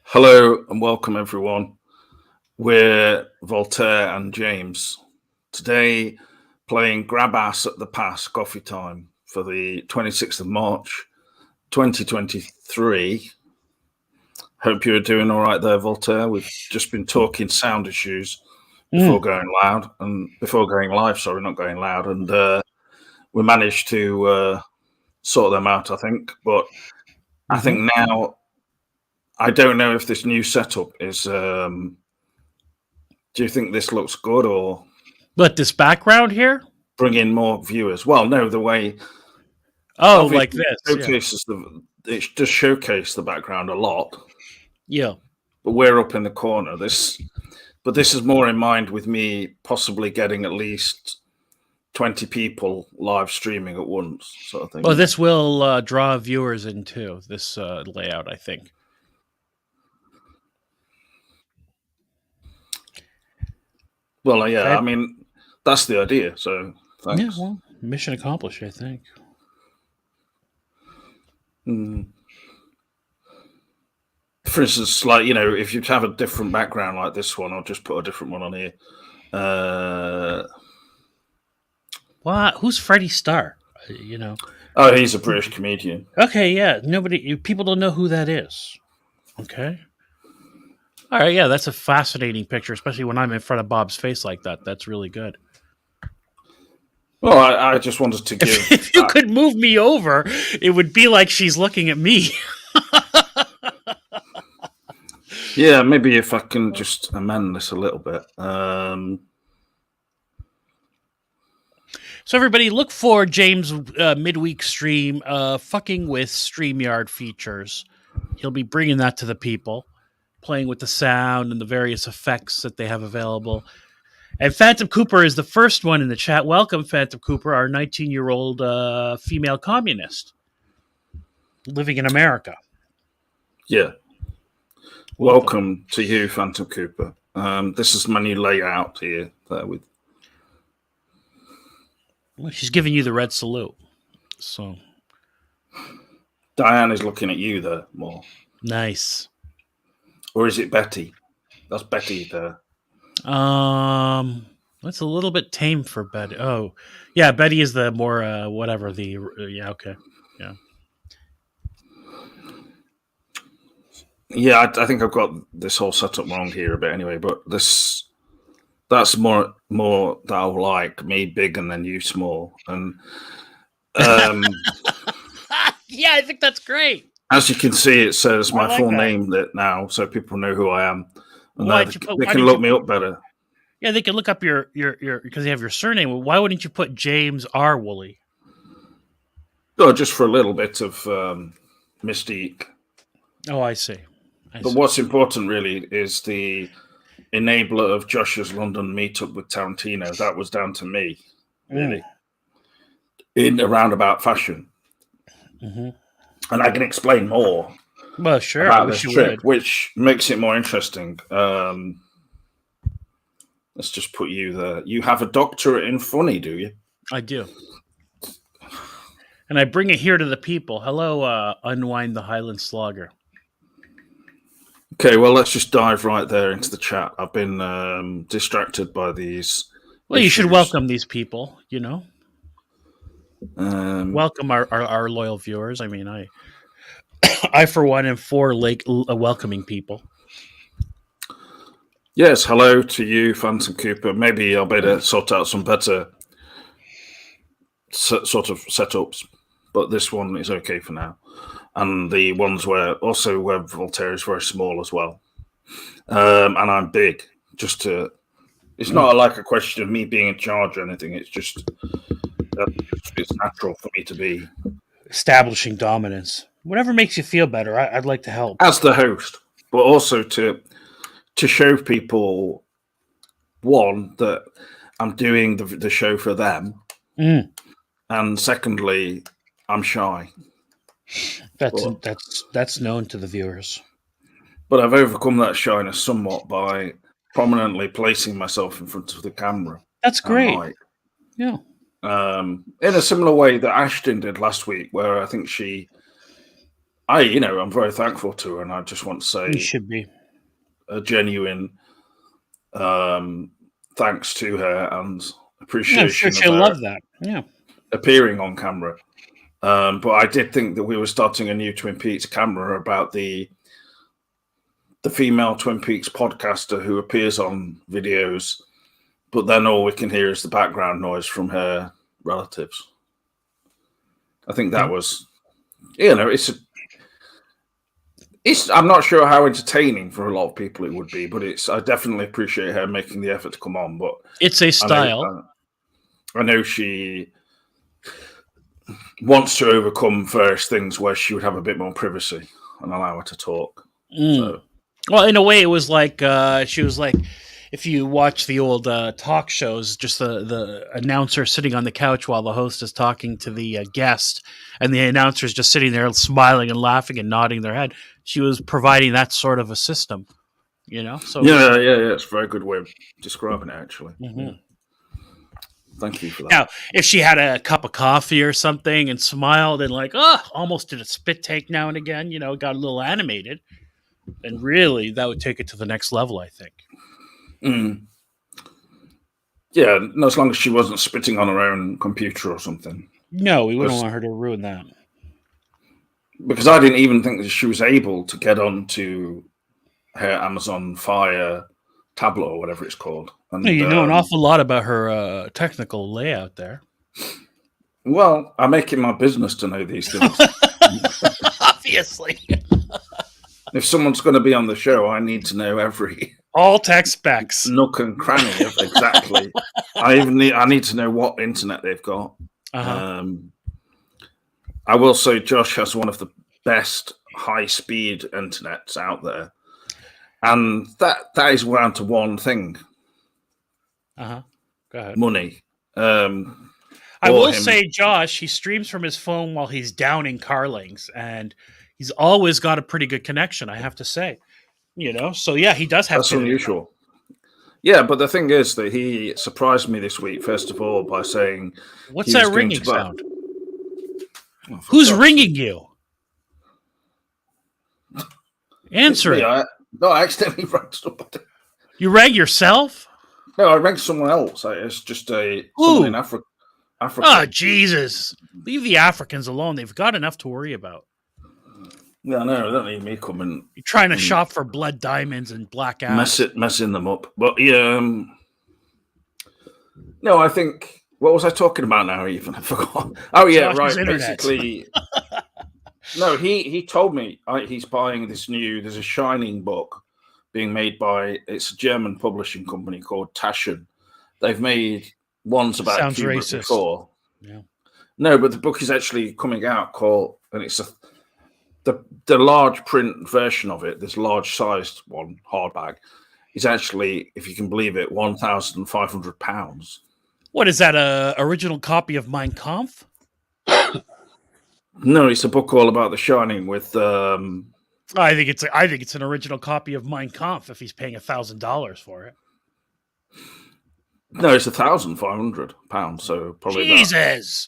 Hello and welcome, everyone. We're Voltaire and James. Today, playing Grab Ass at the Pass Coffee Time for the 26th of March, 2023. Hope you're doing all right there, Voltaire. We've just been talking sound issues before going live, not going loud. And we managed to sort them out, I think. But I think now, I don't know if this new setup is. Do you think this looks good or But this background here? bring in more viewers? Well, no, the way. Oh, like this. Showcases it does showcase the background a lot. Yeah. But we're up in the corner. This is more in mind with me possibly getting at least 20 people live streaming at once, sort of thing. Well, this will draw viewers into this layout, I think. Well, yeah, I mean, that's the idea. So, thanks. Yeah, well, mission accomplished, I think. For instance, like, if you have a different background like this one, I'll just put a different one on here. What? Who's Freddie Starr? Oh, he's a British comedian. Okay, yeah. People don't know who that is. Okay. All right, yeah, that's a fascinating picture, especially when I'm in front of Bob's face like that. That's really good. Well, I just wanted to give... If you could move me over, it would be like she's looking at me. Yeah, maybe if I can just amend this a little bit. So everybody, look for James' midweek stream, fucking with StreamYard features. He'll be bringing that to the people, playing with the sound and the various effects that they have available. And Phantom Cooper is the first one in the chat. Welcome, Phantom Cooper, our 19-year-old female communist living in America. Yeah. Welcome to you, Phantom Cooper. This is my new layout here. Well, she's giving you the red salute. So Diane is looking at you there more. Nice. Or is it Betty? That's Betty there. That's a little bit tame for Betty. Oh, yeah, Betty is the more whatever the yeah, okay. Yeah. Yeah, I think I've got this whole setup wrong here a bit anyway, but that's more that I'll like, me big and then you small. And yeah, I think that's great. As you can see, it says my full name now, so people know who I am. And they can look me up better. Yeah, they can look up your because you have your surname. Well, why wouldn't you put James R. Woolley? Oh, just for a little bit of mystique. Oh, I see. But what's important really is the enabler of Josh's London meetup with Tarantino. That was down to me, really, in a roundabout fashion. Mm-hmm. And I can explain more. Well, sure. About this trip, which makes it more interesting. Let's just put you there. You have a doctorate in funny, do you? I do. And I bring it here to the people. Hello, Unwind the Highland Slogger. Okay, well, let's just dive right there into the chat. I've been distracted by these. Well, you should welcome these people, welcome our loyal viewers. I mean, I for one am for welcoming people. Yes, hello to you, Phantom Cooper. Maybe I'll better sort out some better sort of setups, but this one is okay for now. And the ones where Voltaire is very small as well. And I'm big. It's not like a question of me being in charge or anything. It's just it's natural for me to be establishing dominance. Whatever makes you feel better, I'd like to help as the host, but also to show people, one, that I'm doing the show for them, and secondly, I'm shy. That's known to the viewers. But I've overcome that shyness somewhat by prominently placing myself in front of the camera. That's great. Yeah. In a similar way that Ashton did last week, where I think she I'm very thankful to her, and I just want to You say should be. a genuine thanks to her and Yeah, I'm sure appreciation of she'll her love that. Yeah. appearing on camera. But I did think that we were starting a new Twin Peaks camera about the female Twin Peaks podcaster who appears on videos, but then all we can hear is the background noise from her relatives. I think that was, I'm not sure how entertaining for a lot of people it would be, but I definitely appreciate her making the effort to come on. But It's a style. I know she wants to overcome various things where she would have a bit more privacy and allow her to talk. So, well, in a way, it was like she was like, if you watch the old talk shows, just the announcer sitting on the couch while the host is talking to the guest, and the announcer's just sitting there smiling and laughing and nodding their head. She was providing that sort of a system, So yeah, it's a very good way of describing it, actually. Mm-hmm. Yeah. Thank you for that. Now, if she had a cup of coffee or something and smiled and almost did a spit take now and again, got a little animated, then really that would take it to the next level, I think. Yeah, as long as she wasn't spitting on her own computer or something. No, we wouldn't want her to ruin that. Because I didn't even think that she was able to get onto her Amazon Fire tablet or whatever it's called. And, you know an awful lot about her technical layout there. Well, I make it my business to know these things. Obviously. If someone's going to be on the show, I need to know all tech specs, nook and cranny of exactly. I need to know what internet they've got. I will say Josh has one of the best high-speed internets out there, and that is down to one thing. Go ahead. Money. I will say, Josh, he streams from his phone while he's downing Carlings, and he's always got a pretty good connection, I have to say. So yeah, he does have. That's unusual. Yeah, but the thing is that he surprised me this week, first of all, by saying, "What's that ringing sound? Who's ringing you? Answer it." I accidentally rang somebody. You rang yourself? No, I rang someone else. It's just someone in Africa. Oh, Jesus. Leave the Africans alone. They've got enough to worry about. No, they don't need me coming. You're trying to shop for blood diamonds and black ass. Messing them up. But yeah, no, I think, what was I talking about now even? I forgot. Oh, yeah, right. Basically, no, he told me he's buying there's a Shining book being made by, it's a German publishing company called Taschen. They've made ones about Kubrick racist. Before. Yeah. No, but the book is actually coming out and it's the large print version of it, this large sized one, hardback, is actually, if you can believe it, £1,500. What is that? A original copy of Mein Kampf? No, it's a book all about The Shining with. I think it's an original copy of Mein Kampf if he's paying $1,000 for it. No, it's £1,500, so probably Jesus,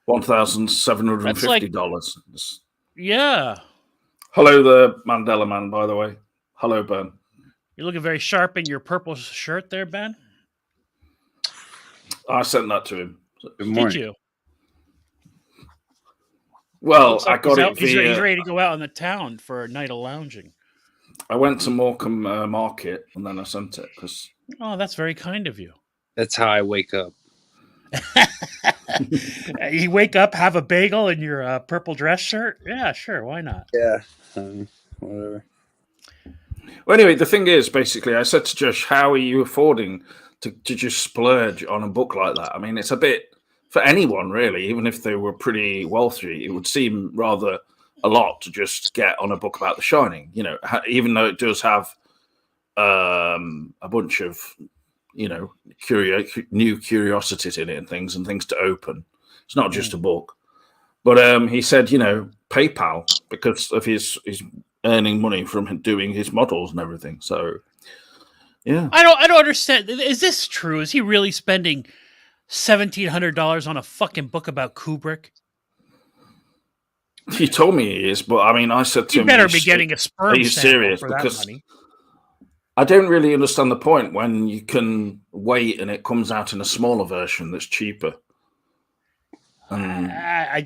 $1,750. Yeah. Hello there, Mandela Man, by the way. Hello, Ben. You're looking very sharp in your purple shirt there, Ben. I sent that to him. Good morning. Did you? Well, I got it he's ready to go out in the town for a night of lounging. I went to Morecambe Market and then I sent it. Oh, that's very kind of you. That's how I wake up. You wake up, have a bagel in your purple dress shirt? Yeah, sure. Why not? Yeah. Whatever. Well, anyway, the thing is, basically, I said to Josh, how are you affording to just splurge on a book like that? I mean, it's a bit, for anyone, really, even if they were pretty wealthy, it would seem rather a lot to just get on a book about The Shining, even though it does have a bunch of, new curiosities in it and things to open. It's not just a book. But he said, PayPal, because of his earning money from doing his models and everything. So, yeah. I don't understand. Is this true? Is he really spending $1,700 on a fucking book about Kubrick? He told me he is, but I mean, I said to You him, better be getting a sperm are you sample serious? for that Because money. I don't really understand the point when you can wait and it comes out in a smaller version that's cheaper. I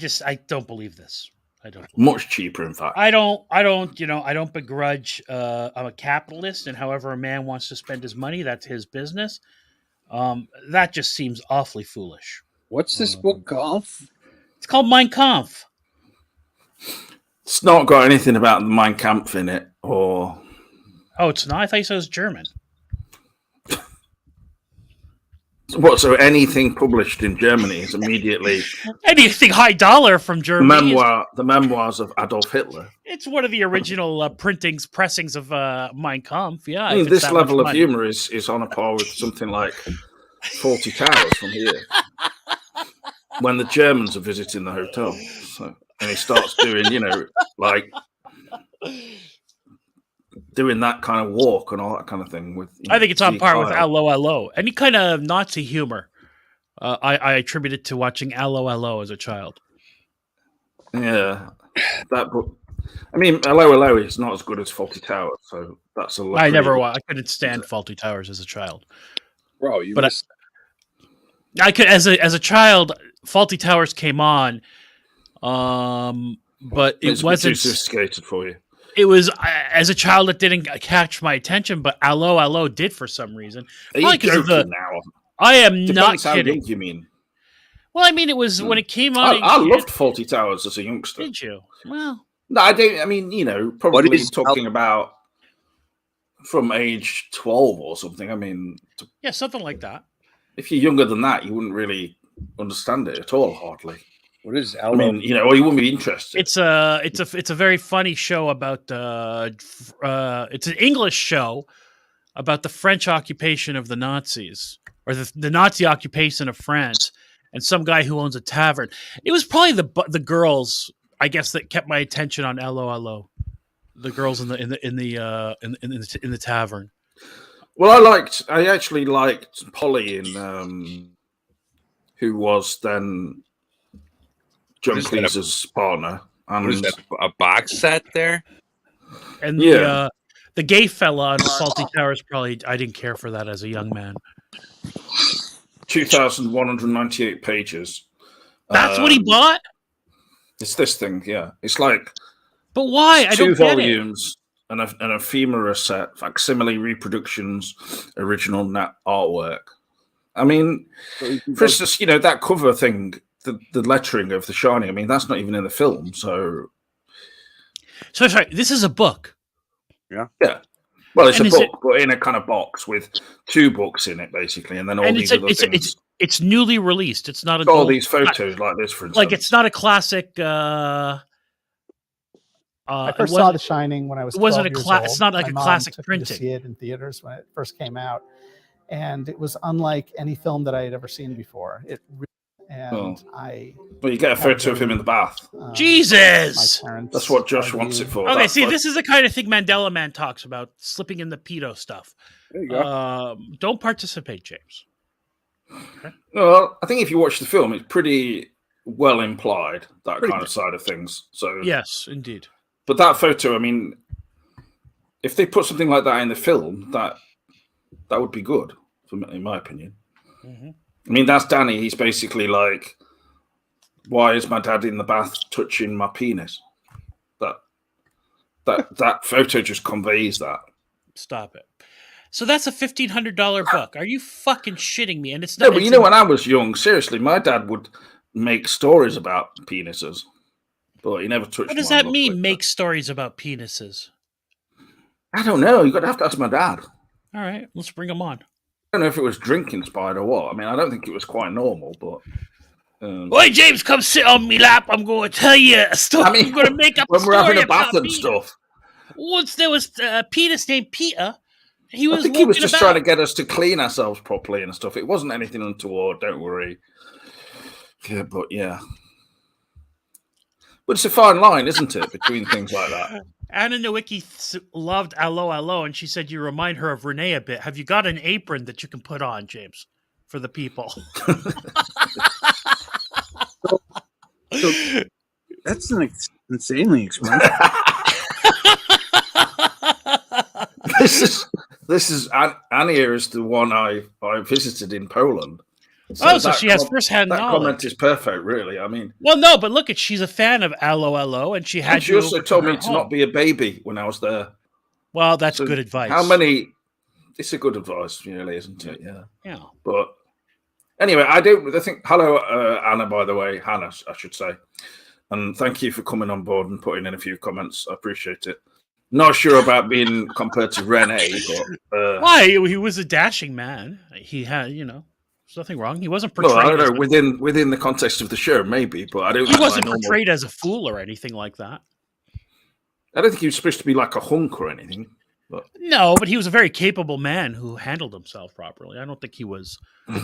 don't believe this. I don't. Much cheaper, in fact. I don't begrudge. I'm a capitalist, and however a man wants to spend his money, that's his business. That just seems awfully foolish. What's this book called? It's called Mein Kampf. It's not got anything about the Mein Kampf in it, or Oh, it's not. I thought you said it was German. what? So anything published in Germany is immediately Anything high dollar from Germany. the memoirs of Adolf Hitler. It's one of the original pressings of Mein Kampf. Yeah, I mean, this level of humor is on a par with something like Fawlty Towers from here. When the Germans are visiting the hotel, and he starts doing, like doing that kind of walk and all that kind of thing. I think it's on par with Allo Allo. Any kind of Nazi humor, I attribute it to watching Allo Allo as a child. Yeah, that book. I mean, Allo Allo is not as good as Fawlty Towers, so that's a. I couldn't stand Fawlty Towers as a child. Bro, I could as a child. Fawlty Towers came on, but it wasn't too sophisticated for you. It was as a child, it didn't catch my attention, but Allo Allo did for some reason. Are you joking now? I am not Depends how kidding. young you mean? Well, I mean, it was when it came on. I loved Fawlty Towers as a youngster. Did you? Well, no, I don't. I mean, probably talking about from age 12 or something. I mean, yeah, something like that. If you're younger than that, you wouldn't really understand it at all, hardly. What is Allo? I mean, or you wouldn't be interested. It's a very funny show about it's an English show about the French occupation of the Nazis, or the Nazi occupation of France, and some guy who owns a tavern. It was probably the girls, I guess, that kept my attention on Allo Allo. The girls in the tavern. Well, I actually liked Polly in who was then John Cleese's partner. And what is that, a box set there? And the gay fella on Fawlty Towers, probably, I didn't care for that as a young man. 2,198 pages. That's what he bought? It's this thing, yeah. It's like... But why? I don't get it. 2 volumes and a ephemera set, facsimile reproductions, original artwork. I mean, for instance, that cover thing, the lettering of The Shining, I mean, that's not even in the film, so... So, sorry, this is a book? Yeah. Well, it's a book, but in a kind of box with 2 books in it, basically, and then all these other things. It's newly released. It's not all these photos like this, for instance. Like, it's not a classic... I first saw The Shining when I was 12 years old. It's not like a classic printing. To see it in theaters when it first came out, and it was unlike any film that I had ever seen before. Well, you get a photo of him in the bath. Jesus, that's what Josh wants it for. Okay, this is the kind of thing Mandela Man talks about: slipping in the pedo stuff. There you go. Don't participate, James. Okay. Well, I think if you watch the film, it's pretty well implied that kind of side of things. So yes, indeed. But that photo, I mean, if they put something like that in the film, that would be good, in my opinion. Mm-hmm. I mean, that's Danny. He's basically like, why is my dad in the bath touching my penis? That photo just conveys that. Stop it. So that's a $1,500 book. Are you fucking shitting me? And it's not. No, but when I was young, seriously, my dad would make stories about penises. But he never touched. What does that mean? Make stories about penises? I don't know. You're gonna have to ask my dad. All right, let's bring him on. I don't know if it was drink inspired or what. I mean, I don't think it was quite normal, but. Oi, James, come sit on me lap. I'm going to tell you a story. I mean, I'm going to make up when a we're story having a bath about and stuff. Once there was a penis named Peter. I think he was just trying to get us to clean ourselves properly and stuff. It wasn't anything untoward. Don't worry. Yeah, but yeah. But it's a fine line, isn't it, between things like that? Anna Nowicki loved Allo Allo, and she said you remind her of Renee a bit. Have you got an apron that you can put on, James, for the people? That's an insanely expensive. This is Anya is the one I visited in Poland. So she has first-hand that knowledge. comment is perfect, really. I mean, well, no, but look, she's a fan of Allo, and she had. And she also told me to not be a baby when I was there. Well, that's good advice. How many? It's a good advice, really, isn't it? Yeah. Yeah. But anyway, I think. Hello, Anna. By the way, Hannah, I should say, and thank you for coming on board and putting in a few comments. I appreciate it. Not sure about being compared to Rene, but why? He was a dashing man. He had, there's nothing wrong. He wasn't portrayed. Well, I don't know within the context of the show, maybe, but I don't. He wasn't portrayed as a fool or anything like that. I don't think he was supposed to be like a hunk or anything. But. No, but he was a very capable man who handled himself properly. I don't think he was.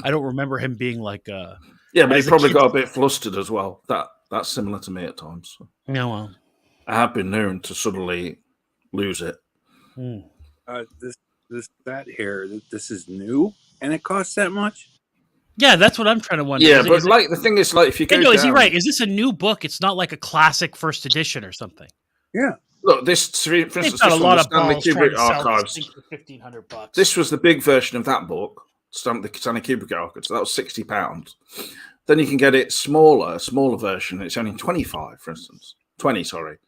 I don't remember him being like a. Yeah, but he probably got a bit flustered as well. That's similar to me at times. So. Yeah, well, I have been known to suddenly lose it. This that here, this is new, and it costs that much. Yeah, that's what I'm trying to wonder. Yeah, but the thing is, like, if you go is he right? Is this a new book? It's not like a classic first edition or something. Yeah. Look, for instance, this got a lot of Stanley Kubrick archives. For $1,500. This was the big version of that book, the Stanley Kubrick archives. So that was £60. Then you can get it smaller version. It's only 25, for instance. 20, sorry.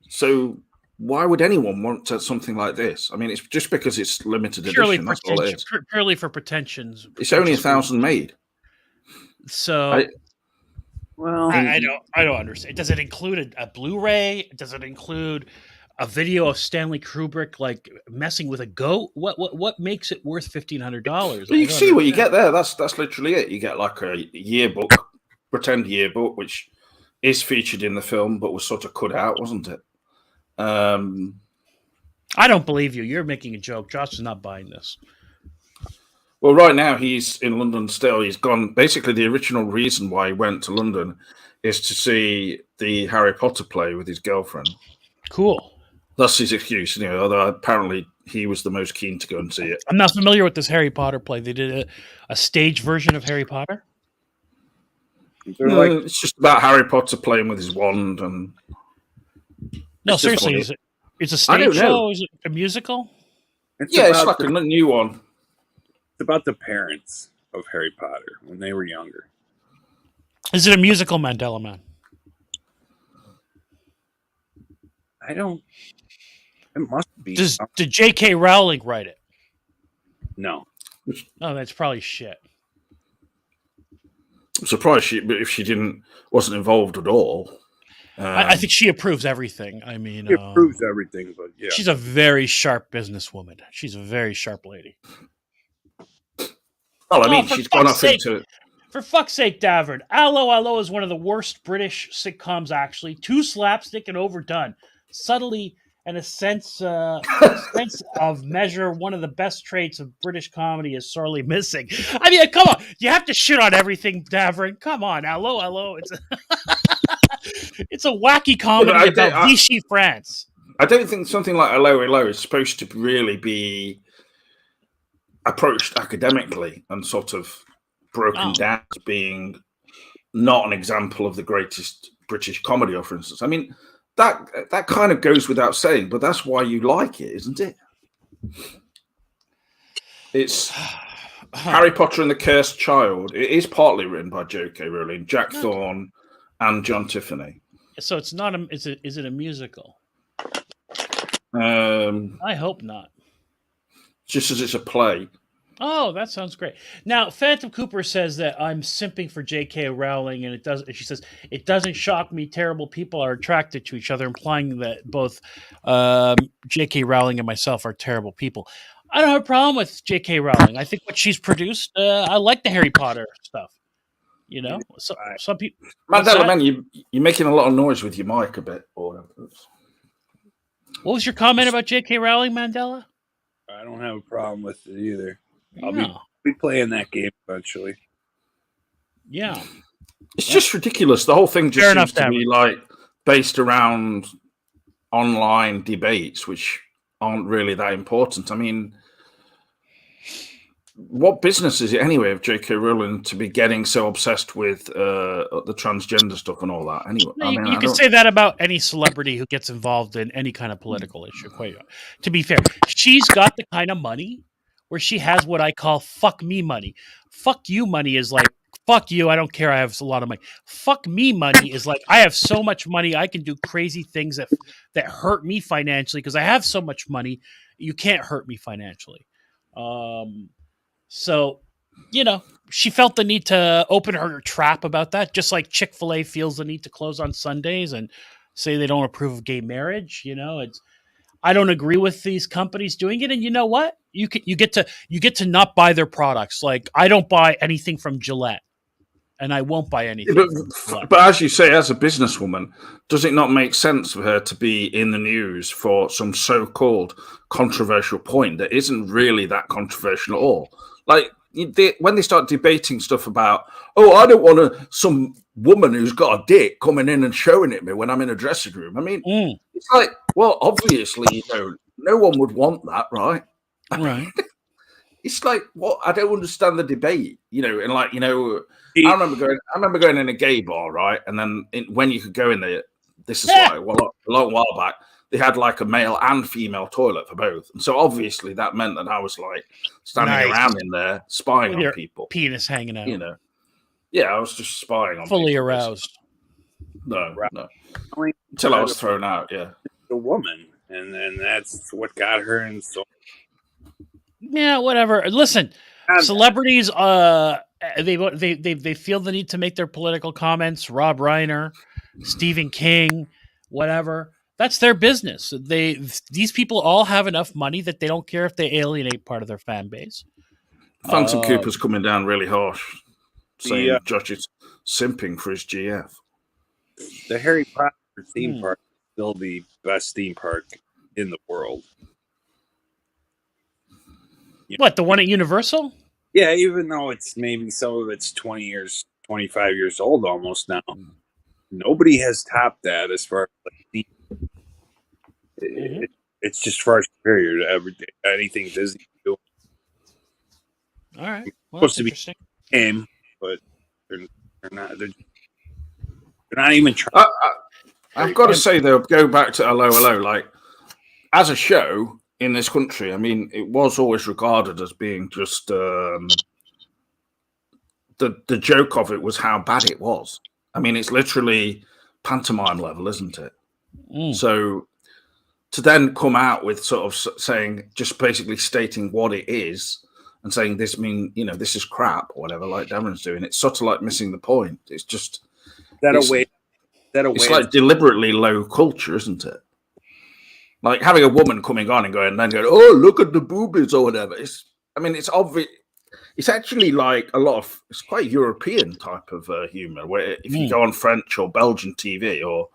So why would anyone want something like this? I mean, it's just because it's limited edition. That's all it is. Purely for pretensions. It's only 1,000 made. So I don't understand. Does it include a Blu-ray? Does it include a video of Stanley Kubrick like messing with a goat? What makes it worth $1,500? Well, you can see what you get there. That's literally it. You get like a yearbook, pretend yearbook, which is featured in the film, but was sort of cut out, wasn't it? I don't believe you. You're making a joke. Josh is not buying this. Well, right now he's in London still. He's gone. Basically, the original reason why he went to London is to see the Harry Potter play with his girlfriend. Cool. That's his excuse, although apparently he was the most keen to go and see it. I'm not familiar with this Harry Potter play. They did a stage version of Harry Potter? It's just about Harry Potter playing with his wand. And no, seriously, it's a stage show? Is it a musical? It's like a new one. It's about the parents of Harry Potter when they were younger. Is it a musical, Mandela Man? It must be. Did J.K. Rowling write it? No. Oh, that's probably shit. I'm surprised if she wasn't involved at all. I think she approves everything. I mean, she approves everything, but yeah, she's a very sharp businesswoman. She's a very sharp lady. Well, I mean, she's gone off into. For fuck's sake, Davern. Allo is one of the worst British sitcoms. Actually, too slapstick and overdone. Subtly and a sense of measure, one of the best traits of British comedy is sorely missing. I mean, come on, you have to shit on everything, Davern. Come on, Allo. It's a wacky comedy about Vichy France. I don't think something like Allo is supposed to really be approached academically and sort of broken down as being not an example of the greatest British comedy, for instance. I mean, that kind of goes without saying, but that's why you like it, isn't it? It's Harry Potter and the Cursed Child. It is partly written by J.K. Rowling, Jack Thorne, and John Tiffany. So it's not a. Is it a musical? I hope not. Just as it's a play. Oh, that sounds great. Now, Phantom Cooper says that I'm simping for J.K. Rowling, and she says it doesn't shock me. Terrible people are attracted to each other, implying that both J.K. Rowling and myself are terrible people. I don't have a problem with J.K. Rowling. I think what she's produced, I like the Harry Potter stuff. Some people. Mandela, man, you're making a lot of noise with your mic a bit. What was your comment about J.K. Rowling, Mandela? I don't have a problem with it either. I'll be playing that game eventually. Yeah. It's just ridiculous. The whole thing just seems to be like based around online debates, which aren't really that important. I mean, what business is it anyway of J.K. Rowling to be getting so obsessed with the transgender stuff and all that? Anyway, You can say that about any celebrity who gets involved in any kind of political issue. Quite to be fair, she's got the kind of money where she has what I call "fuck me" money. "Fuck you" money is like "fuck you." I don't care. I have a lot of money. "Fuck me" money is like I have so much money. I can do crazy things that hurt me financially because I have so much money. You can't hurt me financially. So, she felt the need to open her trap about that, just like Chick-fil-A feels the need to close on Sundays and say they don't approve of gay marriage. I don't agree with these companies doing it, and you know what? You get to not buy their products. Like I don't buy anything from Gillette, and I won't buy anything. But as you say, as a businesswoman, does it not make sense for her to be in the news for some so-called controversial point that isn't really that controversial at all? Like when they start debating stuff about, I don't want some woman who's got a dick coming in and showing it me when I'm in a dressing room. I mean, it's like, well, obviously, no one would want that, right? Right. It's like, what? I don't understand the debate, and like, I remember going in a gay bar, right? And then when you could go in there, this is a long while back, they had like a male and female toilet for both. And so obviously that meant that I was like standing around in there spying on people. Penis hanging out. Yeah, I was just spying on fully people, aroused. No. Until I was thrown out, yeah. The woman. And then that's what got her in so. Yeah, whatever. Listen, celebrities, they feel the need to make their political comments. Rob Reiner, Stephen King, whatever. That's their business. These people all have enough money that they don't care if they alienate part of their fan base. Phantom Cooper's coming down really harsh, saying Josh is simping for his GF. The Harry Potter theme park is still the best theme park in the world. What, the one at Universal? Yeah, even though it's maybe some of it's 20 years, 25 years old almost now. Nobody has topped that as far as like it's just far superior to anything Disney doing. All right, supposed to be game, but they're not. They're not even trying. I've got to say though, go back to Hello, like as a show in this country, I mean, it was always regarded as being just the joke of it was how bad it was. I mean, it's literally pantomime level, isn't it? So to then come out with sort of saying, just basically stating what it is and saying this this is crap or whatever, like Darren's doing, it's sort of like missing the point. It's just it's like deliberately low culture, isn't it? Like having a woman coming on and going, oh, look at the boobies or whatever. It's obvious. It's actually like it's quite European type of humor, where if you go on French or Belgian TV, or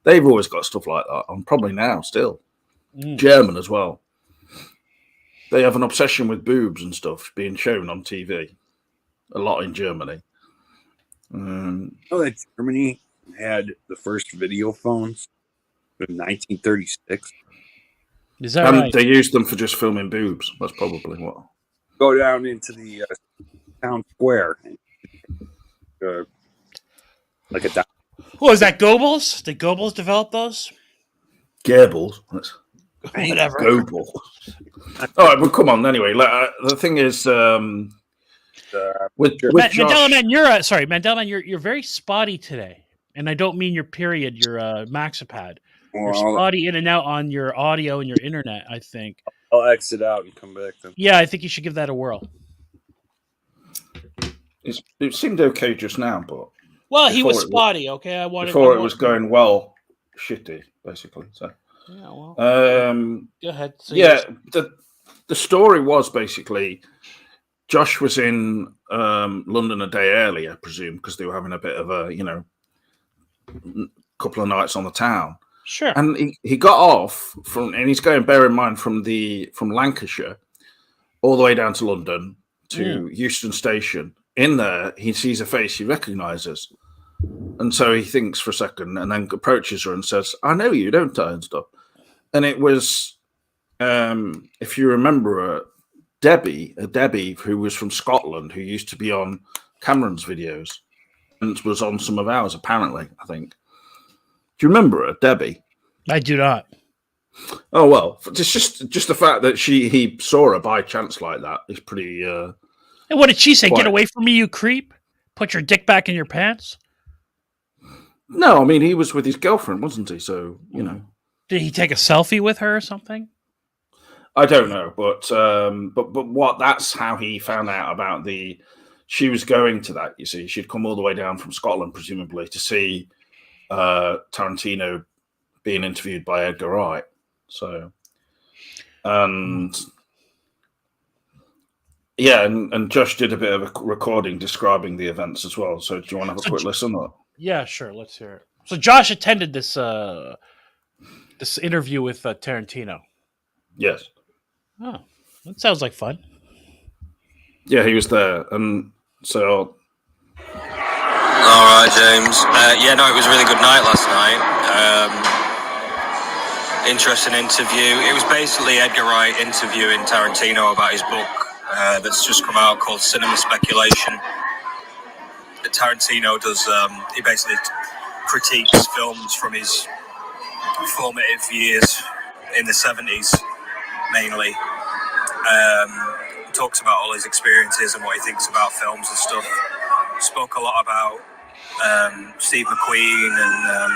they've always got stuff like that on, probably now still. German as well. They have an obsession with boobs and stuff being shown on TV. A lot in Germany. That Germany had the first video phones in 1936. Is that right? They used them for just filming boobs. That's probably what. Go down into the town square. Like a. Oh, is that Goebbels? Did Goebbels develop those? Goebbels. Whatever. Goebbels. All right, well, come on. Anyway, the thing is, with Mandelaman, you're very spotty today, and I don't mean your period. Your Maxipad. You're spotty in and out on your audio and your internet, I think. I'll exit out and come back then. Yeah, I think you should give that a whirl. It seemed okay just now, but he was spotty. Okay, I wanted before it was going shitty, basically. So yeah, well, go ahead. So the story was basically Josh was in London a day early, I presume, because they were having a bit of a couple of nights on the town. Sure. And he got off and he's going, bear in mind, from Lancashire all the way down to London to Euston Station. In there, he sees a face he recognises. And so he thinks for a second and then approaches her and says, I know you, don't I? And stuff. And it was, if you remember, Debbie who was from Scotland, who used to be on Cameron's videos and was on some of ours, apparently, I think. Do you remember her, Debbie? I do not. Oh, well, just the fact that he saw her by chance like that is pretty... And what did she say? Quite. Get away from me, you creep! Put your dick back in your pants? No, I mean, he was with his girlfriend, wasn't he? So, you know. Did he take a selfie with her or something? I don't know, but what? That's how he found out about the... She was going to that, you see. She'd come all the way down from Scotland, presumably, to see Tarantino being interviewed by Edgar Wright. So, and yeah, and Josh did a bit of a recording describing the events as well. So, do you want to have a quick listen? Or? Yeah, sure. Let's hear it. So, Josh attended this this interview with Tarantino. Yes. Oh, that sounds like fun. Yeah, he was there, and so. All right, James. Yeah, no, it was a really good night last night. Interesting interview. It was basically Edgar Wright interviewing Tarantino about his book that's just come out called Cinema Speculation. That Tarantino does. He basically critiques films from his formative years in the 70s, mainly. Talks about all his experiences and what he thinks about films and stuff. Spoke a lot about Steve McQueen and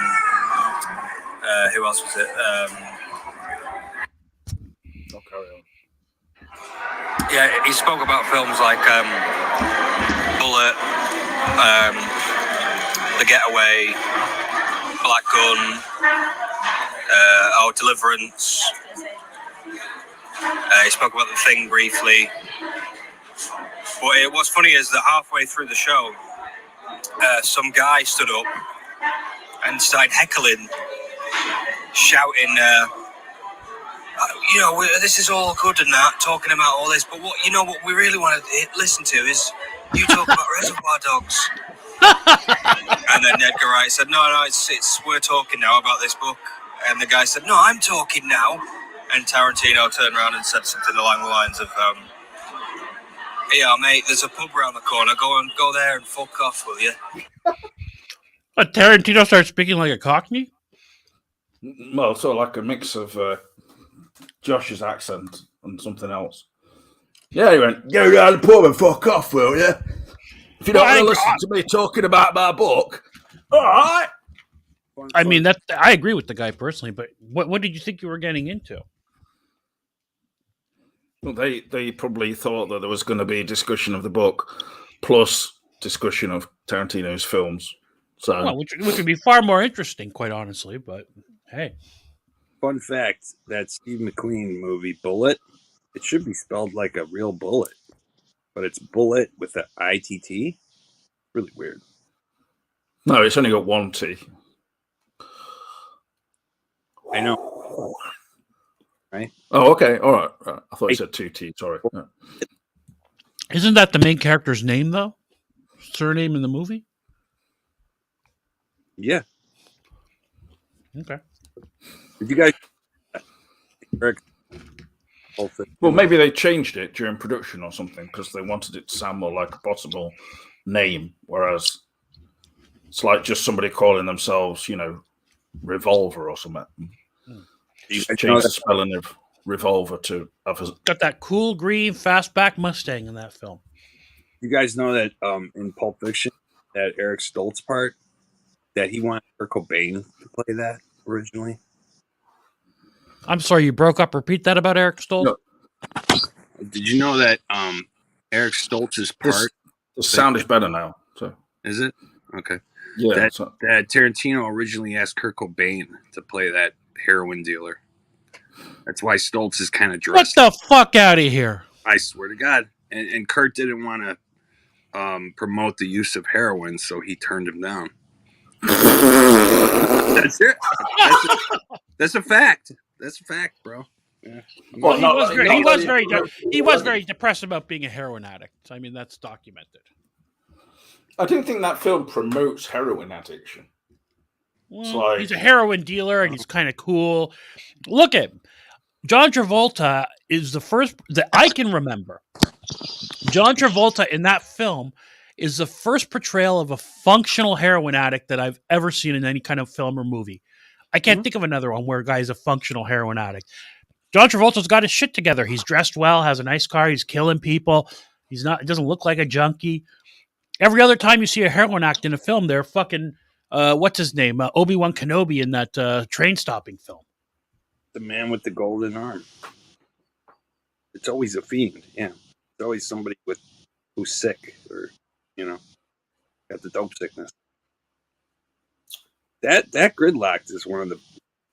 who else was it? I'll carry on. Yeah, he spoke about films like Bullet, The Getaway, Black Gun, Deliverance. He spoke about The Thing briefly. But what's funny is that halfway through the show, some guy stood up and started heckling, shouting, this is all good and that, talking about all this, but what we really want to listen to is you talk about Reservoir Dogs. And then Edgar Wright said, no, it's we're talking now about this book. And the guy said, no, I'm talking now. And Tarantino turned around and said something along the lines of, yeah, mate, there's a pub around the corner. Go there and fuck off, will you? Tarantino started speaking like a Cockney? Well, sort of like a mix of Josh's accent and something else. Yeah, he went, go down the pub and fuck off, will you? If you don't want to listen to me talking about my book, all right. I mean, I agree with the guy personally, but what did you think you were getting into? Well, they probably thought that there was going to be a discussion of the book plus discussion of Tarantino's films. So, well, which would be far more interesting, quite honestly. But hey, fun fact: that Steve McQueen movie Bullet, it should be spelled like a real bullet, but it's Bullet with the ITT. Really weird. No, it's only got one T. I know. Right? Oh, okay. All right. I thought you said two T. Sorry. No. Isn't that the main character's name, though? Surname in the movie? Yeah. Okay. Did you guys... Well, maybe they changed it during production or something because they wanted it to sound more like a possible name, whereas it's like just somebody calling themselves, Revolver or something. Just change the spelling of Revolver to others. Got that cool green fastback Mustang in that film. You guys know that in Pulp Fiction, that Eric Stoltz part, that he wanted Kurt Cobain to play that originally? I'm sorry, you broke up. Repeat that about Eric Stoltz? No. Did you know that Eric Stoltz's part... The sound is better now. So is it? Okay. Yeah. That Tarantino originally asked Kurt Cobain to play that heroin dealer. That's why Stoltz is kind of dressed. Get the fuck out of here. I swear to God. And Kurt didn't want to promote the use of heroin, so he turned him down. That's it. That's a fact. That's a fact, bro. Yeah. Well, he was very depressed about being a heroin addict. I mean, that's documented. I don't think that film promotes heroin addiction. Well, he's a heroin dealer and he's kind of cool. Look at him. John Travolta is the first that I can remember. John Travolta in that film is the first portrayal of a functional heroin addict that I've ever seen in any kind of film or movie. I can't think of another one where a guy's a functional heroin addict. John Travolta's got his shit together. He's dressed well, has a nice car, he's killing people. He doesn't look like a junkie. Every other time you see a heroin addict in a film, they're fucking what's his name? Obi-Wan Kenobi in that train stopping film. The man with the golden arm. It's always a fiend, yeah. It's always somebody who's sick or, got the dope sickness. That Gridlocked is one of the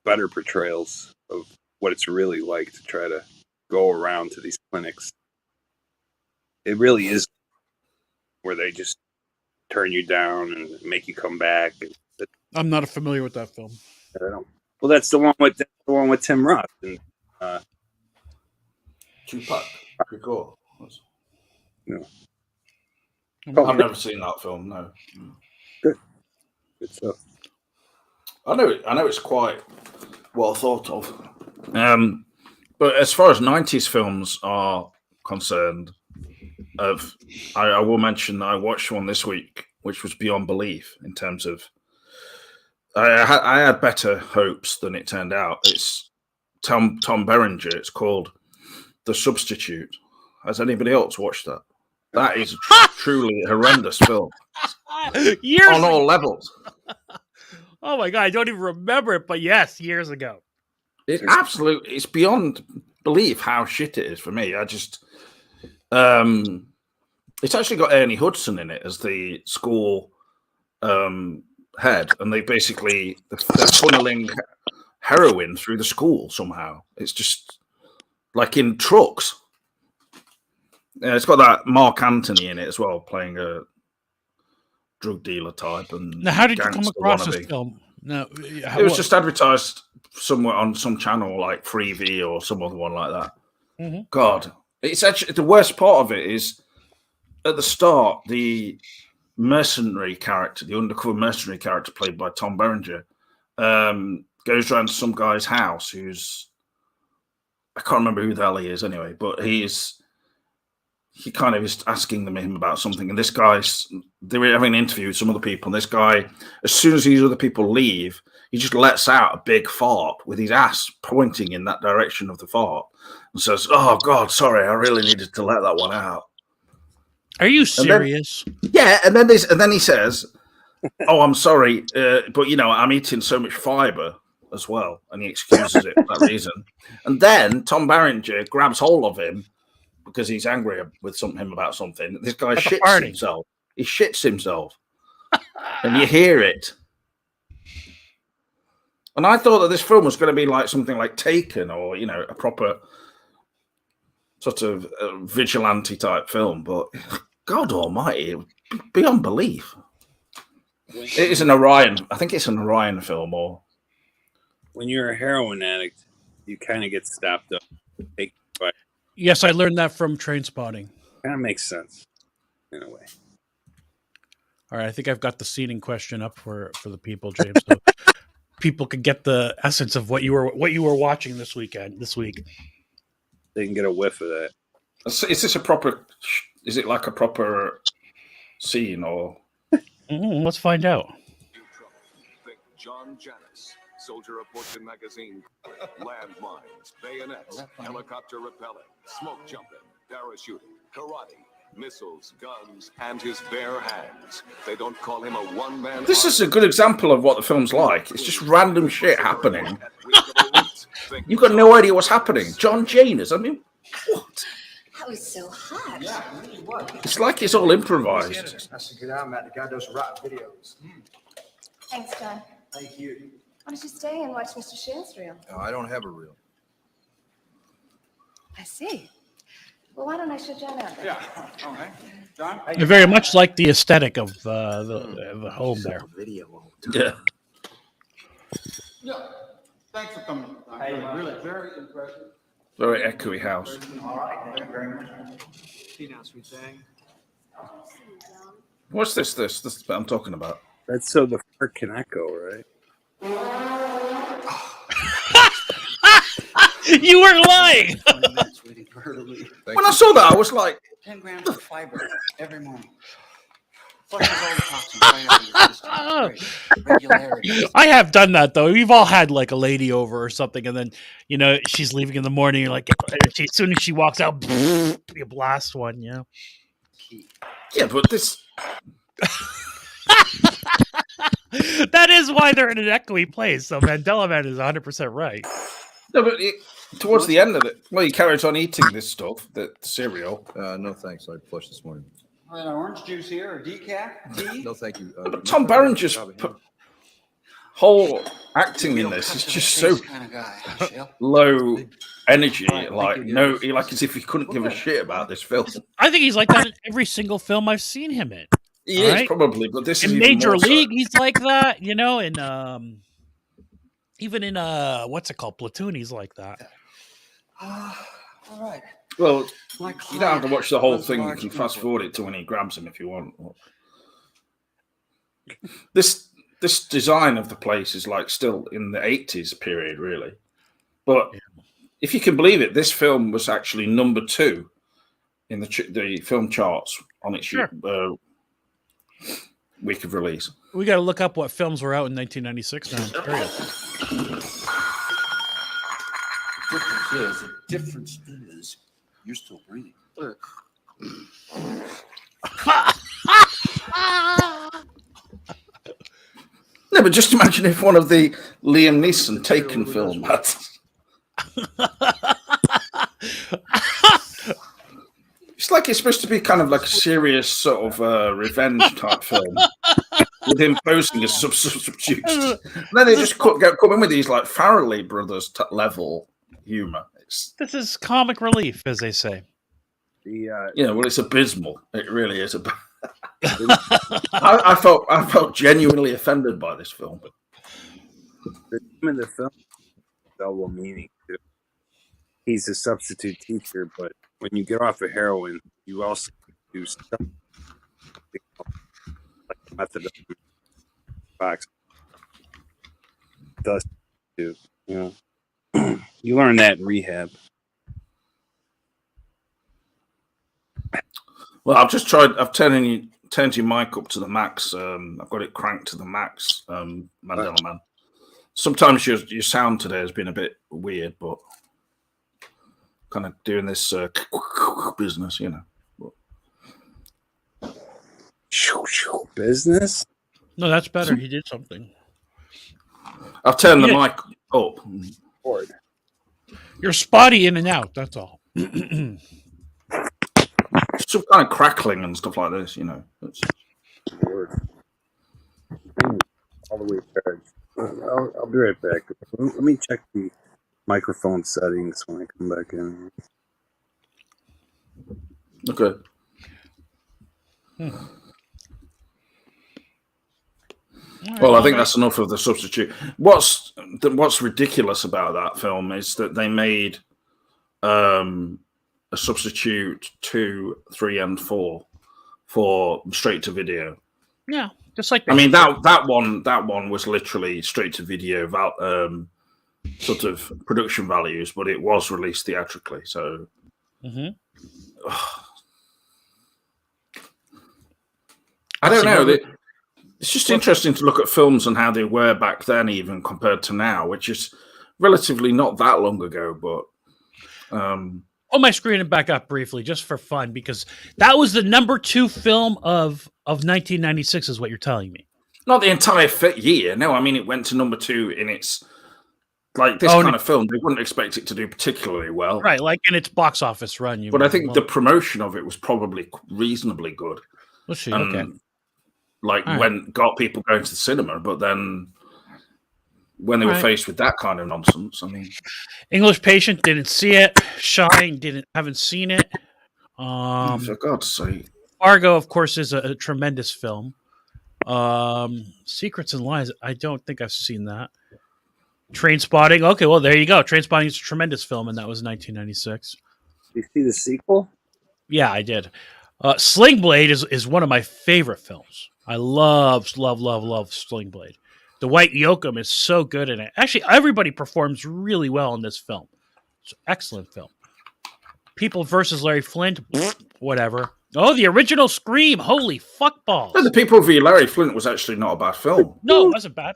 better portrayals of what it's really like to try to go around to these clinics. It really is where they just turn you down and make you come back. I'm not familiar with that film. Well, that's the one with Tim Roth and Tupac. Shakur. No. I've never seen that film. No. Good stuff. I know it's quite well thought of. But as far as 90s films are concerned, I will mention that I watched one this week, which was beyond belief in terms of. I had better hopes than it turned out. It's Tom Berenger. It's called The Substitute. Has anybody else watched that? That is truly a horrendous film on all levels. Oh my God, I don't even remember it, but yes, years ago. It's beyond belief how shit it is for me. I just, it's actually got Ernie Hudson in it as the school head, and they're funneling heroin through the school somehow. It's just like in trucks. Yeah, it's got that Mark Antony in it as well, playing a drug dealer type. And now, how did you come across this film? No, it was just advertised somewhere on some channel like Freevee or some other one like that. Mm-hmm. God, it's actually the worst part of it is at the start the mercenary character, the undercover mercenary character played by Tom Berenger, goes around to some guy's house who's I can't remember who the hell he is anyway, but he kind of is asking him about something, and they were having an interview with some other people, and this guy, as soon as these other people leave, he just lets out a big fart with his ass pointing in that direction of the fart and says, "Oh God, sorry, I really needed to let that one out." Are you serious? And then he says, "Oh, I'm sorry, but I'm eating so much fiber as well," and he excuses it for that reason. And then Tom Berenger grabs hold of him because he's angry with him about something. This guy shits himself. He shits himself, and you hear it. And I thought that this film was going to be like something like Taken or a proper sort of vigilante type film, but God Almighty, beyond belief. It is an Orion. I think it's an Orion film. Or when you're a heroin addict, you kind of get stopped up. Yes, I learned that from Trainspotting. Kind of makes sense in a way. All right, I think I've got the seating question up for the people, James. So people could get the essence of what you were watching this week. They can get a whiff of that. Is this a proper? Is it like a proper scene or? Let's find out. Think John Janus, soldier of Fortune magazine, landmines, bayonets, helicopter repelling, smoke jumping, parachuting, karate, missiles, guns, and his bare hands. They don't call him a one-man. This is a good example of what the film's like. It's just random shit happening. You've got no idea what's happening. John Janus, I mean, what? That was so hot. Yeah, it really was. It's like it's all improvised. That's a good album, Matt. The guy does rock videos. Thanks, John. Thank you. Why don't you stay and watch Mr. Shane's reel? No, I don't have a reel. I see. Well, why don't I show John out? Yeah. Okay. John? I very much like the aesthetic of the home there. Yeah. Yeah. Thanks for coming. Really, very impressive. Very echoey house. All right. Thank you very much. See now, sweet thing. What's this? This is what I'm talking about. That's so the fart can echo, right? You were lying. 20 minutes waiting for her to leave. When I saw that, I was like, 10 grams of fiber every morning. Flushes all the toxins right out of your system. Great. Regularity. I have done that though. We've all had like a lady over or something, and then she's leaving in the morning. You're like, as soon as she walks out, you blast one. Yeah. yeah, but this. That is why they're in an echoey place. So Mandela Man is 100% right. No, but towards the end of it, he carries on eating this stuff, the cereal. No, thanks. I flushed this morning. Orange juice here or decaf? Tea? No, thank you. But Tom Berenger's whole acting in this is just so kind of guy. low energy. Right, Like as if he couldn't give a shit about this film. I think he's like that in every single film I've seen him in. He is right? probably, but this is In even Major more so. League, he's like that. And even in what's it called, Platoon, he's like that. All right. Well, My you don't have to watch the whole client thing. You runs can large fast people. forward it to when he grabs him if you want. This design of the place is like still in the 80s period, really. But if you can believe it, this film was actually number 2 in the film charts on its week of release. We got to look up what films were out in 1996 now. I'm curious. The difference is you're still breathing. No, but just imagine if one of the Liam Neeson Taken film had. It's like it's supposed to be kind of like a serious sort of revenge type film with him posing as substitute. Then they just come in with these like Farrelly brothers level humor. This is comic relief, as they say. Well, it's abysmal. It really is. I felt genuinely offended by this film. The name of the film double meaning too. He's a substitute teacher, but when you get off of heroin, you also do stuff like methadone, box. Does too. You learn that in rehab. Well, I've turned your mic up to the max. I've got it cranked to the max, Mandela Man. Sometimes your sound today has been a bit weird, but kind of doing this business, Business? No, that's better. He did something. I've turned the mic up. You're spotty in and out. That's all. Some kind of crackling and stuff like this, It's... All the way charged. I'll be right back. Let me check the microphone settings when I come back in. Okay. Well, I think that's enough of the substitute. What's ridiculous about that film is that they made a substitute 2, 3, and 4 for straight to video. Yeah, just like I mean that one was literally straight to video sort of production values, but it was released theatrically. So I don't know. It's just interesting to look at films and how they were back then, even compared to now, which is relatively not that long ago. But hold my screen and back up briefly, just for fun, because that was the number 2 film of 1996, is what you're telling me. Not the entire year. No, I mean it went to number 2 in its like this kind of film. They wouldn't expect it to do particularly well, right? Like in its box office run. But I think the promotion of it was probably reasonably good. Let's see. Okay. Got people going to the cinema, but then when they were faced with that kind of nonsense, I mean, English Patient, didn't see it. Shine, haven't seen it. For God's sake. Fargo, of course, is a tremendous film. Secrets and Lies, I don't think I've seen that. Trainspotting, okay, well, there you go. Trainspotting is a tremendous film, and that was 1996. Did you see the sequel? Yeah, I did. Sling Blade is one of my favorite films. I love Sling Blade. Dwight Yoakam is so good in it. Actually, everybody performs really well in this film. It's an excellent film. People versus Larry Flint, whatever. Oh, the original Scream. Holy fuckballs. The People v. Larry Flint was actually not a bad film. No, it wasn't bad.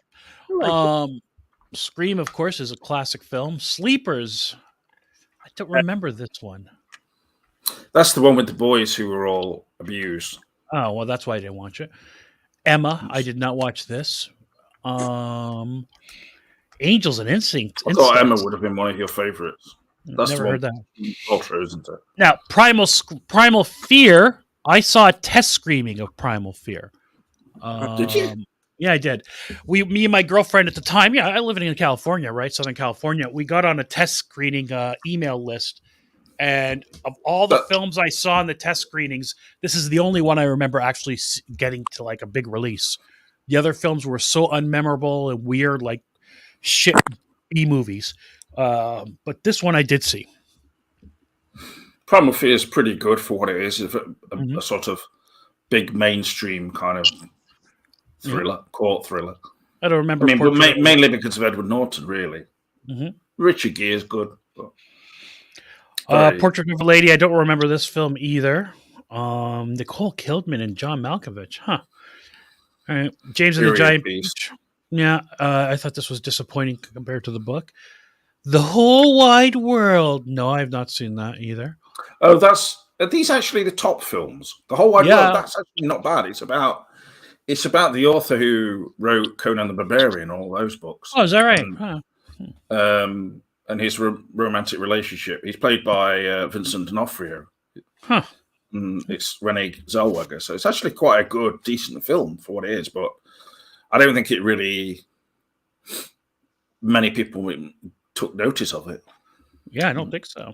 Scream, of course, is a classic film. Sleepers. I don't remember this one. That's the one with the boys who were all abused. Oh, well, that's why I didn't watch it. Emma, I did not watch this. Angels and Instinct. I thought Emma would have been one of your favorites. That's Never the one. heard that. Ultra, isn't it? Now, Primal Fear. I saw a test screening of Primal Fear. Did you? Yeah, I did. Me and my girlfriend at the time. Yeah, I live in California, right, Southern California. We got on a test screening email list, and of all the films I saw in the test screenings, this is the only one I remember actually getting to like a big release. The other films were so unmemorable and weird, like shit B movies. But this one I did see. Primal Fear is pretty good for what it is. It's a sort of big mainstream kind of thriller, court thriller. I don't remember. I mean, but mainly because of Edward Norton, really. Richard Gere is good. But Portrait of a Lady. I don't remember this film either. Nicole Kidman and John Malkovich. Huh. All right. James and the Giant Peach. Yeah, I thought this was disappointing compared to the book. The Whole Wide World. No, I have not seen that either. Oh, are these actually the top films? The Whole Wide World. That's actually not bad. It's about the author who wrote Conan the Barbarian, all those books. Oh, is that right? And his romantic relationship. He's played by Vincent D'Onofrio. Huh. It's Renee Zellweger. So it's actually quite a good, decent film for what it is. But I don't think it really many people took notice of it. Yeah, I don't think so.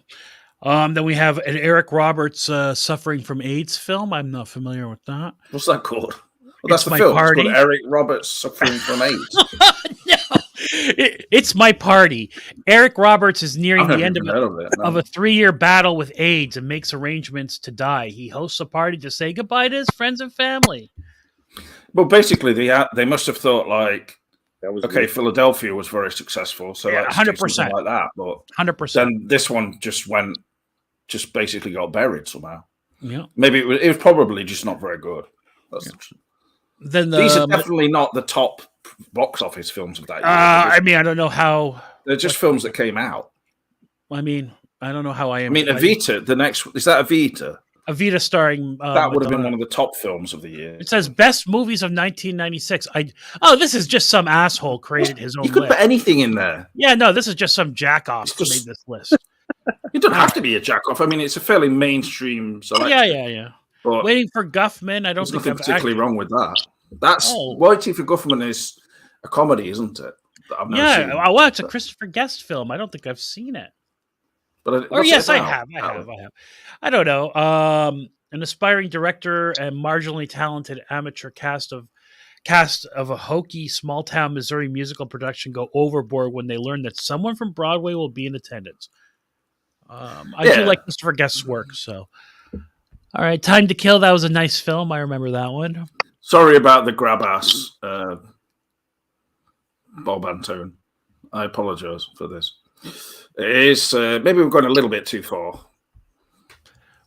Then we have an Eric Roberts suffering from AIDS film. I'm not familiar with that. What's that called? Well, that's the film. Party. It's called Eric Roberts suffering from AIDS. No, it's My Party. Eric Roberts is nearing the end of a 3-year battle with AIDS and makes arrangements to die. He hosts a party to say goodbye to his friends and family. Well, basically, they must have thought like, Philadelphia was very successful, so 100% like that. But 100%. Then this one just basically got buried somehow. Yeah, maybe it was probably just not very good. These are definitely not the top box office films of that year. I mean, I don't know how. They're just films that came out. I mean, I don't know how I am. I mean, Evita. The next is that Evita. Evita starring that would have been one of the top films of the year. It says best movies of 1996. This is just some asshole created his own list. You could put anything in there. Yeah, no, this is just some jackoff who made this list. You don't have to be a jackoff. I mean, it's a fairly mainstream selection. Yeah. But Waiting for Guffman. I don't think nothing particularly wrong with that. That's Waiting for Guffman is a comedy, isn't it? Well, it's a Christopher Guest film. I don't think I've seen it. But yes, I have. I don't know. An aspiring director and marginally talented amateur cast of a hokey small town Missouri musical production go overboard when they learn that someone from Broadway will be in attendance. I do like Christopher Guest's work. So, all right, Time to Kill. That was a nice film. I remember that one. Sorry about the grab ass, Bob Antone. I apologize for this. It is maybe we've gone a little bit too far.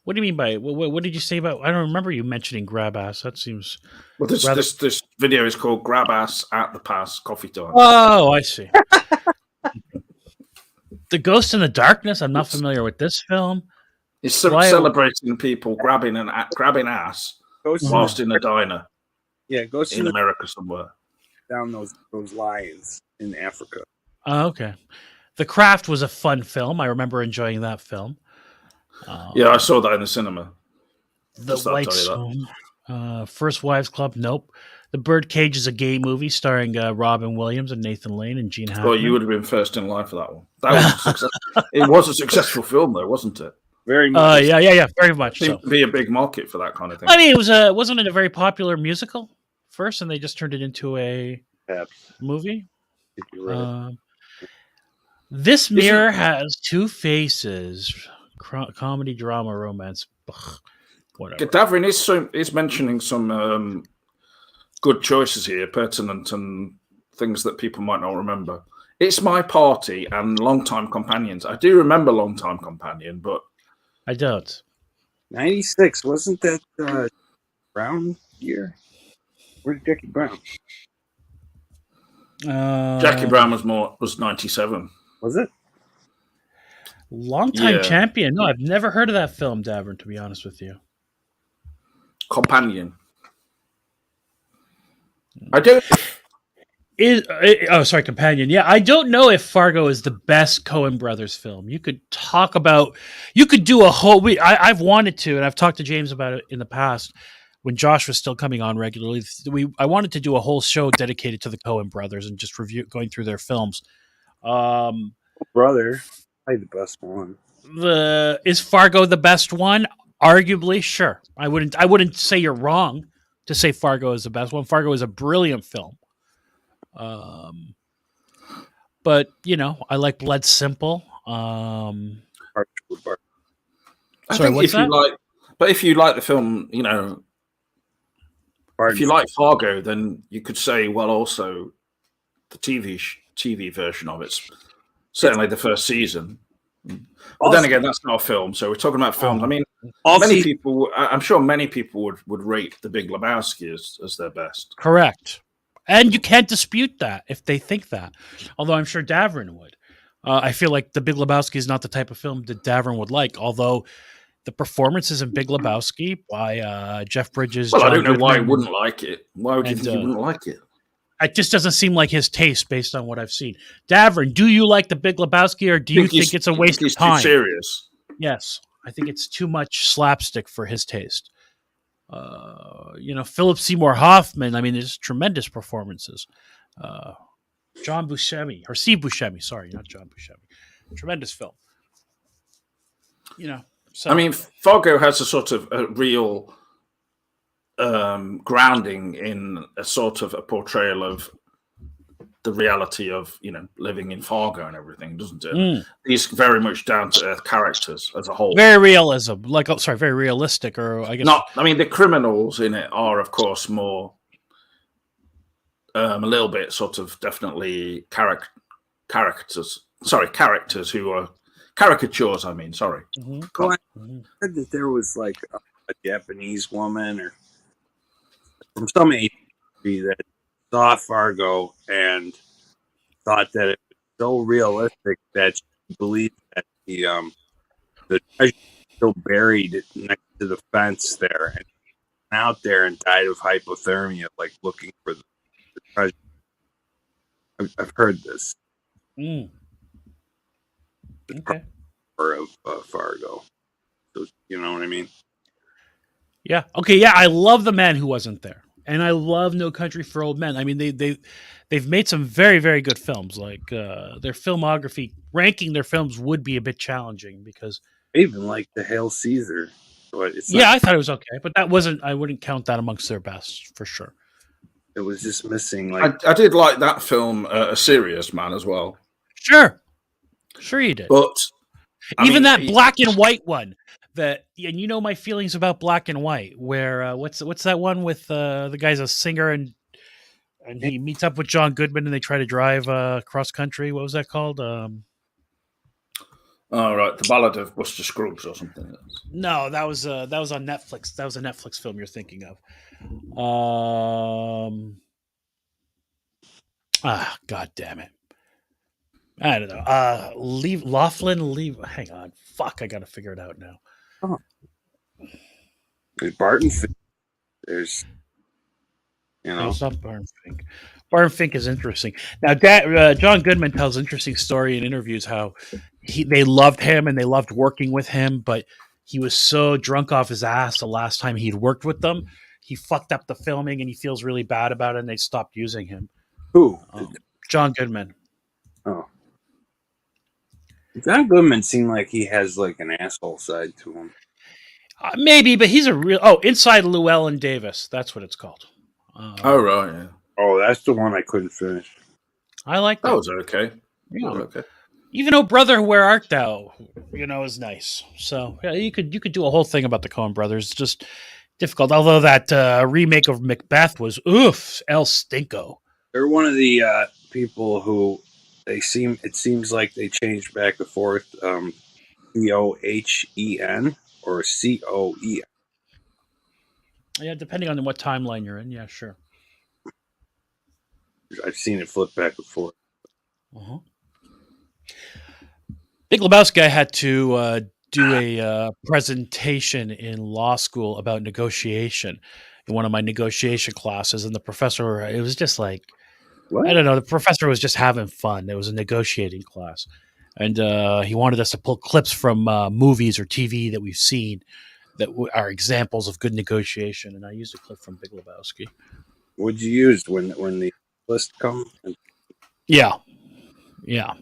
What do you mean by what did you say about? I don't remember you mentioning grab ass. That seems. Well, this video is called "Grab Ass at the Pass Coffee Time." Oh, I see. The Ghost in the Darkness. I'm not familiar with this film. It's celebrating people grabbing ass whilst in a diner. Yeah, Ghost in America somewhere. Down those lines in Africa. Oh, okay. The Craft was a fun film. I remember enjoying that film. I saw that in the cinema. The White Zone. First Wives Club. Nope. The Birdcage is a gay movie starring Robin Williams and Nathan Lane and Gene Hackman. Well, you would have been first in line for that one. It was a successful film, though, wasn't it? Very much. Yeah, very much. Seemed to be a big market for that kind of thing. I mean, wasn't it a very popular musical first, and they just turned it into a movie? This Mirror has two faces. Comedy, drama, romance. Ugh, whatever. Gadavrin is mentioning some good choices here, pertinent and things that people might not remember. It's My Party and Long-Time Companions. I do remember Long-Time Companion, but I don't. 96, wasn't that Brown year? Where's Jackie Brown? Jackie Brown was 97. Was it? Longtime Yeah. Champion. No, I've never heard of that film, Davern, to be honest with you. Companion. I don't. Companion. Yeah, I don't know if Fargo is the best Coen Brothers film. You could do a whole. I've wanted to, and I've talked to James about it in the past when Josh was still coming on regularly. I wanted to do a whole show dedicated to the Coen Brothers and just going through their films. Brother, probably the best one. Is Fargo the best one? Arguably, sure. I wouldn't say you're wrong to say Fargo is the best one. Fargo is a brilliant film. But I like Blood Simple. I Sorry, think what's that? If you like the film, if you like Fargo, then you could say, well, also the TV version of it's certainly the first season. But then again, that's not a film, so we're talking about films. I mean, I'm sure many people would rate The Big Lebowski as their best. Correct. And you can't dispute that if they think that. Although I'm sure Davern would. I feel like The Big Lebowski is not the type of film that Davern would like, although the performances in Big Lebowski by Jeff Bridges. Well, John I don't know why he Goodman, wouldn't like it. Why would you think he wouldn't like it? It just doesn't seem like his taste based on what I've seen. Davern, do you like The Big Lebowski, or do you think it's a waste of time? Too serious. Yes, I think it's too much slapstick for his taste. Philip Seymour Hoffman. I mean, there's tremendous performances. John Buscemi or Steve Buscemi. Sorry, not John Buscemi. Tremendous film. So I mean, Fargo has a sort of a real grounding in a sort of a portrayal of the reality of living in Fargo and everything, doesn't it? These very much down to earth characters as a whole. Very realism, very realistic, or I guess not. I mean, the criminals in it are, of course, more a little bit sort of definitely characters. Sorry, characters who are caricatures. I mean, sorry. Well, I heard that there was like a Japanese woman or from some agency that saw Fargo and thought that it was so realistic that she believed that the treasure was still buried next to the fence there, and out there and died of hypothermia, like looking for the treasure. I've heard this. Okay. Of Fargo, so you know what I mean. Yeah. Okay. Yeah, I love The Man Who Wasn't There. And I love No Country for Old Men. I mean, they've made some very, very good films. Like their filmography, ranking their films would be a bit challenging because I even like the Hail Caesar. But I thought it was okay, but that wasn't. I wouldn't count that amongst their best for sure. It was just missing. Like I did like that film, A Serious Man, as well. Sure you did. But even that black and white one. And my feelings about black and white. Where what's that one with the guy's a singer and he meets up with John Goodman and they try to drive cross country. What was that called? Oh right, The Ballad of Buster Scruggs or something. No, that was on Netflix. That was a Netflix film you're thinking of. God damn it. I don't know. Laughlin. Hang on. Fuck, I gotta figure it out now. Oh. There's Barton Fink. There's, No, it's not Barton Fink. Barton Fink is interesting. Now, John Goodman tells an interesting story in interviews how they loved him and they loved working with him, but he was so drunk off his ass the last time he'd worked with them, he fucked up the filming and he feels really bad about it and they stopped using him. Who? John Goodman. Oh. John Goodman seemed like he has like an asshole side to him. Maybe, but he's a real... Inside Llewellyn Davis. That's what it's called. Oh, right, yeah. Oh, that's the one I couldn't finish. I like that. That was okay. Yeah. Okay. Even Oh Brother, Where Art Thou? Is nice. So yeah, you could do a whole thing about the Coen Brothers. It's just difficult. Although that remake of Macbeth was El Stinko. They're one of the people who It seems like they changed back and forth. Cohen or Coen. Yeah, depending on what timeline you're in. Yeah, sure. I've seen it flip back and forth. Uh-huh. Big Lebowski, I had to do a presentation in law school about negotiation in one of my negotiation classes, and the professor, it was just like, What? I don't know, the professor was just having fun. It was a negotiating class, and he wanted us to pull clips from movies or TV that we've seen that are examples of good negotiation, and I used a clip from Big Lebowski. What'd you use when the list come? Yeah.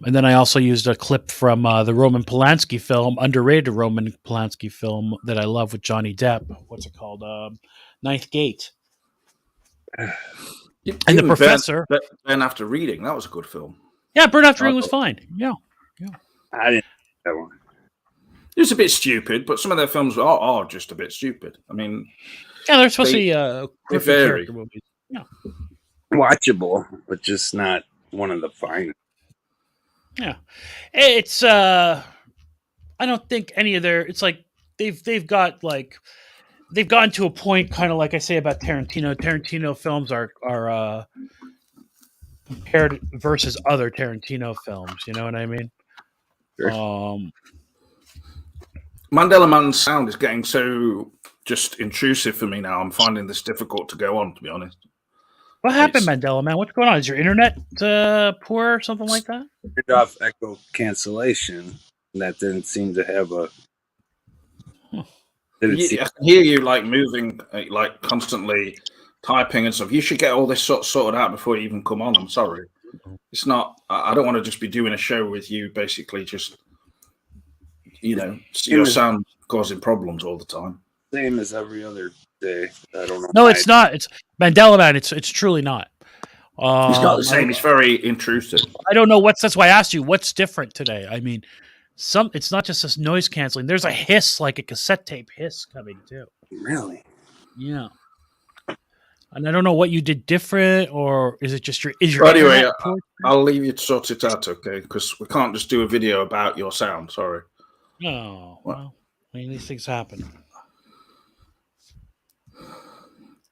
And then I also used a clip from the Roman Polanski film, underrated Roman Polanski film that I love with Johnny Depp. What's it called? Ninth Gate. And the professor. Ben After Reading, that was a good film. Yeah, Burn After Reading was fine. Yeah. I didn't that one. It was a bit stupid, but some of their films are just a bit stupid. I mean, yeah, they're supposed to be they vary. character movies. Yeah. Watchable, but just not one of the finest. Yeah. It's I don't think any of their, it's like they've gotten to a point, kind of like I say about Tarantino. Tarantino films are compared versus other Tarantino films. You know what I mean? Sure. Mandela Man's sound is getting so just intrusive for me now. I'm finding this difficult to go on, to be honest. What happened, Mandela Man? What's going on? Is your internet poor or something like that? Turned off echo cancellation. And that didn't seem to have a. I can hear you like moving, like constantly typing and stuff. You should get all this sorted out before you even come on. I'm sorry. It's not. I don't want to just be doing a show with you, basically just, your sound causing problems all the time. Same as every other day. I don't know. No, it's not. It's Mandela Man. It's truly not. It's not the same. It's very intrusive. I don't know that's why I asked you what's different today. I mean, it's not just this noise canceling. There's a hiss, like a cassette tape hiss coming too. Really? Yeah. And I don't know what you did different, or is it just your? Anyway, I'll leave you to sort it out, okay? Because we can't just do a video about your sound. Sorry. No. Well, I mean, these things happen.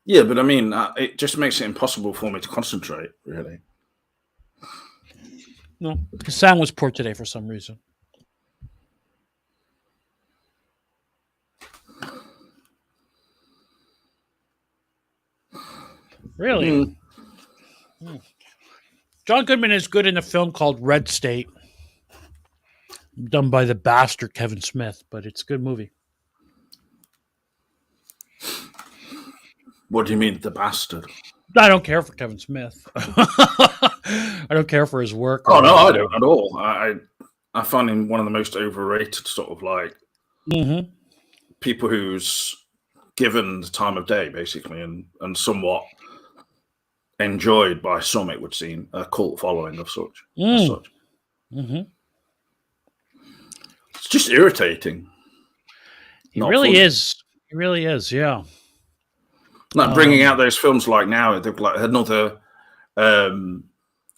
Yeah, but I mean, it just makes it impossible for me to concentrate, really. No, the sound was poor today for some reason. Really? John Goodman is good in a film called Red State, done by the bastard Kevin Smith, but it's a good movie. What do you mean, the bastard? I don't care for Kevin Smith. I don't care for his work. Oh, no, I don't at all. I find him one of the most overrated sort of like people who's given the time of day, basically, and somewhat enjoyed by some, it would seem, a cult following of such. Mm-hmm. It's just irritating. He really is. He really is, yeah. Like bringing out those films like now, they've like another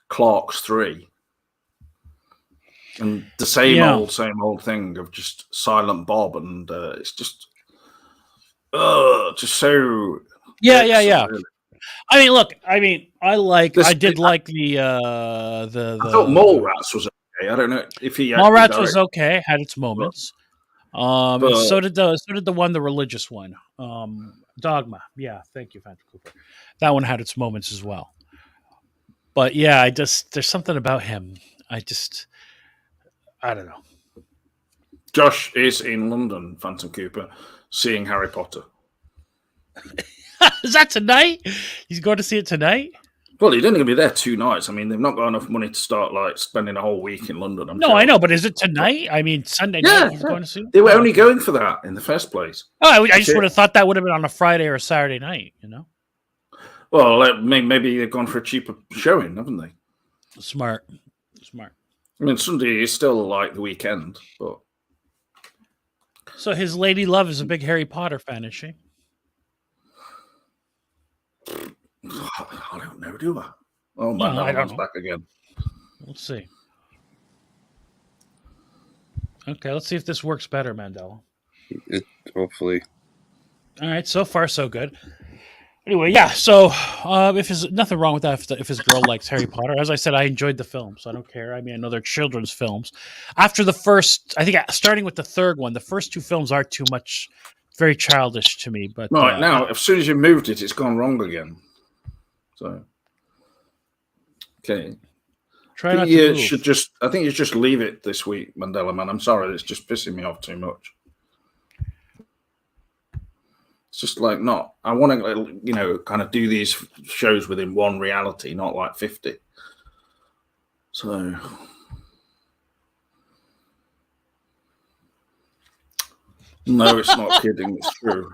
Clark's 3. And the same old thing of just Silent Bob, and it's just so... Yeah. Really. I mean, look. I mean, I did like the. I thought Mallrats was okay. I don't know if he. Mallrats was okay. Had its moments. So did the one, the religious one. Dogma. Yeah, thank you, Phantom Cooper. That one had its moments as well. But yeah, there's something about him. I don't know. Josh is in London, Phantom Cooper, seeing Harry Potter. Is that tonight? He's going to see it tonight? Well, he's only going to be there 2 nights. I mean, they've not got enough money to start like spending a whole week in London. I know, but is it tonight? I mean, Sunday night he's going to see it? They were only going for that in the first place. Oh, I just would have thought that would have been on a Friday or a Saturday night, Well, maybe they've gone for a cheaper showing, haven't they? Smart. I mean, Sunday is still like the weekend, but... So his lady love is a big Harry Potter fan, is she? I don't know, do I? Oh, my, I don't know. Back again. Let's see. Okay, let's see if this works better, Mandela. Hopefully. All right, so far so good. Anyway, yeah. So if there's nothing wrong with that, if his girl likes Harry Potter, as I said, I enjoyed the film, so I don't care. I mean, I know they're children's films. After the first, I think starting with the third one, the first two films are too much, very childish to me. But Right now, as soon as you moved it, it's gone wrong again. So, okay. Try I not think to you move. should just. I think you just leave it this week, Mandela man. I'm sorry, it's just pissing me off too much. It's just like not. I want to, kind of do these shows within one reality, not like 50. So, no, it's not kidding. It's true.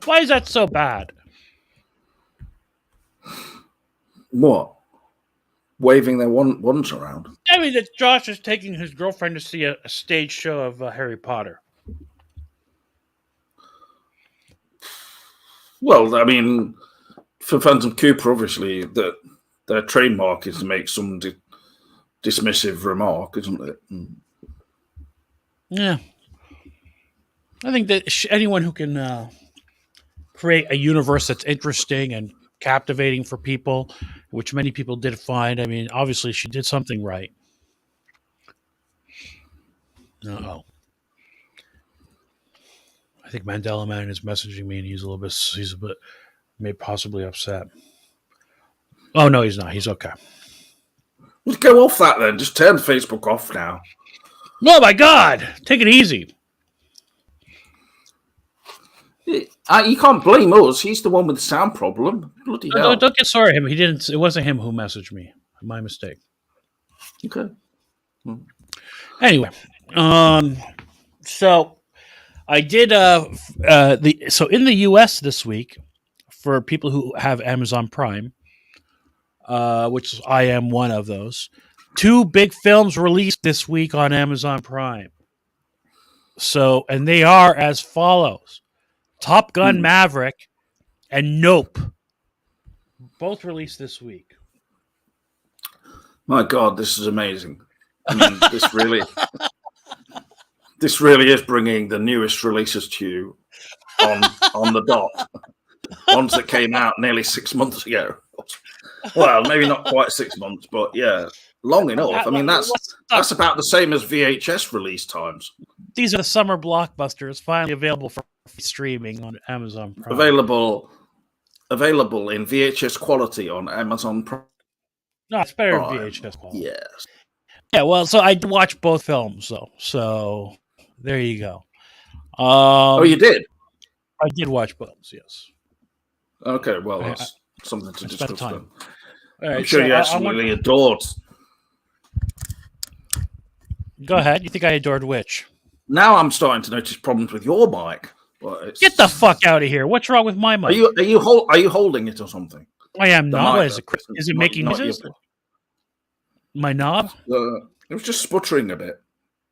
Why is that so bad? What? Waving their wands around. I mean, that Josh is taking his girlfriend to see a stage show of Harry Potter. Well, I mean, for Phantom Cooper, obviously, their trademark is to make some dismissive remark, isn't it? Yeah. I think that anyone who can create a universe that's interesting and captivating for people, which many people did find, I mean, obviously she did something right. Uh-oh. I think Mandela Man is messaging me, and he's a bit, maybe possibly upset. Oh, no, he's not. He's okay. Let's go off that then. Just turn Facebook off now. Oh, my God. Take it easy. You can't blame us. He's the one with the sound problem. Bloody hell. Don't get sorry him. He didn't. It wasn't him who messaged me. My mistake. Okay. Anyway, so I did so in the US this week, for people who have Amazon Prime, which I am one of those, 2 big films released this week on Amazon Prime. So, and they are as follows: Top Gun Maverick and Nope, both released this week. My God, this is amazing. I mean, this really is bringing the newest releases to you on the dot. Ones that came out nearly 6 months ago. Well, maybe not quite 6 months, but yeah, long enough. I mean, that's about the same as VHS release times. These are the summer blockbusters, finally available for streaming on Amazon Prime. Available in VHS quality on Amazon Prime. No, it's better than VHS quality. Yes. Yeah, well, so I watched both films, though. So there you go. Oh, you did? I did watch both, yes. Okay, well, that's something to discuss then. All right, I'm sure you absolutely adored. Go ahead. You think I adored which? Now I'm starting to notice problems with your mic. But Get the fuck out of here! What's wrong with my mic? Are you holding it or something? I am not. What is it? Is it making noises? My knob? It was just sputtering a bit.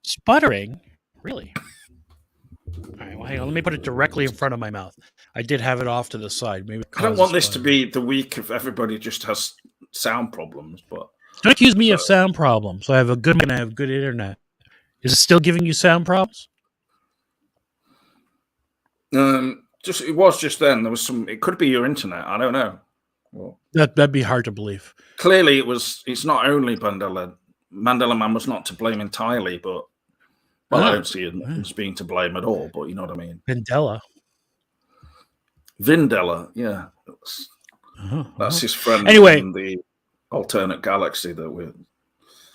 Sputtering? Really? All right, well, hang on. Let me put it directly in front of my mouth. I did have it off to the side. Maybe I don't want this to be the week if everybody just has sound problems, but don't accuse me of sound problems. I have good internet. Is it still giving you sound problems? It was just then. There was some. It could be your internet. I don't know. Well, that'd be hard to believe. Clearly, it's not only Mandela. Mandela Man was not to blame entirely, but I don't see him as being to blame at all. But you know what I mean. Vindela, yeah, that's his friend. Anyway, in the alternate galaxy that we're.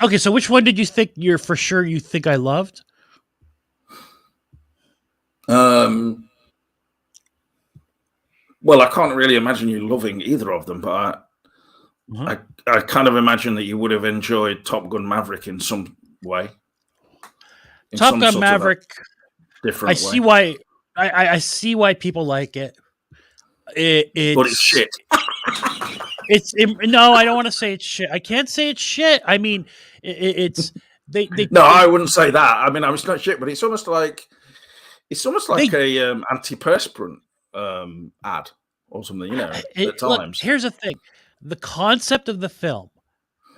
Okay, so which one did you think you think I loved? Well, I can't really imagine you loving either of them, but I kind of imagine that you would have enjoyed Top Gun Maverick in some way. Top Gun Maverick, different. I see why. I see why people like it. But it's shit. No, I don't want to say it's shit. I can't say it's shit. I mean, it's they. No, I wouldn't say that. I mean, it's not shit, but it's almost like a antiperspirant ad or something. You know, at times. Look, here's the thing: the concept of the film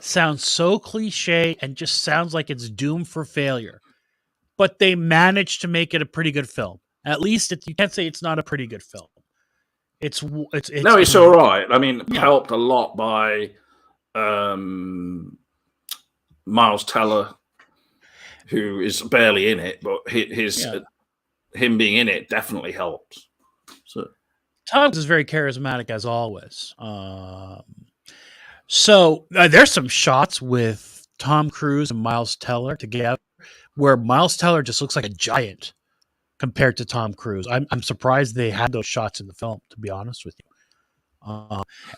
sounds so cliche and just sounds like it's doomed for failure. But they managed to make it a pretty good film. At least you can't say it's not a pretty good film. It's all right. I mean, Yeah. helped a lot by Miles Teller, who is barely in it, but him being in it definitely helps. So Tom is very charismatic as always. So there's some shots with Tom Cruise and Miles Teller together where Miles Teller just looks like a giant compared to Tom Cruise. I'm surprised they had those shots in the film, to be honest with you.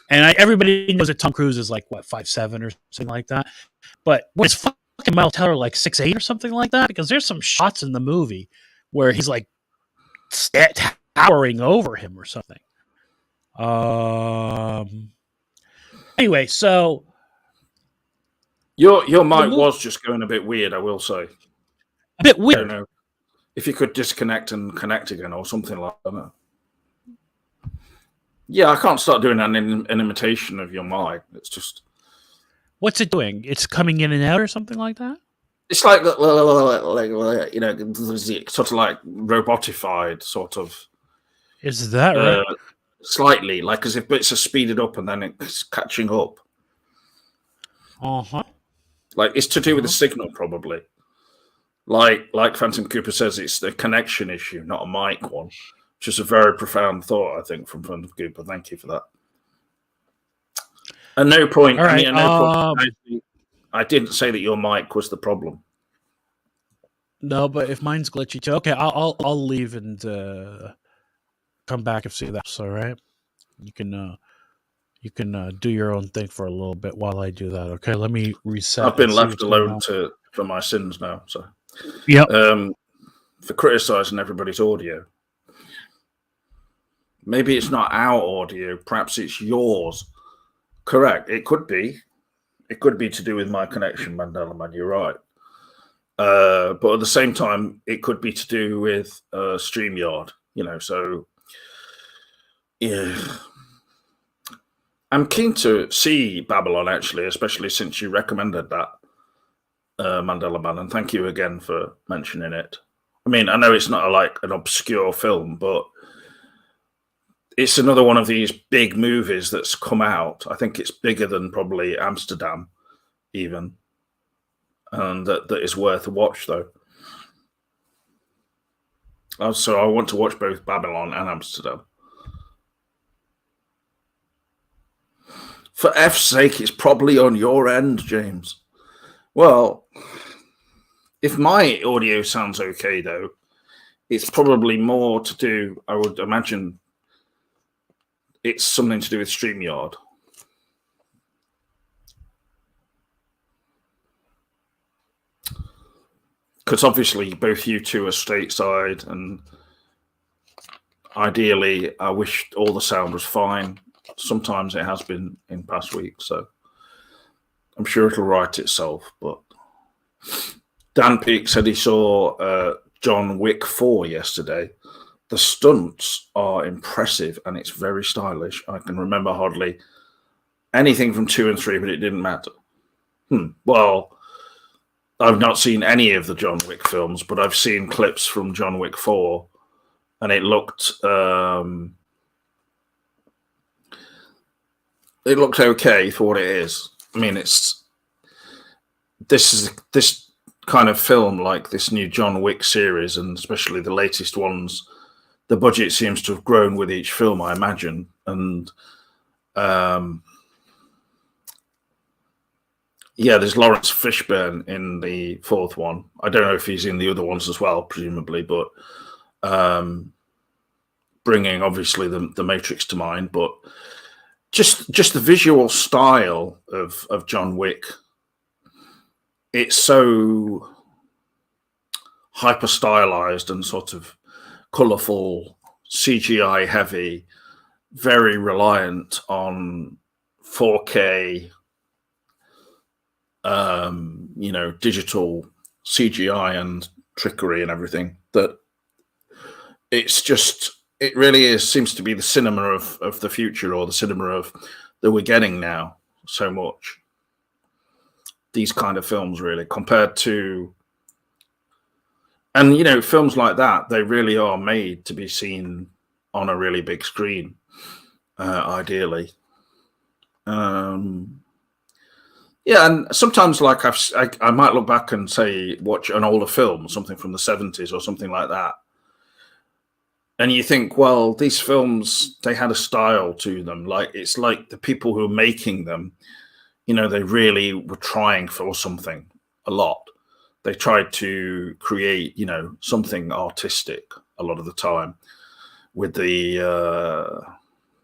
And everybody knows that Tom Cruise is like, what, 5'7" or something like that. But when it's fucking Miles Teller like 6'8" or something like that, because there's some shots in the movie where he's like towering over him or something. Anyway, so your mic was just going a bit weird, I will say. A bit weird. I don't know if you could disconnect and connect again or something like that. Yeah, I can't start doing an imitation of your mic. It's just... What's it doing? It's coming in and out or something like that? It's like sort of like robotified, sort of. Is that right? Slightly, like as if bits are speeded up and then it's catching up. Like it's to do with the signal, probably. Like Phantom Cooper says, it's the connection issue, not a mic one. Which is a very profound thought, I think, from Phantom Cooper. Thank you for that. At no point, all right, I didn't say that your mic was the problem. No, but if mine's glitchy too, okay, I'll leave and come back if see that's all right. You can do your own thing for a little bit while I do that. Okay, let me reset. I've been left alone for my sins now. So yeah, for criticizing everybody's audio. Maybe it's not our audio. Perhaps it's yours. Correct. It could be. It could be to do with my connection, Mandela Man. You're right. But at the same time, it could be to do with StreamYard. So yeah. I'm keen to see Babylon, actually, especially since you recommended that, Mandela Man. And thank you again for mentioning it. I mean, I know it's not like an obscure film, but it's another one of these big movies that's come out. I think it's bigger than probably Amsterdam, even. And that is worth a watch, though. So I want to watch both Babylon and Amsterdam. For F's sake, it's probably on your end, James. Well, if my audio sounds okay, though, it's probably more to do, I would imagine, it's something to do with StreamYard. Because obviously both you two are stateside, and ideally I wish all the sound was fine. Sometimes it has been in past weeks, so I'm sure it'll right itself. But Dan Peake said he saw John Wick 4 yesterday. The stunts are impressive and it's very stylish. I can remember hardly anything from 2 and 3, but it didn't matter. Well, I've not seen any of the John Wick films, but I've seen clips from John Wick 4, and it looked okay for what it is. I mean, this kind of film, like this new John Wick series, and especially the latest ones. The budget seems to have grown with each film, I imagine, and there's Lawrence Fishburne in the fourth one. I don't know if he's in the other ones as well, presumably, but bringing obviously the Matrix to mind, but just the visual style of John Wick. It's so hyper stylized and sort of colorful, CGI heavy, very reliant on 4K, digital CGI and trickery and everything, that it really seems to be the cinema of the future, or the cinema that we're getting now so much. these kind of films, really, compared to. And, you know, films like that, they really are made to be seen on a really big screen, ideally. Yeah, and sometimes, like, I might look back and say, watch an older film, something from the 70s or something like that. And you think, well, these films, they had a style to them. Like, it's like the people who are making them, you know, they really were trying for something a lot. They tried to create, you know, something artistic a lot of the time, with the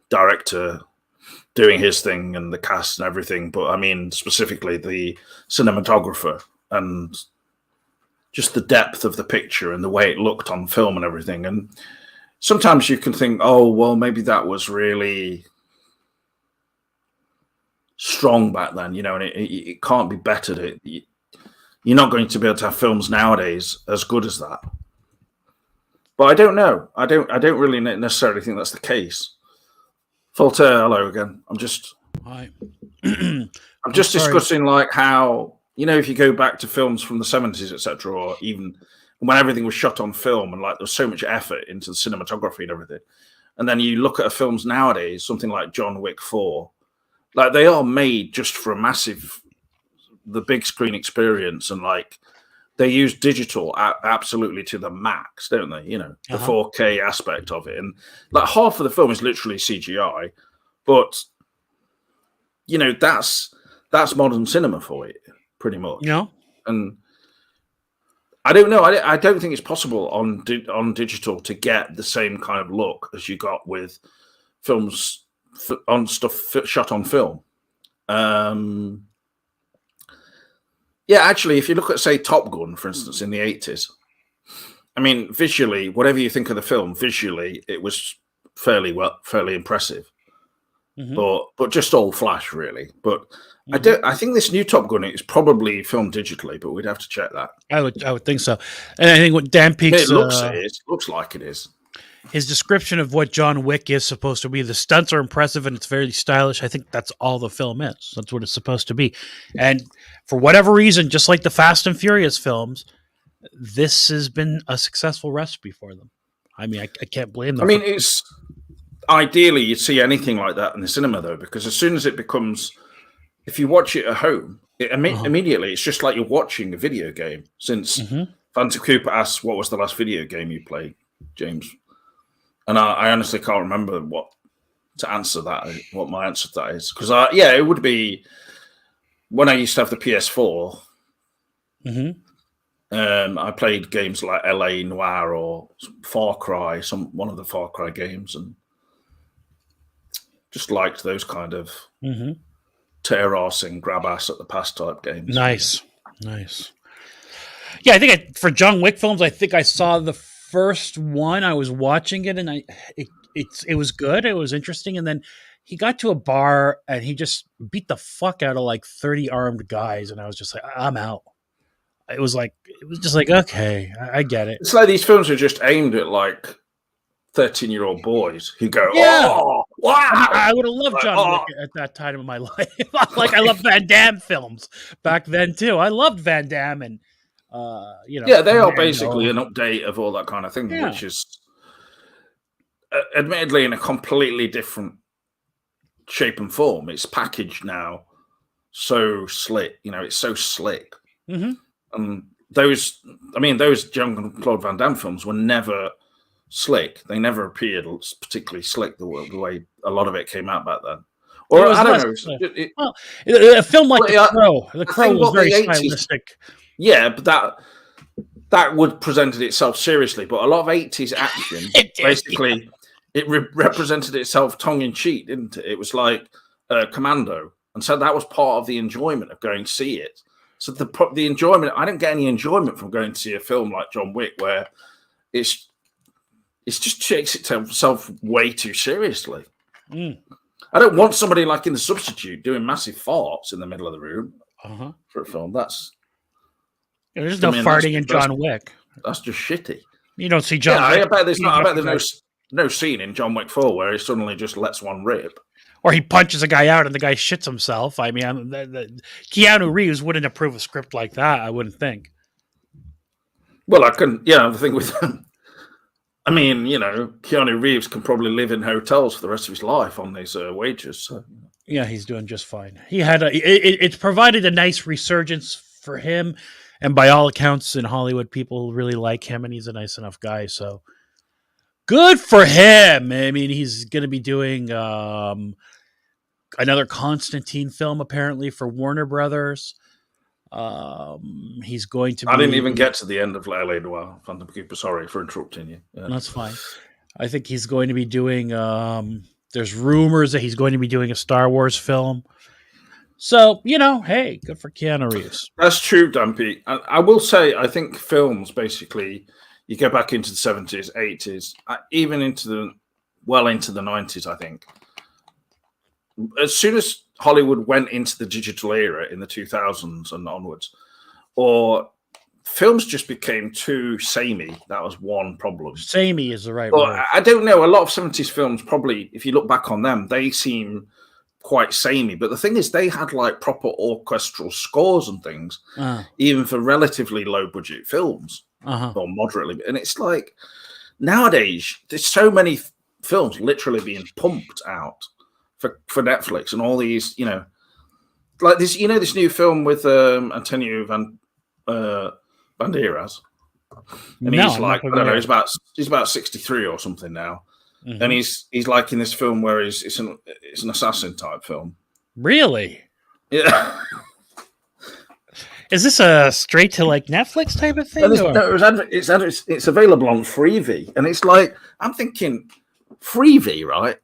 director doing his thing and the cast and everything. But I mean, specifically the cinematographer and just the depth of the picture and the way it looked on film and everything. And sometimes you can think, oh, well, maybe that was really strong back then, you know, and it can't be bettered. You're not going to be able to have films nowadays as good as that. But I don't know. I don't really necessarily think that's the case. Voltaire, hello again. Hi. I'm just discussing, like, how, you know, if you go back to films from the 70s, etc., or even when everything was shot on film and, like, there was so much effort into the cinematography and everything, and then you look at films nowadays, something like John Wick 4, like, they are made just for the big screen experience, and, like, they use digital absolutely to the max, don't they? You know, the 4K aspect of it. And, like, half of the film is literally CGI, but, you know, that's modern cinema for it, pretty much. Yeah. And I don't know. I don't think it's possible on digital to get the same kind of look as you got with films on stuff shot on film. Yeah, actually, if you look at, say, Top Gun, for instance, in the 80s, I mean, visually, whatever you think of the film, visually, it was fairly impressive. Mm-hmm. But just all flash, really. But I think this new Top Gun is probably filmed digitally, but we'd have to check that. I would think so. And I think what Dan Peake's it looks like it is. His description of what John Wick is supposed to be, the stunts are impressive and it's very stylish. I think that's all the film is. That's what it's supposed to be. And for whatever reason, just like the Fast and Furious films, this has been a successful recipe for them. I mean, I can't blame them. I mean, it's ideally you'd see anything like that in the cinema, though, because as soon as it becomes, if you watch it at home, immediately it's just like you're watching a video game. Since Phantom Cooper asks, what was the last video game you played, James? And I honestly can't remember what my answer to that is. Because, it would be when I used to have the PS4. I played games like LA Noire or Far Cry, one of the Far Cry games, and just liked those kind of tear ass and grab ass at the pass type games. Nice. Yeah, I think for John Wick films, I think I saw the first one. I was watching it, and it was good. It was interesting, and then he got to a bar and he just beat the fuck out of like 30 armed guys, and I was just like, I'm out. It was just like, okay, I get it. It's like these films are just aimed at like 13-year-old boys who go, oh, wow. I would have loved John Wick at that time of my life. Like, I loved Van Damme films back then too. I loved Van Damme and yeah, they are basically an update of all that kind of thing, which is admittedly in a completely different shape and form. It's packaged now so slick, it's so slick. Those Jean-Claude Van Damme films were never slick. They never appeared particularly slick the way a lot of it came out back then. Or I don't know. A film like The Crow was very stylistic. Yeah, but that would presented itself seriously. But a lot of 80s action, basically, it represented itself tongue-in-cheek, didn't it? It was like Commando. And so that was part of the enjoyment of going to see it. So the enjoyment, I don't get any enjoyment from going to see a film like John Wick, where it just takes itself way too seriously. I don't want somebody like in The Substitute doing massive farts in the middle of the room for a film. There's no farting in John Wick. That's just shitty. You don't see John Wick. I bet there's no scene in John Wick 4 where he suddenly just lets one rip. Or he punches a guy out and the guy shits himself. I mean, Keanu Reeves wouldn't approve a script like that, I wouldn't think. Well, I couldn't. Yeah, the thing with them. I mean, Keanu Reeves can probably live in hotels for the rest of his life on these wages. So. Yeah, he's doing just fine. He had it's provided a nice resurgence for him, and by all accounts in Hollywood, people really like him, and he's a nice enough guy. So good for him. I mean, he's going to be doing another Constantine film apparently for Warner Brothers. He's going to. I didn't even get to the end of L.A. Noire. Phantom Keeper. Sorry for interrupting you. Yeah. That's fine. I think he's going to be doing. There's rumors that he's going to be doing a Star Wars film. So, hey, good for Keanu Reeves. That's true, Dumpy. I will say, I think films, basically, you go back into the 70s, 80s, even into the 90s, I think. As soon as Hollywood went into the digital era in the 2000s and onwards, or films just became too samey. That was one problem. Samey is the right word. I don't know. A lot of 70s films, probably, if you look back on them, they seem quite samey. But the thing is, they had like proper orchestral scores and things, even for relatively low budget films or moderately. And it's like nowadays, there's so many films literally being pumped out for Netflix and all these, like this, this new film with Antonio Banderas, and he's like, I don't know, he's about 63 or something now, and he's like in this film where it's an assassin type film. Really? Yeah. Is this a straight to like Netflix type of thing? It's available on Freevee, and it's like I'm thinking Freevee, right?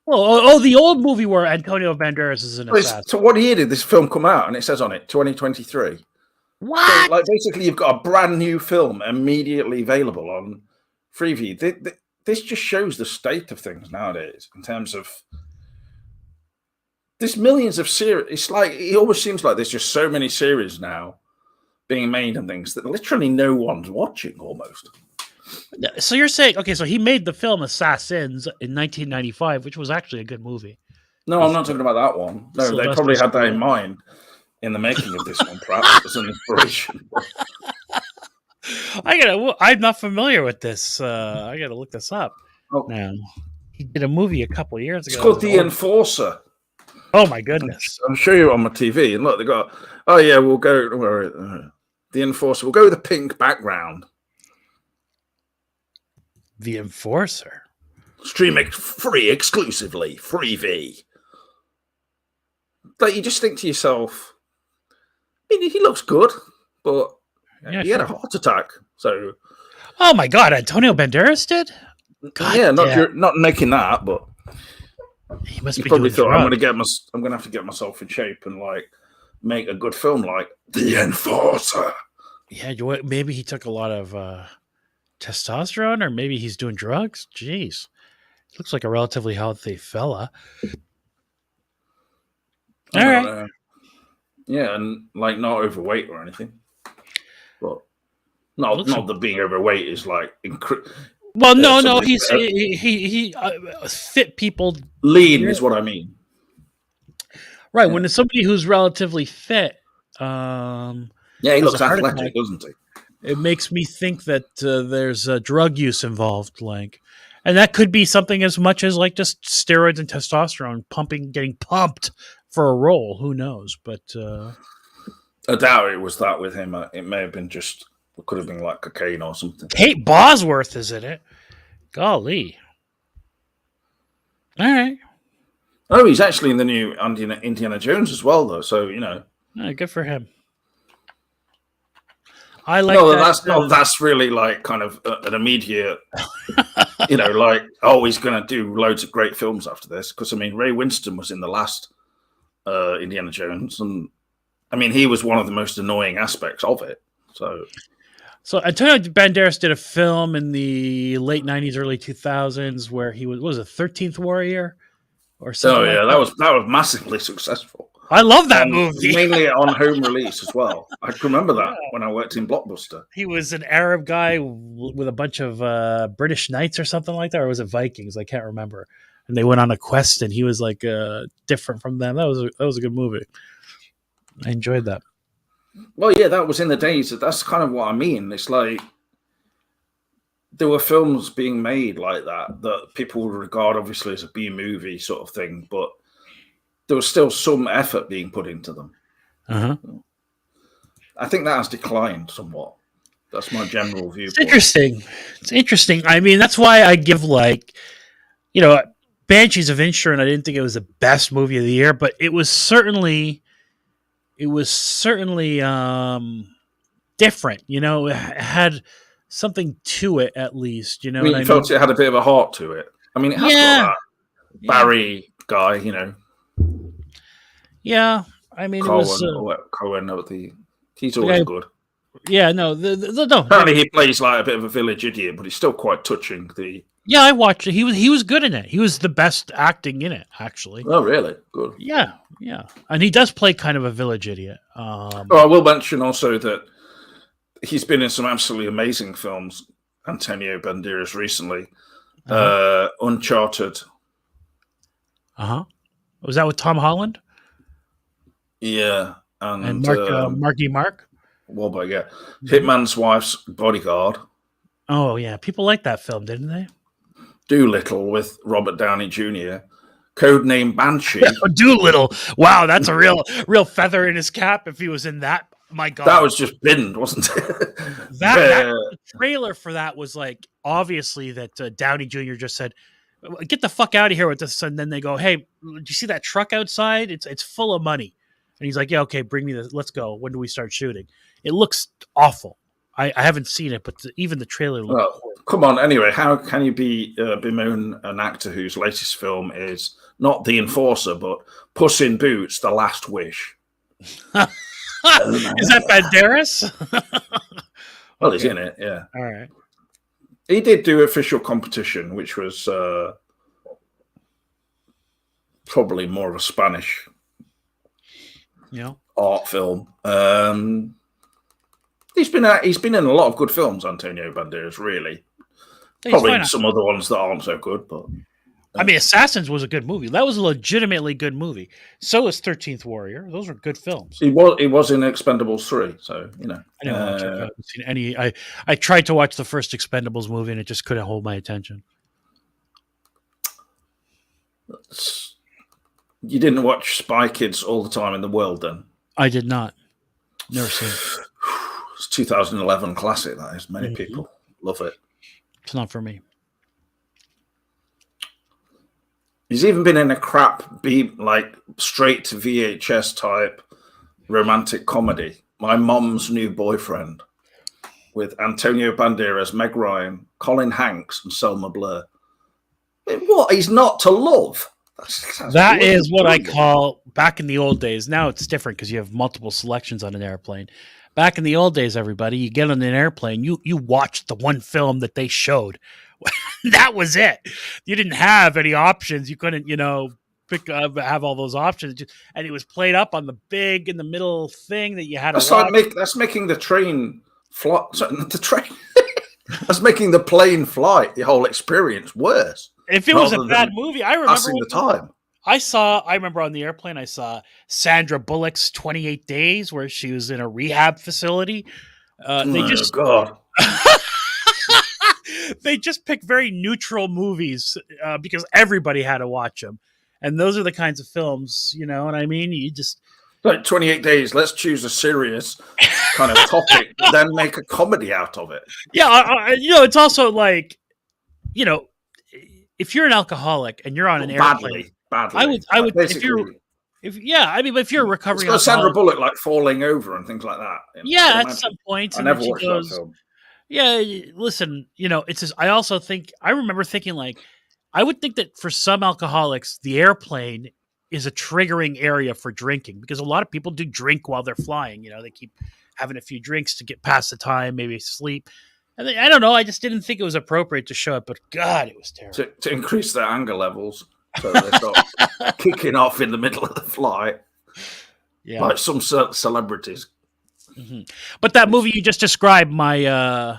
Well, the old movie where Antonio Banderas is an assassin. So what year did this film come out? And it says on it 2023. What? So, like, basically, you've got a brand new film immediately available on Freevee. This just shows the state of things nowadays in terms of there's millions of series. It's like it always seems like there's just so many series now being made and things that literally no one's watching almost. So you're saying, okay, so he made the film Assassins in 1995, which was actually a good movie. No, I'm not talking about that one. No, they probably had that in mind in the making of this one, perhaps as an inspiration. I'm not familiar with this. I gotta look this up now. He did a movie a couple of years ago. It's called The Enforcer. Oh my goodness! I'll show you on my TV. And look, they got. Oh yeah, we'll go. The Enforcer. We'll go with the pink background. The Enforcer. Stream it free exclusively. Freevee. Like you just think to yourself, I mean, he looks good, but he had a heart attack. So, oh my God, Antonio Banderas did? God, not making that, but he must be probably thought I'm going to have to get myself in shape and like make a good film like The Enforcer. Yeah, maybe he took a lot of testosterone, or maybe he's doing drugs. Jeez, looks like a relatively healthy fella. All right. Yeah, and like not overweight or anything. But not that being overweight is like well, no, he fit people. Lean is what I mean. Right, when it's somebody who's relatively fit. Yeah, he looks athletic, doesn't he? It makes me think that there's drug use involved, like, and that could be something as much as like just steroids and testosterone getting pumped for a role. Who knows? But I doubt it was that with him. It may have been it could have been like cocaine or something. Kate Bosworth is in it. Golly. All right. Oh, he's actually in the new Indiana Jones as well, though. So good for him. I like that. That's really like kind of an immediate, like, he's going to do loads of great films after this. Because, I mean, Ray Winston was in the last Indiana Jones. And, I mean, he was one of the most annoying aspects of it. So Antonio Banderas did a film in the late 90s, early 2000s where he was a 13th Warrior or something. Oh, yeah, that was massively successful. I love that movie. Mainly on home release as well. I can remember that when I worked in Blockbuster. He was an Arab guy with a bunch of British Knights or something like that, or was it Vikings? I can't remember. and they went on a quest, and he was like different from them. That was a good movie. I enjoyed that. Well, yeah, that was in the days. That's kind of what I mean. It's like there were films being made like that people would regard obviously as a B movie sort of thing, but there was still some effort being put into them. Uh-huh. I think that has declined somewhat. That's my general view. It's interesting. It's interesting. I mean, that's why I give Banshees of Inisherin. I didn't think it was the best movie of the year, but it was certainly different. It had something to it, at least. You know, I mean, you felt it had a bit of a heart to it. I mean, it has got that Barry guy. Yeah, I mean, Cohen, it was Cohen. He's always good. Yeah, no, no. Apparently, he plays like a bit of a village idiot, but he's still quite touching. Yeah, I watched it. He was good in it. He was the best acting in it, actually. Oh, really? Good. Yeah, and he does play kind of a village idiot. I will mention also that he's been in some absolutely amazing films. Antonio Banderas recently, Uncharted. Was that with Tom Holland? Yeah, and Marky Mark. Wahlberg, yeah. Hitman's Wife's Bodyguard. Oh yeah, people liked that film, didn't they? Doolittle with Robert Downey Jr. Codename Banshee. Doolittle. Wow, that's a real feather in his cap if he was in that. My God, that was just binned, wasn't it? The trailer for that was like obviously that Downey Jr. just said, "Get the fuck out of here with this," and then they go, "Hey, do you see that truck outside? It's full of money." And he's like, "Yeah, okay, bring me this. Let's go. When do we start shooting?" It looks awful. I haven't seen it, but even the trailer looks horrible. Come on, anyway, how can you bemoan an actor whose latest film is not The Enforcer, but Puss in Boots, The Last Wish? Is that Banderas? Well, he's in it, yeah. All right. He did do Official Competition, which was probably more of a Spanish art film. He's been in a lot of good films, Antonio Banderas, really. Probably some other ones that aren't so good, but I mean, Assassins was a good movie. That was a legitimately good movie. So was 13th Warrior. Those were good films. He was in Expendables 3, so I didn't watch it. I haven't seen any. I tried to watch the first Expendables movie, and it just couldn't hold my attention. You didn't watch Spy Kids All the Time in the World, then? I did not. Never seen it. It's 2011 classic, that is. Many people love it. It's not for me. He's even been in a crap, straight to VHS type romantic comedy, My Mom's New Boyfriend, with Antonio Banderas, Meg Ryan, Colin Hanks, and Selma Blair. What? He's not to love? That is what I call, back in the old days. Now it's different because you have multiple selections on an airplane. Back in the old days, everybody, you get on an airplane, you watch the one film that they showed. That was it. You didn't have any options. You couldn't, pick up, have all those options. And it was played up on the big in the middle thing that you had to watch. That's making the train fly. That's making the plane flight, the whole experience, worse. If it was a bad movie, I remember passing the time. I remember on the airplane, I saw Sandra Bullock's 28 Days, where she was in a rehab facility. God. They just pick very neutral movies because everybody had to watch them. And those are the kinds of films, you know what I mean? You just... Like 28 Days, let's choose a serious kind of topic, then make a comedy out of it. Yeah, it's also like, if you're an alcoholic and you're on an airplane... Badly. I would if you're recovering, it's got Sandra Bullock falling over and things like that. Yeah, at some point. I never watched that film. Yeah, listen, it's just, I remember thinking I would think that for some alcoholics, the airplane is a triggering area for drinking because a lot of people do drink while they're flying. They keep having a few drinks to get past the time, maybe sleep. And I don't know. I just didn't think it was appropriate to show it, but God, it was terrible. To increase their anger levels. So they start kicking off in the middle of the flight, like some celebrities. Mm-hmm. But that movie you just described, my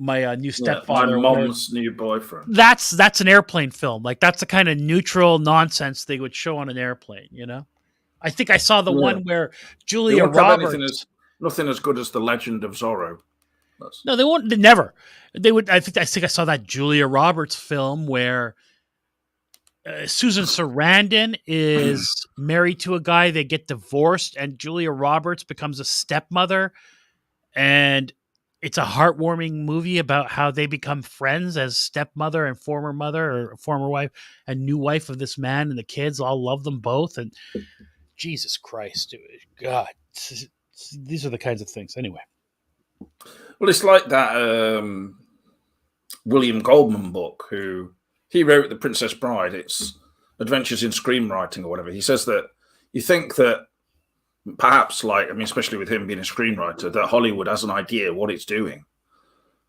my new Yeah, stepfather. my or mom's new boyfriend. that's an airplane film. Like that's the kind of neutral nonsense they would show on an airplane. I think I saw the Yeah. one where They Julia won't have Roberts. nothing as good as The Legend of Zorro. No, they won't. They never. They would. I think I saw that Julia Roberts film where Susan Sarandon is married to a guy. They get divorced, and Julia Roberts becomes a stepmother, and it's a heartwarming movie about how they become friends as stepmother and former mother or former wife and new wife of this man, and the kids all love them both. And Jesus Christ, dude, God, these are the kinds of things. Anyway. Well, it's like that William Goldman book, who he wrote The Princess Bride. It's Adventures in Screenwriting or whatever. He says that you think that perhaps, especially with him being a screenwriter, that Hollywood has an idea what it's doing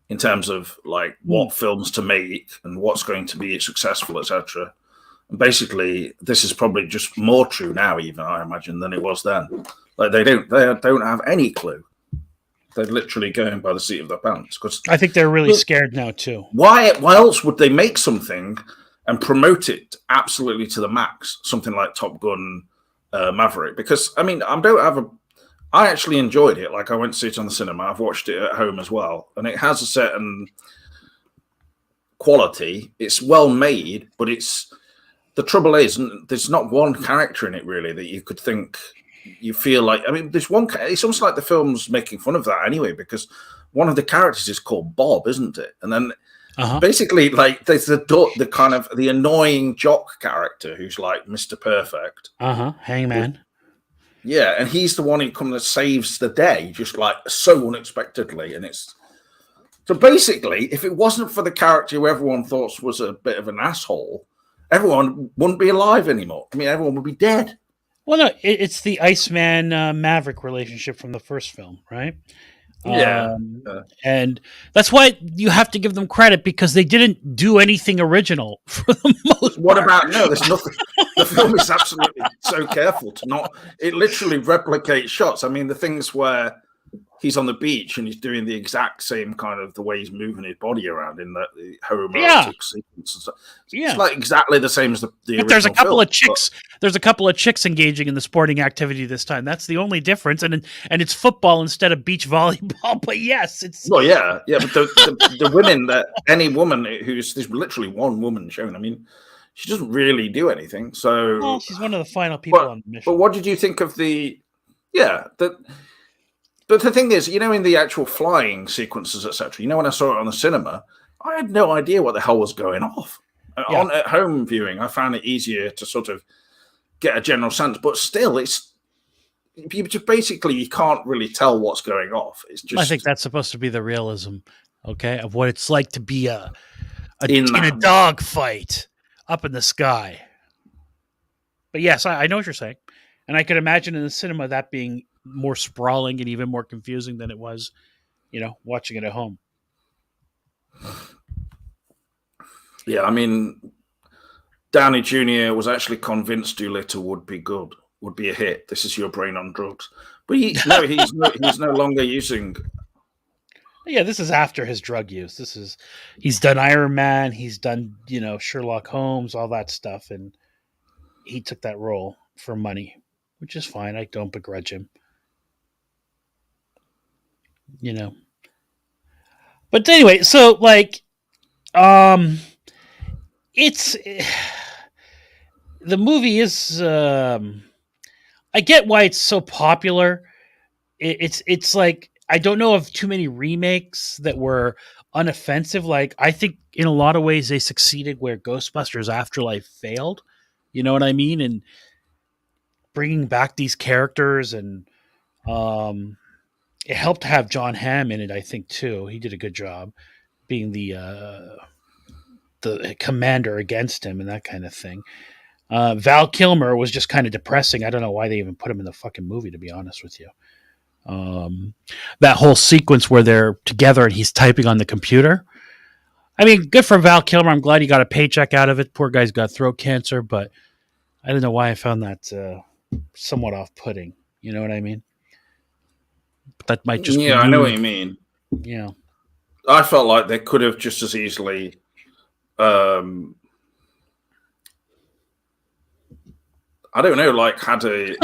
in terms of what films to make and what's going to be successful, etc. And basically, this is probably just more true now, even I imagine, than it was then. They don't have any clue. They're literally going by the seat of their pants. Because I think they're really scared now too. Why else would they make something and promote it absolutely to the max? Something like Top Gun, Maverick. Because I actually enjoyed it. I went to see it on the cinema. I've watched it at home as well, and it has a certain quality. It's well made, but the trouble is there's not one character in it really that you could think. You feel like, there's one. It's almost like the film's making fun of that anyway, because one of the characters is called Bob, isn't it? And then basically, there's the kind of the annoying jock character who's like Mr. Perfect. Hangman. Yeah, and he's the one who comes and saves the day, just so unexpectedly. And so basically, if it wasn't for the character who everyone thought was a bit of an asshole, everyone wouldn't be alive anymore. Everyone would be dead. Well, no, it's the Iceman Maverick relationship from the first film, right? Yeah. And that's why you have to give them credit, because they didn't do anything original for the most What part. about, no, there's nothing. The film is absolutely so careful to not, it literally replicates shots. The things where he's on the beach and he's doing the exact same kind of the way he's moving his body around in the homoerotic sequence and stuff. It's exactly the same as the original there's a couple film, of chicks. There's a couple of chicks engaging in the sporting activity this time. That's the only difference, and it's football instead of beach volleyball. But yes, it's but the women, that any woman there's literally one woman shown. She doesn't really do anything. So she's one of the final people on the mission. But what did you think of the? But the thing is, in the actual flying sequences, etc., when I saw it on the cinema, I had no idea what the hell was going off. On at home viewing, I found it easier to sort of get a general sense, but still, you can't really tell what's going off. It's just. I think that's supposed to be the realism, okay, of what it's like to be in a dog fight up in the sky. But yes, I know what you're saying, and I could imagine in the cinema that being more sprawling and even more confusing than it was, watching it at home. Yeah, Downey Jr. was actually convinced Doolittle would be a hit. This is your brain on drugs. But he's no longer using. Yeah, this is after his drug use. He's done Iron Man, he's done, Sherlock Holmes, all that stuff, and he took that role for money, which is fine. I don't begrudge him. But anyway, so it's the movie is I get why it's so popular. It's like, I don't know of too many remakes that were unoffensive. I think in a lot of ways they succeeded where Ghostbusters Afterlife failed. You know what I mean? And bringing back these characters, and it helped to have John Hamm in it, I think, too. He did a good job being the commander against him and that kind of thing. Val Kilmer was just kind of depressing. I don't know why they even put him in the fucking movie, to be honest with you. That whole sequence where they're together and he's typing on the computer. Good for Val Kilmer. I'm glad he got a paycheck out of it. Poor guy's got throat cancer, but I don't know why I found that somewhat off-putting. You know what I mean? But that might just be I know what you mean. Yeah. I felt like they could have just as easily. I don't know, like had a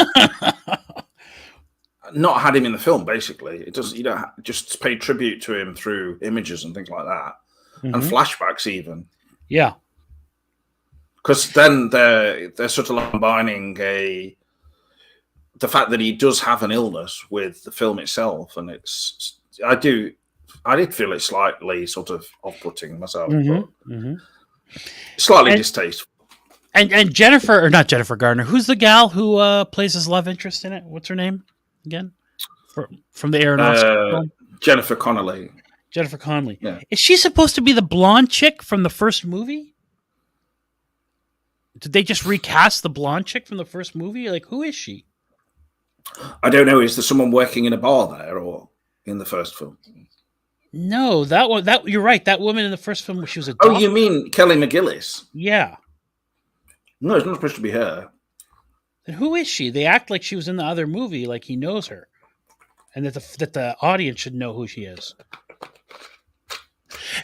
not had him in the film. Basically, it does. You know, just pay tribute to him through images and things like that, and flashbacks even. Yeah, because then they're sort of combining the fact that he does have an illness with the film itself, and it's I did feel it slightly sort of off-putting myself, but slightly distasteful. And Jennifer, or not Jennifer Garner, who's the gal who plays his love interest in it? What's her name again? From the Aronofsky film? Jennifer Connelly. Jennifer Connelly. Yeah. Is she supposed to be the blonde chick from the first movie? Did they just recast the blonde chick from the first movie? Like, who is she? I don't know. Is there someone working in a bar there or in the first film? No, that you're right. That woman in the first film, she was a doctor. Oh, you mean Kelly McGillis? Yeah. No, it's not supposed to be her. Then who is she? They act like she was in the other movie, like he knows her, and that the audience should know who she is.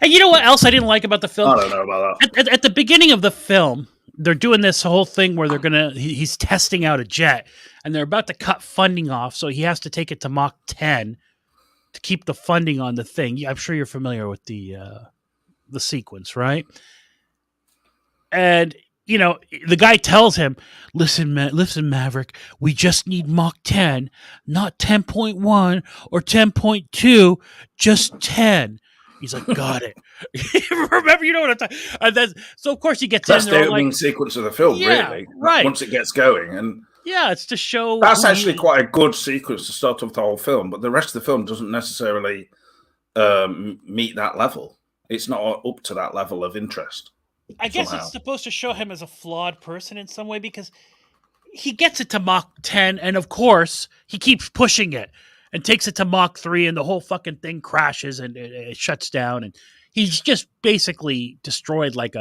And you know what else I didn't like about the film? I don't know about that. At the beginning of the film, they're doing this whole thing where he's testing out a jet, and they're about to cut funding off, so he has to take it to Mach 10 to keep the funding on the thing. I'm sure you're familiar with the sequence, right? And you know, the guy tells him, listen, Maverick, we just need Mach 10, not 10.1 or 10.2, just 10. He's like, got it. Remember, you know what I'm talking about. So, of course, he gets that's in there. That's the opening sequence of the film, really. Right. Once it gets going. And yeah, it's to show... That's actually quite a good sequence to start off the whole film, but the rest of the film doesn't necessarily meet that level. It's not up to that level of interest. I guess it's supposed to show him as a flawed person in some way because he gets it to Mach 10, and of course, he keeps pushing it and takes it to Mach 3, and the whole fucking thing crashes and it shuts down, and he's just basically destroyed like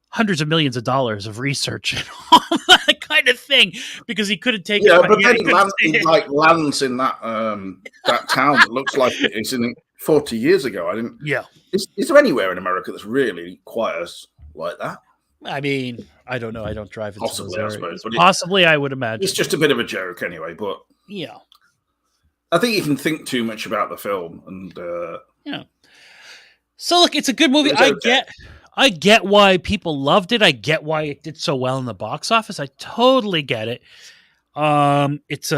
hundreds of millions of dollars of research and all that kind of thing because he couldn't take it. Yeah, but then he lands in that that town that looks like it's in 40 years ago. I didn't. Yeah. Is there anywhere in America that's really quite as like that? I mean, I don't know. I don't drive in possibly, I suppose. But possibly, I would imagine. It's just a bit of a joke anyway, but yeah. I think you can think too much about the film and yeah. So look, it's a good movie. I get why people loved it. I get why it did so well in the box office. I totally get it. It's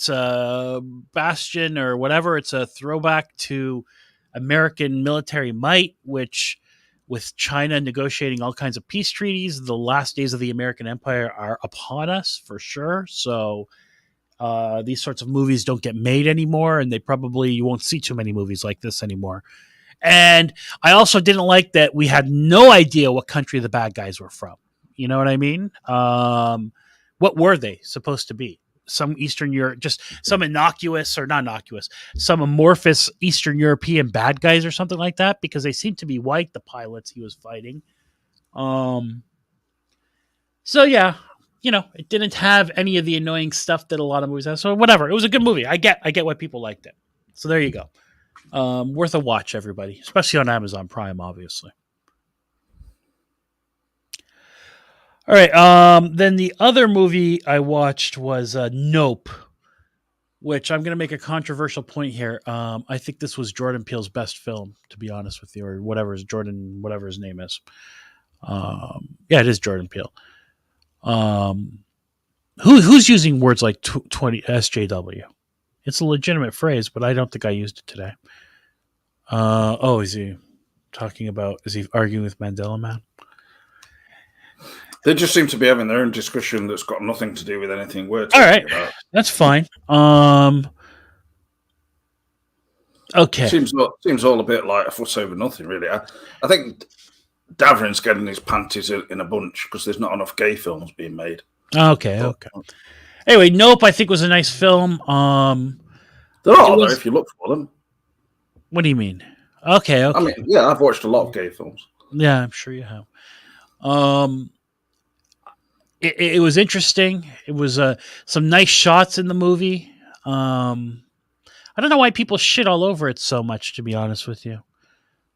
a bastion or whatever. It's a throwback to American military might, which with China negotiating all kinds of peace treaties, the last days of the American Empire are upon us for sure. So these sorts of movies don't get made anymore, and you won't see too many movies like this anymore. And I also didn't like that we had no idea what country the bad guys were from. You know what I mean? What were they supposed to be? Some Eastern Europe, just some innocuous or not innocuous, some amorphous Eastern European bad guys or something like that, because they seem to be white, the pilots he was fighting. So yeah, you know, it didn't have any of the annoying stuff that a lot of movies have. So whatever, it was a good movie. I get why people liked it. So there you go. Worth a watch, everybody, especially on Amazon Prime, obviously. All right. Then the other movie I watched was Nope, which I'm going to make a controversial point here. I think this was Jordan Peele's best film, to be honest with you, or whatever his name is. Yeah, it is Jordan Peele. Who's using words like 20 SJW? It's a legitimate phrase, but I don't think I used it today. Is he arguing with Mandela Man? They just seem to be having their own discussion that's got nothing to do with anything we're talking about. That's fine. Okay. Seems all a bit like a fuss over nothing, really. I think Davrin's getting his panties in a bunch because there's not enough gay films being made. Okay. Anyway, Nope, I think was a nice film. There are, though, if you look for them. What do you mean? Okay. I mean, yeah, I've watched a lot of gay films. Yeah, I'm sure you have. It was interesting. It was some nice shots in the movie. I I don't know why people shit all over it so much, to be honest with you.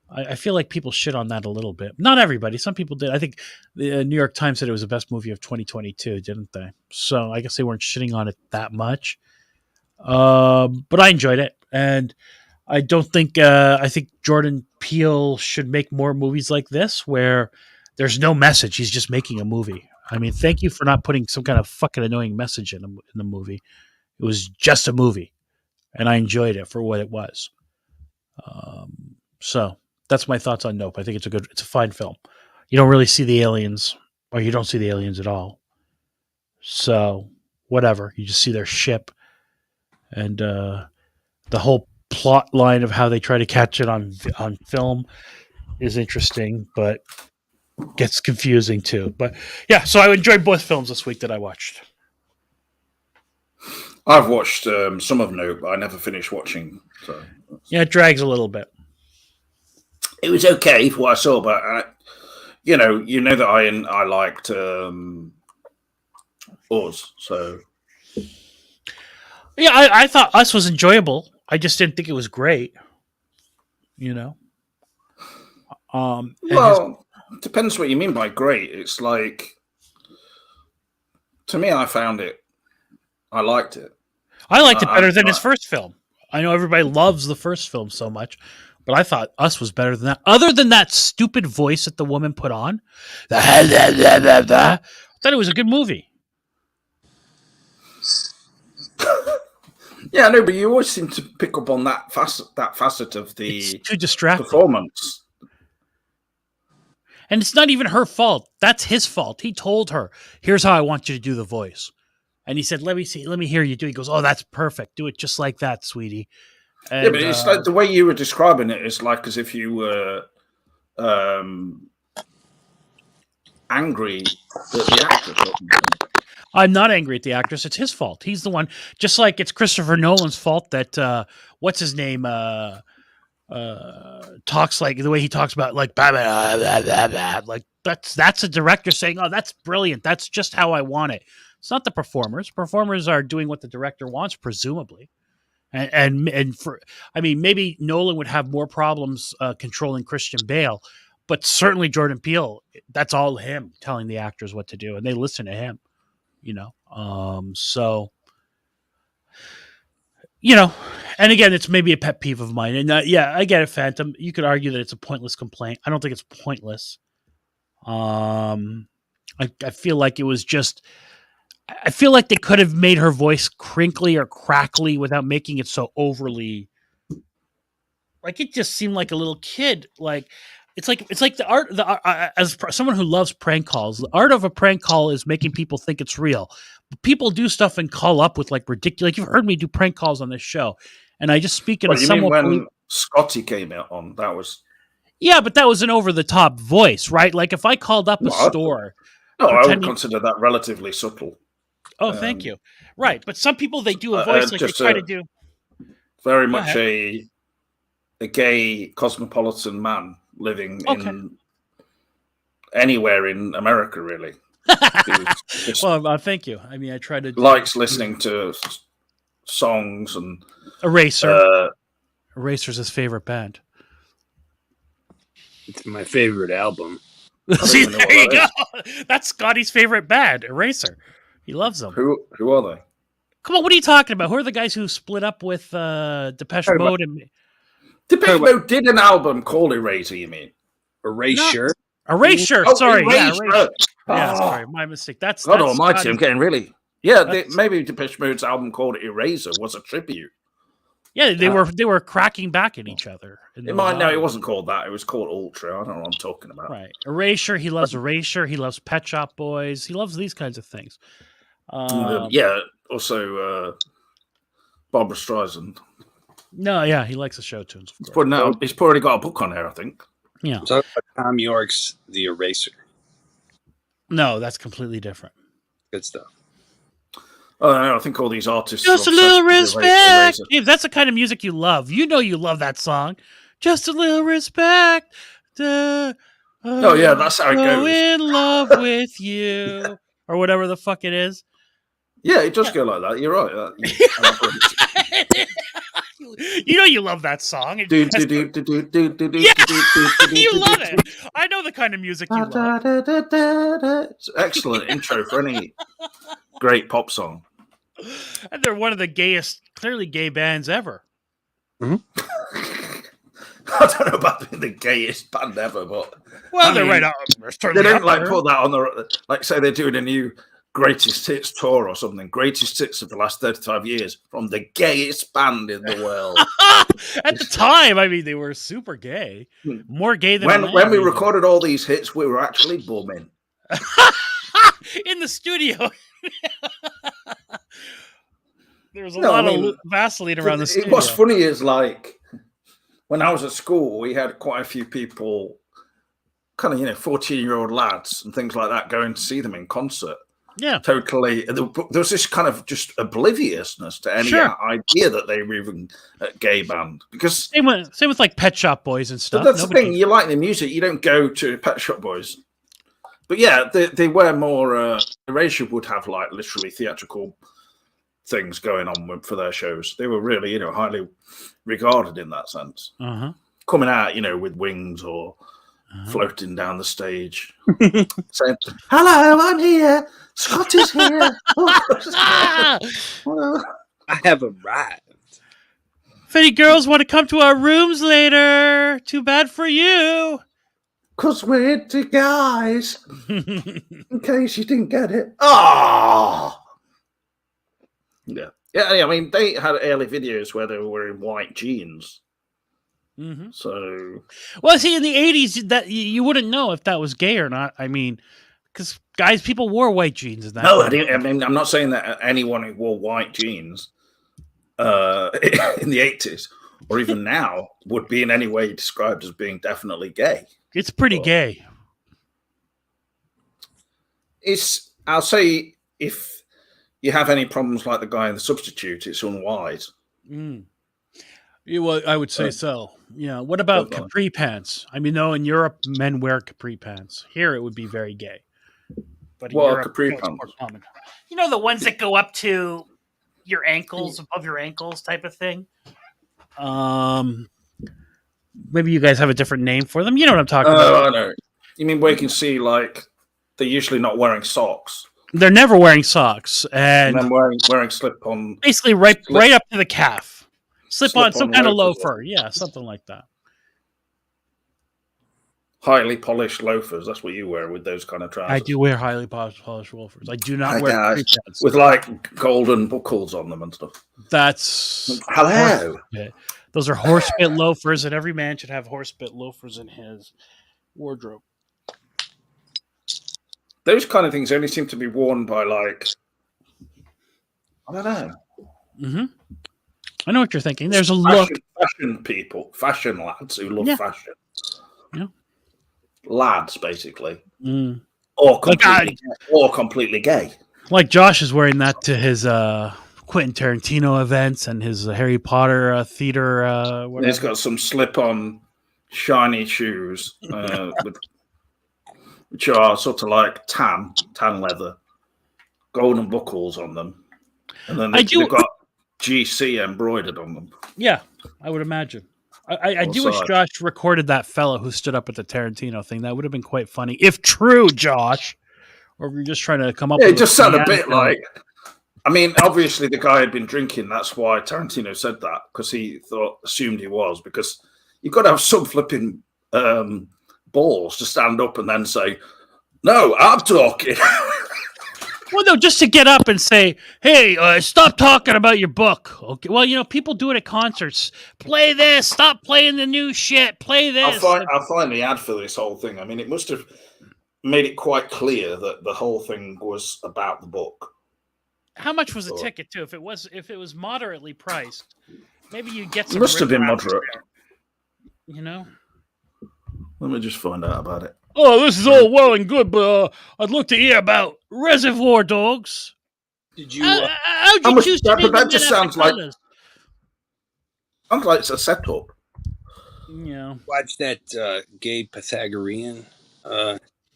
I feel like people shit on that a little bit. Not everybody. Some people did. I think the New York Times said it was the best movie of 2022, didn't they? So I guess they weren't shitting on it that much. But I enjoyed it. And I don't think, I think Jordan Peele should make more movies like this where there's no message. He's just making a movie. I mean, thank you for not putting some kind of fucking annoying message in the movie. It was just a movie. And I enjoyed it for what it was. So that's my thoughts on Nope. I think it's a fine film. You don't really see the aliens, or you don't see the aliens at all. So whatever, you just see their ship, and the whole plot line of how they try to catch it on film is interesting, but gets confusing too. But yeah, so I enjoyed both films this week that I watched. I've watched some of Nope, but I never finished watching. So yeah, it drags a little bit. It was okay for what I saw, but you know that I liked Oz, so yeah, I thought Us was enjoyable. I just didn't think it was great. Well, it depends what you mean by great. It's like, to me, I liked it. I liked it better than his first film. I know everybody loves the first film so much, but I thought Us was better than that. Other than that stupid voice that the woman put on, I thought it was a good movie. Yeah, no, but you always seem to pick up on that facet of the it's too distracting performance. And it's not even her fault. That's his fault. He told her, "Here's how I want you to do the voice." And he said, let me hear you do it. He goes, "Oh, that's perfect. Do it just like that, sweetie." And, yeah, but it's like the way you were describing it is like as if you were angry at the actor. I'm not angry at the actress. It's his fault. He's the one. Just like it's Christopher Nolan's fault that what's his name talks like the way he talks about like blah, blah, blah, blah, blah. Like that's a director saying, "Oh, that's brilliant. That's just how I want it." It's not the performers. Performers are doing what the director wants, presumably. And for, I mean, maybe Nolan would have more problems controlling Christian Bale, but certainly Jordan Peele, that's all him telling the actors what to do, and they listen to him, So, and again, it's maybe a pet peeve of mine. And yeah, I get it, Phantom. You could argue that it's a pointless complaint. I don't think it's pointless. I feel like it was just. I feel like they could have made her voice crinkly or crackly without making it so overly. Like it just seemed like a little kid. Like it's like the art. As someone who loves prank calls, the art of a prank call is making people think it's real. People do stuff and call up with like ridiculous. Like you've heard me do prank calls on this show, and I just speak in a somewhat. When Scotty came out on that was. Yeah, but that was an over the top voice, right? Like if I called up a store. No, I would consider that relatively subtle. Oh, thank you. Right, but some people they do a voice like they try to do. Very much a gay cosmopolitan man living in anywhere in America, really. Well, thank you. I mean, I try to likes listening to songs and Eraser. Eraser's his favorite band. It's my favorite album. See, there you go. That's Scotty's favorite band, Eraser. He loves them. Who are they? Come on, what are you talking about? Who are the guys who split up with Depeche Mode? Depeche Mode did an album called Eraser, you mean? Erasure? Erasure, sorry. Erasure. Yeah, Erasure. Yeah, sorry, my mistake. That's God almighty, Scotty's... I'm getting really... Yeah, maybe Depeche Mode's album called Eraser was a tribute. Yeah, they were cracking back at each other. It wasn't called that. It was called Ultra. I don't know what I'm talking about. Right. Erasure, he loves Erasure. He loves Pet Shop Boys. He loves these kinds of things. Yeah, also Barbra Streisand. No, yeah, he likes the show tunes. He's already got a book on there, I think. Yeah. Talk about Tom York's The Eraser. No, that's completely different. Good stuff. Oh, no, I think all these artists. Just a little respect. If that's the kind of music you love, you love that song. Just a little respect. Oh yeah, that's how it goes. In love with you, or whatever the fuck it is. Yeah, it does go like that. You're right. You know you love that song. It Do, has do, to- do, do, do, do, do, Yeah, do, do, do, do, you do, love do, it. I know the kind of music you da, love. da, da, da, da. It's an excellent intro for any great pop song. And they're one of the gayest, clearly gay bands ever. I don't know about being the gayest band ever, but Well, I they're mean, right up. they don't like put that on the like say they're doing a new greatest hits tour or something. Greatest hits of the last 35 years from the gayest band in the world. At the time, I mean, they were super gay, more gay than when we recorded all these hits, we were actually bumming in the studio. There was a No, lot I mean, of Vaseline around the studio. What's funny is like when I was at school, we had quite a few people, kind of 14-year-old lads and things like that, going to see them in concert. Yeah, totally. There was this kind of just obliviousness to any idea that they were even a gay band. Because same with like Pet Shop Boys and stuff. That's the thing. You like the music, you don't go to Pet Shop Boys. But yeah, they were more. Erasure would have like literally theatrical things going on for their shows. They were really, highly regarded in that sense. Uh-huh. Coming out, with wings or floating down the stage, saying, "Hello, I'm here. Scott is here." I have arrived. If any girls want to come to our rooms later, too bad for you. 'Cause we're into guys. In case you didn't get it. Oh! Yeah. I mean, they had early videos where they were wearing white jeans. Mm-hmm. So, well, see, in the 80s, that you wouldn't know if that was gay or not. I mean, because people wore white jeans in that. No, I'm not saying that anyone who wore white jeans in the 80s or even now would be in any way described as being definitely gay. It's pretty gay. I'll say, if you have any problems like the guy in The Substitute, it's unwise. Well, I would say so. Yeah. What about capri pants? I mean, no, in Europe, men wear capri pants. Here, it would be very gay. But in Europe, capri it's pants? more common. You know, the ones that go up to your ankles, above your ankles, type of thing. Maybe you guys have a different name for them. You know what I'm talking about? I know. You mean where you can see, like, they're usually not wearing socks. They're never wearing socks, and then wearing slip-on. Basically, right up to the calf. Slip on some kind of loafers. loafer. Yeah, something like that. Highly polished loafers. That's what you wear with those kind of trousers. I do wear highly polished loafers. I do not wear capri pants. With, like, golden buckles on them and stuff. That's... Hello. Those are horsebit loafers, and every man should have horsebit loafers in his wardrobe. Those kind of things only seem to be worn by, like, I don't know. Mm-hmm. I know what you're thinking. There's a fashion people, fashion lads who love fashion. Yeah. Lads, basically. Mm. Or completely gay. Like Josh is wearing that to his Quentin Tarantino events and his Harry Potter theater. Whatever. He's got some slip-on shiny shoes, which are sort of like tan leather, golden buckles on them, and then they've got GC embroidered on them. Yeah, I would imagine. I do wish Josh recorded that fellow who stood up at the Tarantino thing. That would have been quite funny, if true, Josh. Or if you're just trying to come up with it just sounded a bit like... I mean, obviously the guy had been drinking. That's why Tarantino said that, because he assumed he was, because you've got to have some flipping balls to stand up and then say, "No, I'm talking." Well, no, just to get up and say, "Hey, stop talking about your book." Okay. Well, people do it at concerts. Play this. Stop playing the new shit. Play this. I'll find the ad for this whole thing. I mean, it must have made it quite clear that the whole thing was about the book. How much was the ticket too? If it was moderately priced, maybe you'd get some. It must have been moderate. Let me just find out about it. Oh, this is all well and good, but I'd like to hear about Reservoir Dogs. Did you? How'd you choose to name that just sounds like it's a setup. Yeah. Watch that gay Pythagorean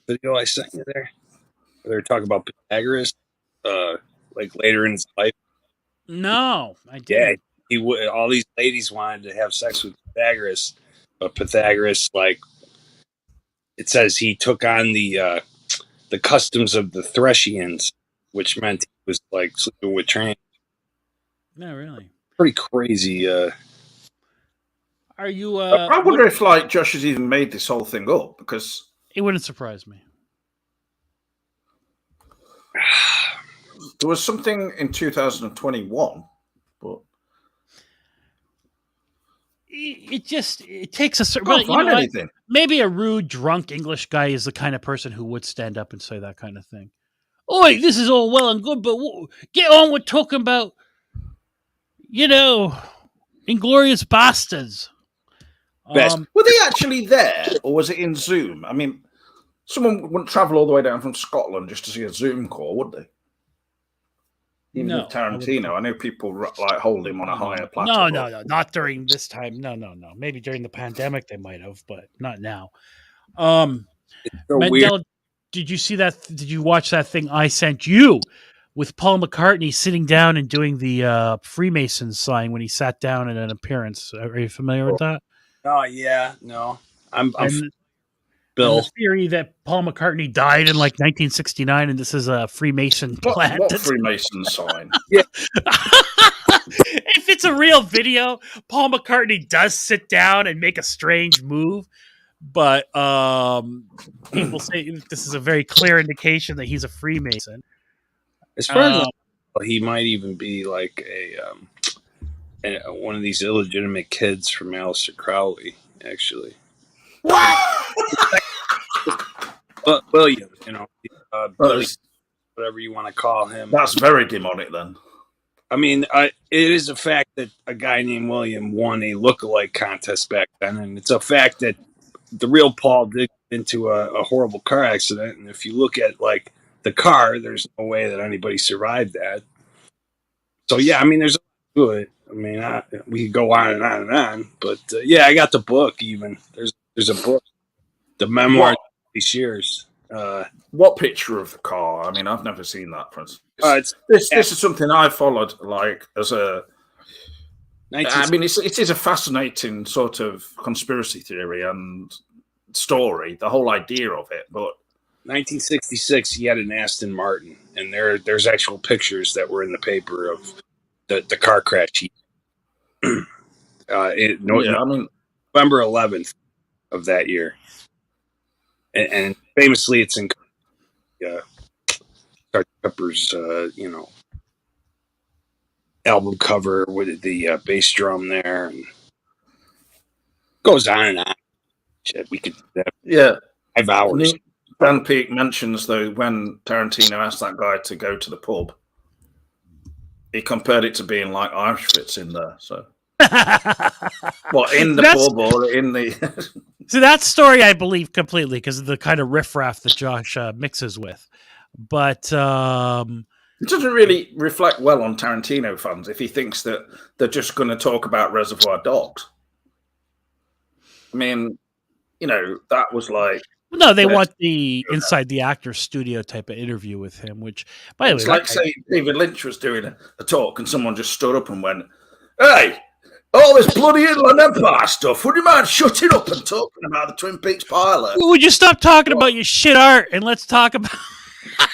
video I sent you there. Where they're talking about Pythagoras, like later in his life. No, I didn't. all these ladies wanted to have sex with Pythagoras, but Pythagoras, like, it says he took on the customs of the Thracians, which meant he was like sleeping with trans. No, really. Pretty crazy. Are you? I wonder if like Josh has even made this whole thing up, because It wouldn't surprise me. there was something in 2021, but it takes a certain. can't Well, you know find what? anything. Maybe a rude, drunk English guy is the kind of person who would stand up and say that kind of thing. Oi, this is all well and good, but get on with talking about, Inglorious Bastards. Best. Were they actually there, or was it in Zoom? I mean, someone wouldn't travel all the way down from Scotland just to see a Zoom call, would they? Even No, with Tarantino, I know people like hold him on a higher platform. No, not during this time. No. Maybe during the pandemic they might have, but not now. It's so weird. Mandela, did you see that? Did you watch that thing I sent you with Paul McCartney sitting down and doing the Freemason sign when he sat down at an appearance? Are you familiar with that? Oh yeah, no. I'm And Bill. the theory that Paul McCartney died in like 1969 and this is a Freemason plant. What Freemason sign? If it's a real video, Paul McCartney does sit down and make a strange move, but people say this is a very clear indication that he's a Freemason. As far as he might even be like one of these illegitimate kids from Aleister Crowley, actually. But William, Billy, whatever you want to call him. That's very demonic, then. I mean, it is a fact that a guy named William won a lookalike contest back then, and it's a fact that the real Paul did get into a horrible car accident. And if you look at like the car, there's no way that anybody survived that. So yeah, I mean, there's a lot to it. I mean, we could go on and on and on, but yeah, I got the book. Even there's a book, the memoir of these years. What picture of the car? I mean, I've never seen that. This is something I followed, like as a. I mean, it is a fascinating sort of conspiracy theory and story, the whole idea of it. But 1966, he had an Aston Martin, and there's actual pictures that were in the paper of the car crash. November 11th of that year, and famously, it's in Sgt. Pepper's, album cover with the bass drum there, and goes on and on. Shit, we could do that 5 hours. Dan Peake mentions, though, when Tarantino asked that guy to go to the pub, he compared it to being like Auschwitz in there. So, what in the pub or in the? So that story I believe completely because of the kind of riffraff that Josh mixes with, but it doesn't really reflect well on Tarantino fans if he thinks that they're just going to talk about Reservoir Dogs. I mean, that was like. No, they want the inside the actor studio type of interview with him, which, by the way, it's like say David Lynch was doing a talk and someone just stood up and went, "Hey, all this bloody Inland Empire stuff, would you mind shutting up and talking about the Twin Peaks pilot? Would you stop talking about your shit art and let's talk about... I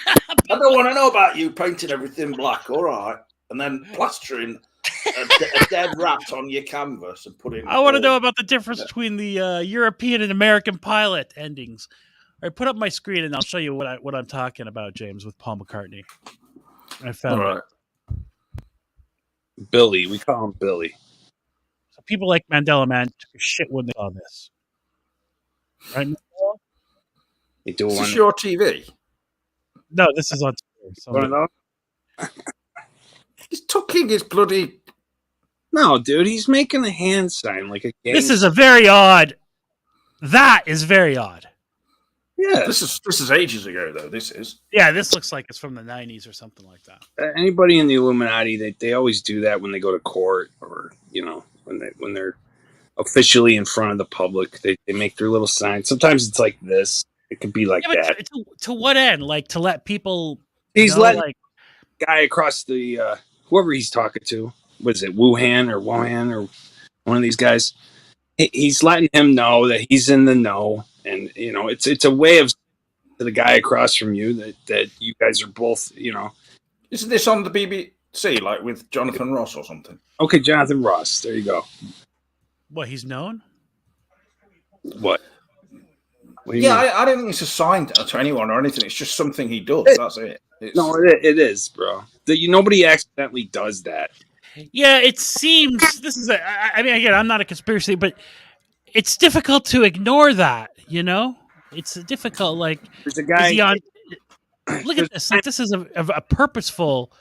don't want to know about you painting everything black, all right, and then plastering a dead rat on your canvas and putting... I want to know about the difference between the European and American pilot endings. All right, put up my screen and I'll show you what I'm talking about, James, with Paul McCartney. I found it. Billy. We call him Billy. So people like Mandela Man took a shit when they saw this. Right, Mandela? Is this your TV? No, this is on Twitter. He's tucking his bloody... No, dude, he's making a hand sign like a game. This is a very odd... That is very odd. Yeah. This is ages ago, though. This is. Yeah, this looks like it's from the 90s or something like that. Anybody in the Illuminati, they always do that when they go to court or, when they're officially in front of the public. They make their little sign. Sometimes it's like this. It could be like that. To what end? Like to let people... He's letting guy across the... whoever he's talking to, was it Wuhan or one of these guys. He's letting him know that he's in the know, and it's a way of to the guy across from you that you guys are both, Isn't this on the BBC, like with Jonathan Ross or something? Okay, Jonathan Ross. There you go. What, he's known? What? What do you Yeah, mean? I don't think it's assigned to anyone or anything. It's just something he does. That's it. No, it is, bro. Nobody accidentally does that. Yeah, it seems this is I mean, again, I'm not a conspiracy, but it's difficult to ignore that. It's difficult. Like, There's a is guy. he on? Look at this. Like, this is a purposeful.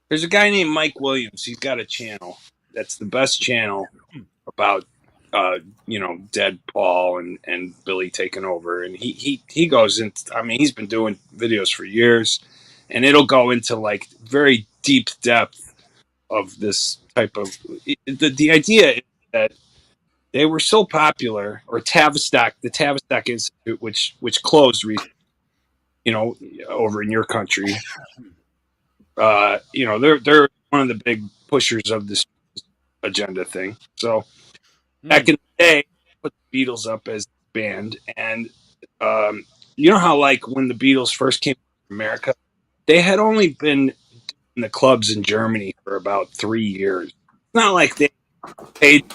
There's a guy named Mike Williams. He's got a channel that's the best channel about dead Paul and Billy taking over, and he goes into. I mean, he's been doing videos for years, and it'll go into like very deep depth of this type of. The idea is that they were so popular, or the Tavistock Institute, which closed recently, over in your country. They're one of the big pushers of this agenda thing. So back in the day, put the Beatles up as a band, and you know how like when the Beatles first came to America, they had only been in the clubs in Germany for about 3 years. It's not like they paid.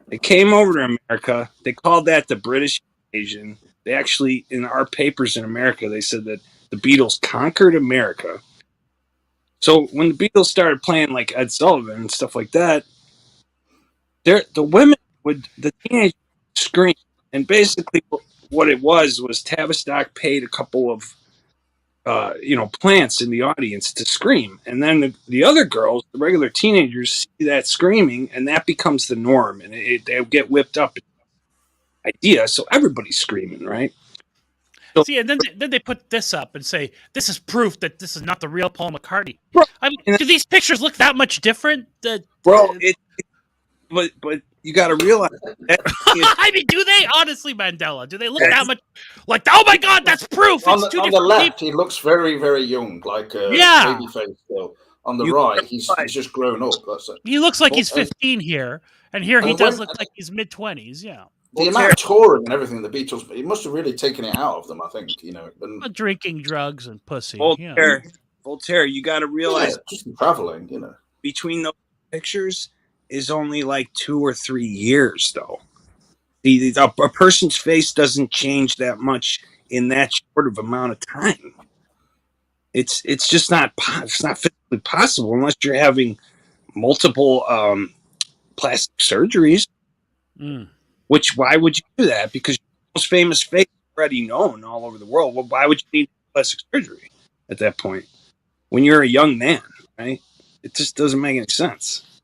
They came over to America. They called that the British invasion. They actually, in our papers in America, they said that the Beatles conquered America. So when the Beatles started playing like Ed Sullivan and stuff like that, the teenagers would scream. And basically what it was Tavistock paid a couple of, plants in the audience to scream. And then the other girls, the regular teenagers, see that screaming, and that becomes the norm. And they get whipped up. Idea. So everybody's screaming, right? So, See, and then they put this up and say, this is proof that this is not the real Paul McCartney. Bro, I mean, do these pictures look that much different? But you got to realize that I mean, do they honestly, Mandela? Do they look that much like? Oh my God, that's proof. On It's the left, he looks very, very young, like a baby face still. On the right, he's just grown up. That's it. He looks like he's 15 here, and here he does look like he's mid-20s. Yeah. The amount of touring and everything the Beatles, it must have really taken it out of them, I think, And drinking drugs and pussy. Voltaire, you got to realize, just traveling, between those pictures is only like 2 or 3 years, though. A person's face doesn't change that much in that short of amount of time. It's just not physically possible unless you're having multiple plastic surgeries. Which, why would you do that? Because your most famous face is already known all over the world. Well, why would you need plastic surgery at that point when you're a young man, right? It just doesn't make any sense.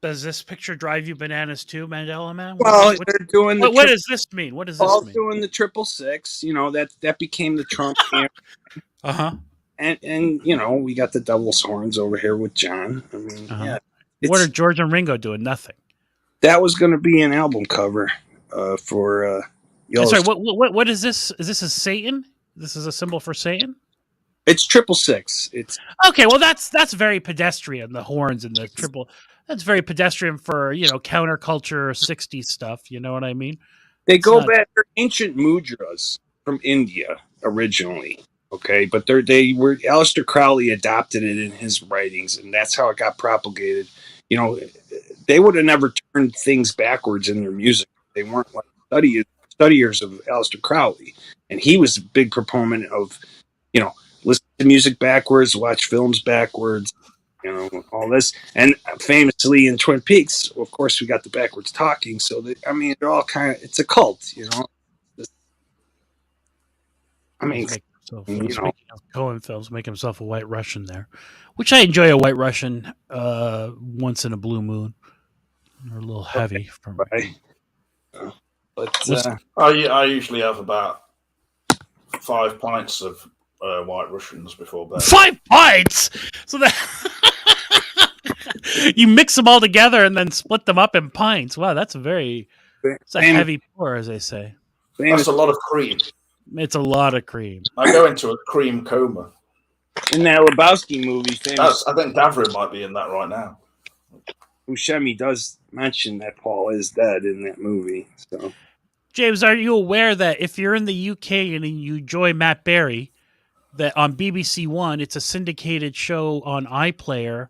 Does this picture drive you bananas too, Mandela Man? Well, they're doing what does this mean? What does this mean? Doing the 666. That became the Trump camp. And we got the devil's horns over here with John. I mean, yeah. What are George and Ringo doing? Nothing. That was going to be an album cover for. Sorry, what is this? Is this a Satan? This is a symbol for Satan. It's 666. It's okay. Well, that's very pedestrian. The horns and the triple. That's very pedestrian for counterculture 60s stuff. You know what I mean? They go back. They're ancient mudras from India originally. Okay, but they were Aleister Crowley adopted it in his writings, and that's how it got propagated. They would have never turned things backwards in their music. They weren't like studiers of Aleister Crowley, and he was a big proponent of, listen to music backwards, watch films backwards, all this. And famously in Twin Peaks, of course, we got the backwards talking. So they're all kind of, it's a cult, Cohen films make himself a White Russian there, which I enjoy a White Russian once in a blue moon. They're a little heavy for me. But I usually have about 5 pints of White Russians before bed. 5 pints? So that you mix them all together and then split them up in pints. Wow, that's a heavy pour, as they say. That's a lot of cream. It's a lot of cream. I go into a cream coma. In that Lebowski movie, famous I think Davrin might be in that right now. Buscemi does mention that Paul is dead in that movie. So, James, are you aware that if you're in the UK and you enjoy Matt Berry, that on BBC One, it's a syndicated show on iPlayer,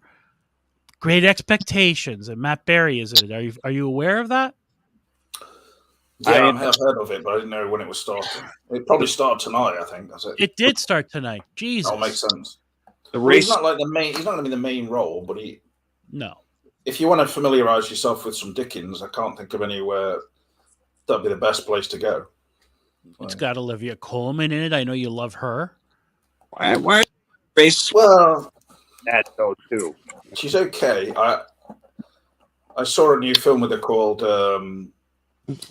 Great Expectations, and Matt Berry is in it. Are you aware of that? Yeah, I have heard of it, but I didn't know when it was starting. It probably started tonight, I think. That's it. It did start tonight. Jesus. That'll make sense. the Well, race. he's not like the main. He's not going to be the main role, but No. if you want to familiarise yourself with some Dickens, I can't think of anywhere that'd be the best place to go. It's got Olivia Colman in it. I know you love her. Why race Well, that though too? she's okay. I saw a new film with her called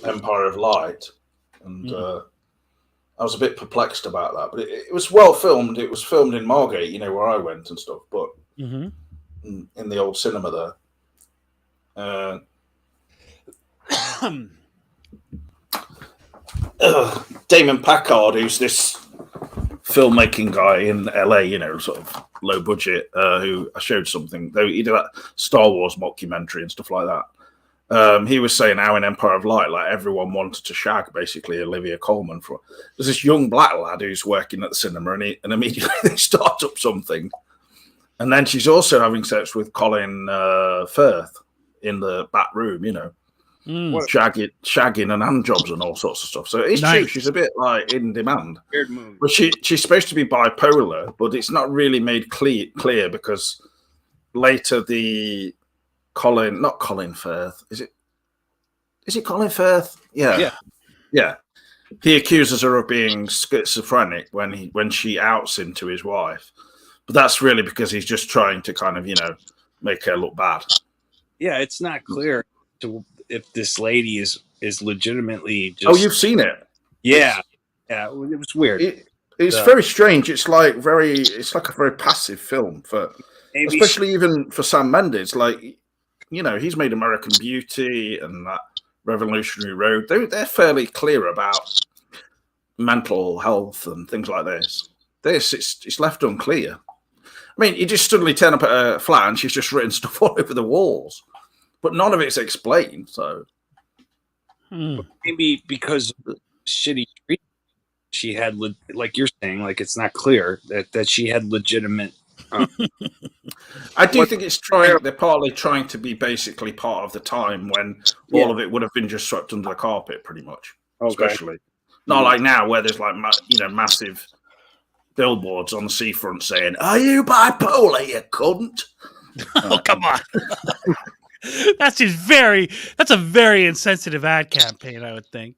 Empire of Light, and I was a bit perplexed about that. But it was well filmed. It was filmed in Margate, you know, where I went and stuff, but in the old cinema there. Damon Packard, who's this filmmaking guy in LA, you know, sort of low budget, who I showed something, though he did that Star Wars mockumentary and stuff like that. He was saying how in Empire of Light, like everyone wanted to shag basically Olivia Colman. There's this young black lad who's working at the cinema, and immediately they start up something, and then she's also having sex with Colin Firth in the back room, you know. Shagging and hand jobs and all sorts of stuff. So it's true, she's a bit like in demand. Weird movie. But she's supposed to be bipolar, but it's not really made clear because later the not Colin Firth, is it Colin Firth? Yeah. He accuses her of being schizophrenic when she outs him to his wife, but that's really because he's just trying to kind of, you know, make her look bad. Yeah, it's not clear if this lady is legitimately just... Oh, you've seen it? Yeah, it was weird. It's very strange. It's like a very passive film especially even for Sam Mendes. Like, you know, he's made American Beauty and that Revolutionary Road. They're fairly clear about mental health and things like this. It's left unclear. I mean, you just suddenly turn up at a flat and she's just written stuff all over the walls. But none of it's explained, so maybe because of the shitty treatment she had, like you're saying, like it's not clear that she had legitimate. I do think it's trying. They're partly trying to be basically part of the time when all of it would have been just swept under the carpet, pretty much. Okay. Especially not like now, where there's like massive billboards on the seafront saying, "Are you bipolar, you cunt?" Oh, come on. That's a very insensitive ad campaign, I would think.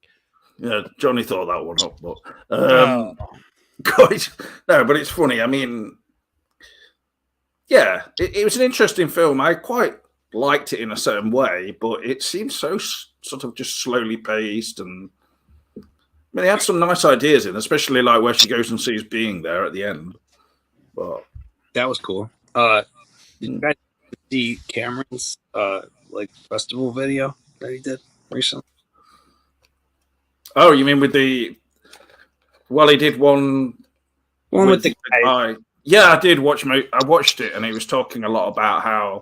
Yeah, Johnny thought that one up, but no, but it's funny. I mean, yeah, it was an interesting film. I quite liked it in a certain way, but it seems so sort of just slowly paced, and I mean, they had some nice ideas in, especially like where she goes and sees Being there at the end. But that was cool. Did you guys see Cameron's like festival video that he did recently? Oh, you mean with the? Well, he did one with the guy. Yeah, I did watch. I watched it, and he was talking a lot about how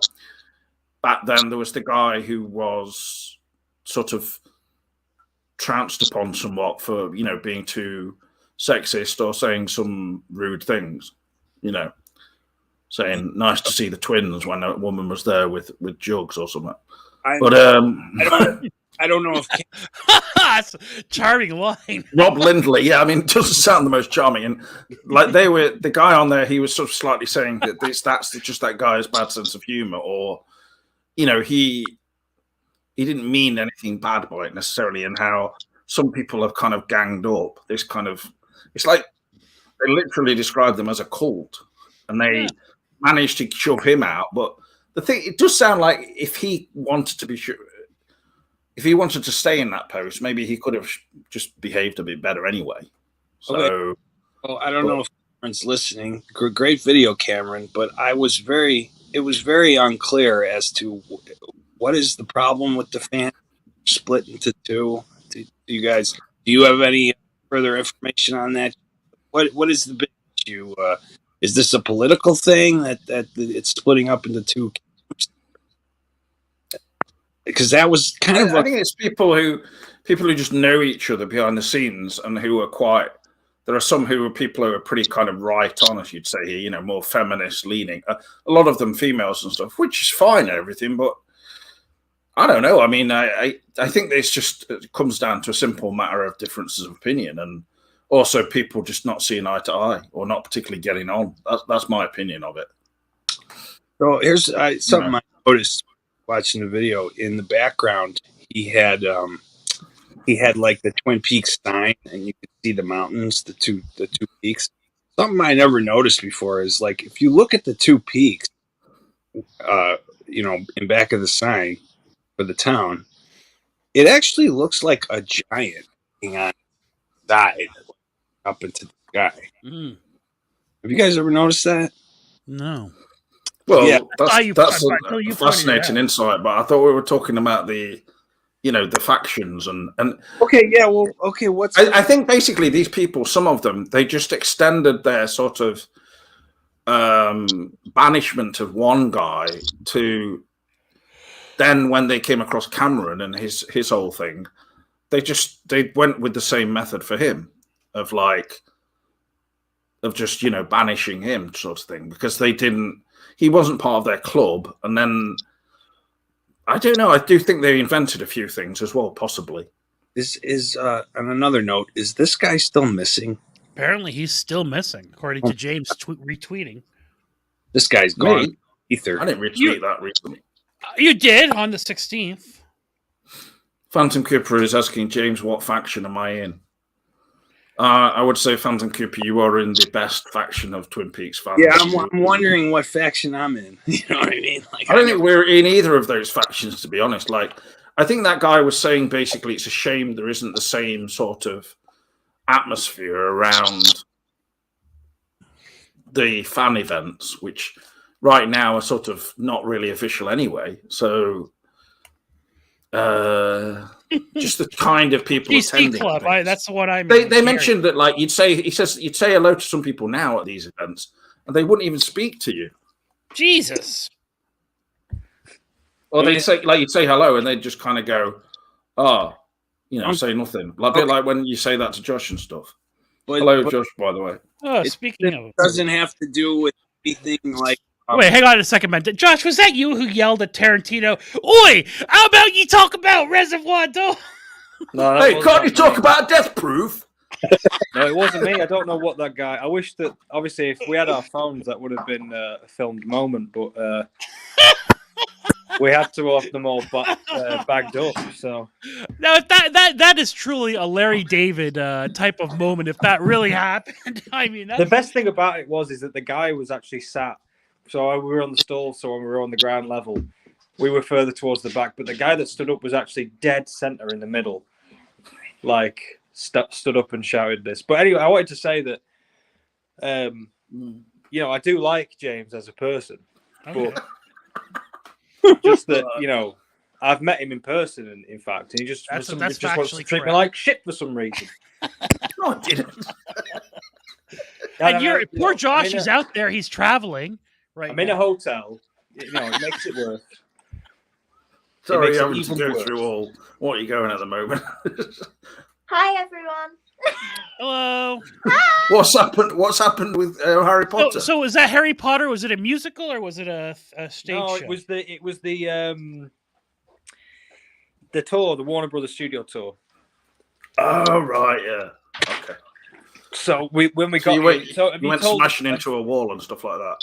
back then there was the guy who was sort of trounced upon somewhat for, you know, being too sexist or saying some rude things, you know, saying nice to see the twins when a woman was there with jugs or something. I don't know if that's a charming line. Rob Lindley, yeah, I mean, it doesn't sound the most charming, and like the guy on there, he was sort of slightly saying that that's just that guy's bad sense of humor, or, you know, he didn't mean anything bad by it necessarily, and how some people have kind of ganged up this kind of, it's like they literally describe them as a cult, and they managed to shove him out. But the thing, it does sound like if he wanted to stay in that post, maybe he could have just behaved a bit better anyway. So, okay. Well, I don't know if Cameron's listening. Great video, Cameron, but it was very unclear as to what is the problem with the fan split into two. Do you have any further information on that? What is the big issue? Is this a political thing that it's splitting up into two? Because that was kind of. I think it's people who just know each other behind the scenes and who are quite. There are some who are people who are pretty kind of right on, as you'd say, you know, more feminist leaning. A lot of them females and stuff, which is fine and everything, but I don't know. I mean, I think it comes down to a simple matter of differences of opinion, and also people just not seeing eye to eye or not particularly getting on. That's my opinion of it. So here's something I noticed watching the video. In the background, he had like the Twin Peaks sign, and you could see the mountains, the two peaks. Something I never noticed before is like if you look at the two peaks, you know, in back of the sign for the town, it actually looks like a giant being on the side up into the sky. Mm. Have you guys ever noticed that? No. Well, Yeah. that's a fascinating insight, but I thought we were talking about the factions and okay, yeah, well, okay, I think basically these people, some of them, they just extended their sort of banishment of one guy to then when they came across Cameron and his whole thing, they went with the same method for him of just, you know, banishing him sort of thing, because he wasn't part of their club. And then I don't know. I do think they invented a few things as well, possibly. Is on another note, is this guy still missing? Apparently, he's still missing, according to James retweeting. This guy's gone. Ether. I didn't retweet that recently. You did on the 16th. Phantom Cooper is asking James, what faction am I in? I would say, Phantom Cooper, you are in the best faction of Twin Peaks fans. Yeah, I'm wondering what faction I'm in. You know what I mean? Like, I don't think we're in either of those factions, to be honest. Like, I think that guy was saying basically it's a shame there isn't the same sort of atmosphere around the fan events, which right now are sort of not really official anyway. So just the kind of people attending Club. That's what I mean. They mentioned that, like, you'd say hello to some people now at these events, and they wouldn't even speak to you. Jesus. Or they'd say, like, you'd say hello, and they'd just kind of go, "Oh," you know, say nothing. Like, a bit like when you say that to Josh and stuff. Hello, Josh. By the way. Oh, speaking of, it doesn't have to do with anything like. Wait, hang on a second, man. Josh, was that you who yelled at Tarantino? Oi! How about you talk about Reservoir Dogs? No, hey, can't you talk about Death Proof? No, it wasn't me. I don't know what that guy. I wish that obviously if we had our phones, that would have been a filmed moment, but we had to have them all bagged up. So now that is truly a Larry David type of moment. If that really happened, I mean, the best thing about it is that the guy was actually sat. So we were on the stall, so when we were on the ground level, we were further towards the back. But the guy that stood up was actually dead center in the middle, like stood up and shouted this. But anyway, I wanted to say that, you know, I do like James as a person, but just that, you know, I've met him in person, in fact, and he just wants to treat me like shit for some reason. No, I didn't. And poor Josh is out there; he's traveling. Right, I'm in a hotel. You know, it makes it worse. Sorry, I'm having to go through all what you're going at the moment. Hi, everyone. Hello. Hi. What's happened with Harry Potter? So was that Harry Potter? Was it a musical or was it a stage show? It was the tour, the Warner Brothers studio tour. Oh right, yeah. Okay. So you went smashing into a wall and stuff like that.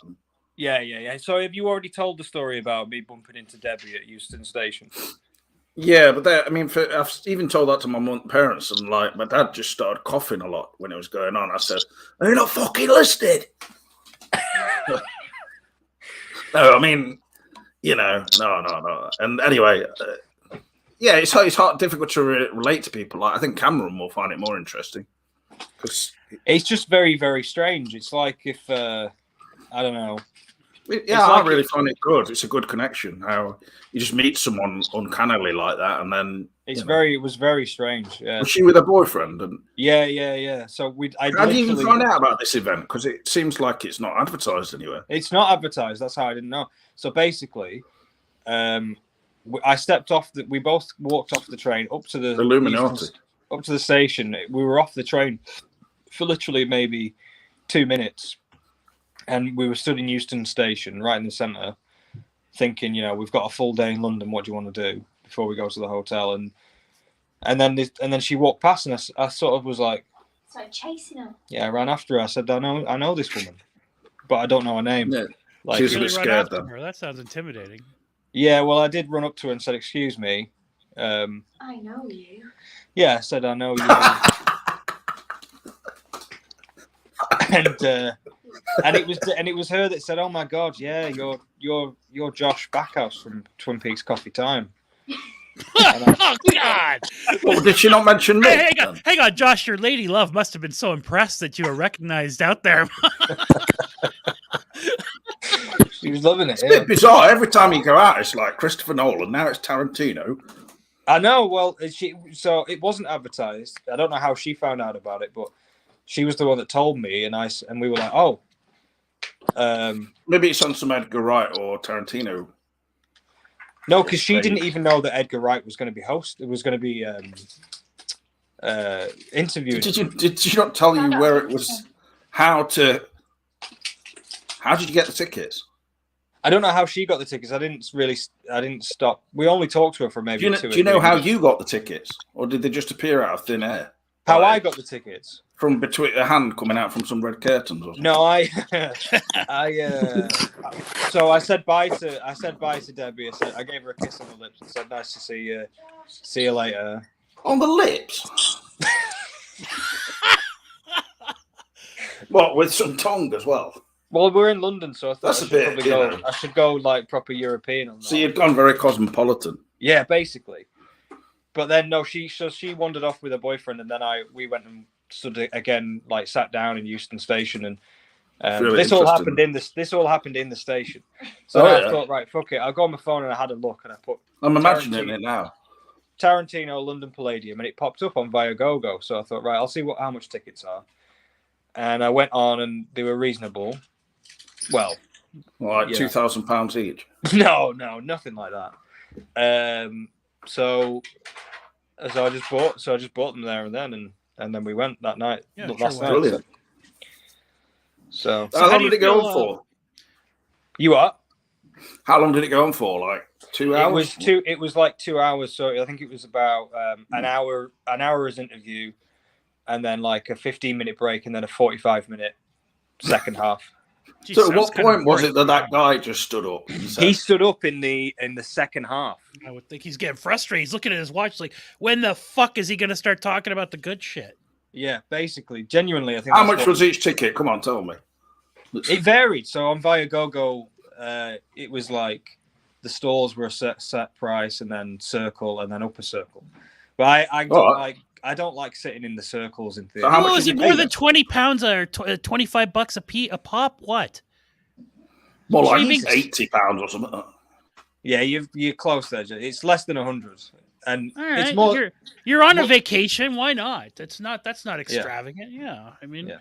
Yeah. So have you already told the story about me bumping into Debbie at Euston Station? Yeah, but I've even told that to my parents, and like my dad just started coughing a lot when it was going on. I said, "Are you not fucking listening?" No, I mean, you know, no. And anyway, yeah, it's difficult to relate to people. Like, I think Cameron will find it more interesting because it's just very, very strange. It's like if I don't know. Yeah, I really find it good. It's a good connection. How you just meet someone uncannily like that, and then it was very strange. Yeah. Was she with a boyfriend? And yeah. So how do you even find out about this event? Because it seems like it's not advertised anywhere. It's not advertised. That's how I didn't know. So basically, I stepped off. We both walked off the train up to the Illuminati, up to the station. We were off the train for literally maybe 2 minutes. And we were stood in Euston Station, right in the centre, thinking, we've got a full day in London. What do you want to do before we go to the hotel? And then she walked past, and I sort of was like, it's like chasing her. Yeah, I ran after her. I said, I know this woman, but I don't know her name. Yeah. Like, she was a bit scared then. That sounds intimidating. Yeah, well, I did run up to her and said, "Excuse me." I know you. Yeah, I said, "I know you." and it was her that said, "Oh my God, yeah, you're Josh Backhouse from Twin Peaks Coffee Time." Oh God! Well, did she not mention me? Hang on, Josh. Your lady love must have been so impressed that you were recognized out there. She was loving it. It's a bit bizarre. Every time you go out, it's like Christopher Nolan. Now it's Tarantino. I know. Well, so it wasn't advertised. I don't know how she found out about it, but she was the one that told me, and we were like, oh. Maybe it's on some Edgar Wright or Tarantino. No, because she didn't even know that Edgar Wright was going to be interviewed. Did she not tell you where it was? How did you get the tickets? I don't know how she got the tickets. I didn't stop. We only talked to her for maybe 2 Do you know how you got the tickets, or did they just appear out of thin air? How I got the tickets? From between a hand coming out from some red curtains, or something? No, so I said bye to Debbie. I gave her a kiss on the lips and said, "Nice to see you. See you later." On the lips. What, with some tongue as well? Well, we're in London, so I thought That's I should go like proper European on that. So you've gone very cosmopolitan. Yeah, basically. But then no, she wandered off with her boyfriend, and then we went and stood again, like sat down in Euston Station, and this all happened in the station. So I thought, right, fuck it, I'll go on my phone, and I had a look, and I put. I'm imagining it now. Tarantino London Palladium, and it popped up on Viagogo. So I thought, right, I'll see how much tickets are, and I went on, and they were reasonable. Well, like £2,000 each. No, nothing like that. So I just bought them there and then, and then we went that night. Yeah, last night. Brilliant. So how long did it go on for? You what? How long did it go on for? Like 2 hours? It was like 2 hours. So I think it was about an hour as interview, and then like a 15-minute break, and then a 45-minute second half. Jeez, so at what point was it that guy just stood up? He stood up in the second half. I would think he's getting frustrated. He's looking at his watch like, when the fuck is he going to start talking about the good shit? Yeah, basically. Genuinely, I think. How much was each ticket? Come on, tell me. It varied. So on Viagogo, it was like the stalls were a set price, and then circle, and then upper circle. But I don't like sitting in the circles in theatre. So how much is it more than £20 or $25 a pop? What? More like £80 or something. Yeah, you're close there. It's less than 100, and all right, it's more. You're on a vacation. Why not? That's not extravagant. Yeah, I mean. Yeah.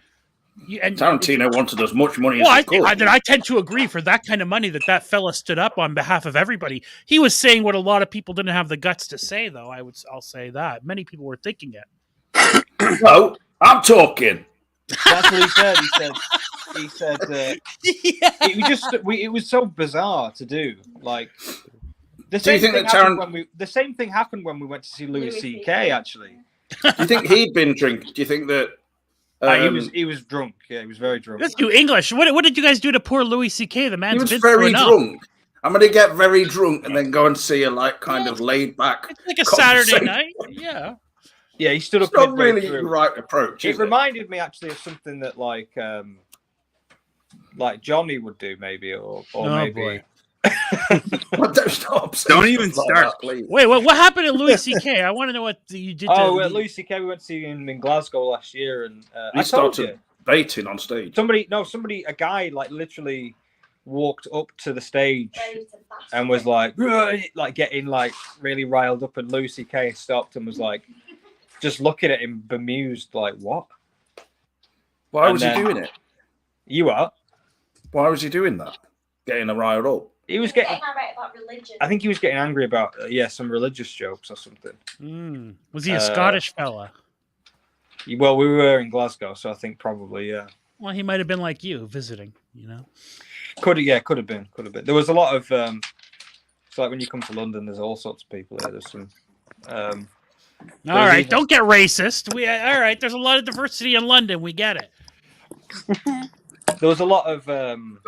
And Tarantino wanted as much money as he could. I tend to agree. For that kind of money that fella stood up on behalf of everybody, he was saying what a lot of people didn't have the guts to say. Though I'll say that many people were thinking it. No, I'm talking. That's what he said. He said it was so bizarre to do. Like the same thing happened when we went to see Louis C.K. Actually, do you think he'd been drinking? Do you think that? He was drunk. Yeah, he was very drunk. Let's do English. What did you guys do to poor Louis C.K.? The man's he was very drunk. I'm going to get very drunk and then go and see a kind of laid back. It's like a Saturday night. Yeah. Yeah, he stood up. It's not really the right approach. It reminded me actually of something that like Johnny would do, maybe, or maybe. Boy. Don't even start. Wait, what happened at Louis C.K.? I want to know what you did. Louis C.K. We went to see him in Glasgow last year, and he started baiting on stage. A guy like literally walked up to the stage and was like getting like really riled up, and Lucy Kay stopped and was like just looking at him bemused, like, what? Why was he doing it? You are? Why was he doing that? Getting a riled up? He was getting irate about religion. I think he was getting angry about some religious jokes or something. Was he a Scottish fella? Well, we were in Glasgow, so I think probably, yeah. Well, he might have been like you, visiting, you know? Could have been. There was a lot of it's like when you come to London, there's all sorts of people there. There's some all right, don't get racist. All right, there's a lot of diversity in London, we get it. There was a lot of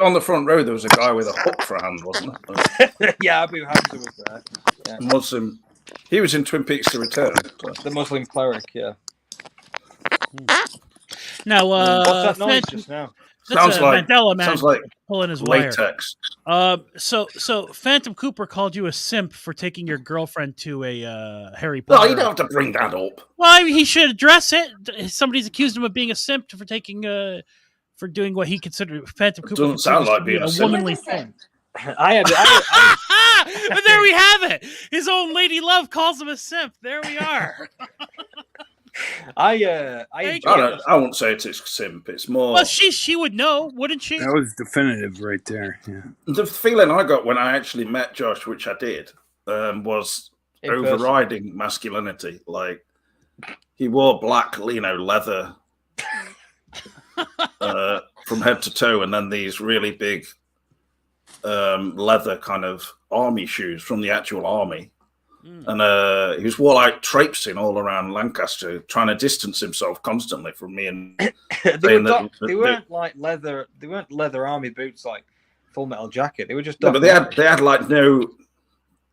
on the front row there was a guy with a hook for a hand, wasn't there? Yeah, Abu Hamza was there. Yeah. Muslim. He was in Twin Peaks: The Return. So. The Muslim cleric, yeah. Now, what's that noise just now? Sounds like Mandela Man pulling his latex. Wire. So Phantom Cooper called you a simp for taking your girlfriend to a Harry Potter. No, you don't have to bring that up. Well, he should address it. Somebody's accused him of being a simp for taking for doing what he considered Phantom Cooper. Doesn't sound like being a womanly thing. But there we have it. His own lady love calls him a simp. There we are. I won't say it's a simp. It's more. Well, she would know, wouldn't she? That was definitive right there. Yeah. The feeling I got when I actually met Josh, which I did, was overriding masculinity. Like he wore black, leather from head to toe, and then these really big leather kind of army shoes from the actual army. And he was more like traipsing all around Lancaster, trying to distance himself constantly from me. And they weren't like leather. They weren't leather army boots like Full Metal Jacket. They were just. No, but they had like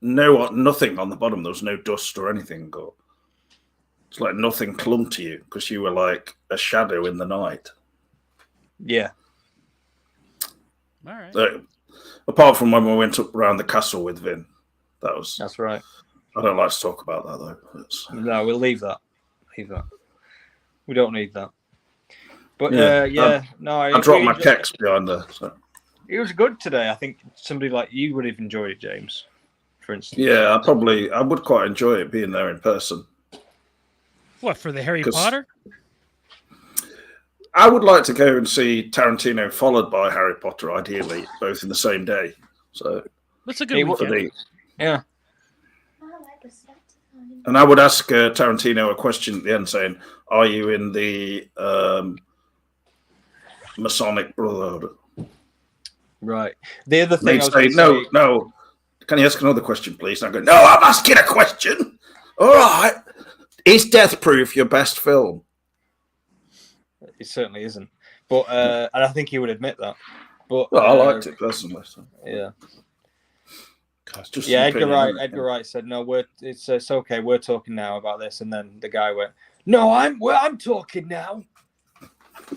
nothing on the bottom. There was no dust or anything. It's like nothing clung to you because you were like a shadow in the night. Yeah. All right. Apart from when we went up around the castle with Vin, that's right. I don't like to talk about that though. No, we'll leave that. We don't need that. But I dropped my text behind there. So. It was good today. I think somebody like you would have enjoyed it, James. For instance. Yeah, I would quite enjoy it being there in person. What, for the Harry Potter? I would like to go and see Tarantino followed by Harry Potter, ideally, both in the same day. So that's a good weekend. Yeah. And I would ask Tarantino a question at the end saying, are you in the Masonic Brotherhood? Right. The other thing no. Can you ask another question, please? And I go, no, I'm asking a question. All right. Is Death Proof your best film? It certainly isn't. But and I think he would admit that. But I liked it personally. So. Yeah. Yeah, Edgar Wright said, "No, it's okay. We're talking now about this." And then the guy went, "No, I'm talking now."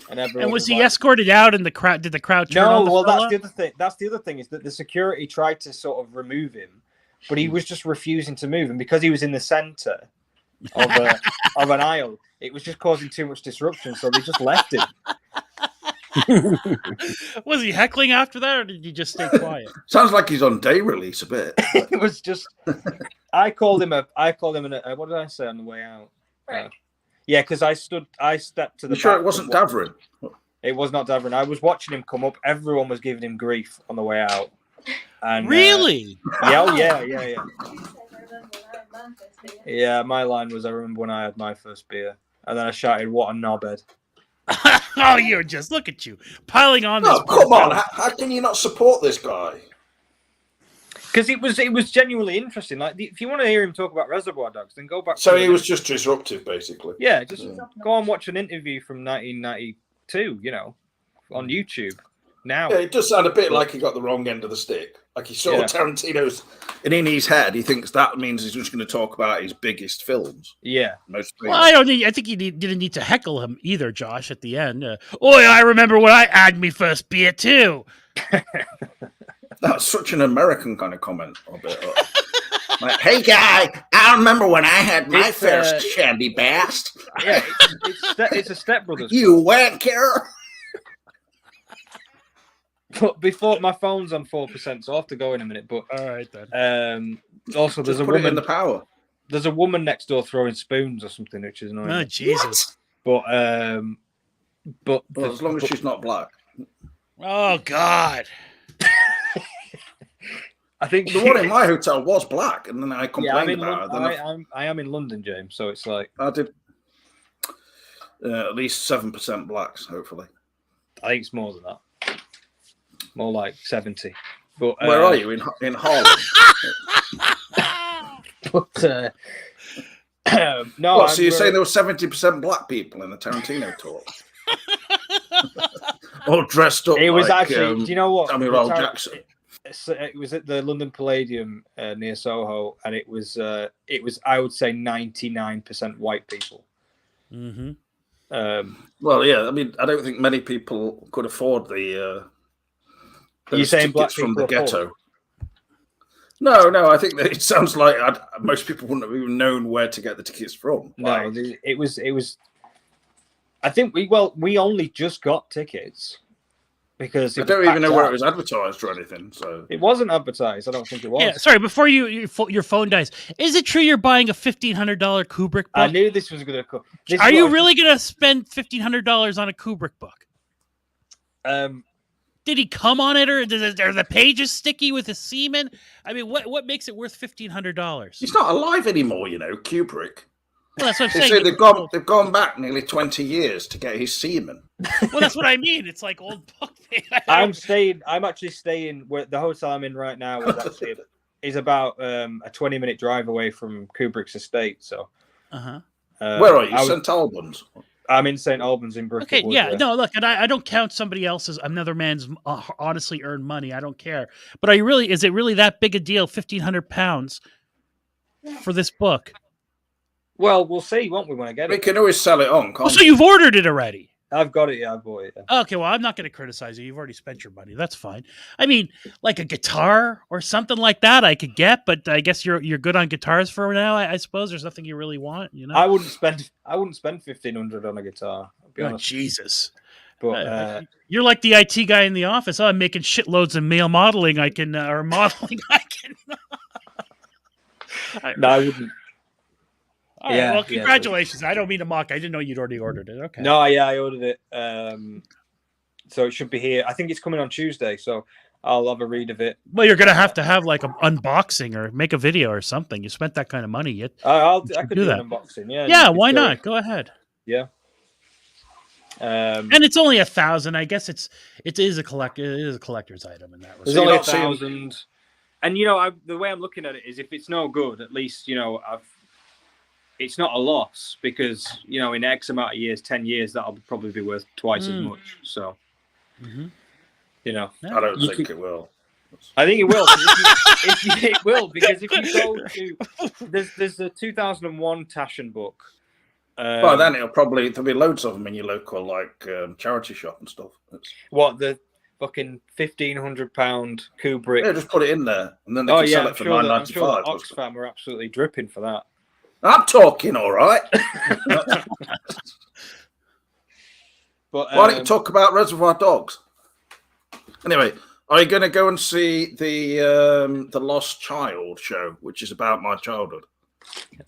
And was he escorted out in the crowd? Did the crowd turn on the fella? That's the other thing. That's the other thing is that the security tried to sort of remove him, but he was just refusing to move, and because he was in the center of an aisle, it was just causing too much disruption, so they just left him. Was he heckling after that, or did he just stay quiet? Sounds like he's on day release a bit. It was just. I called him what did I say on the way out? Yeah, because I stepped to the. You sure it wasn't Davrin? It was not Davrin. I was watching him come up. Everyone was giving him grief on the way out. And really? Yeah. Yeah, my line was, "I remember when I had my first beer," and then I shouted, "What a knobhead!" Oh, you're just look at you piling on this. Oh, come on! How can you not support this guy? Because it was genuinely interesting. Like, if you want to hear him talk about Reservoir Dogs, then go back. So he was just disruptive, basically. Yeah, go and watch an interview from 1992. On YouTube. Now, yeah, it does sound a bit like he got the wrong end of the stick. Like he saw Tarantino's, and in his head, he thinks that means he's just going to talk about his biggest films. Yeah, well, I think he didn't need to heckle him either, Josh. At the end, I remember when I had me first beer too. That's such an American kind of comment. Like, hey guy, I remember when I had my first shandy bast. Yeah, it's a Step Brothers. You wanker. But before my phone's on 4%, so I'll have to go in a minute. But all right then. Also, there's Just a put it woman in the power. There's a woman next door throwing spoons or something, which is annoying. Oh Jesus! But well, as long as she's not black. Oh God! I think the one in my hotel was black, and then I complained about it. I am in London, James. So it's like I did at least 7% blacks, hopefully. I think it's more than that. More like 70. But where are you in Harlem? But no. What, so you're saying there were 70% black people in the Tarantino talk? All dressed up. It was like, actually. Do you know what? Samuel L. Jackson. It was at the London Palladium near Soho, and it was I would say 99% white people. Mm-hmm. Well, yeah. I mean, I don't think many people could afford the. You saying black from people the ghetto? No. I think that it sounds like most people wouldn't have even known where to get the tickets from. No, it was. I think we only just got tickets because I don't even know where it was advertised or anything. So it wasn't advertised. I don't think it was. Yeah, sorry. Before your phone dies, is it true you're buying a $1,500 Kubrick book? I knew this was going to come. Are you really going to spend $1,500 on a Kubrick book? Did he come on it, or are the pages sticky with his semen? I mean, what makes it worth $1,500? He's not alive anymore, Kubrick. Well, that's what I'm They saying. say they've gone back nearly 20 years to get his semen. Well, that's what I mean. It's like old book. I'm actually staying where the hotel I'm in right now is about a 20-minute drive away from Kubrick's estate. So, where are you? St. Albans. I'm in St. Albans in Brickwood. Okay, yeah, no, look, and I don't count somebody else's, another man's honestly earned money. I don't care. But is it really that big a deal? £1,500 for this book? Well, we'll see, won't we, when I get it? We can always sell it on. Oh, so you've ordered it already? I've got it. Yeah, I bought it. Yeah. Okay, well, I'm not going to criticize you. You've already spent your money. That's fine. I mean, like a guitar or something like that, I could get, but I guess you're good on guitars for now. I suppose there's nothing you really want. I wouldn't spend $1,500 on a be honest. Jesus! But you're like the IT guy in the office. Oh, I'm making shitloads of male modeling. I can. No, I wouldn't. All right, well, congratulations. I don't mean to mock. I didn't know you'd already ordered it. Okay. No, yeah, I ordered it. So it should be here. I think it's coming on Tuesday, so I'll have a read of it. Well, you're gonna have an unboxing or make a video or something. You spent that kind of money yet? I could do an unboxing. Yeah. Yeah. Why not? Go ahead. Yeah. And it's only 1,000. I guess it is a collector's item in that respect. There's only 1,000. And the way I'm looking at it is, if it's no good, at least it's not a loss, because in X amount of years, 10 years, that'll probably be worth twice as much. So, I don't think it will. I think it will. It will, because if you go to there's the 2001 Taschen book. Well, then there'll be loads of them in your local charity shop and stuff. What, the fucking £1,500 Kubrick? Yeah, just put it in there, and then they can sell it for $9.95. I'm sure Oxfam were absolutely dripping for that. I'm talking all right. But why don't you talk about Reservoir Dogs? Anyway, are you going to go and see the Lost Child show, which is about my childhood?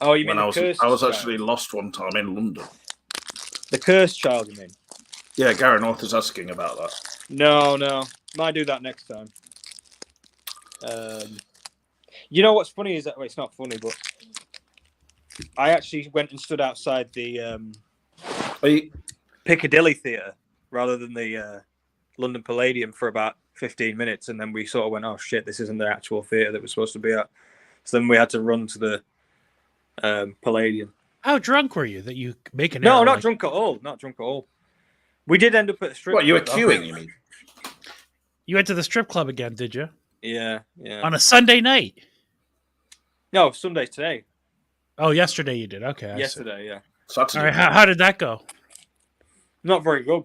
Oh, you mean I was actually lost one time in London. The Cursed Child, you mean? Yeah, Gary North is asking about that. No. Might do that next time. What's funny is that it's not funny, but I actually went and stood outside the Piccadilly Theatre rather than the London Palladium for about 15 minutes, and then we sort of went, oh shit, this isn't the actual theatre that we're supposed to be at. So then we had to run to the Palladium. How drunk were you that you make an No, error not drunk at all. Not drunk at all. We did end up at the strip. What, you were queuing, you mean? You went to the strip club again, did you? Yeah. On a Sunday night? No, Sunday's today. Oh, yesterday you did. Okay. Yesterday, yeah. Saturday. All right. How did that go? Not very good.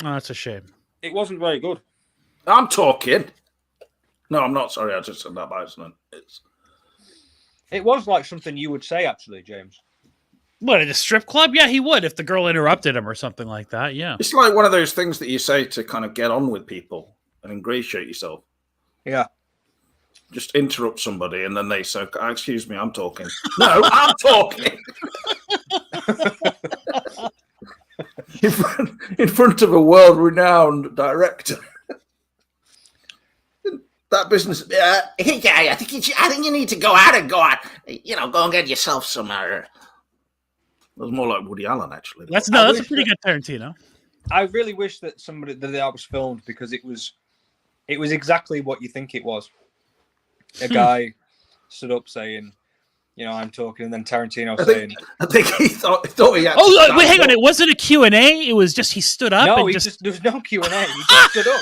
Oh, that's a shame. It wasn't very good. I'm talking. No, I'm not. Sorry, I just said that by accident. It was like something you would say, actually, James. What, at a strip club? Yeah, he would if the girl interrupted him or something like that. Yeah. It's like one of those things that you say to kind of get on with people. and ingratiate yourself. Yeah. Just interrupt somebody, and then they say, "Excuse me, I'm talking." No, I'm talking. in front of a world-renowned director. That business. Hey, guy, I think you need to go out and go and get yourself some. It was more like Woody Allen, actually. That's a pretty good Tarantino. I really wish that that was filmed, because it was exactly what you think it was. A guy stood up saying, I'm talking, and then Tarantino saying, I think he thought he had. Oh, wait, hang on! It wasn't a Q&A. It was just he stood up. No, and there was no Q&A. He just stood up.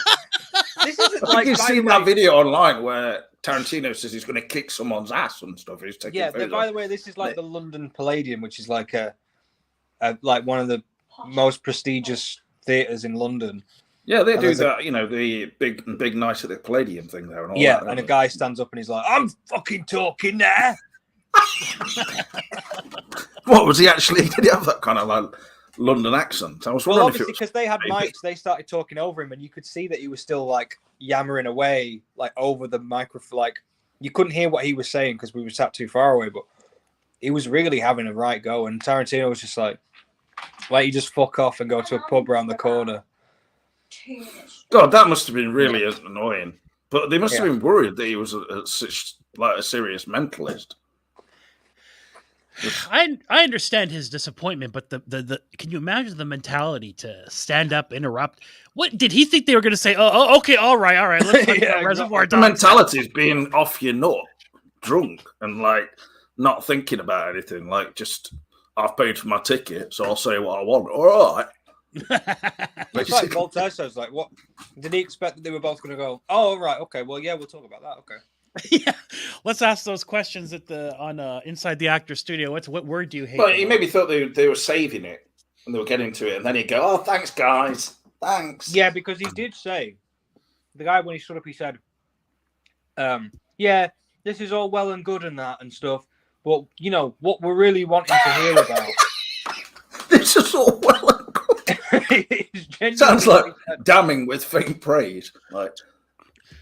This isn't I think you've seen that video online where Tarantino says he's going to kick someone's ass and stuff. He's taking photos. By the way, this is like the London Palladium, which is like like one of the most prestigious theatres in London. Yeah, they do that. The big night at the Palladium thing there. And all yeah, that, and a guy stands up and he's like, "I'm fucking talking there." What was he actually? Did he have that kind of like London accent? I was wondering obviously, because they had mics, they started talking over him, and you could see that he was still like yammering away, like over the microphone. Like you couldn't hear what he was saying because we were sat too far away, but he was really having a right go. And Tarantino was just like, "Why you just fuck off and go to a pub around the corner?" God, that must have been really annoying. But they must have been worried that he was such a serious mentalist. I understand his disappointment, but the can you imagine the mentality to stand up, interrupt? What did he think they were going to say? Oh, okay, all right. Let's talk about Reservoir The Dogs. mentality is being off your nut, drunk, and like not thinking about anything. Like just I've paid for my ticket, so I'll say what I want. All right. It's like Voltaire says, like, what did he expect that they were both going to go? Oh, all right, okay, well, yeah, we'll talk about that. Okay. Yeah, let's ask those questions on Inside the Actor Studio. What word do you hate? Well, he maybe thought they were saving it and they were getting to it, and then he'd go, "Oh, thanks, guys, thanks." Yeah, because he did say, the guy when he stood up, he said, "Yeah, this is all well and good and that and stuff, but what we're really wanting to hear about." This is all well and good. Sounds like damning with faint praise. Like,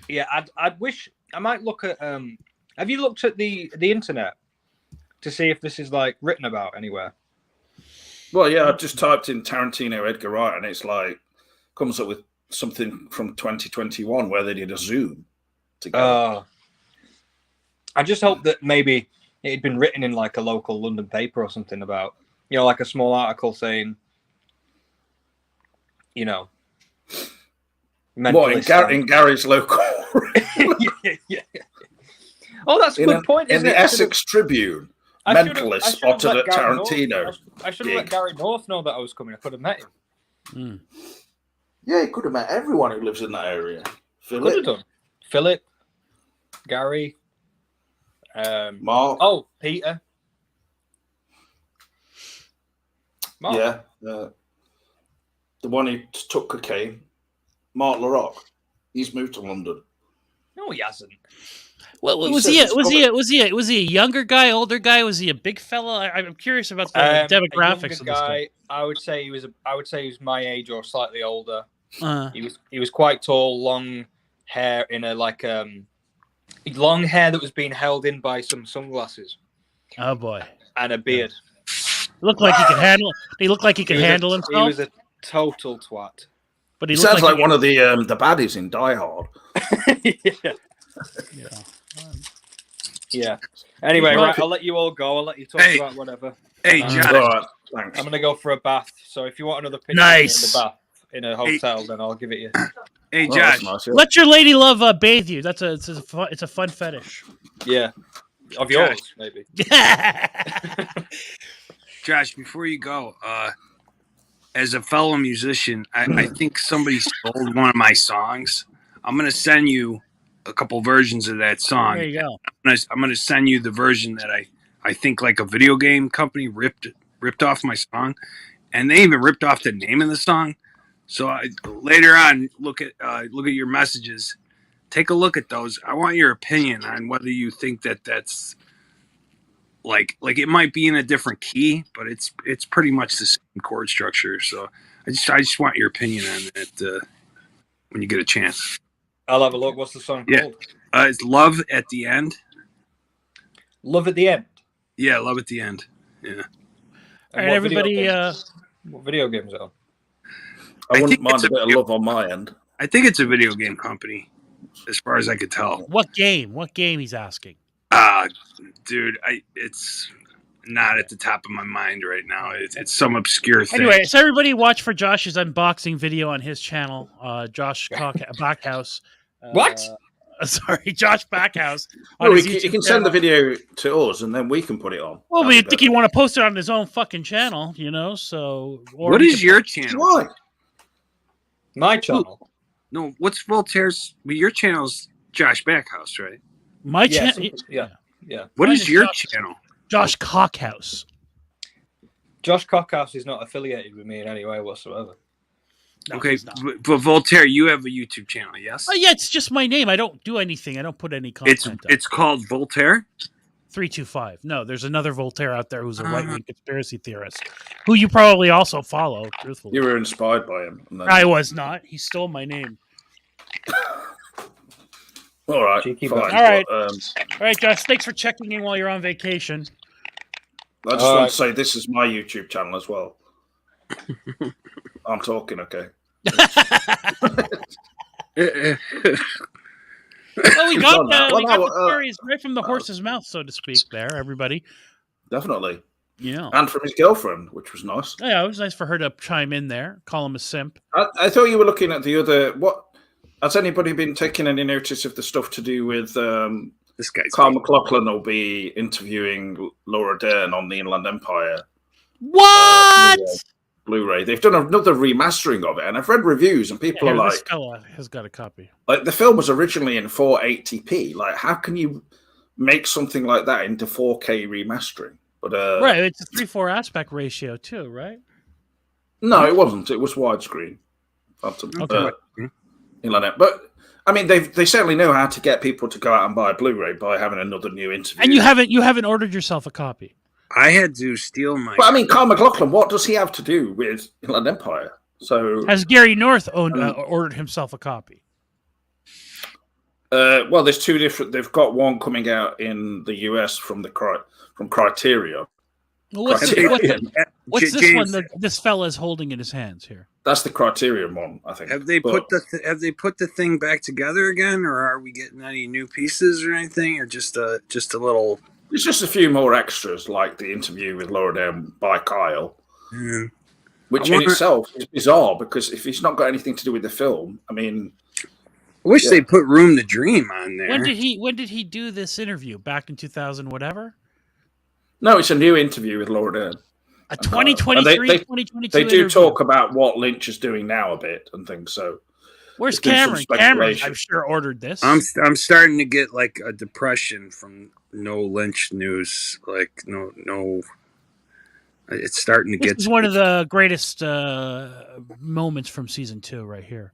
yeah, I'd wish I might look at. Have you looked at the internet to see if this is like written about anywhere? Well, yeah, I just typed in Tarantino Edgar Wright, and it's like comes up with something from 2021 where they did a Zoom together. I just hope that maybe it had been written in like a local London paper or something about, like a small article saying, what in Gary's local? yeah. Oh, that's a good point. In the Essex Tribune, mentalist spotted at Tarantino. I should have let Gary North know that I was coming. I could have met him. Yeah, he could have met everyone who lives in that area. Could have done. Philip, Gary, Mark. Oh, Peter. Mark. Yeah, the one who took cocaine, Mark LaRock. He's moved to London. No, he hasn't. Well, was he a younger guy, older guy? Was he a big fella? I'm curious about the demographics of this guy. I would say he was my age or slightly older. He was quite tall, long hair in a long hair that was being held in by some sunglasses. Oh boy! And a beard. Looked like he could handle. He looked like he could handle himself. He was a total twat. But he sounds like one of the baddies in Die Hard. Yeah. Anyway, right, I'll let you all go. I'll let you talk about whatever. Hey, Josh. Right, thanks. I'm gonna go for a bath. So if you want another picture in the bath in a hotel, then I'll give it you. Hey, Josh. Nice, yeah. Let your lady love bathe you. It's a fun fetish. Yeah. Of yours, maybe. Josh, before you go, as a fellow musician, I think somebody stole one of my songs. I'm going to send you a couple versions of that song. There you go. I'm going to send you the version that I think like a video game company ripped off my song, and they even ripped off the name of the song. So later on, look at your messages. Take a look at those. I want your opinion on whether you think that's like it might be in a different key, but it's pretty much the same chord structure. So I just want your opinion on it when you get a chance. I'll have a look. What's the song Yeah. called? It's Love at the End. Love at the End. Yeah, Love at the End. Yeah. All right, everybody. What video games are? I wouldn't mind a bit of love on my end. I think it's a video game company, as far as I could tell. What game? What game he's asking? Dude, it's not at the top of my mind right now. It's some obscure thing. Anyway, so everybody watch for Josh's unboxing video on his channel, Josh Backhouse. What? Sorry, Josh Backhouse. Well, you can send the video to us, and then we can put it on. Well, we think he'd want to post it on his own fucking channel, so. What is your channel? Why? My channel. No, what's Voltaire's? Well, your channel's Josh Backhouse, right? My channel. Yeah. What is your channel? Josh Cockhouse. Josh Cockhouse is not affiliated with me in any way whatsoever. No, okay, but Voltaire, you have a YouTube channel, yes? Oh yeah, it's just my name. I don't do anything. I don't put any content. It's called Voltaire. 325. No, there's another Voltaire out there who's a right-wing conspiracy theorist, who you probably also follow. Truthfully, you were inspired by him. I was not. He stole my name. All right, fine. All right, all right, Josh. Thanks for checking in while you're on vacation. I just want to say this is my YouTube channel as well. I'm talking, okay. Well, we got the stories right from the horse's mouth, so to speak. There, everybody. Definitely. Yeah, and from his girlfriend, which was nice. Yeah, it was nice for her to chime in there, call him a simp. I thought you were looking at the other. What has anybody been taking any notice of the stuff to do with this guy? Carl McLaughlin will be interviewing Laura Dern on the Inland Empire. What? Blu-ray. They've done another remastering of it, and I've read reviews, and people are like, "This fella has got a copy." Like the film was originally in 480p. Like, how can you make something like that into 4K remastering? But right, it's a 3:4 aspect ratio too, right? No, it wasn't. It was widescreen. Okay. But I mean, they certainly know how to get people to go out and buy a Blu-ray by having another new interview. And you haven't ordered yourself a copy. I had to steal my. But I mean, Carl McLaughlin, what does he have to do with Inland Empire? So has Gary North ordered himself a copy? Well, there's two different. They've got one coming out in the US from Criterion. Well, what's this one that this fella is holding in his hands here? That's the Criterion one, I think. Have they put the thing back together again, or are we getting any new pieces or anything, or just a little? It's just a few more extras, like the interview with Laura Dern by Kyle, which in itself is bizarre because if it's not got anything to do with the film, I mean, I wish they put Room to Dream on there. When did he do this interview? Back in 2000, whatever. No, it's a new interview with Laura Dern. A 2023, 2022. They do talk about what Lynch is doing now a bit and things. So, where's Cameron? Cameron, I'm sure ordered this. I'm starting to get like a depression from no Lynch news. Like no. It's starting to get. This is one of the greatest moments from season 2, right here,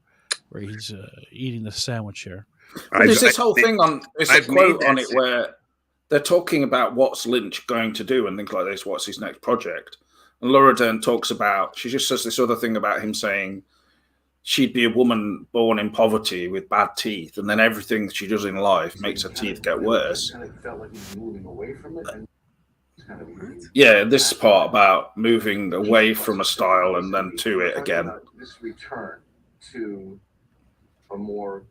where he's eating the sandwich here. There's this whole thing on. There's a quote on it where they're talking about what's Lynch going to do and things like this. What's his next project? And Laura Dern talks about. She just says this other thing about him saying she'd be a woman born in poverty with bad teeth, and then everything she does in life makes her teeth get worse. Yeah, this part about moving away from a style and then to it again. This return to a more,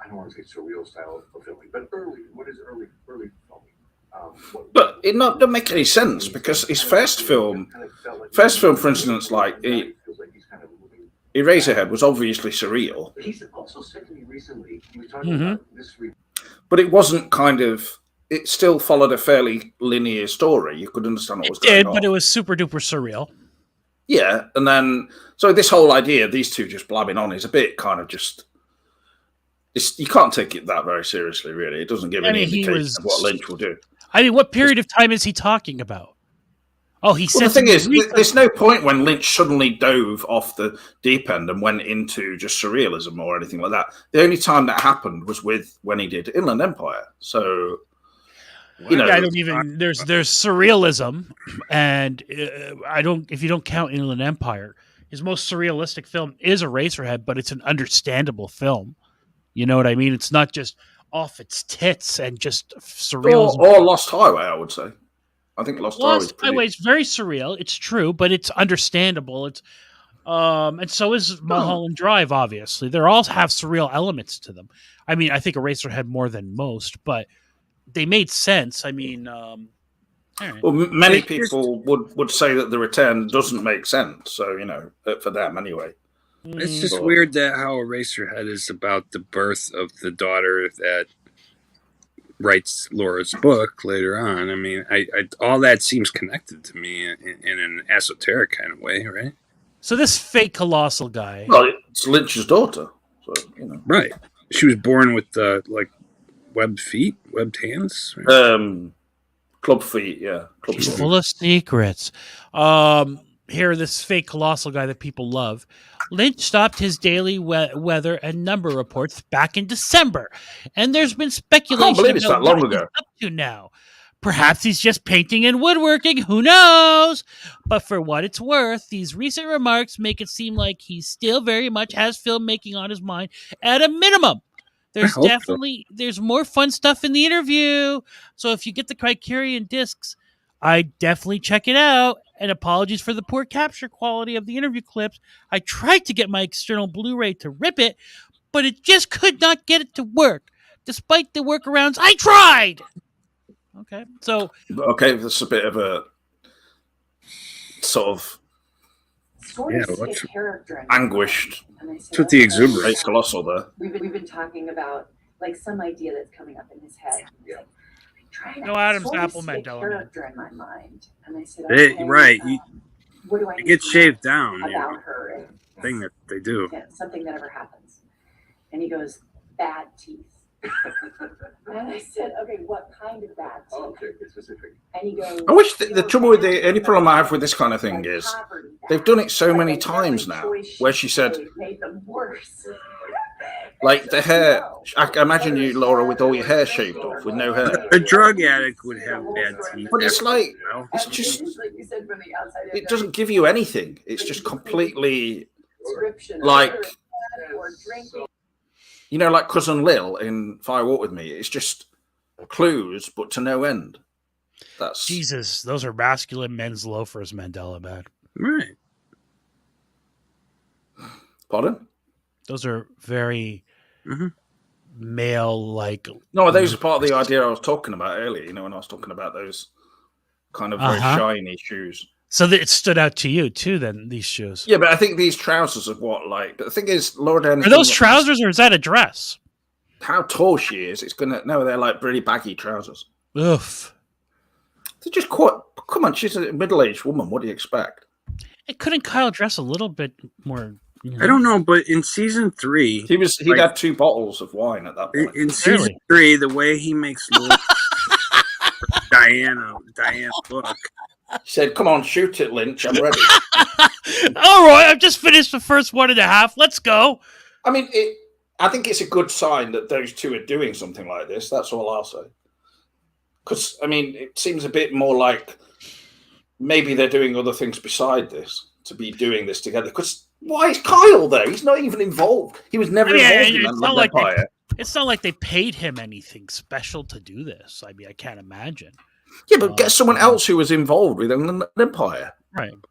I don't want to say surreal style of filming, but what is early filming? But it doesn't make any sense because his first film, for instance, like Eraserhead was obviously surreal. He's also said to me recently, he was talking about this. But it wasn't kind of. It still followed a fairly linear story. You could understand what was going on. But it was super duper surreal. Yeah, and then so this whole idea, these two just blabbing on, is a bit kind of just. You can't take it that very seriously, really. It doesn't give any indication of what Lynch will do. I mean, what period of time is he talking about? Oh, he said. The thing is, there's no point when Lynch suddenly dove off the deep end and went into just surrealism or anything like that. The only time that happened was when he did Inland Empire. So, I don't even. There's surrealism, and if you don't count Inland Empire, his most surrealistic film is Eraserhead, but it's an understandable film. You know what I mean? It's not just off its tits and just surreal. Or Lost Highway, I would say. I think Lost Highway is Lost Highway is very surreal. It's true, but it's understandable. It's and so is Mulholland Drive. Obviously, they all have surreal elements to them. I mean, I think Eraserhead more than most, but they made sense. I mean, well, many people would say that The Return doesn't make sense. So for them anyway. It's just weird that how Eraserhead is about the birth of the daughter that writes Laura's book later on. I mean, I all that seems connected to me in an esoteric kind of way, right? So this fake colossal guy. Well, it's Lynch's daughter, so Right. She was born with webbed feet, webbed hands. Right? Club feet, yeah. She's full of secrets. Here, this fake colossal guy that people love. Lynch stopped his daily weather and number reports back in December, and there's been speculation I can't believe it's that long what ago. he's up to now. Perhaps he's just painting and woodworking. Who knows? But for what it's worth, these recent remarks make it seem like he still very much has filmmaking on his mind. At a minimum, there's there's more fun stuff in the interview. So if you get the Criterion discs, I definitely check it out. And apologies for the poor capture quality of the interview clips. I tried to get my external Blu-ray to rip it, but it just could not get it to work. Despite the workarounds, I tried. Okay, so that's a bit of a sort of anguished. That's what the exuberance. It's colossal there. We've been talking about like some idea that's coming up in his head. Yeah. No Adam's Apple Mandela character in my mind, and I said, right. What do I it gets shaved down. About her? Thing that they do. Something that ever happens, and he goes, bad teeth. And I said, okay, what kind of bad teeth? Okay, get specific. And he goes, I wish the trouble with the only problem I have with this kind of thing is they've done it so many times now. Where she said, made them worse. like the hair. I imagine you, Laura, with all your hair shaved off, with no hair. A drug addict would have bad teeth. But it's like it's just it doesn't give you anything. It's just completely like like Cousin Lil in Fire Walk With Me. It's just clues, but to no end. That's Jesus. Those are masculine men's loafers, Mandela man. Right. Pardon? Those are very male-like. No, those are part of the idea I was talking about earlier. When I was talking about those kind of very shiny shoes. So it stood out to you too, then, these shoes. Yeah, but I think these trousers are but the thing is, Laura Dern. Are those trousers or is that a dress? How tall she is, they're like really baggy trousers. Oof. They're just quite, come on, she's a middle-aged woman. What do you expect? Couldn't Kyle dress a little bit more? I don't know, but in season 3, he'd had 2 bottles of wine at that point. In season 3, the way he makes Diana look. He said, "Come on, shoot it, Lynch. I'm ready." All right, I've just finished the first 1.5. Let's go. I mean, I think it's a good sign that those two are doing something like this. That's all I'll say. Because I mean, it seems a bit more like maybe they're doing other things beside this to be doing this together. Because why is Kyle there? He's not even involved. He was never involved in that Empire. It's not like they paid him anything special to do this. I mean, I can't imagine. Yeah, but get someone else who was involved with an Empire.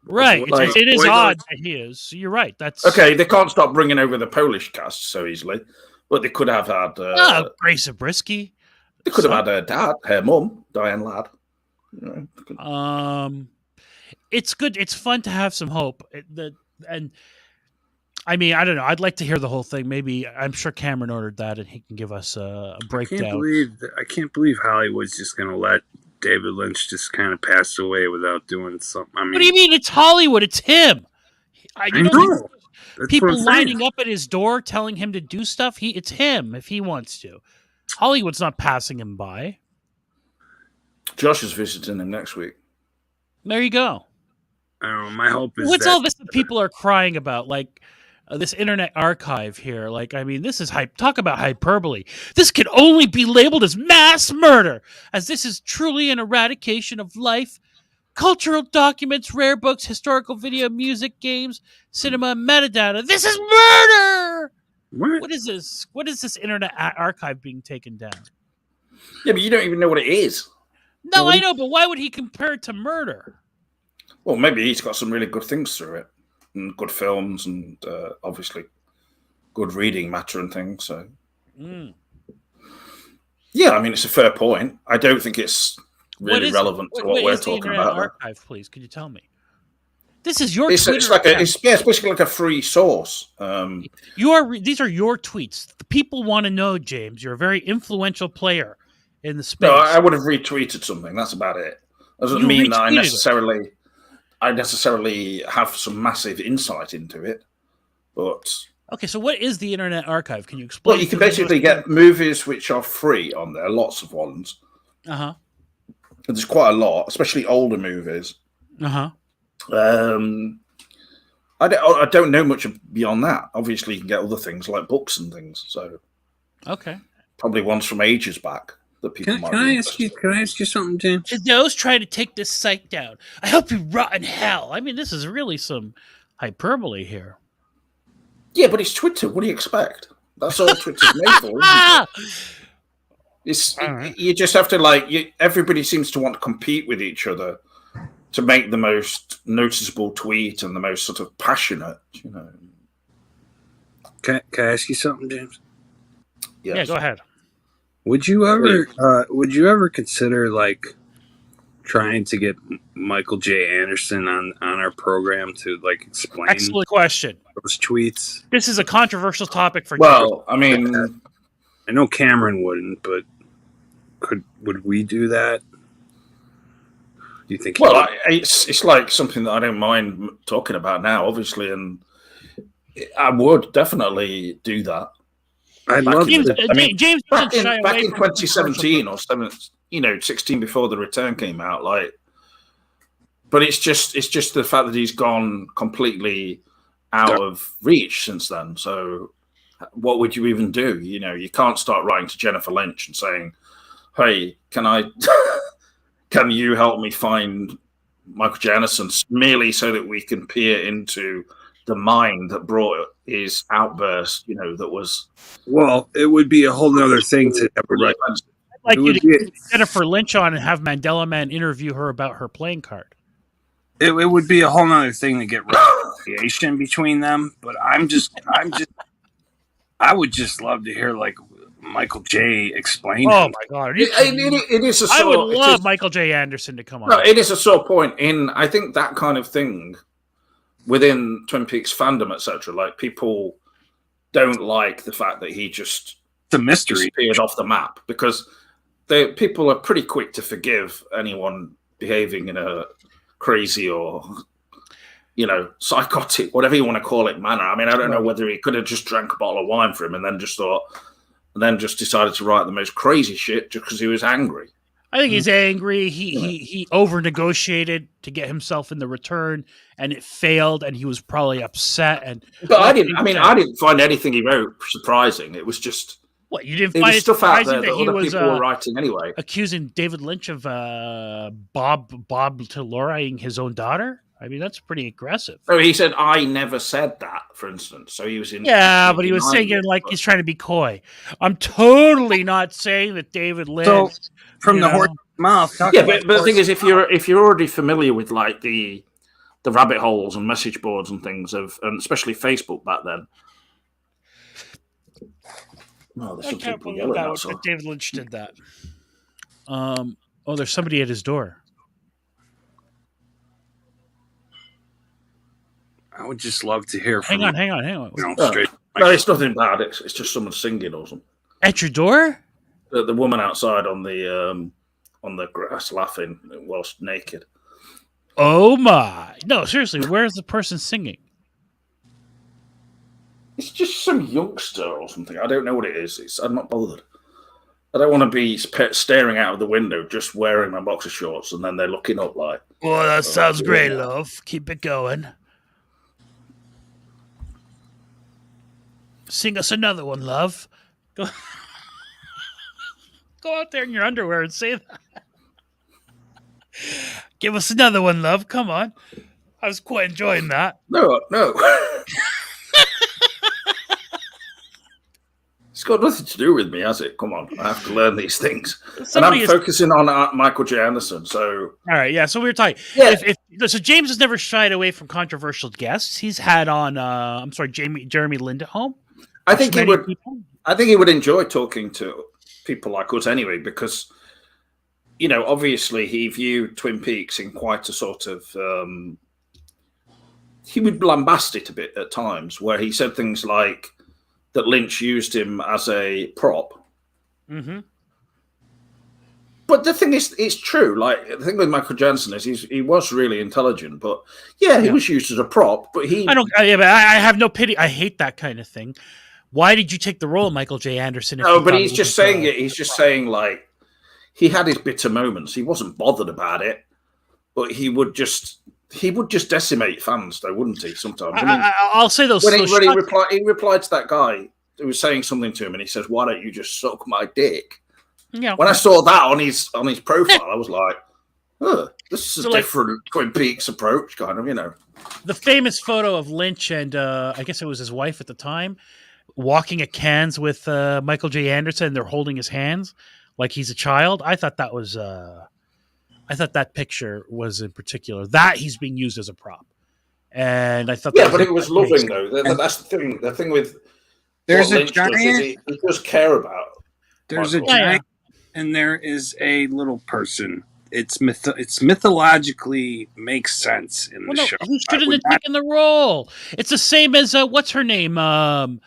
Right. Like, it is odd that he is. You're right. That's okay. They can't stop bringing over the Polish cast so easily, but they could have had Grace Zabriskie. They could have had her dad, her mum, Diane Ladd. It's good. It's fun to have some hope. And I mean, I don't know. I'd like to hear the whole thing. Maybe I'm sure Cameron ordered that, and he can give us a breakdown. I can't believe Hollywood's just going to let David Lynch just kind of pass away without doing something. I mean, what do you mean? It's Hollywood. It's him. I know. People lining up at his door telling him to do stuff. It's him if he wants to. Hollywood's not passing him by. Josh is visiting him next week. There you go. I don't know. My hope is what's all this that people are crying about? Like this Internet Archive here. Like, I mean, this is hype. Talk about hyperbole. This can only be labeled as mass murder, as this is truly an eradication of life. Cultural documents, rare books, historical video, music, games, cinema, metadata. This is murder! What is this? What is this internet archive being taken down? Yeah, but you don't even know what it is. No, I know, but why would he compare it to murder? Well, maybe he's got some really good things through it, and good films, and obviously good reading matter and things. So, yeah, I mean, it's a fair point. I don't think it's really relevant to what we're talking about. Archive, please, could you tell me? This is your. It's like it's basically like a free source. These are your tweets. The people want to know, James. You're a very influential player in the space. No, I would have retweeted something. That's about it. Doesn't mean that I necessarily have some massive insight into it. But okay, so what is the Internet Archive? Can you explain? Well, you can basically get movies which are free on there. Lots of ones. There's quite a lot, especially older movies. I don't know much beyond that. Obviously, you can get other things like books and things. So, probably ones from ages back that people might. Can I ask you something, James? Did those try to take this site down? I hope you rot in hell. I mean, this is really some hyperbole here. Yeah, but it's Twitter. What do you expect? That's all Twitter's made for, isn't it? You just have to everybody seems to want to compete with each other to make the most noticeable tweet and the most sort of passionate, you know. Can I ask you something, James? Yes. Yeah, go ahead. Would you ever consider trying to get Michael J. Anderson on our program to explain? Excellent question. Those tweets. This is a controversial topic for. Well, I mean, I know Cameron wouldn't, but would we do that? Do you think? Well, it's like something that I don't mind talking about now, obviously, and I would definitely do that. I'd love to. I mean, James back in 2017 or 16 before the return came out, but it's just the fact that he's gone completely out of reach since then. So, what would you even do? You know, you can't start writing to Jennifer Lynch and saying, "Hey, can you help me find Michael J. Anderson," merely so that we can peer into the mind that brought his outburst, that was... Well, it would be a whole nother thing to have a right. I'd like you to get Jennifer Lynch on and have Mandela Man interview her about her playing card. It would be a whole nother thing to get reconciliation between them, but I would just love to hear Michael J. explain. Oh my God! It is. I would love Michael J. Anderson to come on. No, it is a sore point in. I think that kind of thing within Twin Peaks fandom, etc. People don't like the fact that he just disappeared off the map, because people are pretty quick to forgive anyone behaving in a crazy or psychotic, whatever you want to call it, manner. I mean, I don't know whether he could have just drank a bottle of wine for him and then just decided to write the most crazy shit just because he was angry. I think he's angry. He over negotiated to get himself in the return, and it failed, and he was probably upset. But I didn't find anything he wrote surprising. It was just what you didn't find it stuff out there surprising that he other was people were writing anyway, accusing David Lynch of Bob Telluraying his own daughter. I mean, that's pretty aggressive. Oh, he said, "I never said that," for instance. So he was in. Yeah, but he was saying it like he's trying to be coy. I'm totally not saying that David Lynch. So, from the horse's mouth. Yeah, but the thing is, if you're already familiar with the rabbit holes and message boards and things and especially Facebook back then. No, there's some people yelling outside. David Lynch did that. There's somebody at his door. I would just love to hear from Hang on. No, it's nothing bad. It's just someone singing or something. At your door? The woman outside on the grass laughing whilst naked. Oh my! No, seriously, where's the person singing? It's just some youngster or something. I don't know what it is. I'm not bothered. I don't want to be staring out of the window just wearing my boxer shorts and then they're looking up like... Well, that sounds great, love. Keep it going. Sing us another one, love. Go out there in your underwear and say that. Give us another one, love. Come on. I was quite enjoying that. No. It's got nothing to do with me, has it? Come on, I have to learn these things. Somebody and I'm focusing on Michael J. Anderson. So, all right, yeah. So we were talking. Yeah. So James has never shied away from controversial guests. He's had on, Jeremy Lindholm. I think he would. I think he would enjoy talking to people like us anyway, because obviously he viewed Twin Peaks in quite a sort of. He would lambast it a bit at times, where he said things like that Lynch used him as a prop. Mm-hmm. But the thing is, it's true. Like, the thing with Michael Jansen is he was really intelligent, but he was used as a prop. But I have no pity. I hate that kind of thing. Why did you take the role of Michael J. Anderson? No, but he's just saying it. He's just saying, like, he had his bitter moments. He wasn't bothered about it, but he would just decimate fans, though, wouldn't he? Sometimes. I'll say those. When he replied to that guy who was saying something to him, and he says, "Why don't you just suck my dick?" Yeah. When I saw that on his profile, I was like, this is a different Twin Peaks approach, kind of, The famous photo of Lynch and I guess it was his wife at the time, walking at Cannes with Michael J. Anderson. They're holding his hands like he's a child. I thought that was. I thought that picture was in particular that he's being used as a prop, and I thought. But it was loving though. That's the thing. The thing with there's a Lynch giant. He does care about. There's Michael. A giant, and there is a little person. It's mythologically makes sense in the show. He shouldn't have taken the role. It's the same as what's her name, Margot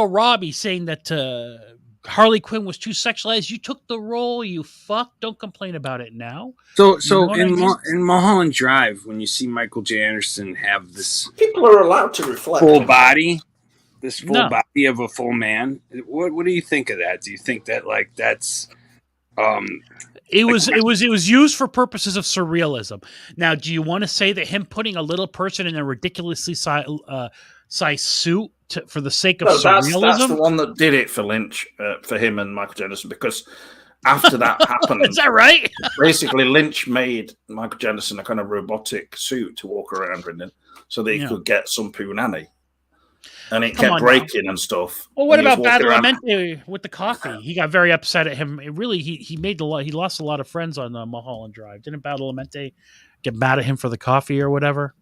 Robbie, saying that. Harley Quinn was too sexualized. You took the role, you fuck. Don't complain about it now. So in Mulholland Drive, when you see Michael J. Anderson have this, people are allowed to reflect full body, body of a full man. What do you think of that? Do you think that that's? It was used for purposes of surrealism. Now, do you want to say that him putting a little person in a ridiculously sized suit for the sake of surrealism? That's the one that did it for Lynch, for him and Michael Jennison, because after that happened... Is that right? Basically, Lynch made Michael Jennison a kind of robotic suit to walk around in, so that he could get some punani. And it kept breaking and stuff. Well, what about Badalamenti with the coffee? He got very upset at him. He lost a lot of friends on Mulholland Drive. Didn't Badalamenti get mad at him for the coffee or whatever?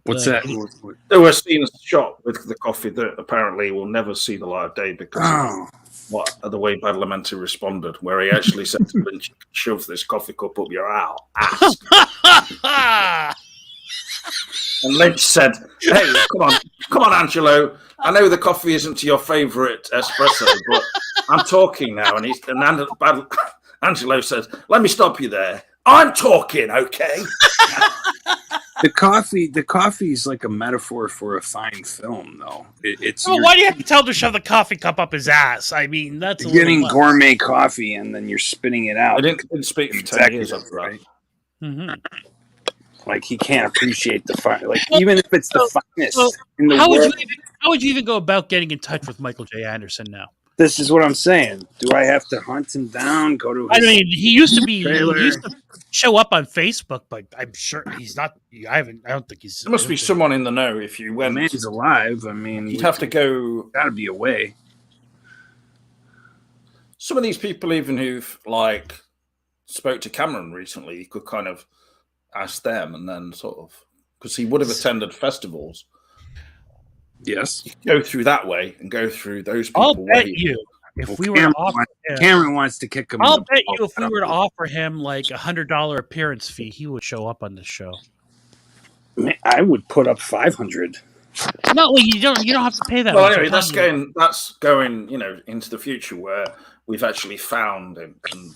What's that? There were scenes shot with the coffee that apparently will never see the light of day because of the way Badalamenti responded, where he actually said to Lynch, "Shove this coffee cup up your ass." And Lynch said, "Hey, come on, Angelo. I know the coffee isn't your favourite espresso, but I'm talking now." And Angelo says, "Let me stop you there. I'm talking, okay?" The coffee is like a metaphor for a fine film, though. Why do you have to tell him to shove the coffee cup up his ass? I mean, that's getting gourmet coffee and then you're spitting it out. I didn't speak for 10 years after that. Mm-hmm. Like he can't appreciate the fine. Like even if it's the finest in the world. How would you even go about getting in touch with Michael J. Anderson now? This is what I'm saying. Do I have to hunt him down? Go to? I mean, he used to show up on Facebook, but I'm sure he's not. I don't think he's. There must be someone in the know. If you went, he's alive. I mean, you'd have to go. Got to be a way. Some of these people, even who've spoke to Cameron recently, you could kind of ask them, and then sort of because he would have attended festivals. Yes, go through that way and go through those people. I'll bet you if we were to offer him, Cameron wants to kick him. I'll bet you if we were to offer him like $100 appearance fee, he would show up on the show. I would put up 500. No, well, you don't have to pay that. Well, anyway, that's going, into the future where we've actually found him. And,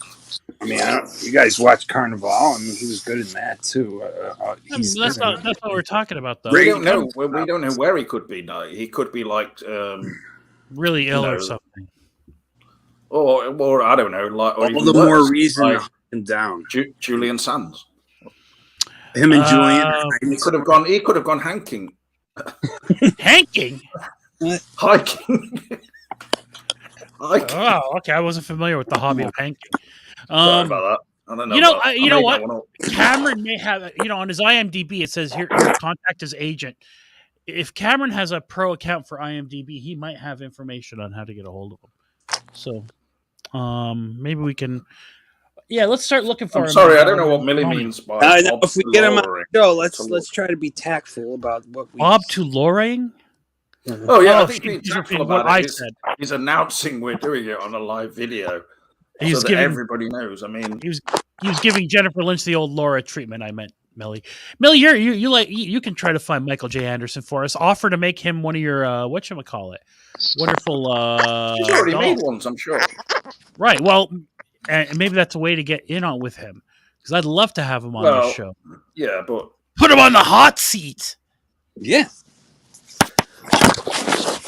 I mean, you guys watch Carnival. I mean, he was good in that too. That's not what we're talking about, though. We don't know. We don't know where he could be now. He could be really ill or something, or I don't know. All the more reason to hunt him down. Julian Sands. Him and Julian. He could have gone. He could have gone hanking. Hanking. Hiking. Oh, okay. I wasn't familiar with the hobby of hanking. Sorry about that. I don't know. You know what? Cameron may have. On his IMDb, it says here contact his agent. if Cameron has a pro account for IMDb, he might have information on how to get a hold of him. So, maybe we can. Yeah, let's start looking for him. I'm sorry, I don't know what Millie means by Bob if we get him on Luring. the show, let's try to be tactful about what we. Bob to luring. Oh yeah, I think being he's tactful repeating what about I it said. he's announcing we're doing it on a live video, He's so that giving everybody knows. I mean, he was giving Jennifer Lynch the old Laura treatment. I meant Millie. Millie, you can try to find Michael J. Anderson for us. Offer to make him one of your whatchamacallit, wonderful. he's already dolls. made ones, I'm sure. Right. Well, and maybe that's a way to get in on with him because I'd love to have him on this show. Yeah, but put him on the hot seat. Yeah.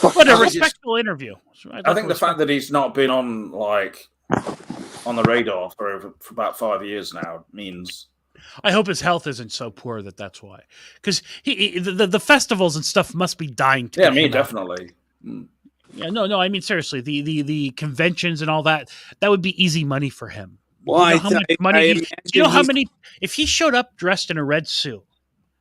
What a respectful interview. I think the fact that he's not been on the radar for about 5 years now means. I hope his health isn't so poor that's why. Because the festivals and stuff must be dying to. Yeah, me definitely. Yeah, no. I mean, seriously, the conventions and all that would be easy money for him. Well, you know how much money. You know how many? If he showed up dressed in a red suit,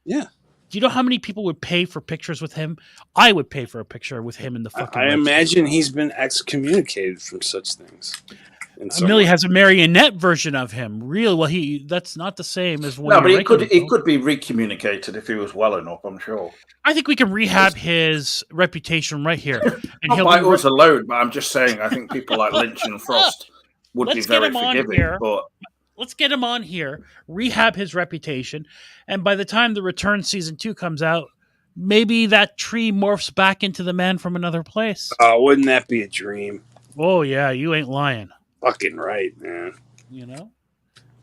yeah. Do you know how many people would pay for pictures with him? I would pay for a picture with him in the fucking. I imagine he's been excommunicated from such things. Millie has a marionette version of him. Well, that's not the same as one. No, but he could be recommunicated if he was well enough. I'm sure. I think we can rehab his reputation right here. And Not by us alone, but I'm just saying. I think people like Lynch and Frost would be very forgiving. But let's get him on here, rehab his reputation, and by the time the Return season 2 comes out, maybe that tree morphs back into the Man from Another Place. Oh, wouldn't that be a dream? Oh yeah, you ain't lying. Fucking right, man. You know,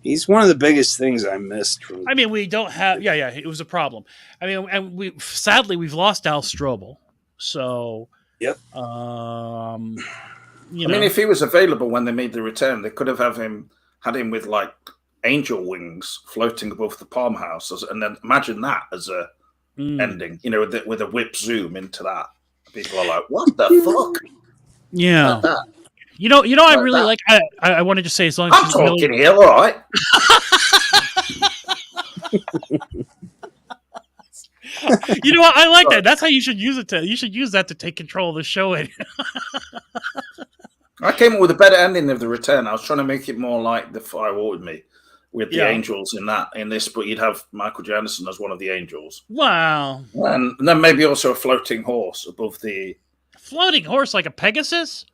he's one of the biggest things I missed from. I mean, we don't have. Yeah, it was a problem. I mean, and we've lost Al Strobel. So. Yep. I mean, if he was available when they made the return, they could have had him with like angel wings floating above the Palm House, and then imagine that as a ending. You know, with a whip zoom into that. People are like, "What the fuck?" Yeah. Like that. You know, I really like. I want to just say, as long as I'm talking here, all right. You know what? I like that. That's how you should use it. You should use that to take control of the show. I came up with a better ending of the Return. I was trying to make it more like The Fire Walk With Me, with the angels in this, but you'd have Michael J. Anderson as one of the angels. Wow. And then maybe also a floating horse above the. Floating horse like a Pegasus?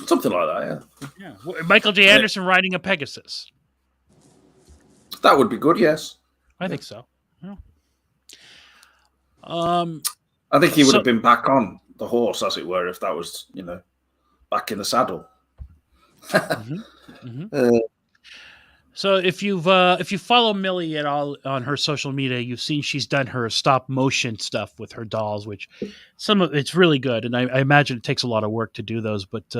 Something like that, yeah. Michael J. Anderson riding a Pegasus. That would be good, yes. I think so. Yeah. I think he would have been back on the horse, as it were, if that was, back in the saddle. So if you follow Millie at all on her social media, you've seen she's done her stop motion stuff with her dolls, which some of it's really good, and I imagine it takes a lot of work to do those. But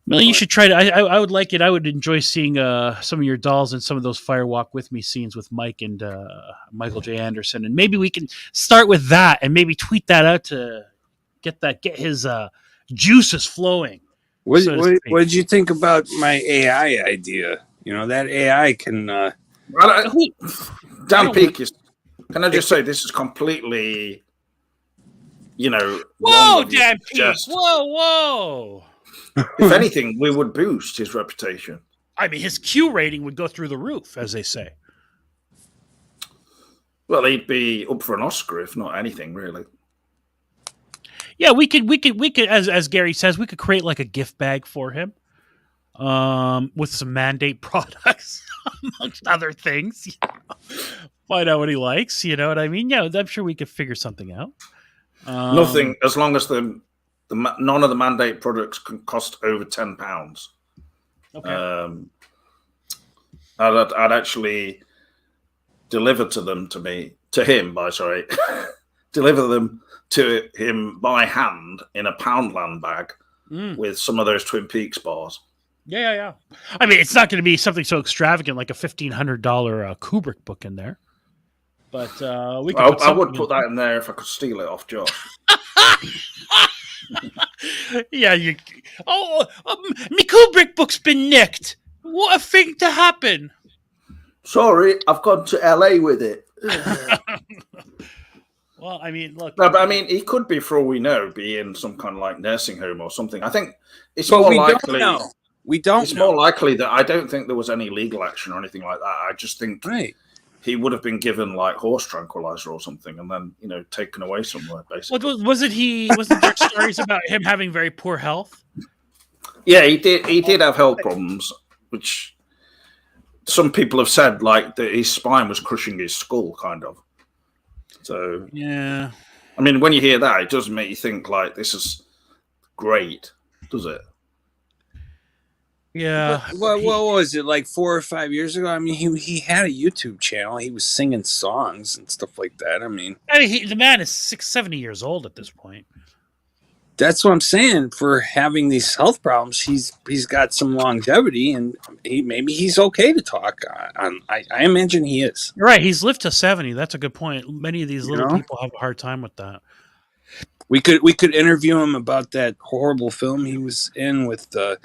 Millie, you should try to. I would like it. I would enjoy seeing some of your dolls in some of those Firewalk With Me scenes with Mike and Michael J. Anderson, and maybe we can start with that, and maybe tweet that out to get his juices flowing. What did you think about my AI idea? That AI can. Dan Peak can I just say this is completely, Whoa, Dan Peak! Whoa! If anything, we would boost his reputation. I mean, his Q rating would go through the roof, as they say. Well, he'd be up for an Oscar, if not anything, really. Yeah, we could, as Gary says, we could create like a gift bag for him. With some Mandate products, amongst other things. Find out what he likes. You know what I mean? Yeah, I'm sure we could figure something out. Nothing, as long as none of the Mandate products can cost over £10. Okay. I'd actually deliver them to him by hand in a Poundland bag with some of those Twin Peaks bars. Yeah. I mean, it's not going to be something so extravagant like a $1,500 Kubrick book in there. But we could. I would put that in there if I could steal it off Josh. Yeah, me Kubrick book's been nicked. What a thing to happen! Sorry, I've gone to LA with it. Well, I mean, look. No, but I mean, he could be, for all we know, be in some kind of like nursing home or something. I think it's But more we likely. don't know. We don't It's know. more likely that I don't think there was any legal action or anything like that. I just think he would have been given like horse tranquilizer or something, and then taken away somewhere. Basically, wasn't there stories about him having very poor health? Yeah, he did. He did have health problems, which some people have said like that his spine was crushing his skull, kind of. So yeah, I mean, when you hear that, it doesn't make you think like this is great, does it? Yeah. What was it, like 4 or 5 years ago? I mean, he had a YouTube channel. He was singing songs and stuff like that. I mean, the man is 70 years old at this point. That's what I'm saying. For having these health problems, he's got some longevity, and maybe he's okay to talk. I imagine he is. You're right. He's lived to 70. That's a good point. Many of these little people have a hard time with that. We could interview him about that horrible film he was in with not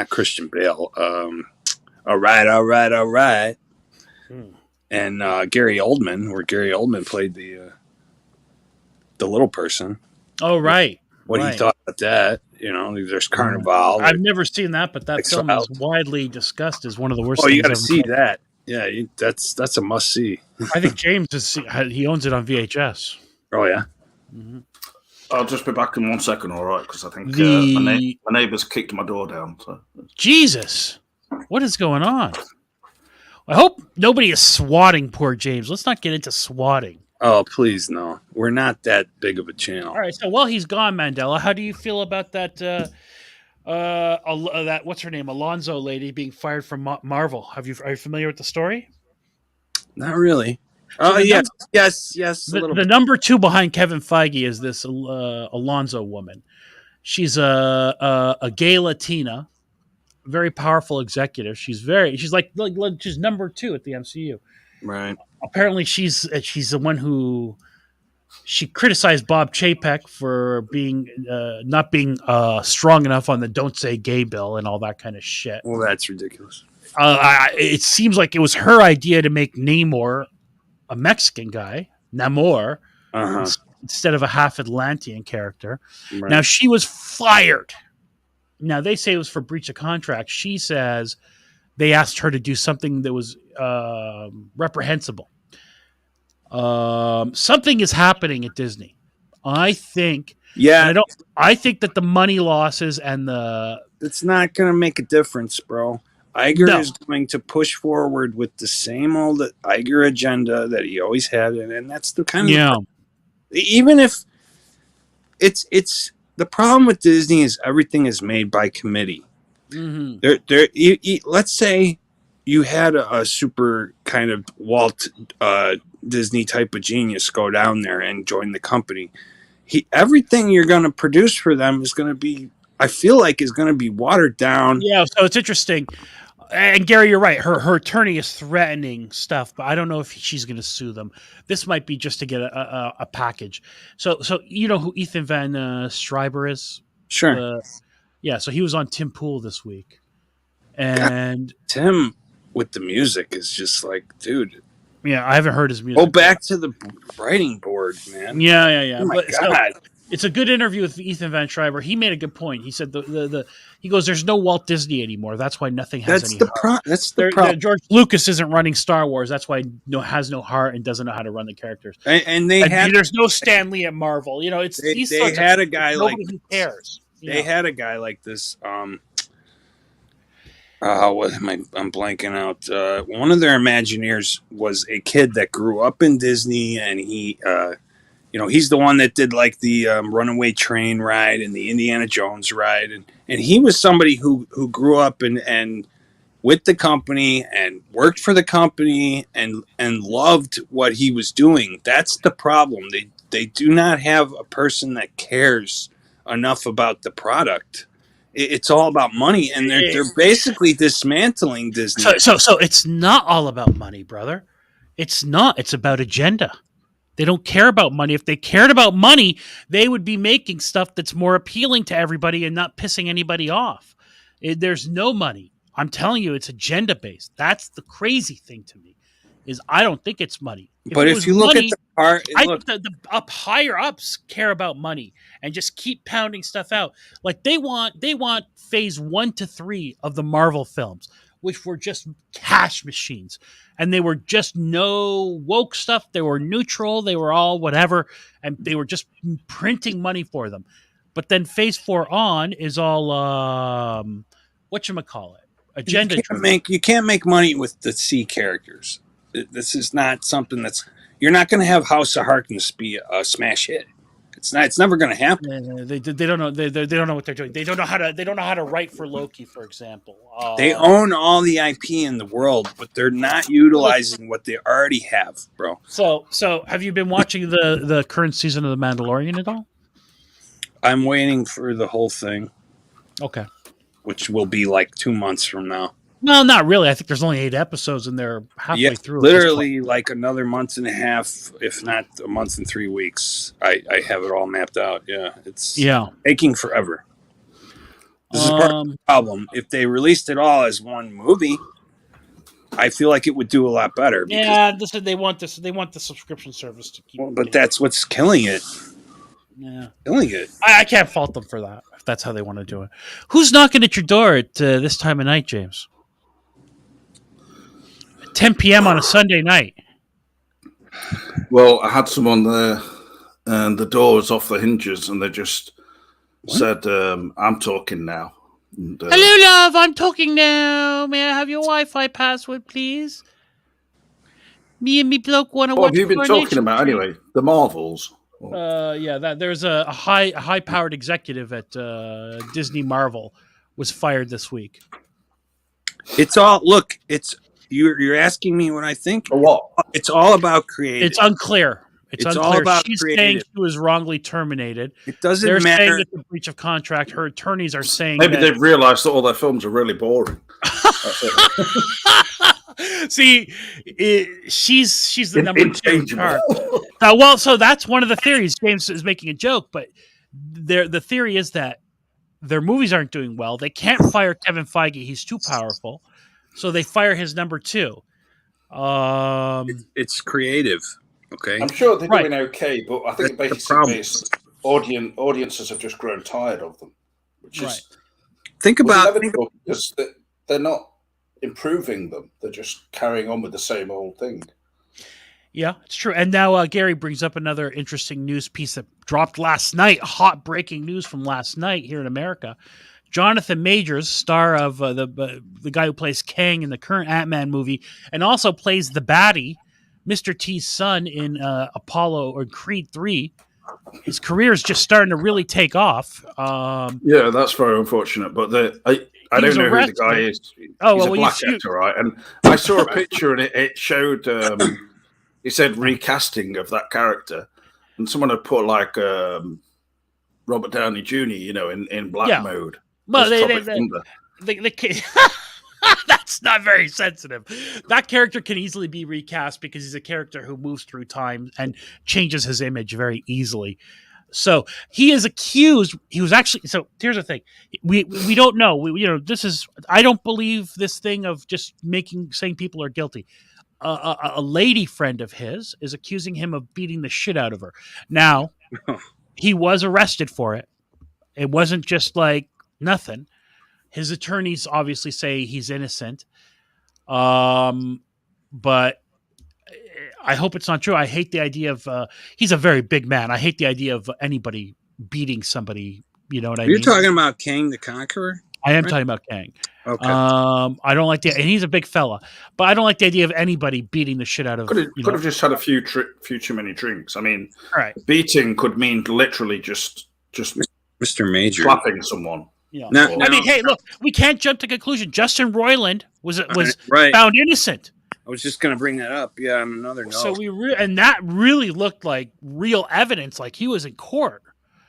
Christian Bale. All right. And Gary Oldman, where Gary Oldman played the little person. Oh, right. What he thought about that? There's Carnival. I've never seen that, but that film is widely discussed as one of the worst. Oh, you got to see that. Yeah, that's a must see. I think James he owns it on VHS. Oh yeah. Mm-hmm. I'll just be back in 1 second, all right? Because I think my neighbour's kicked my door down. So. Jesus, what is going on? I hope nobody is swatting poor James. Let's not get into swatting. Oh, please, no. We're not that big of a channel. All right, so while he's gone, Mandela, how do you feel about that? That what's her name, Alonzo lady, being fired from Marvel? Are you familiar with the story? Not really. So yes. The number 2 behind Kevin Feige is this Alonzo woman. She's a gay Latina, very powerful executive. She's number 2 at the MCU. Right. Apparently, she's the one who she criticized Bob Chapek for being not being strong enough on the "Don't Say Gay" bill and all that kind of shit. Well, that's ridiculous. It seems like it was her idea to make Namor a Mexican guy, Namor, instead of a half Atlantean character. Right. Now she was fired. Now they say it was for breach of contract. She says they asked her to do something that was reprehensible. Something is happening at Disney. I think. Yeah. I think that the money losses and it's not going to make a difference, bro. Iger is going to push forward with the same old Iger agenda that he always had, and that's the kind of even if it's the problem with Disney is everything is made by committee. Mm-hmm. Let's say you had a super kind of Walt Disney type of genius go down there and join the company. Everything you're going to produce for them is going to be, I feel like, is going to be watered down. Yeah, so it's interesting. And Gary, you're right. Her attorney is threatening stuff, but I don't know if she's going to sue them. This might be just to get a package. So you know who Ethan Van Schreiber is? Sure. So he was on Tim Pool this week, and God, Tim with the music is just like, dude. Yeah, I haven't heard his music. Go back to the writing board, man. Yeah. Oh my God. So, it's a good interview with Ethan Van Schreiber. He made a good point. He said he goes, "There's no Walt Disney anymore. That's why nothing has any heart. That's the problem. George Lucas isn't running Star Wars. That's why has no heart and doesn't know how to run the characters. And there's no Stan Lee at Marvel. You know, it's they had a guy like nobody cares. They had a guy like this. What am I'm blanking out. One of their Imagineers was a kid that grew up in Disney, and he. He's the one that did like the Runaway Train ride and the Indiana Jones ride. And he was somebody who grew up and with the company and worked for the company and loved what he was doing. That's the problem. They do not have a person that cares enough about the product. It's all about money, and they're basically dismantling Disney. So it's not all about money, brother. It's not. It's about agenda. They don't care about money. If they cared about money, they would be making stuff that's more appealing to everybody and not pissing anybody off. There's no money. I'm telling you, it's agenda based. That's the crazy thing to me. Is I don't think it's money. But if you look at the part, I think the up higher ups care about money and just keep pounding stuff out. Like they want phase 1 to 3 of the Marvel films, which were just cash machines, and they were just no woke stuff. They were neutral. They were all whatever, and they were just printing money for them. But then phase 4 on is all whatchamacallit, agenda. You can't make money with the C characters. This is not something that's. You're not going to have House of Harkness be a smash hit. It's not. It's never going to happen. They don't know. They don't know what they're doing. They don't know how to write for Loki, for example. They own all the IP in the world, but they're not utilizing what they already have, bro. So have you been watching the current season of The Mandalorian at all? I'm waiting for the whole thing. Okay. Which will be like 2 months from now. No, not really. I think there's only 8 episodes, and they're halfway through. Literally like another month and a half, if not a month and 3 weeks. I have it all mapped out. Yeah, it's taking forever. This is part of the problem. If they released it all as one movie, I feel like it would do a lot better. Yeah, they want the subscription service to keep. But that's what's killing it. Yeah, killing it. I can't fault them for that if that's how they want to do it. Who's knocking at your door at this time of night, James? 10 p.m. on a Sunday night. Well, I had someone there, and the door was off the hinges, and they just said, "I'm talking now." And, hello, love. I'm talking now. May I have your Wi-Fi password, please? Me and me bloke want to watch. What have you been talking about anyway? The Marvels. There's a high-powered executive at Disney Marvel was fired this week. It's all You're asking me what I think? Or what? It's all about creative. It's unclear. It's unclear. All about She's creative. saying she was wrongly terminated. It doesn't They're matter. saying it's a breach of contract. Her attorneys are saying Maybe they've realised that all their films are really boring. See, she's the number 2 in charge. So that's one of the theories. James is making a joke, but the theory is that their movies aren't doing well. They can't fire Kevin Feige. He's too powerful. So they fire his number 2. It's creative, okay? I'm sure they're doing okay, but I think basically audiences have just grown tired of them. Which is because they're not improving them. They're just carrying on with the same old thing. Yeah, it's true. And now Gary brings up another interesting news piece that dropped last night. Hot breaking news from last night here in America. Jonathan Majors, star of the guy who plays Kang in the current Ant-Man movie, and also plays the baddie, Mr. T's son in Apollo or Creed 3. His career is just starting to really take off. Yeah, that's very unfortunate. But I don't know who the guy is. He's a black actor, right? And I saw a picture, and it showed. It said recasting of that character, and someone had put like Robert Downey Jr. In black mode. Well, that's not very sensitive. That character can easily be recast because he's a character who moves through time and changes his image very easily. So he is accused. He was actually. So here's the thing: we don't know. This is. I don't believe this thing of just saying people are guilty. A lady friend of his is accusing him of beating the shit out of her. Now, he was arrested for it. It wasn't just like nothing. His attorneys obviously say he's innocent. But I hope it's not true. I hate the idea of he's a very big man. I hate the idea of anybody beating somebody. You know what I mean? You're talking about Kang the Conqueror? I am talking about Kang. Okay. I don't like and he's a big fella, but I don't like the idea of anybody beating the shit out of. Could have just had a few too many drinks. I mean, beating could mean literally just Mr. Major slapping someone. Yeah. I mean, hey, look, we can't jump to conclusion. Justin Roiland was found innocent. I was just going to bring that up. Yeah, on another note. So and that really looked like real evidence, like he was in court.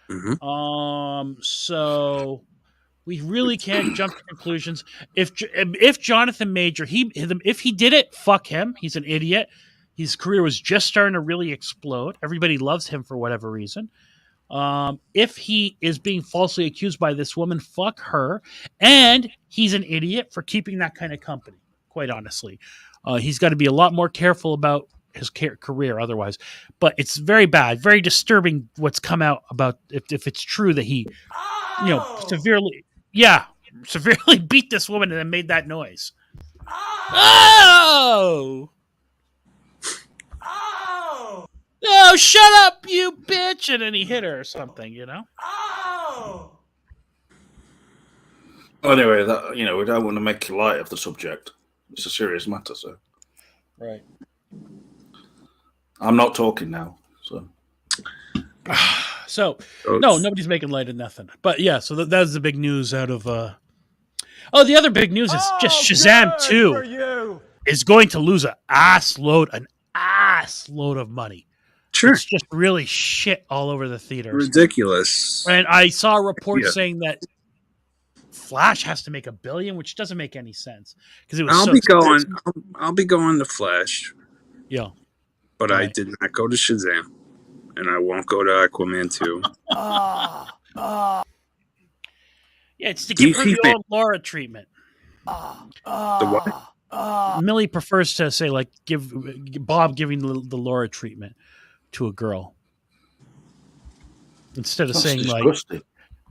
Mm-hmm. So we really can't jump to conclusions. If Jonathan Major, if he did it, fuck him. He's an idiot. His career was just starting to really explode. Everybody loves him for whatever reason. If he is being falsely accused by this woman, fuck her. And he's an idiot for keeping that kind of company, quite honestly. He's got to be a lot more careful about his career otherwise. But it's very bad, very disturbing what's come out about if it's true that he, severely beat this woman and then made that noise. Oh! Oh, shut up, you bitch! And then he hit her or something, Anyway, that we don't want to make light of the subject. It's a serious matter, so. Right. I'm not talking now, so. So, no, nobody's making light of nothing. But yeah, so that's the big news out of. Oh, the other big news is just Shazam 2 is going to lose an ass load of money. Sure. It's just really shit all over the theaters. Ridiculous. And I saw a report saying that Flash has to make $1 billion, which doesn't make any sense because it was. I'll be going to Flash. Yeah, but right. I did not go to Shazam, and I won't go to Aquaman 2. Yeah, it's to give her the old Laura treatment. The what? Millie prefers to say give Bob giving the Laura treatment to a girl instead of saying disgusting.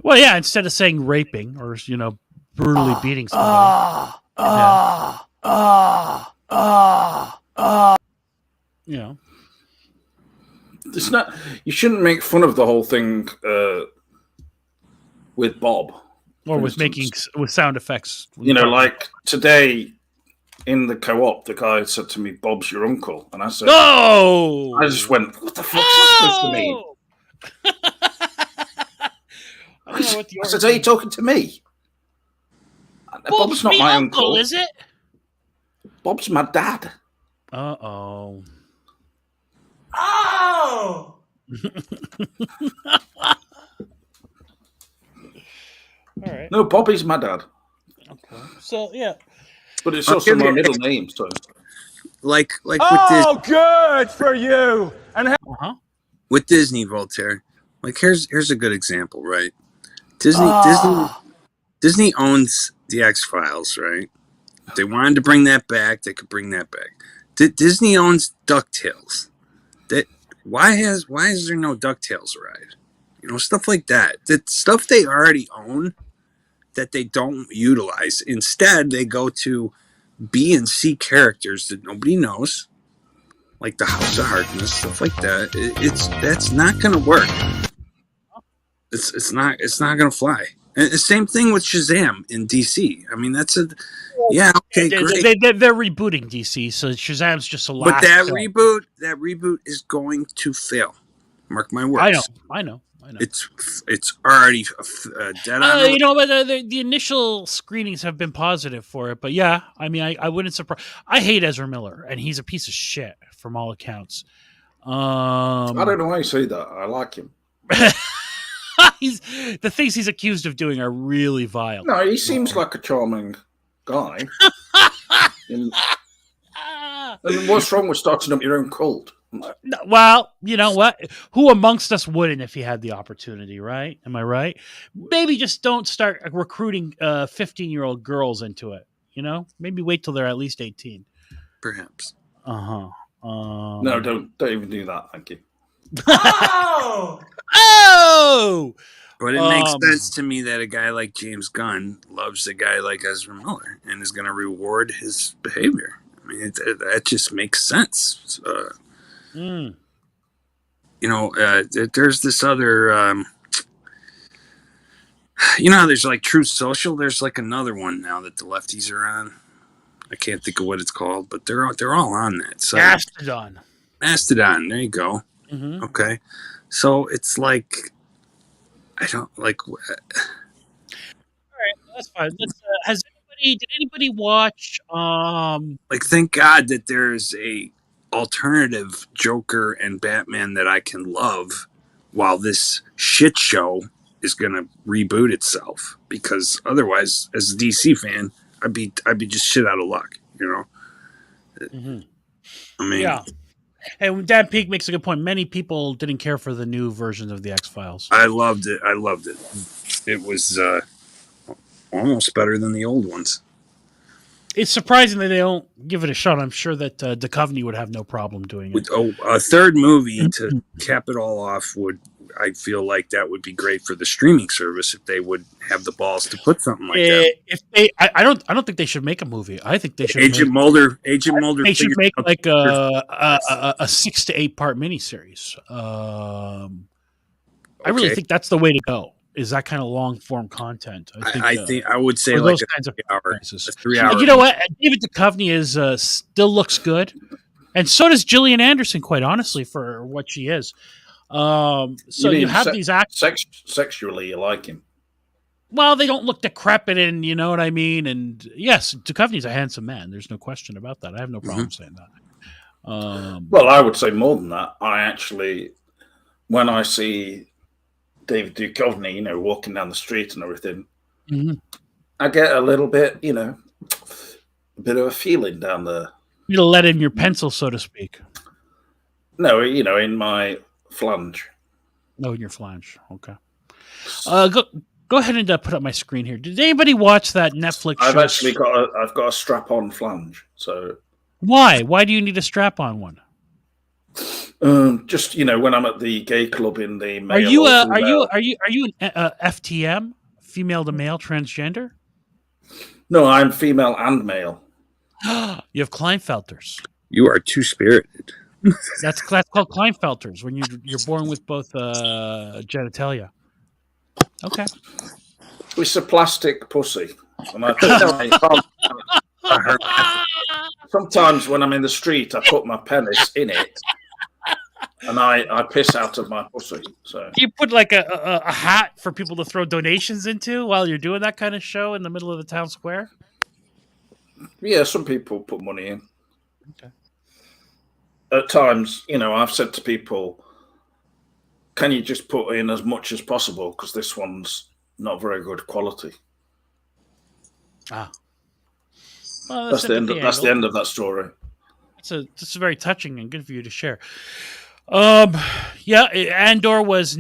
instead of saying raping or brutally beating somebody. It's not. You shouldn't make fun of the whole thing with Bob, or with with sound effects. Like today. In the co-op, the guy said to me, "Bob's your uncle," and I said, "No!" I just went, "What the fuck's that supposed to mean?" I said, "Are you talking to me?" Bob's not my uncle, is it? Bob's my dad. Oh. Oh! All right. No, Bobby's my dad. Okay. So yeah. But it's also my middle name, so. Like with Disney. Good for you. And with Disney, Voltaire. Like here's a good example, right? Disney owns the X-Files, right? If they wanted to bring that back, they could bring that back. Disney owns DuckTales. Why is there no DuckTales ride? Stuff like that. That stuff they already own. That they don't utilize. Instead, they go to B and C characters that nobody knows, like the House of Harkness, stuff like that. That's not going to work. It's not going to fly. And the same thing with Shazam in DC. I mean, that's great. They're rebooting DC, so Shazam's just a last. But that reboot is going to fail. Mark my words. I know. It's already dead on. But the initial screenings have been positive for it. But yeah, I mean, I wouldn't surprise. I hate Ezra Miller, and he's a piece of shit from all accounts. I don't know why you say that. I like him. The things he's accused of doing are really vile. No, he seems like a charming guy. And what's wrong with starting up your own cult? Well, you know what? Who amongst us wouldn't if he had the opportunity, right? Am I right? Maybe just don't start recruiting 15-year-old girls into it. Maybe wait till they're at least 18. Perhaps. No, don't even do that. Thank you. Oh! But it makes sense to me that a guy like James Gunn loves a guy like Ezra Miller and is going to reward his behavior. I mean, that just makes sense. There's this other, there's like Truth Social. There's like another one now that the lefties are on. I can't think of what it's called, but they're all on that. So Mastodon. There you go. Mm-hmm. Okay. So it's like, I don't like. All right, that's fine. Did anybody watch? Thank God that there's a alternative Joker and Batman that I can love, while this shit show is gonna reboot itself. Because otherwise, as a DC fan, I'd be just shit out of luck. Mm-hmm. I mean, yeah. And Dan Peake makes a good point. Many people didn't care for the new version of the X-Files. I loved it. It was almost better than the old ones. It's surprising that they don't give it a shot. I'm sure that Duchovny would have no problem doing it. A third movie to cap it all off I feel like that would be great for the streaming service if they would have the balls to put something like that. I don't think they should make a movie. I think they should. Agent Mulder. They should make like a 6 to 8 part miniseries. I really think that's the way to go. Is that kind of long form content? I think I would say like those kinds of 3 hour. You know what? David Duchovny is still looks good, and so does Gillian Anderson. Quite honestly, for what she is. So you have these actors. Sexually, you like him. Well, they don't look decrepit, and you know what I mean. And yes, Duchovny's a handsome man. There's no question about that. I have no problem saying that. Well, I would say more than that. I actually, when I see David Duchovny, walking down the street and everything, I get a little bit, a bit of a feeling down there. You let in your pencil, so to speak. No, in my flange. Oh, in your flange. Okay. Go ahead and put up my screen here. Did anybody watch that Netflix show? I've got a strap-on flange. So why? Why do you need a strap-on one? Just when I'm at the gay club in the male. Are you an FTM, female to male transgender? No, I'm female and male. You have Klinefelters. You are two-spirited. That's called Klinefelters when you're born with both genitalia. Okay. It's a plastic pussy. And sometimes when I'm in the street, I put my penis in it, and I piss out of my pussy. So you put like a hat for people to throw donations into while you're doing that kind of show in the middle of the town square? Yeah, some people put money in. Okay. At times, I've said to people, can you just put in as much as possible? Because this one's not very good quality. Ah. Well, that's the end of that story. It's very touching and good for you to share. Andor was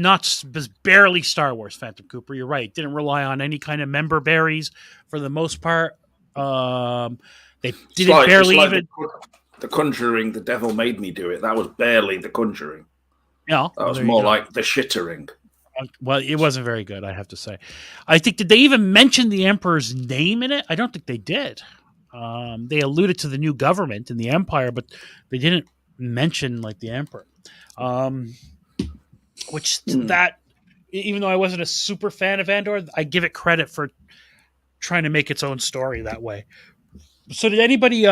barely Star Wars, Phantom Cooper. You're right. Didn't rely on any kind of member berries for the most part. They didn't barely even... The Conjuring, The Devil Made Me Do It. That was barely The Conjuring. Yeah, that was more like The Shittering. Well, it wasn't very good, I have to say. I think, did they even mention the Emperor's name in it? I don't think they did. They alluded to the new government and the Empire, but they didn't mention like the Emperor. That, even though I wasn't a super fan of Andor, I give it credit for trying to make its own story that way. So did anybody...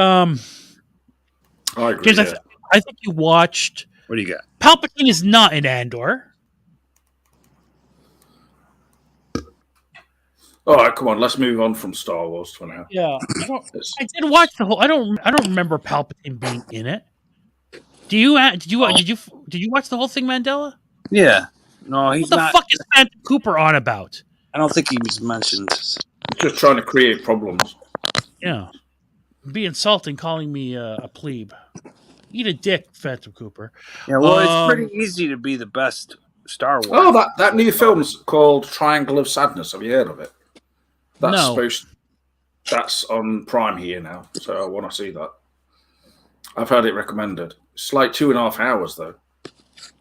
I agree. James, I think you watched... What do you got? Palpatine is not in Andor. All right, come on. Let's move on from Star Wars for now. Yeah, I did watch the whole. I don't remember Palpatine being in it. Did you watch the whole thing, Mandela? Yeah. No, he's not. What the fuck is Phantom Cooper on about? I don't think he was mentioned. Just trying to create problems. Yeah. Be insulting calling me a plebe. Eat a dick, Phantom Cooper. Yeah, well, it's pretty easy to be the best Star Wars. Oh, that new film's called Triangle of Sadness. Have you heard of it? That's on Prime here now, so I want to see that. I've heard it recommended. It's like 2.5 hours, though. It's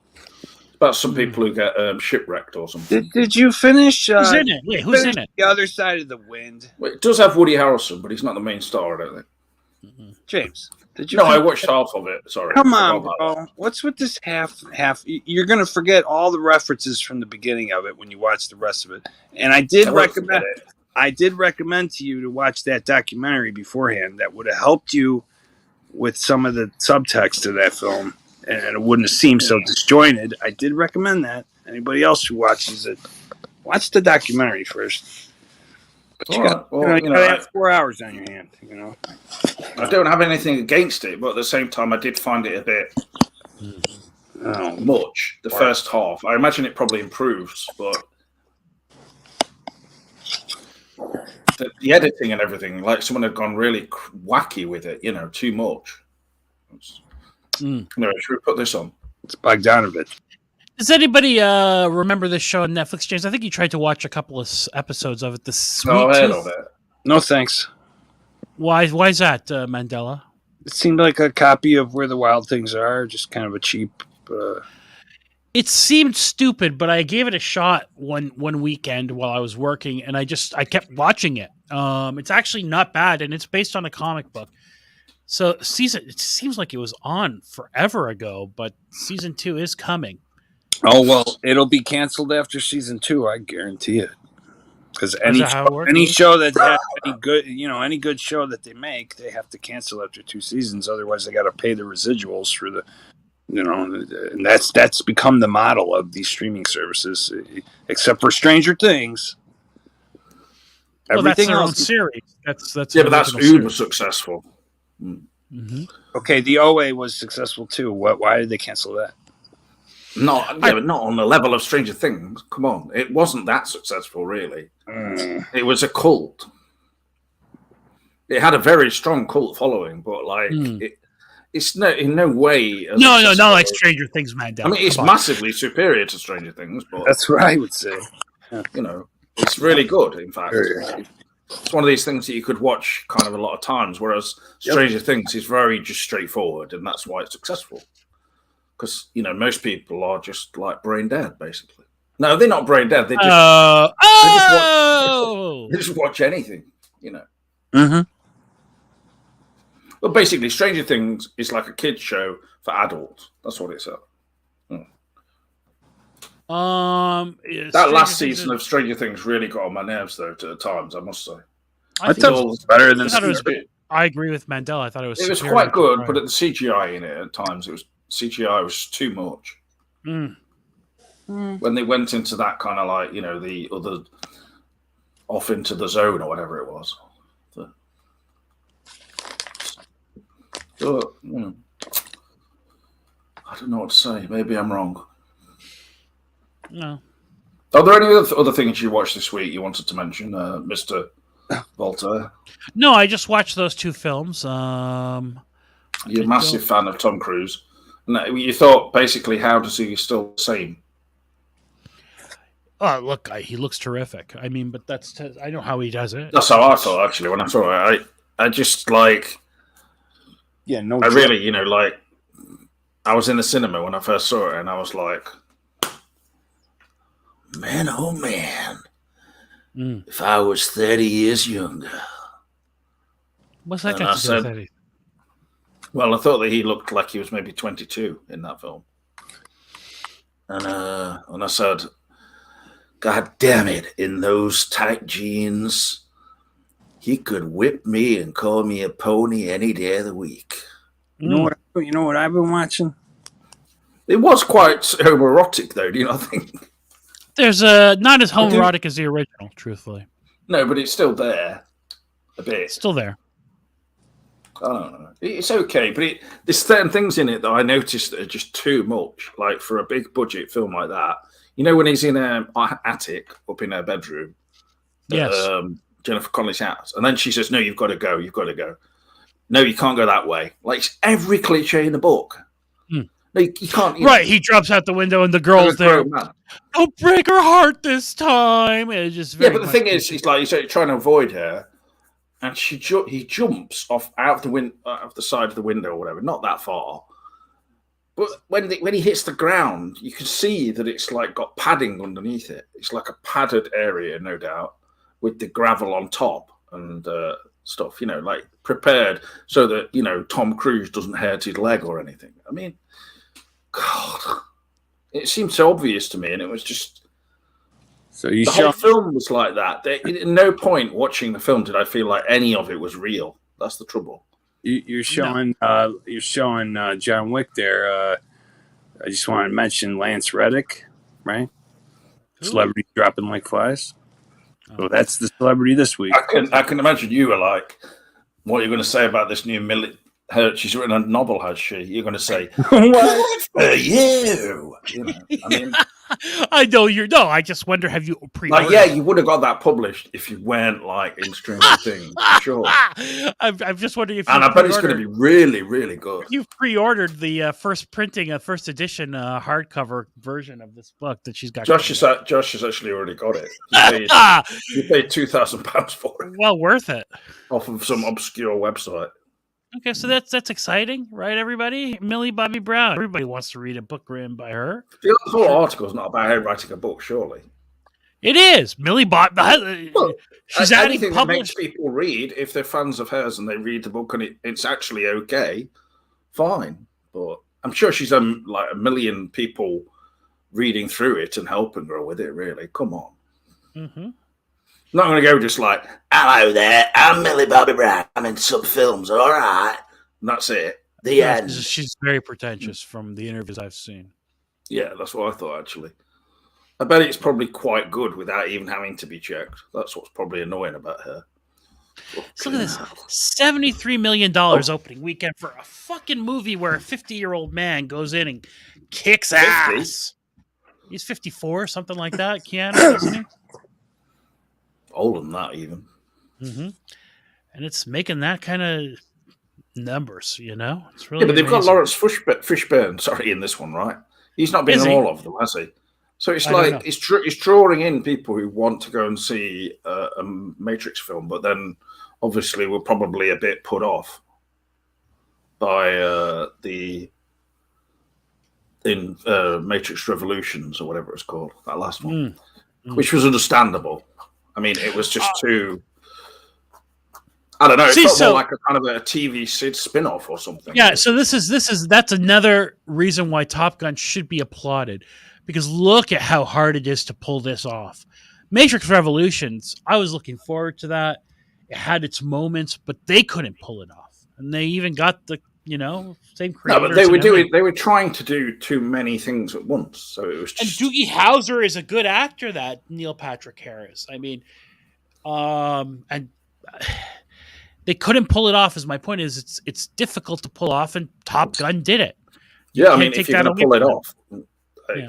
about some people who get shipwrecked or something. Did you finish? Who's in it? Wait, who's in it? The Other Side of the Wind. Well, it does have Woody Harrelson, but he's not the main star, I don't think. James, did you? No, I watched half of it. Sorry. Come on, bro. What's with this half? You're gonna forget all the references from the beginning of it when you watch the rest of it. And I did recommend to you to watch that documentary beforehand. That would have helped you with some of the subtext of that film, and it wouldn't have seemed so disjointed. I did recommend that. Anybody else who watches it, watch the documentary first. But you got have 4 hours on your hand, I don't have anything against it, but at the same time, I did find it a bit much. The first half, I imagine it probably improves, but the editing and everything, like someone had gone really wacky with it, too much. No, should we put this on? It's Bogdanovich. Does anybody remember this show on Netflix, James? I think you tried to watch a couple of episodes of it. The Sweet I heard Tooth. of it. No thanks. Why is that, Mandela? It seemed like a copy of Where the Wild Things Are, just kind of a cheap. It seemed stupid, but I gave it a shot one weekend while I was working, and I kept watching it. It's actually not bad, and it's based on a comic book. So it seems like it was on forever ago, but season 2 is coming. Oh well, it'll be canceled after season 2. I guarantee it. Because any show that has any good show that they make, they have to cancel after 2 seasons. Otherwise, they got to pay the residuals for the. And that's become the model of these streaming services, except for Stranger Things. Well, that's their own series. That's but that's uber successful. Mm-hmm. Okay, the OA was successful too. Why did they cancel that? But not on the level of Stranger Things. Come on, it wasn't that successful, really. It was a cult. It had a very strong cult following, but it's in no way. Not like Stranger Things, Mandela. I mean, it's massively superior to Stranger Things, but that's what I would say. It's really good. In fact, it's one of these things that you could watch kind of a lot of times. Whereas Stranger Things is very just straightforward, and that's why it's successful. Because most people are just like brain dead, basically. No, they're not brain dead. They just watch anything, Mm-hmm. Well, basically, Stranger Things is like a kids show for adults. That's what it's at. That last season of Stranger Things really got on my nerves, though. At times, I must say. I thought it was better than. I agree with Mandela. I thought it was. It was quite good, but at the CGI in it at times, CGI was too much. When they went into that kind of like the other off into the zone or whatever it was. I don't know what to say. Maybe I'm wrong. No. Are there any other things you watched this week you wanted to mention, Mr. Voltaire? No, I just watched those 2 films. You're a massive fan of Tom Cruise. And you thought, basically, how does he still the same? Oh, look, he looks terrific. I mean, but I know how he does it. That's how I thought, actually, when I saw it. I just, like... Yeah, no. I really, like... I was in the cinema when I first saw it, and I was like... Man, oh, man. If I was 30 years younger... What's that got to do with anything? Well, I thought that he looked like he was maybe 22 in that film. And I said, God damn it, in those tight jeans, he could whip me and call me a pony any day of the week. You know what I've been watching? It was quite homoerotic, though, do you not think? There's not as homoerotic as the original, truthfully. No, but it's still there. A bit. It's still there. I don't know. It's okay, but there's certain things in it that I noticed that are just too much. Like for a big budget film like that, when he's in an attic up in her bedroom, yes, Jennifer Connelly's house, and then she says, "No, you've got to go. You've got to go. No, you can't go that way." Like it's every cliche in the book. No, you can't. Right, he drops out the window, and the girl's there. Don't break her heart this time. It's just but the thing is, he's trying to avoid her. And he jumps off out of the side of the window or whatever, not that far. But when he hits the ground, you can see that it's like got padding underneath it. It's like a padded area, no doubt, with the gravel on top and stuff. Like prepared so that Tom Cruise doesn't hurt his leg or anything. I mean, God, it seemed so obvious to me, and it was just. So the whole film was like that. At no point watching the film did I feel like any of it was real. That's the trouble. You're showing John Wick there. I just want to mention Lance Reddick, right? Celebrity dropping like flies. So that's the celebrity this week. I can imagine you were like, what are you going to say about this new she's written a novel, has she? You're going to say, "What for you?" I mean, I know you're. No, I just wonder, have you pre-ordered? Like, yeah, you would have got that published if you weren't like in Stranger Things, for sure. I'm just wondering if. And I bet it's going to be really, really good. You've pre-ordered the first printing, first edition hardcover version of this book that she's got. Josh has actually already got it. You paid £2,000 for it. Well worth it. Off of some obscure website. Okay, so that's exciting, right, everybody? Millie Bobby Brown. Everybody wants to read a book written by her. The whole article's not about her writing a book, surely. It is. Millie Bobby. She's adding anything that makes people read, if they're fans of hers and they read the book and it's actually okay, fine. But I'm sure she's like a million people reading through it and helping her with it, really. Come on. Mm-hmm. Not going to go just like, hello there, I'm Millie Bobby Brown. I'm in some films, all right. And that's it. The end. She's very pretentious from the interviews I've seen. Yeah, that's what I thought, actually. I bet it's probably quite good without even having to be checked. That's what's probably annoying about her. So look at this. $73 million opening weekend for a fucking movie where a 50-year-old man goes in and kicks ass. He's 54, something like that, Keanu, isn't he? Older than that, even. Mm-hmm. And it's making that kind of numbers, you know? It's really but they've got amazing. Lawrence Fishburne, in this one, right? He's not been in all of them, has he? So it's like it's drawing in people who want to go and see a Matrix film, but then obviously we're probably a bit put off by the Matrix Revolutions or whatever it's called, that last one, which was understandable. I mean, it was just too. I don't know. It felt more like a kind of a TV Sid spin-off or something. Yeah. So that's another reason why Top Gun should be applauded, because look at how hard it is to pull this off. Matrix Revolutions, I was looking forward to that. It had its moments, but they couldn't pull it off, and they even got the same creators. No, but they were trying to do too many things at once, so it was just. And Doogie Howser is a good actor. That Neil Patrick Harris. I mean, and they couldn't pull it off. As my point is, it's difficult to pull off, and Top Gun did it. Yeah, I mean, if you're going to pull it off,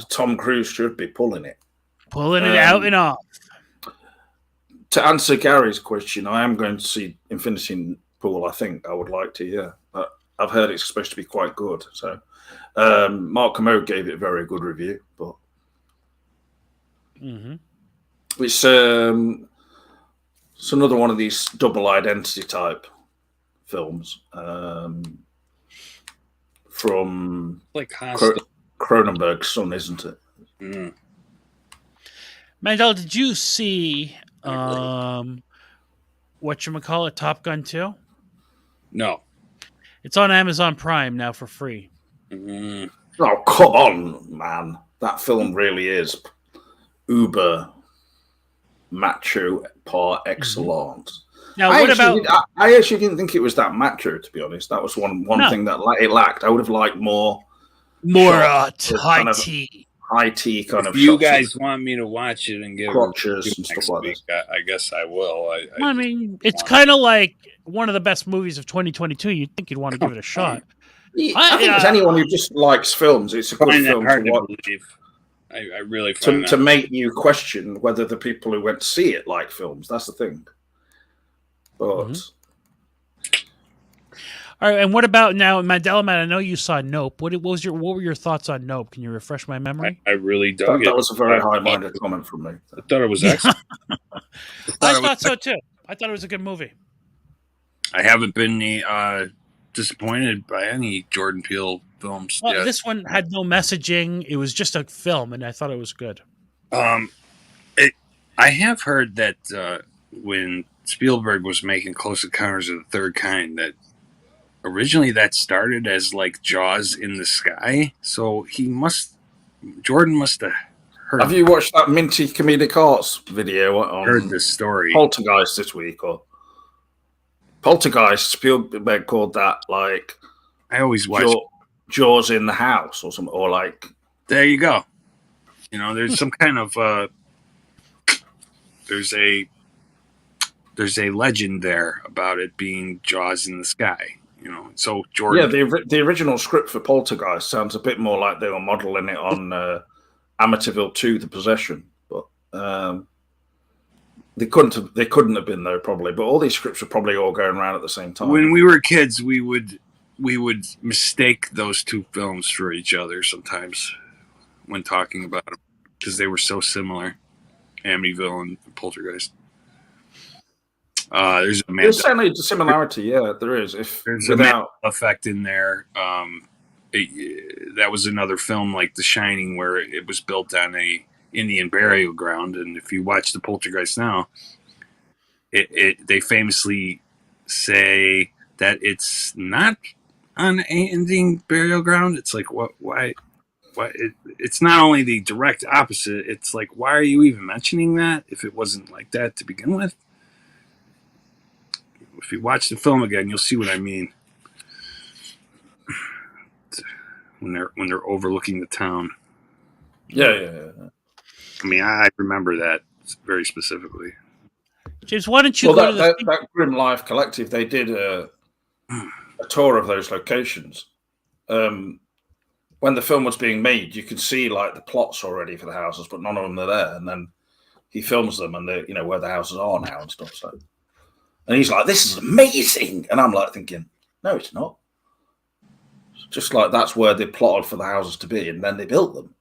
Tom Cruise should be pulling it, out and off. To answer Gary's question, I am going to see Infinity Pool. I think I would like to, yeah. But I've heard it's supposed to be quite good. So Mark Kermode gave it a very good review, but it's another one of these double identity type films from like Cronenberg's son, isn't it? Mm. Mandel, did you see whatchamacallit, Top Gun 2? No. It's on Amazon Prime now for free. Mm. Oh, come on, man. That film really is uber macho par excellence. Now, I actually didn't think it was that macho, to be honest. That was one thing that it lacked. I would have liked more high tea. High tea kind of. If you guys want me to watch it and give crotches and stuff like that, I guess I will. I mean, it's kind of like one of the best movies of 2022. You'd think you'd want to give it a shot. I think as anyone who just likes films, it's a good film to watch. I really find to make you question whether the people who went to see it like films. That's the thing. But all right, and what about now, Mandela Man? I know you saw Nope. What were your thoughts on Nope? Can you refresh my memory? I really dug it. That was a very high-minded comment from me. I thought it was excellent. I thought so too. I thought it was a good movie. I haven't been disappointed by any Jordan Peele films yet. This one had no messaging. It was just a film, and I thought it was good. I have heard that when Spielberg was making Close Encounters of the Third Kind, that originally that started as like Jaws in the Sky. So Jordan must have heard. Have you watched that Minty Comedic Arts video on heard this story? Poltergeist this week, or Poltergeist? Spielberg called that like I always watch Jaws in the House or something, or like there you go. There's some kind of there's a legend there about it being Jaws in the Sky. So Jordan. Yeah, the original script for Poltergeist sounds a bit more like they were modeling it on Amityville 2: The Possession, but they couldn't have been though, probably. But all these scripts were probably all going around at the same time. When we were kids, we would mistake those two films for each other sometimes when talking about them because they were so similar, Amityville and Poltergeist. There's certainly a similarity, yeah, there is. There's a Mandela effect in there. That was another film like The Shining where it was built on a Indian burial ground, and if you watch the Poltergeist now, they famously say that it's not on an Indian burial ground. It's like why it's not only the direct opposite. It's like, why are you even mentioning that if it wasn't like that to begin with? If you watch the film again, you'll see what I mean. When they're overlooking the town. Yeah. I mean, I remember that very specifically. James, why don't you go to that Grim Life Collective? They did a tour of those locations. When the film was being made, you could see like the plots already for the houses, but none of them are there. And then he films them, and they, where the houses are now and stuff. So, and he's like, "This is amazing," and I'm like thinking, "No, it's not." Just like that's where they plotted for the houses to be, and then they built them.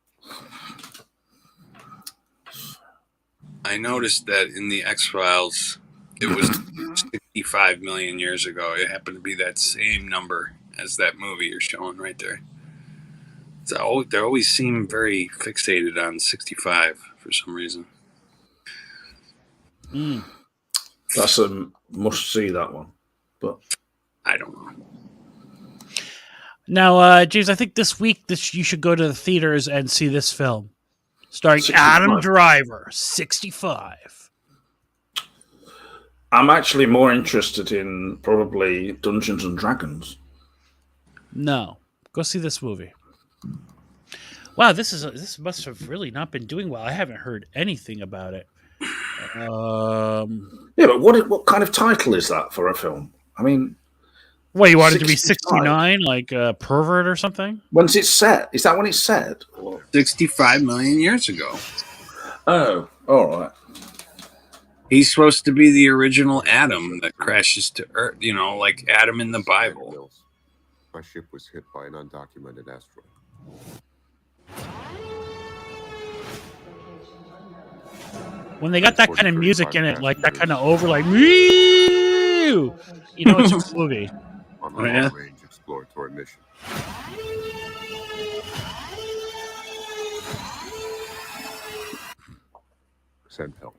I noticed that in the X-Files, it was 65 million years ago. It happened to be that same number as that movie you're showing right there. So they always seem very fixated on 65 for some reason. That's a must-see, that one. But I don't know. Now, James, I think this week you should go to the theaters and see this film. Starring 65. Adam Driver, 65. I'm actually more interested in probably Dungeons and Dragons. No. Go see this movie. Wow, this must have really not been doing well. I haven't heard anything about it. Yeah, but what kind of title is that for a film? I mean... What, you want it to be 69, like a pervert or something? When's it set? Is that when it's set? 65 million years ago. Oh, all right. He's supposed to be the original Adam that crashes to Earth, like Adam in the Bible. My ship was hit by an undocumented asteroid. When they got that kind of music in it, like that kind of over, like, meow, it's a movie. On a long-range exploratory mission. Send help.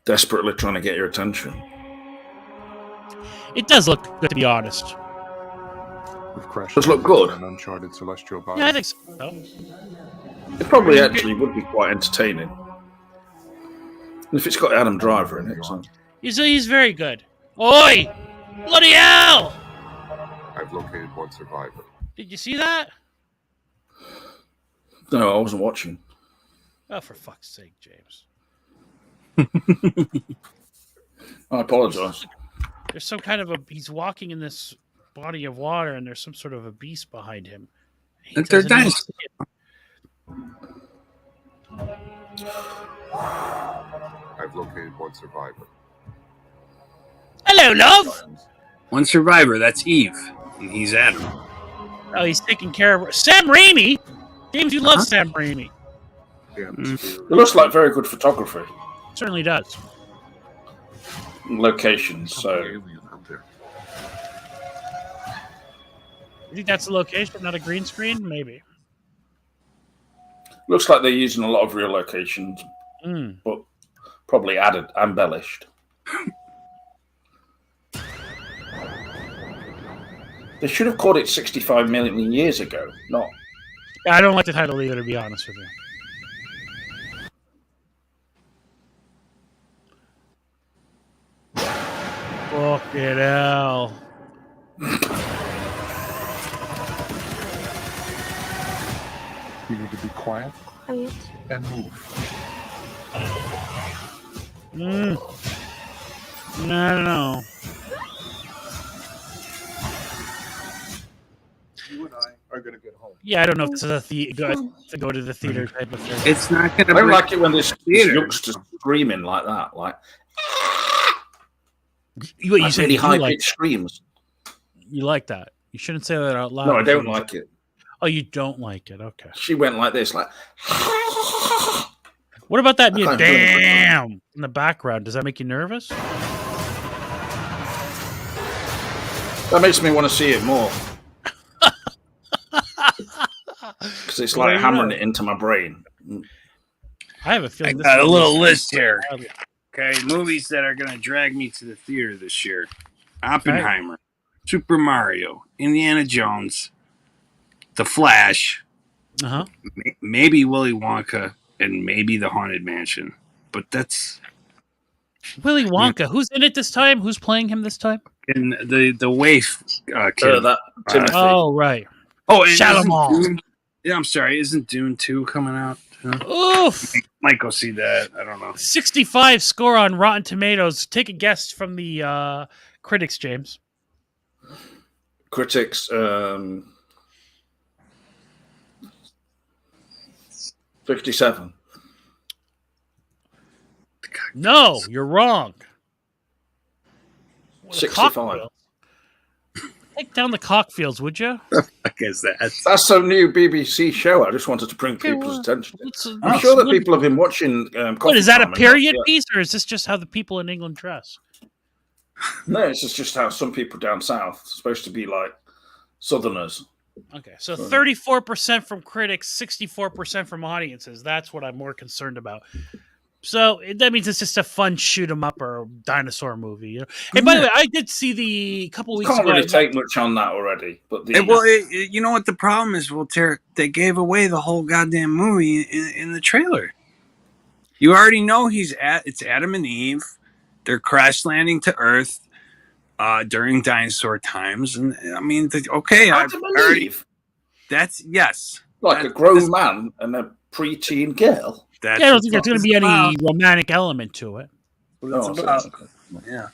Desperately trying to get your attention. It does look good, to be honest. We've crashed. Does look good. An uncharted celestial body. Yeah, I think so. It probably actually would be quite entertaining. And if it's got Adam Driver in it, so. He's very good. Oi! Bloody hell! I've located one survivor. Did you see that? No, I wasn't watching. Oh, for fuck's sake, James. I apologize. There's some kind of he's walking in this body of water, and there's some sort of a beast behind him. They're dinosaurs. I've located one survivor. Hello, love. One survivor. That's Eve, and he's Adam. Oh, he's taking care of her. Sam Raimi. James, you love Sam Raimi. It looks like very good photography. Certainly does. Locations, so. You think that's the location, not a green screen? Maybe. Looks like they're using a lot of real locations, but probably embellished. They should have called it 65 million years ago, not. I don't like the title either, to be honest with you. Fucking hell. You need to be quiet and move. No. You and I are going to get home. Yeah, I don't know if this is to go to the theater type of thing. It's not going to. I don't like it when this youngster screaming like that, like you said really you high like pitched screams. You like that? You shouldn't say that out loud. No, I don't like it. Oh, you don't like it? Okay. She went like this, like. What about that? Damn! In the background, does that make you nervous? That makes me want to see it more. Because it's like hammering it into my brain. I have a feeling. I got a little list here. Okay, movies that are going to drag me to the theater this year: Oppenheimer, Super Mario, Indiana Jones, The Flash, maybe Willy Wonka, and maybe The Haunted Mansion. But that's Willy Wonka. Who's in it this time? Who's playing him this time? And the waif kid. Timothy. Oh, right. Oh, and Shalamar. Yeah, I'm sorry. Isn't Dune 2 coming out? Oof. Might go see that. I don't know. 65 score on Rotten Tomatoes. Take a guess from the critics, James. Critics, 57. No, you're wrong. 65. Take down the Cockfields, would you? I guess that's some new BBC show. I just wanted to bring people's attention to. I'm sure that people have been watching. What is that? A period piece, or is this just how the people in England dress? No, it's just how some people down south are supposed to be like Southerners. Okay, so 34% from critics, 64% from audiences. That's what I'm more concerned about. So that means it's just a fun shoot 'em up or dinosaur movie. You know? And by the way, I did see the couple weeks ago. Can't really take much on that already. But you know what the problem is, Voltaire? They gave away the whole goddamn movie in the trailer. You already know it's Adam and Eve. They're crash landing to Earth during dinosaur times, and I mean, Adam and Eve. That's yes, like a grown man and a preteen girl. I don't think there's going to be any romantic element to it. Yeah.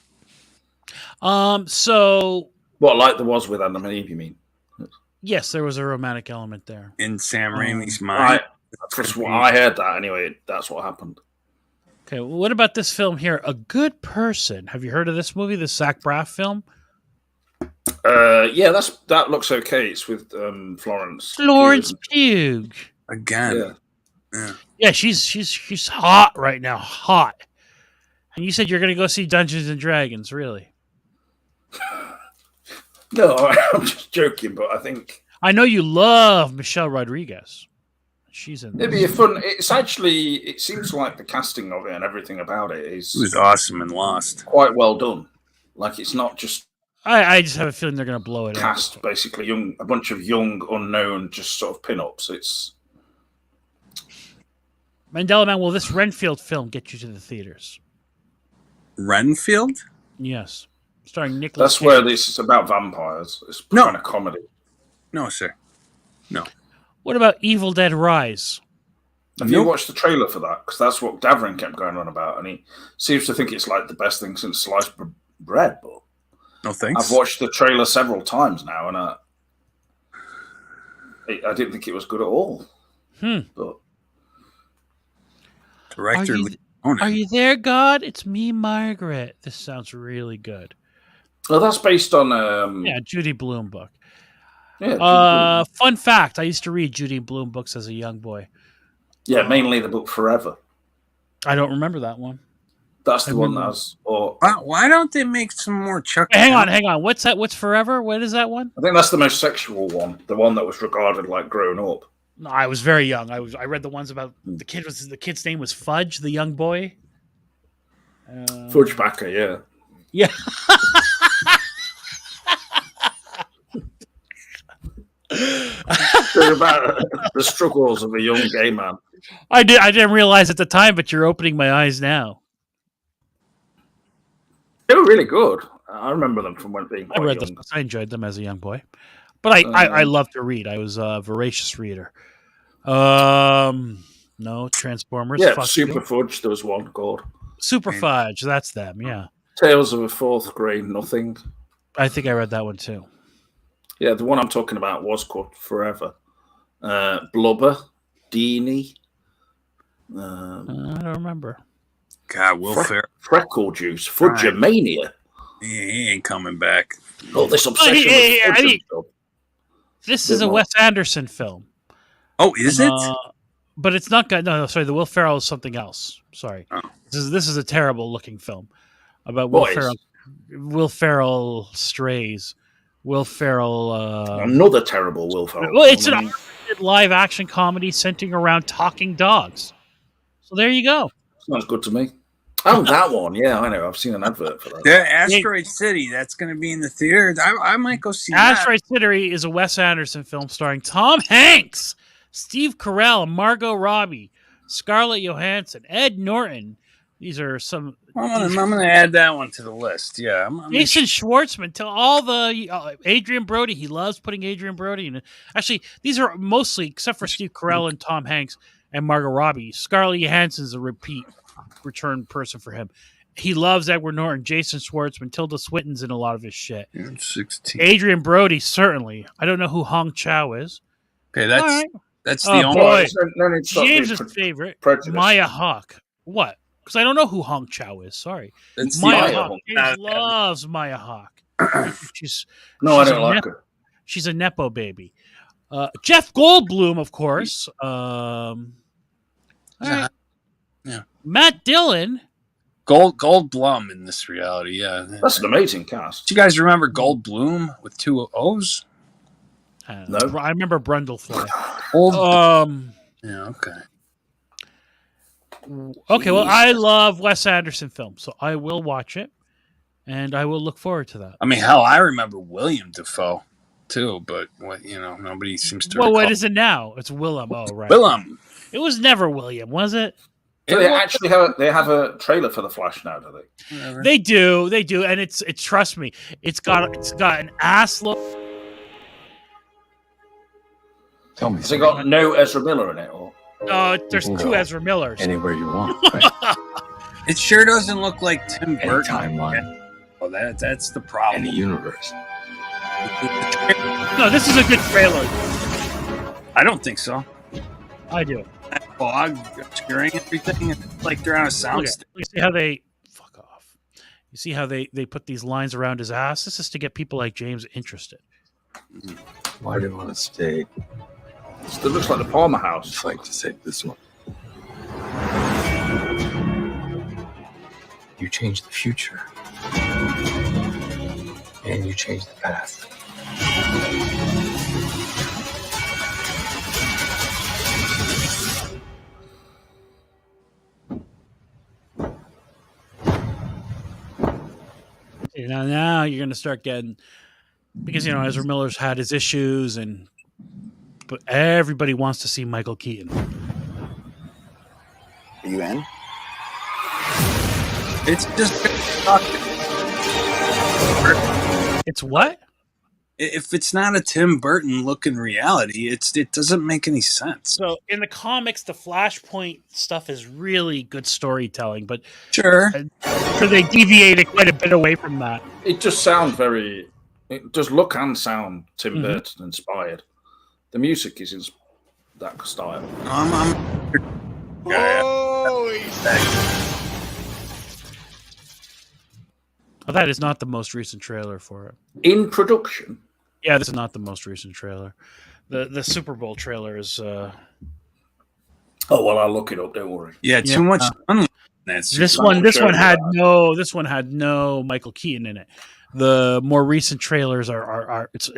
So. What, like there was with Adam and Eve, you mean? Yes, there was a romantic element there. In Sam Raimi's mind. I heard that anyway. That's what happened. Okay, well, what about this film here? A Good Person. Have you heard of this movie, the Zach Braff film? Yeah, that looks okay. It's with Florence Pugh. Again. Yeah, she's hot right now. Hot. And you said you're going to go see Dungeons and Dragons, really? No, I'm just joking, but I think... I know you love Michelle Rodriguez. She's in this. It'd be a fun... It's actually... It seems like the casting of it and everything about it is... It was awesome and Lost. Quite well done. Like, it's not just... I just have a feeling they're going to blow it cast, basically, a bunch of young, unknown, just sort of pin-ups. It's... Mandela Man, will this Renfield film get you to the theaters? Renfield? Yes. Starring Nicholas That's Cage. Where this is about vampires. It's kind of comedy. No, sir. No. What about Evil Dead Rise? Have you watched the trailer for that? Because that's what Davrin kept going on about, and he seems to think it's like the best thing since sliced bread. But no thanks. I've watched the trailer several times now, and I didn't think it was good at all. But director, are you there, God? It's me, Margaret. This sounds really good. Well, that's based on Judy Blume book. Yeah. Fun fact: I used to read Judy Blume books as a young boy. Yeah, mainly the book Forever. I don't remember that one. That's the one that has. Or why don't they make some more Chuck? Hey, hang on. What's that? What's Forever? What is that one? I think that's the most sexual one. The one that was regarded like grown up. No, I was very young. I read the ones about the kid's name was Fudge, the young boy. Fudge Backer, yeah. Yeah. They're about the struggles of a young gay man. I didn't realize at the time, but you're opening my eyes now. They were really good. I remember them from when being quite I read young. them. I enjoyed them as a young boy. But I love to read. I was a voracious reader. No, Transformers. Yeah, Super Fudge, there was one called. Super Fudge, that's them, yeah. Tales of a Fourth Grade Nothing. I think I read that one too. Yeah, the one I'm talking about was called Forever. Blubber, Deanie. I don't remember. God, Will Ferrell. Freckle Juice, Fudgemania. He ain't coming back. Oh, this obsession with fudge. This is a Wes Anderson film. Oh, is it? But it's not good. No, sorry. The Will Ferrell is something else. Sorry. Oh. This is a terrible looking film about Will Ferrell strays. Will Ferrell. Another terrible Will Ferrell. Well, it's an live action comedy centering around talking dogs. So there you go. Sounds good to me. Oh, that one. Yeah, I know. I've seen an advert for that. Yeah, Asteroid City. That's going to be in the theater. I might go see Asteroid City is a Wes Anderson film starring Tom Hanks, Steve Carell, Margot Robbie, Scarlett Johansson, Ed Norton. These are some. I'm going to add that one to the list. Yeah. Jason Schwartzman, to all the Adrian Brody. He loves putting Adrian Brody in it. Actually, these are mostly, except for Steve Carell and Tom Hanks and Margot Robbie. Scarlett Johansson's a return person for him. He loves Edward Norton, Jason Schwartzman, Tilda Swinton's in a lot of his shit. 16. Adrian Brody, certainly. I don't know who Hong Chow is. Okay, that's the only boy. James's favorite, Maya Hawke. What? Because I don't know who Hong Chow is. Sorry. It's Maya Hawke. James loves Maya Hawke. I don't like her. She's a Nepo baby. Jeff Goldblum, of course. All right. Yeah. Matt Dillon. Goldblum in this reality, yeah. That's an amazing cast. Do you guys remember Goldblum with 2 O's? No. I remember Brundlefly. Yeah, okay. Okay, well, I love Wes Anderson films, so I will watch it, and I will look forward to that. I mean, hell, I remember William Dafoe, too, but, nobody seems to Well, recall. what is it now? It's Willem. Oh, right. Willem. It was never William, was it? So they actually have a trailer for The Flash now, do they? Whatever. They do, and it's trust me, it's got an ass look. Tell me. Has it got no Ezra Miller in it? Or? There's 2 Ezra Millers. Anywhere you want. It sure doesn't look like Tim Any Burton. timeline. Well, that's the problem. Any universe. No, this is a good trailer. I don't think so. I do. That fog obscuring everything, it's like they're on a sound stage. You see how they fuck off. You see how they put these lines around his ass? This is to get people like James interested. Why do you want to stay? It looks like the Palmer House. I'd like to save this one. You change the future. And you change the past. Now you're going to start getting, because Ezra Miller's had his issues, but everybody wants to see Michael Keaton. Are you in? It's just It's what? If it's not a Tim Burton looking reality, it doesn't make any sense. So in the comics, the Flashpoint stuff is really good storytelling, but sure, they deviated quite a bit away from that. It just sounds it does look and sound Tim Burton inspired. The music is in that style. That is not the most recent trailer for it. In production? Yeah, this is not the most recent trailer. The Super Bowl trailer is... Oh, well, I'll look it up, don't worry. Yeah, too much... This one had no Michael Keaton in it. The more recent trailers are it's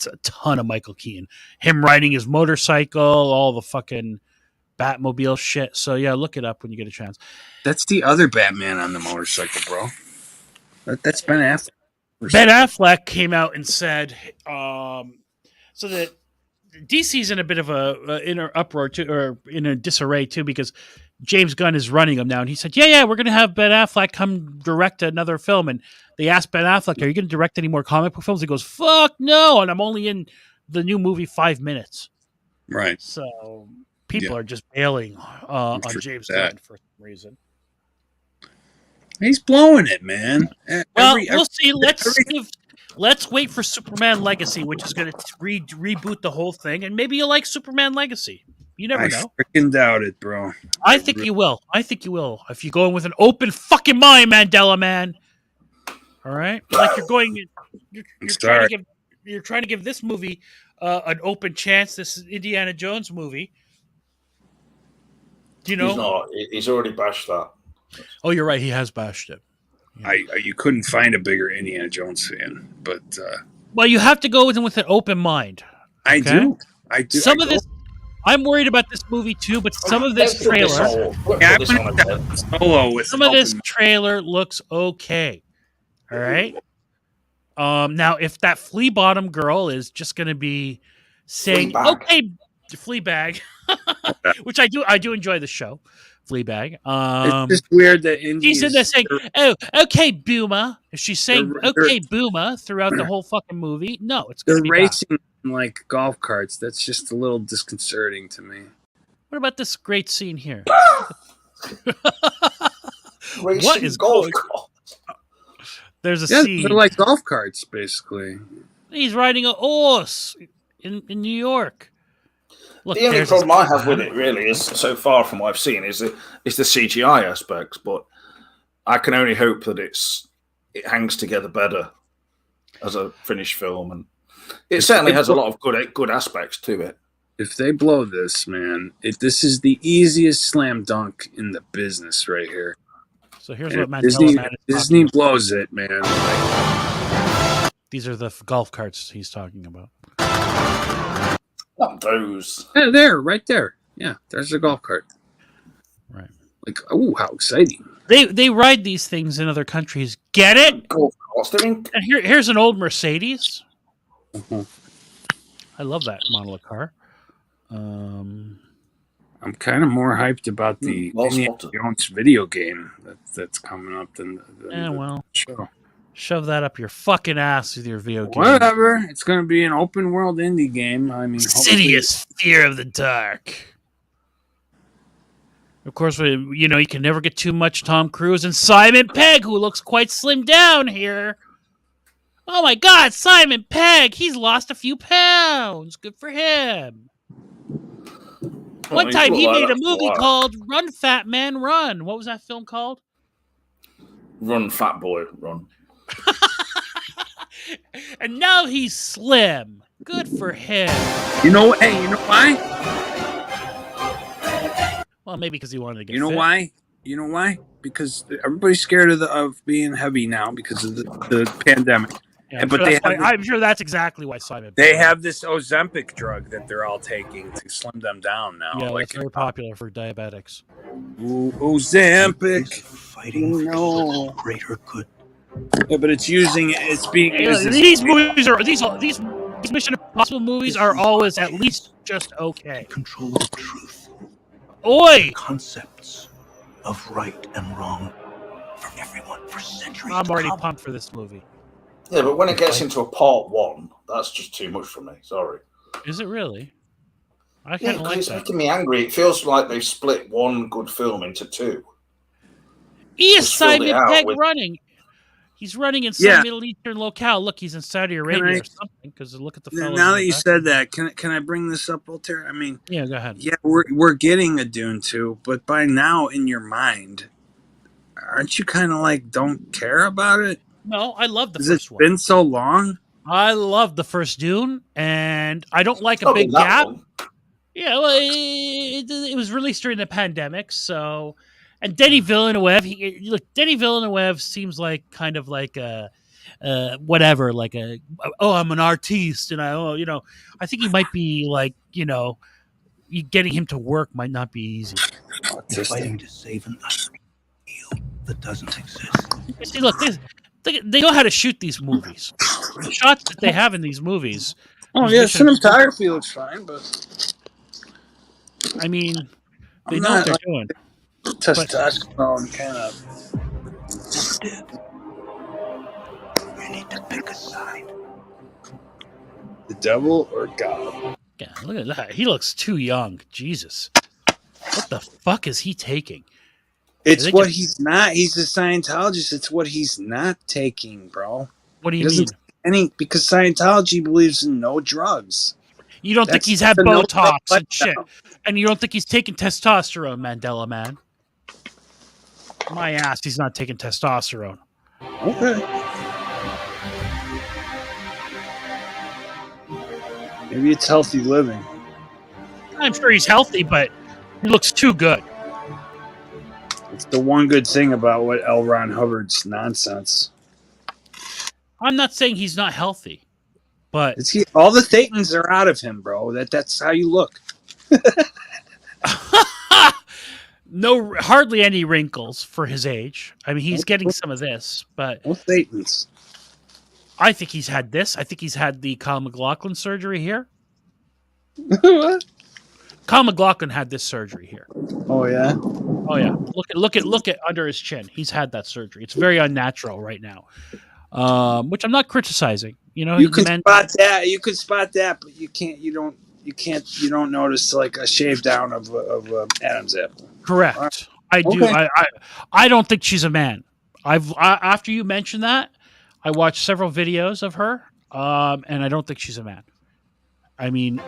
a ton of Michael Keaton. Him riding his motorcycle, all the fucking Batmobile shit. So yeah, look it up when you get a chance. That's the other Batman on the motorcycle, bro. That's Ben Affleck. Ben Affleck came out and said, so that DC's in a bit of a uproar too, or in a disarray too, because James Gunn is running them now, and he said, "Yeah, we're going to have Ben Affleck come direct another film." And they asked Ben Affleck, "Are you going to direct any more comic book films?" He goes, "Fuck no!" And I'm only in the new movie 5 minutes. Right. So people are just bailing on James Gunn for some reason. He's blowing it, man. We'll see. Let's wait for Superman Legacy, which is going to reboot the whole thing, and maybe you'll like Superman Legacy. You never know. I freaking doubt it, bro. I think you will. I think you will. If you go in with an open fucking mind, Mandela man. All right, like you're going. You're trying to give this movie an open chance. This is Indiana Jones movie. Do you know? He's not. He's already bashed that. Oh, you're right. He has bashed it. You couldn't find a bigger Indiana Jones fan, but well, you have to go in with an open mind. Okay? I do. Some of this, I'm worried about this movie too, but some of this trailer, some of this trailer looks okay. All right. Now, if that flea bottom girl is just going to be saying, "Okay, Fleabag," which I do enjoy the show. Fleabag. It's just weird that she's in there saying, "Oh, okay, Boomer." If she's saying "Okay, Boomer" throughout the whole fucking movie, no, it's going to be racing like golf carts. That's just a little disconcerting to me. What about this great scene here? What is golf carts? There's a scene. They're like golf carts, basically. He's riding a horse in New York. Look, the only problem I have with it, really, is so far from what I've seen, is the CGI aspects. But I can only hope that it hangs together better as a finished film, and it certainly has a lot of good aspects to it. If they blow this, man, this is the easiest slam dunk in the business right here. So here's what Disney blows it, man. These are the golf carts he's talking about. Not those. Yeah, there, right there. Yeah, there's a golf cart. Right. Like, oh, how exciting! They ride these things in other countries. Get it? Golf carts. And here's an old Mercedes. I love that model of car. I'm kind of more hyped about the Indiana Jones video game that's coming up than the show. Shove that up your fucking ass with your video game. Whatever. It's going to be an open world indie game. I mean, Insidious Fear of the Dark. Of course, you can never get too much Tom Cruise and Simon Pegg, who looks quite slimmed down here. Oh my God, Simon Pegg! He's lost a few pounds. Good for him. One time he made a movie called Run, Fat Man, Run. What was that film called? Run, Fat Boy, Run. And now he's slim. Good for him. You know why? Well, maybe because he wanted to get fit. Why? You know why? Because everybody's scared of being heavy now because of the pandemic. Yeah, I'm sure that's exactly why Simon. They have this Ozempic drug that they're all taking to slim them down now. Yeah, it's very popular for diabetics. Ozempic. Fighting for greater good. Yeah, but it's being used. These movies are these Mission Impossible movies are always at least just okay. Control the truth. Oi! Concepts of right and wrong for everyone for centuries. I'm already pumped for this movie. Yeah, but when it gets into a part one, that's just too much for me. Sorry. Is it really? I kind of like it's that. making me angry. It feels like they've split one good film into two. He is Simon Pegg running. He's running in some Middle Eastern locale. Look, he's in Saudi Arabia or something. Because look at the fellows. Now that you said that, can I bring this up, Voltaire? I mean, yeah, go ahead. Yeah, we're getting a Dune 2, but by now in your mind, aren't you kind of like don't care about it? No, I love the first one. It's been so long. I love the first Dune, and I don't like a big gap. Yeah, well, it was released during the pandemic, so. And Denis Villeneuve, Denis Villeneuve seems like kind of like whatever, like I'm an artiste, and I think he might be like, getting him to work might not be easy. Fighting to save an ideal that doesn't exist. See, look, they know how to shoot these movies. The shots that they have in these movies. Oh yeah, cinematography looks fine, but I mean, they know what they're doing. Testosterone kind of. You need to pick a side. The devil or God? Yeah, look at that. He looks too young. Jesus. What the fuck is he taking? It's what he's not. He's a Scientologist. It's what he's not taking, bro. What do you mean? because Scientology believes in no drugs. You don't think he's had Botox and shit, and you don't think he's taking testosterone, Mandela man? My ass, he's not taking testosterone. Okay. Maybe it's healthy living. I'm sure he's healthy, but he looks too good. It's the one good thing about what L. Ron Hubbard's nonsense. I'm not saying he's not healthy, but all the thetans are out of him, bro. That's how you look. No, hardly any wrinkles for his age. I mean, he's getting some of this, but what thetans? I think he's had this. I think he's had the Kyle MacLachlan surgery here. What? Kyle MacLachlan had this surgery here. Oh yeah. Oh yeah. Look at under his chin. He's had that surgery. It's very unnatural right now. Which I'm not criticizing. You know, you can spot that. You could spot that, but you can't. You don't notice like a shave down of Adam's apple. Correct. I do. I don't think she's a man. After you mentioned that, I watched several videos of her, and I don't think she's a man. I mean,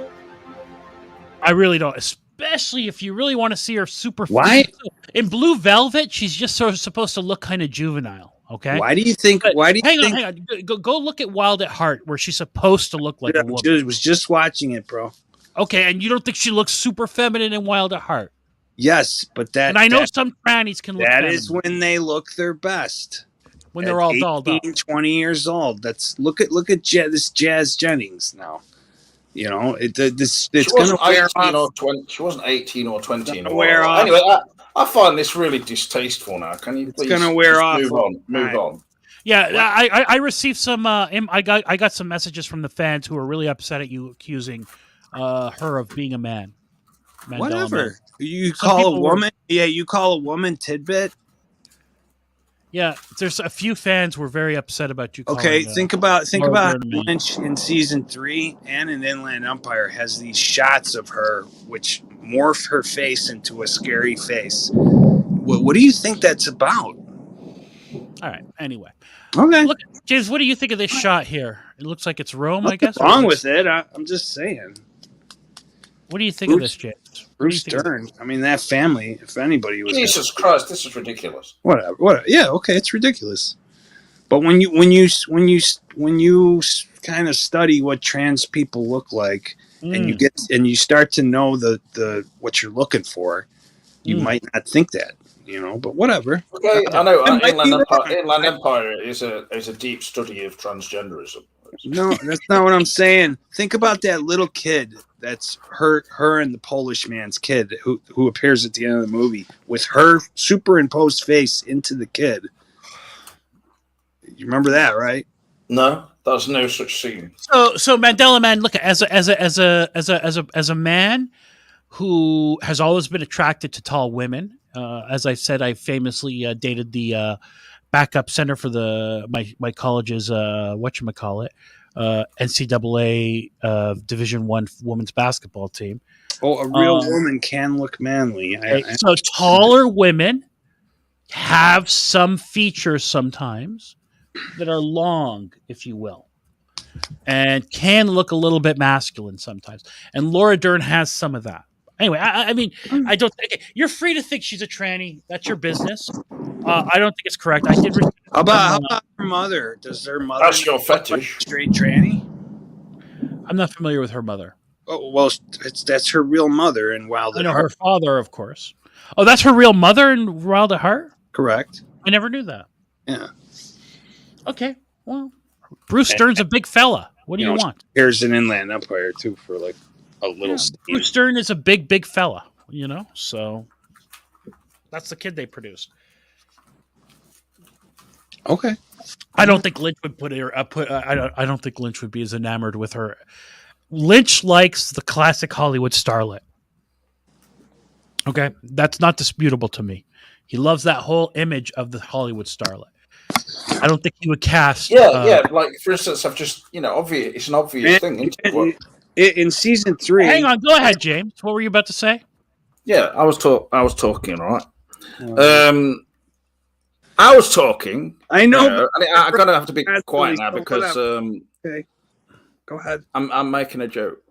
I really don't. Especially if you really want to see her super. Why? In Blue Velvet, she's just sort of supposed to look kind of juvenile. Okay. Why do you think? Hang on. Go look at Wild at Heart, where she's supposed to look like a woman. I was just watching it, bro. Okay, and you don't think she looks super feminine in Wild at Heart? Yes, but and I know some trannies can look that feminine. is when they look their best. When they're all dolled up. 20 years old. That's look at this Jazz Jennings now. You know, it's going to wear off. She wasn't 18 or 20 wear off. Anyway, I find this really distasteful now. Can you please? It's going to wear off. Move on. Yeah, I received some. I got some messages from the fans who were really upset at you accusing her of being a man. Whatever. You call a woman. Yeah, you call a woman tidbit. Yeah, there's a few fans were very upset about you. Okay, think about Lynch in season 3 and in Inland Empire has these shots of her which morph her face into a scary face. What do you think that's about? All right. Anyway. Okay. Look, James, what do you think of this shot here? It looks like it's Rome, I guess. What's wrong with it? I'm just saying. What do you think of this, James? Bruce Dern. I mean, that family. If anybody was. Jesus Christ, this is ridiculous. Whatever. Yeah. Okay, it's ridiculous. But when you kind of study what trans people look like, and you start to know the what you're looking for, you might not think that. You know, but whatever. Okay, I know. Inland Empire is a deep study of transgenderism. No, that's not what I'm saying. Think about that little kid. That's her and the Polish man's kid who appears at the end of the movie with her superimposed face into the kid. You remember that, right? No, there's no such scene. So Mandela man, look, as a man who has always been attracted to tall women. As I said, I famously dated the backup center for my college's whatchamacallit, NCAA Division I women's basketball team. Oh, a real woman can look manly. So taller women have some features sometimes that are long, if you will, and can look a little bit masculine sometimes. And Laura Dern has some of that. Anyway, I mean, I don't think you're free to think she's a tranny. That's your business. I don't think it's correct. I did. How about her mother? Does her mother? That's your fetish. Straight tranny. I'm not familiar with her mother. Oh well, that's her real mother in Wild at Heart. Her father, of course. Oh, that's her real mother in Wild at Heart. Correct. I never knew that. Yeah. Okay. Well, Bruce Dern's a big fella. What do you want? Here's an Inland Empire too for like a little. Bruce Dern is a big fella. You know, so that's the kid they produced. Okay. I don't think Lynch would I don't think Lynch would be as enamored with her. Lynch likes the classic Hollywood starlet. Okay, that's not disputable to me. He loves that whole image of the Hollywood starlet. I don't think he would cast. Yeah. Like for instance, I've just obvious. It's an obvious thing. In season 3. Hang on, go ahead, James. What were you about to say? Yeah, I was talking, right? I was talking. I know. I'm going to have to be Absolutely. quiet now So because okay, go ahead. I'm making a joke.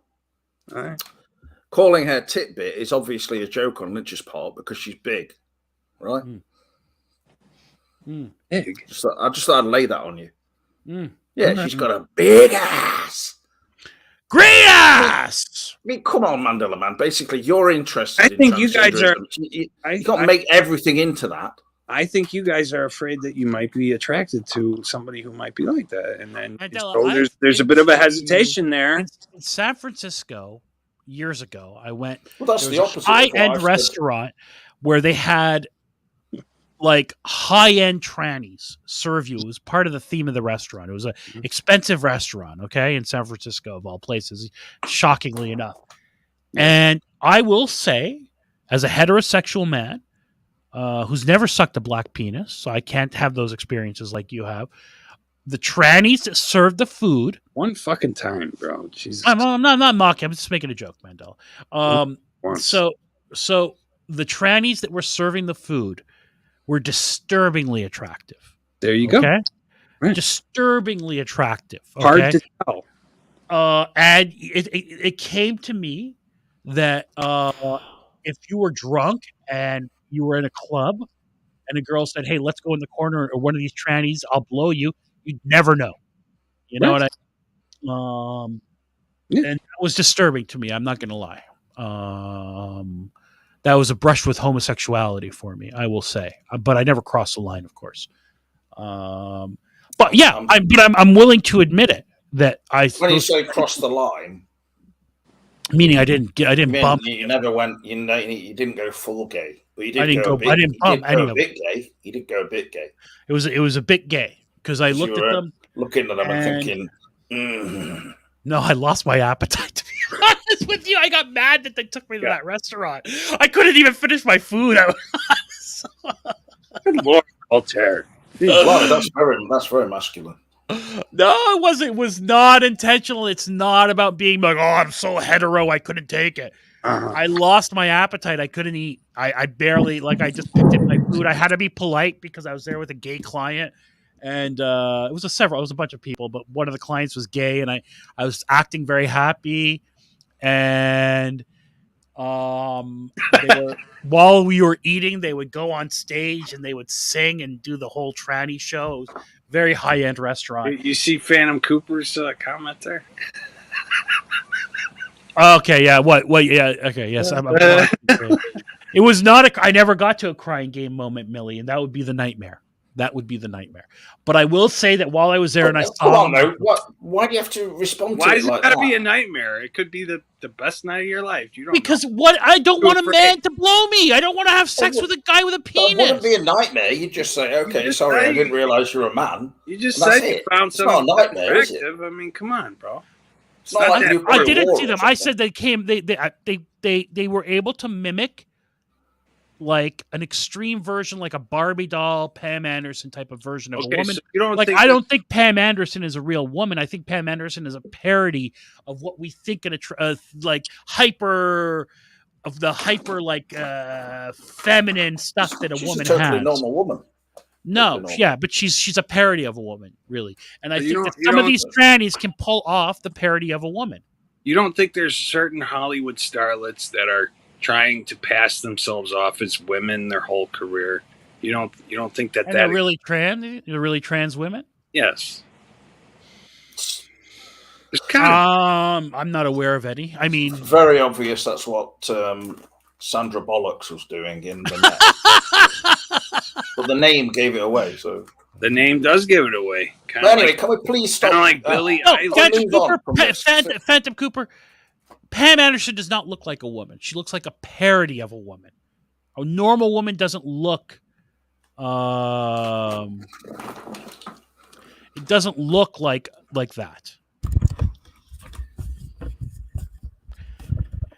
All right. Calling her Titbit is obviously a joke on Lynch's part because she's big, right? Big. I just thought I'd lay that on you. Yeah, Okay. she's got a big ass. Great ass! I mean, come on, Mandela Man. Basically, you're interested I in think you guys are. transgenderism. You can't make everything into that. I think you guys are afraid that you might be attracted to somebody who might be like that, and then Mandela, there's a bit of a hesitation there. In San Francisco, years ago, I went. Well, that's there the was opposite a of what high-end I've said. restaurant where they had like high-end trannies serve you. It was part of the theme of the restaurant. It was an expensive restaurant, okay, in San Francisco of all places, shockingly enough. And I will say, as a heterosexual man who's never sucked a black penis, so I can't have those experiences like you have, the trannies that served the food. One fucking time, bro. Jesus. I'm not mocking. I'm just making a joke, Mandel. So the trannies that were serving the food were disturbingly attractive. There you go. Okay? Right. Disturbingly attractive. Okay? Hard to tell. And it came to me that if you were drunk and you were in a club and a girl said, "Hey, let's go in the corner or one of these trannies, I'll blow you," you'd never know. You know what and that was disturbing to me. I'm not going to lie. That was a brush with homosexuality for me, I will say. But I never crossed the line, of course. But yeah, I'm willing to admit it that When you say cross the line, meaning I didn't bump. You never went. You didn't go full gay, but you did. I didn't go. I didn't bump any of it. Gay. You did go a bit gay. It was a bit gay because I looked at them, looking at them and thinking. No, I lost my appetite, to be honest with you. I got mad that they took me to that restaurant. I couldn't even finish my food. Good Lord, Voltaire. Well, that's very masculine. No, it wasn't. It was not intentional. It's not about being like, oh, I'm so hetero, I couldn't take it. I lost my appetite. I couldn't eat. I barely, I just picked up my food. I had to be polite because I was there with a gay client. And it was a bunch of people, but one of the clients was gay, and I was acting very happy. And while we were eating, they would go on stage and they would sing and do the whole tranny show. It was a very high-end restaurant. You see Phantom Cooper's comment there? Okay, yeah. What? Yeah. Okay, yes. It was not I never got to a crying game moment, Millie, and that would be the nightmare. That would be the nightmare. But I will say that while I was there and I saw... Come on, though. Why do you have to respond to it like that? Why does it got to be a nightmare? It could be the best night of your life. You don't because I don't want a man to blow me. I don't want to have sex with a guy with a penis. It wouldn't be a nightmare. You just say, okay, sorry, I didn't realize you're a man. You just said you found something attractive. I mean, come on, bro. I didn't see them. I said they came. They were able to mimic like an extreme version, like a Barbie doll, Pam Anderson type of version of a woman. So you don't I don't think Pam Anderson is a real woman. I think Pam Anderson is a parody of what we think in like hyper feminine stuff that a woman a totally has. Normal woman. No, yeah, but she's a parody of a woman, really. And I think that some of these trannies can pull off the parody of a woman. You don't think there's certain Hollywood starlets that are trying to pass themselves off as women their whole career? You don't think that they're really trans? They're really trans women? Yes. I'm not aware of any. I mean, very obvious. That's what Sandra Bollocks was doing in the net. But the name gave it away. So the name does give it away. But anyway, can we please stop? Like Billy. Phantom Cooper. Pam Anderson does not look like a woman. She looks like a parody of a woman. A normal woman doesn't look. It doesn't look like that.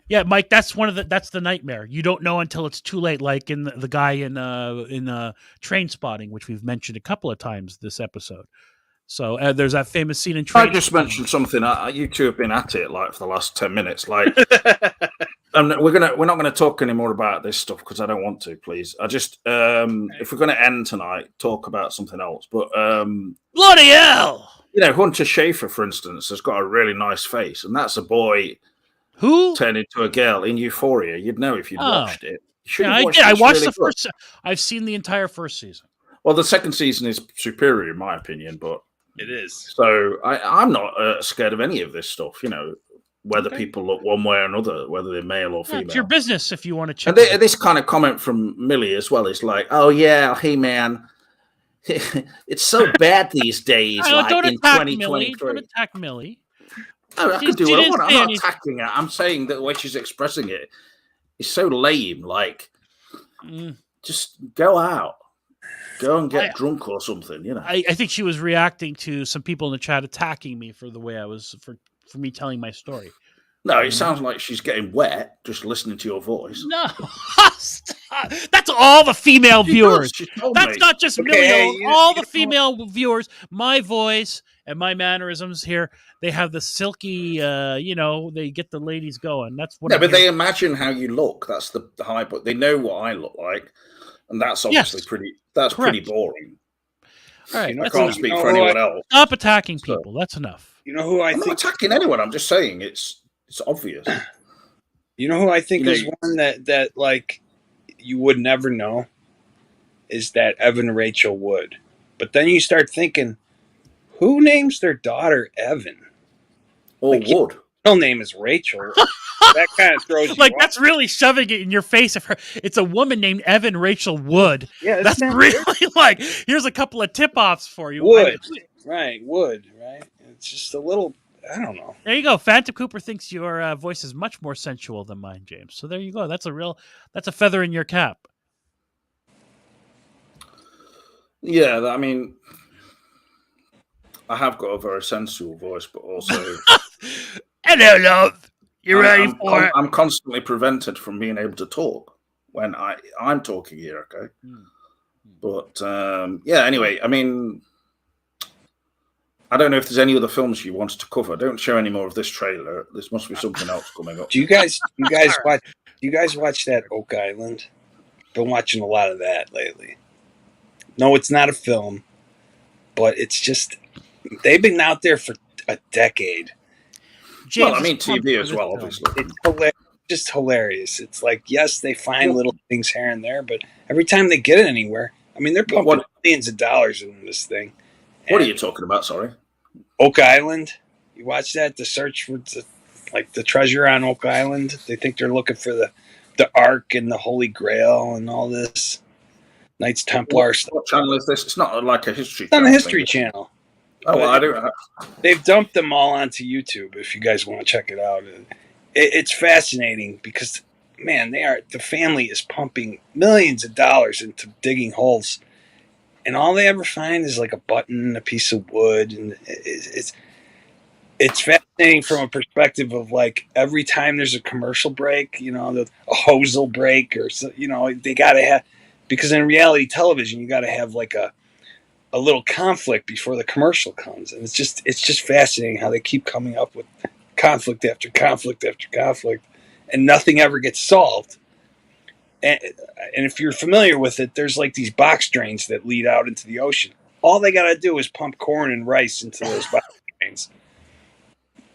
Yeah, Mike, that's the nightmare. You don't know until it's too late. Like in the guy in Train Spotting, which we've mentioned a couple of times this episode. So there's that famous scene in Train. I just mentioned something. You two have been at it like for the last 10 minutes. Like we're not gonna talk anymore about this stuff because I don't want to. Please, I just if we're gonna end tonight, talk about something else. But bloody hell! Hunter Schafer, for instance, has got a really nice face, and that's a boy who turned into a girl in Euphoria. You'd know if you'd watched it. You should have I watched did. it. I It's watched really the good. first. I've seen the entire first season. Well, the second season is superior in my opinion, but it is. So I'm not scared of any of this stuff. Whether people look one way or another, whether they're male or female. It's your business if you want to check. And this kind of comment from Millie as well is like, "Oh yeah, hey man, it's so bad these days." Like don't in attack 2023. Millie. Don't attack Millie. I can do what I want. I'm not attacking her. I'm saying that the way she's expressing it is so lame. Like, just go out, go and get drunk or something. I think she was reacting to some people in the chat attacking me for the way I was for me telling my story. No, it sounds like she's getting wet just listening to your voice. No, that's all the female viewers. That's not just Millie. All the female viewers. My voice and my mannerisms here. They have the silky. They get the ladies going. That's what. No, but they imagine how you look. That's the high point. They know what I look like, and that's obviously pretty. That's pretty boring. All right, I can't speak for anyone else. Stop attacking people. That's enough. You know who I'm not attacking anyone. I'm just saying it's obvious. You know who I think is one that like you would never know is that Evan Rachel Wood. But then you start thinking, who names their daughter Evan? Or Wood. Her name is Rachel. That kind of throws you like off. That's really shoving it in your face. If it's a woman named Evan Rachel Wood, yeah, that's really like. Here's a couple of tip-offs for you. Wood, right? It's just a little. I don't know. There you go. Phantom Cooper thinks your voice is much more sensual than mine, James. So there you go. That's a feather in your cap. Yeah, I mean, I have got a very sensual voice, but also. Hello, love. You ready for it? I'm constantly prevented from being able to talk when I'm talking here. Okay, but Anyway, I mean. I don't know if there's any other films you wanted to cover. Don't show any more of this trailer. This must be something else coming up. Do you guys watch that Oak Island? Been watching a lot of that lately. No, it's not a film, but it's just they've been out there for a decade. Well, I mean TV as well, obviously. It's hilarious, just hilarious. It's like, yes, they find little things here and there, but every time they get it anywhere, I mean, they're pumping millions of dollars into this thing. What are you talking about? Sorry. Oak Island. You watch that? The search for the treasure on Oak Island. They think they're looking for the Ark and the Holy Grail and all this. Knights Templar stuff. What channel is this? It's not like a history. It's on the History Channel. Oh, well, I don't. They've dumped them all onto YouTube. If you guys want to check it out, it's fascinating because man, the family is pumping millions of dollars into digging holes. And all they ever find is like a button, a piece of wood, and it's fascinating from a perspective of like every time there's a commercial break, a hose will break or they gotta have, because in reality television you gotta have like a little conflict before the commercial comes, and it's just fascinating how they keep coming up with conflict after conflict after conflict, and nothing ever gets solved. And if you're familiar with it, there's like these box drains that lead out into the ocean. All they got to do is pump corn and rice into those box drains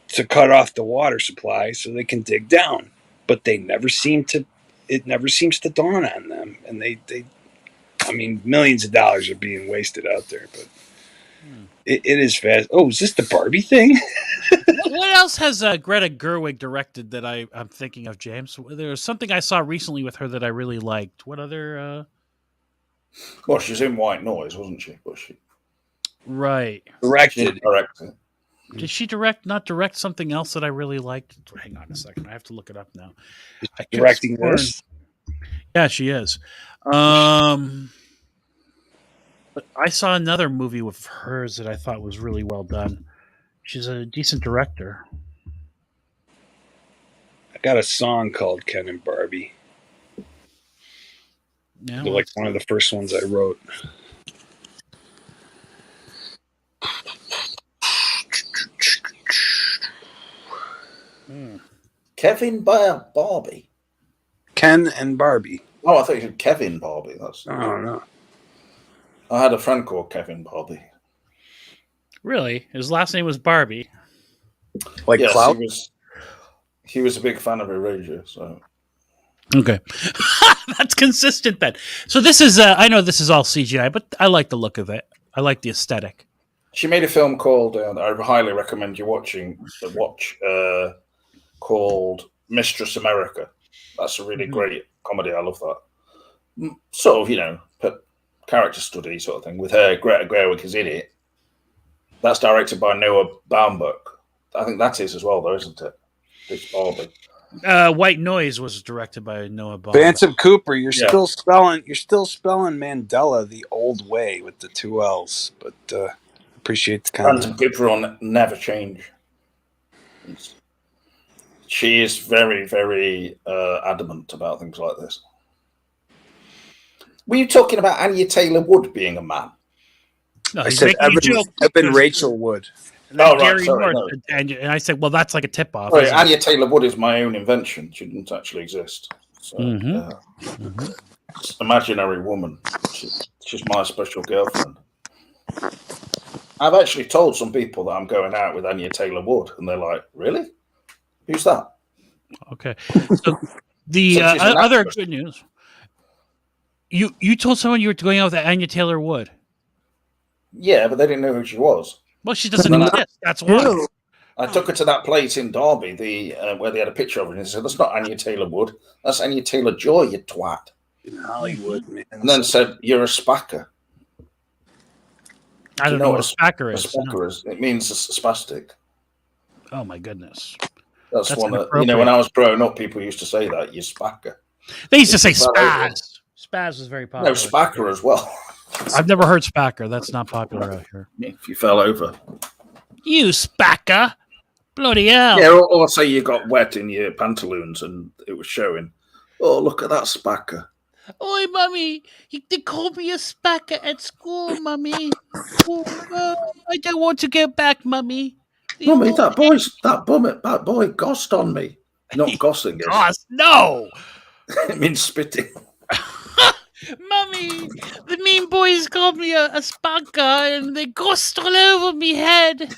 to cut off the water supply so they can dig down. But it never seems to dawn on them. And I mean, millions of dollars are being wasted out there. But it is fast. Oh, is this the Barbie thing? What else has Greta Gerwig directed that I'm thinking of, James? There was something I saw recently with her that I really liked. What other? Well, she's in White Noise, wasn't she? Right. Directed. Did she not direct something else that I really liked? Hang on a second. I have to look it up now. Directing this? Yeah, she is. But I saw another movie with hers that I thought was really well done. She's a decent director. I got a song called Ken and Barbie. Yeah, they're like one of the first ones I wrote. Kevin Barbie. Ken and Barbie. Oh, I thought you said Kevin Barbie. Oh, no. I had a friend called Kevin Barbie. Really? His last name was Barbie. Like yes, Clout? he was a big fan of Erasure, so. Okay. That's consistent then. So this is, I know this is all CGI, but I like the look of it. I like the aesthetic. She made a film called, I highly recommend you watch, called Mistress America. That's a really great comedy. I love that. Sort of, character study sort of thing with her. Greta Gerwig is in it. That's directed by Noah Baumbach. I think that is as well, though, isn't it? It's Barbie. White Noise was directed by Noah Baumbach. Bantam Cooper, you're still spelling Mandela the old way with the 2 L's, but appreciate the comment. Bantam Cooper will never change. She is very, very adamant about things like this. Were you talking about Anya Taylor-Wood being a man? No, I said Evan Rachel Wood. Gary North, and I said, well, that's like a tip-off. Sorry, Anya Taylor-Wood is my own invention. She didn't actually exist. So, imaginary woman. She's my special girlfriend. I've actually told some people that I'm going out with Anya Taylor-Wood, and they're like, really? Who's that? Okay. So the other good news. You told someone you were going out with Anya Taylor-Wood. Yeah, but they didn't know who she was. Well, she doesn't exist. That's why. I took her to that place in Derby, where they had a picture of her, and they said, "That's not Anya Taylor-Wood. That's Anya Taylor-Joy, you twat." In Hollywood, man. And then said, "You're a spacker." I don't know what a spacker is. A spacker is. It means spastic. Oh my goodness. That's one that, when I was growing up, people used to say that, you spacker. They used to say spaz. Spaz was very popular. No, spacker as well. I've never heard spacker. That's not popular out here. If you fell over. You spacker. Bloody hell. Yeah, or say you got wet in your pantaloons and it was showing. Oh, look at that spacker. Oi, mummy. They called me a spacker at school, mummy. I don't want to go back, mummy. Mummy, that boy gossed on me. Not gossing. Goss? No. It means spitting. Mummy, the mean boys called me a spacker and they gossed all over me head.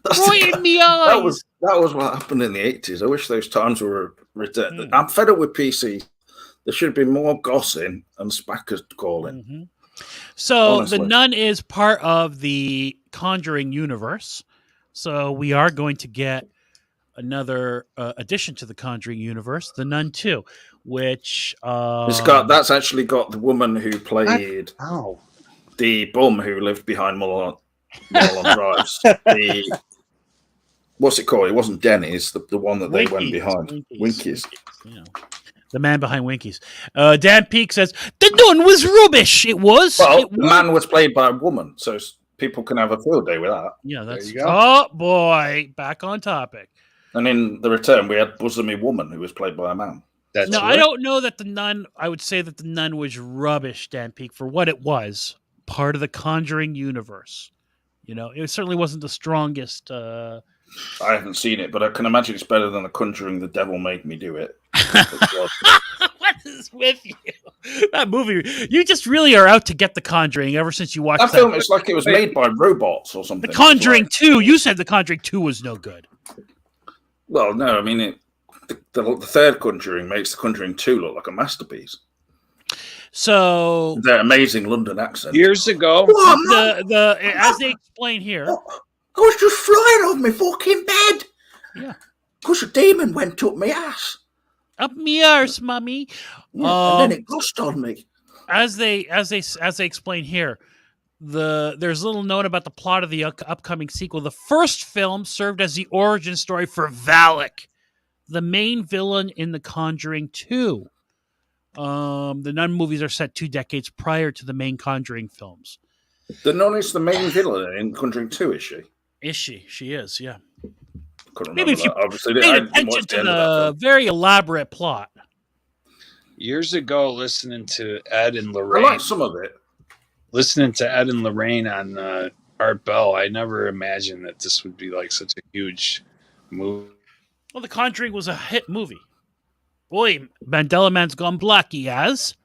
Right in me eyes. That was what happened in the 80s. I wish those times were returned. I'm fed up with PC. There should be more gossing and spackers calling. So honestly. The Nun is part of the Conjuring universe. So we are going to get another addition to the Conjuring universe, The Nun 2, which that's actually got the woman who played the bum who lived behind Mulholland Drives. What's it called? It wasn't Denny's, the one that they went behind. Winkies. The man behind Winkies. Dan Peake says, the Nun was rubbish. It was. Well, the man was played by a woman, so people can have a field day with that. Yeah, that's there you go. Oh, boy. Back on topic. And in the return, we had Bosomy Woman, who was played by a man. Right. I don't know that the Nun, I would say that the Nun was rubbish, Dan Peake, for what it was. Part of the Conjuring universe. It certainly wasn't the strongest. I haven't seen it, but I can imagine it's better than The Conjuring, The Devil Made Me Do It. What is with you? That movie, you just really are out to get The Conjuring ever since you watched that film. It's like it was made by robots or something. The Conjuring 2, you said The Conjuring 2 was no good. Well, no, I mean, the third Conjuring makes The Conjuring 2 look like a masterpiece. So their amazing London accent. Years ago, as they explain here, I was just flying off my fucking bed. Yeah, because a demon went up my ass. Up me arse, mummy. Yeah, and then it gossed on me. As they explain here, there's a little note about the plot of the upcoming sequel. The first film served as the origin story for Valak, the main villain in The Conjuring 2. The Nun movies are set 2 decades prior to the main Conjuring films. The Nun is the main villain in Conjuring 2, is she? Is she? She is, yeah. Maybe if you pay attention to the very elaborate plot. Years ago, listening to Ed and Lorraine. I like some of it. Listening to Ed and Lorraine on Art Bell, I never imagined that this would be like such a huge movie. Well, The Conjuring was a hit movie. Boy, Mandela Man's gone black, he has.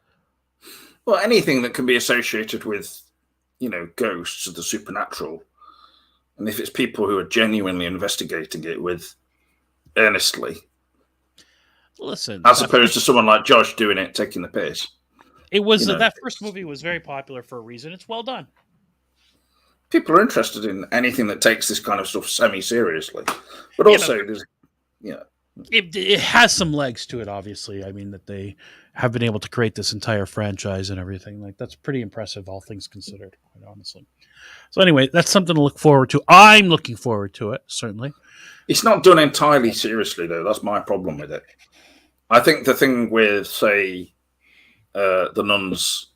Well, anything that can be associated with, ghosts or the supernatural, and if it's people who are genuinely investigating it with earnestly, listen, as opposed to someone like Josh doing it, taking the piss. It was that first movie was very popular for a reason. It's well done. People are interested in anything that takes this kind of stuff semi-seriously, but also, it has some legs to it. Obviously, I mean that they have been able to create this entire franchise and everything. Like that's pretty impressive, all things considered. Quite honestly. So anyway, that's something to look forward to. I'm looking forward to it, certainly. It's not done entirely seriously, though. That's my problem with it. I think the thing with, say, the nuns.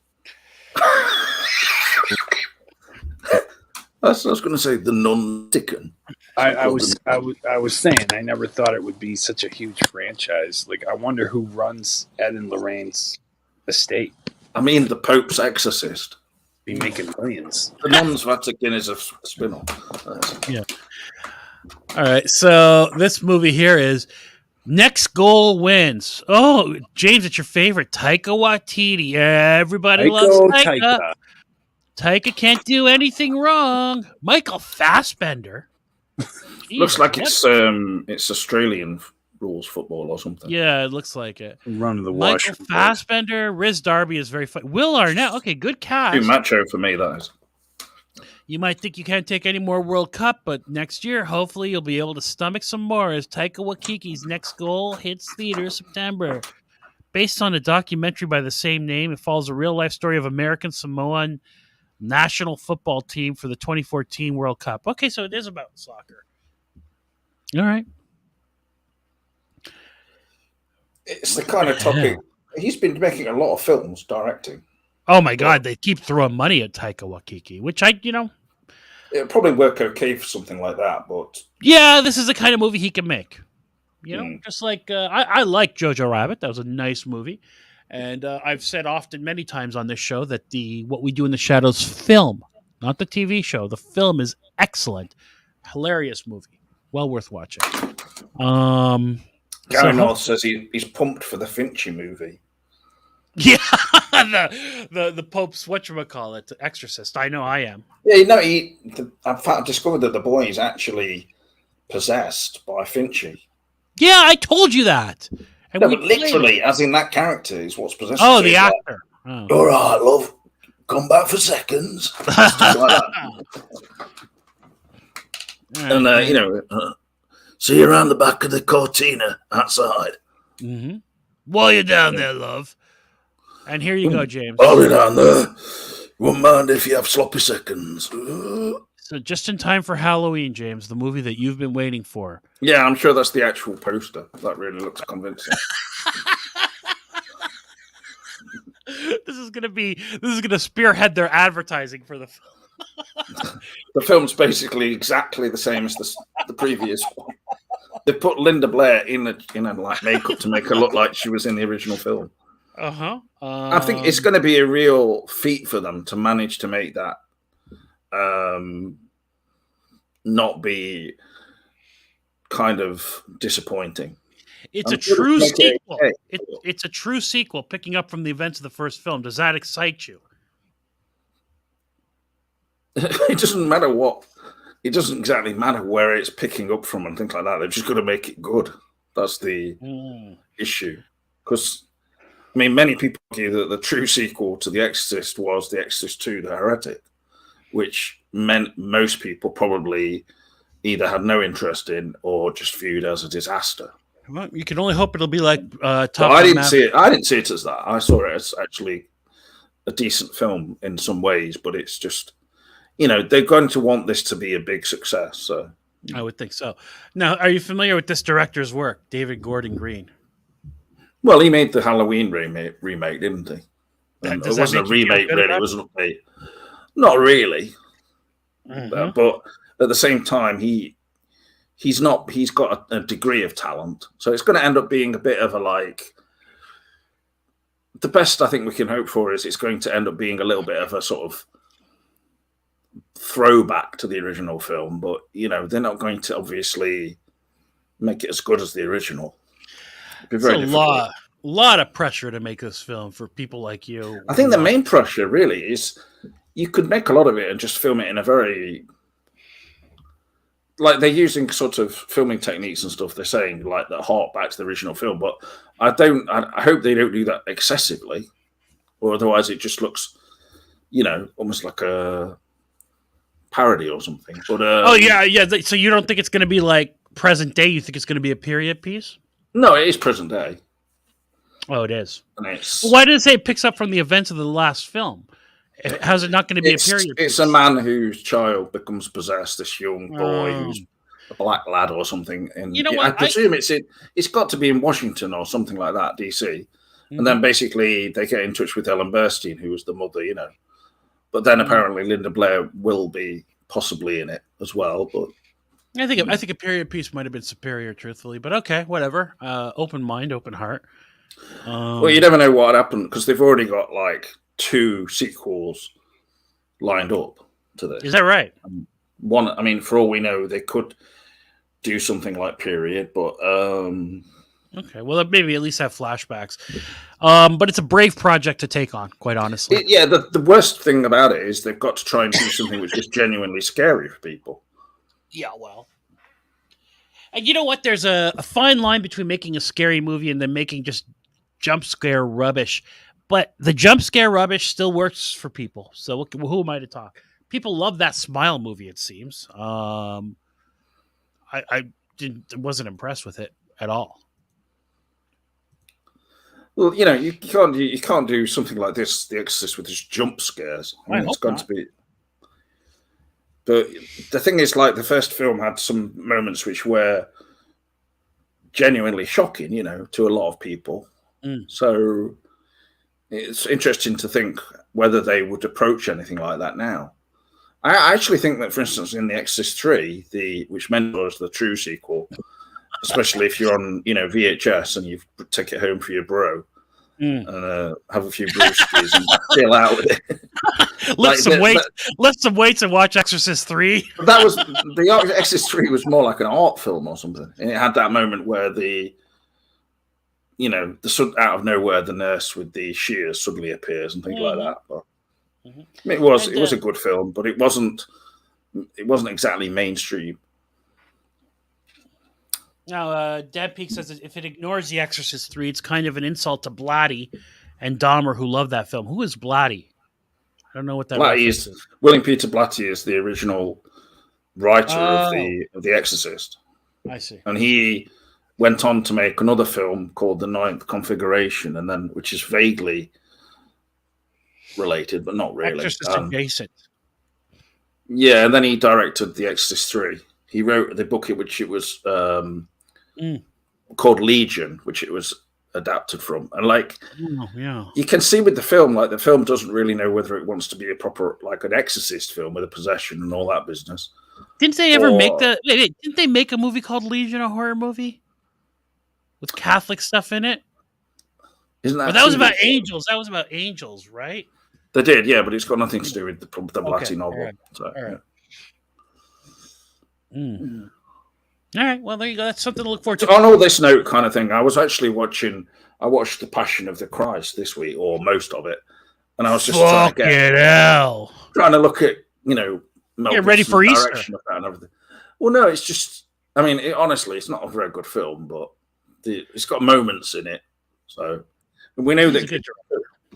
I was going to say the nun Dickon. I was saying I never thought it would be such a huge franchise. Like I wonder who runs Ed and Lorraine's estate. I mean, the Pope's exorcist. Be making millions. The Nun's Vatican is a spin-off. Yeah. All right. So this movie here is Next Goal Wins. Oh, James, it's your favorite. Taika Waititi. Everybody loves Taika. Taika can't do anything wrong. Michael Fassbender. Looks like it's Australian rules football or something. Yeah, it looks like it. Run of the Michael Fassbender, Riz Darby is very funny. Will Arnett, okay, good cast. Too macho for me, that is. You might think you can't take any more World Cup, but next year, hopefully, you'll be able to stomach some more as Taika Waititi's Next Goal hits theaters September. Based on a documentary by the same name, it follows a real-life story of American Samoan national football team for the 2014 World Cup. Okay, so it is about soccer. All right. It's the kind of topic. He's been making a lot of films, directing. Oh my God, they keep throwing money at Taika Waititi, which it'd probably work okay for something like that, but yeah, this is the kind of movie he can make. Just like I like Jojo Rabbit. That was a nice movie. And I've said often, many times on this show, that What We Do in the Shadows film, not the TV show, the film is excellent. Hilarious movie. Well worth watching. Gary North says he's pumped for the Finchy movie. Yeah, the Pope's whatchamacallit, Exorcist. I know I am. Yeah, I've discovered that the boy is actually possessed by Finchy. Yeah, I told you that. And no, but literally, as in that character is what's possessed. Oh, the actor. Like, all right, love. Come back for seconds. Like and, see you around the back of the Cortina outside. Mm-hmm. While you're down there, love. And here you go, James. While you're down there, wouldn't mind if you have sloppy seconds. So just in time for Halloween, James, the movie that you've been waiting for. Yeah, I'm sure that's the actual poster. That really looks convincing. This is gonna spearhead their advertising for the film. The film's basically exactly the same as the previous one. They put Linda Blair in like makeup to make her look like she was in the original film. I think it's going to be a real feat for them to manage to make that not be kind of disappointing. It's a true sequel. It's a true sequel, picking up from the events of the first film. Does that excite you? It doesn't matter what. It doesn't exactly matter where it's picking up from and things like that. They've just got to make it good. That's the issue. Because, I mean, many people argue that the true sequel to The Exorcist was The Exorcist 2, The Heretic, which meant most people probably either had no interest in or just viewed as a disaster. Well, you can only hope it'll be like Top I didn't see it. I didn't see it as that. I saw it as actually a decent film in some ways, but it's just, they're going to want this to be a big success. So I would think so. Now, are you familiar with this director's work, David Gordon Green? Well, he made the Halloween remake, didn't he? It wasn't a remake, really. It wasn't not really. Mm-hmm. But at the same time, he's got a degree of talent, so it's going to end up being a bit of the best I think we can hope for is it's going to end up being a little bit of a sort of throwback to the original film, but they're not going to obviously make it as good as the original. It'd be It's very a difficult. lot of pressure to make this film for people like you. I think the main pressure really is you could make a lot of it and just film it in a very, like, they're using sort of filming techniques and stuff. They're saying like that hark back to the original film, but I hope they don't do that excessively, or otherwise it just looks, almost like a parody or something. But yeah. So you don't think it's going to be like present day? You think it's going to be a period piece? No, it is present day. Oh, it is. And it's, Why did it say it picks up from the events of the last film? How's it not going to be a period piece? It's a man whose child becomes possessed, this young boy who's a black lad or something. And You know what? I presume it's got to be in Washington or something like that, DC. And then basically they get in touch with Ellen Burstyn, who was the mother, But then apparently Linda Blair will be possibly in it as well. But I think a period piece might have been superior, truthfully. But okay, whatever. Open mind, open heart. Well, you never know what happened because they've already got like 2 sequels lined up to this. Is that right? One, I mean, for all we know, they could do something like period, but okay, well, maybe at least have flashbacks. But it's a brave project to take on, quite honestly. The worst thing about it is they've got to try and do something which is genuinely scary for people. Yeah, well. And you know what? There's a fine line between making a scary movie and then making just jump scare rubbish. But the jump scare rubbish still works for people. So who am I to talk? People love that Smile movie, it seems. I wasn't impressed with it at all. Well, you can't do something like this, The Exorcist, with just jump scares. It's going to be. But the thing is, like, the first film had some moments which were genuinely shocking, to a lot of people. So it's interesting to think whether they would approach anything like that now. I actually think that, for instance, in The Exorcist 3, which meant was the true sequel, especially if you're on, VHS and you take it home for your bro and have a few brewskis and chill out with it. Lift some weights and watch Exorcist 3. That was the Exorcist 3 was more like an art film or something. And it had that moment where out of nowhere the nurse with the shears suddenly appears and things like that. But it was a good film, but it wasn't exactly mainstream. Now, Dad Peak says that if it ignores The Exorcist 3, it's kind of an insult to Blatty and Dahmer, who love that film. Who is Blatty? I don't know what that is. William Peter Blatty is the original writer of the Exorcist. I see. And he went on to make another film called The Ninth Configuration, and then which is vaguely related, but not really. Exorcist adjacent. Yeah, and then he directed The Exorcist 3. He wrote the book which it was called Legion, which it was adapted from. And you can see with the film, like, the film doesn't really know whether it wants to be a proper, like, an Exorcist film with a possession and all that business. Didn't they ever didn't they make a movie called Legion, a horror movie with Catholic stuff in it? That was about angels. That was about angels, right? They did, yeah, but it's got nothing to do with the Blatty novel. Right. So, all right. All right, well, there you go. That's something to look forward to. On all this note kind of thing, I watched The Passion of the Christ this week, or most of it, and I was just trying to look at, get ready for Easter and everything. Well, no, it's just, I mean, honestly, it's not a very good film, but it's got moments in it. So we know that he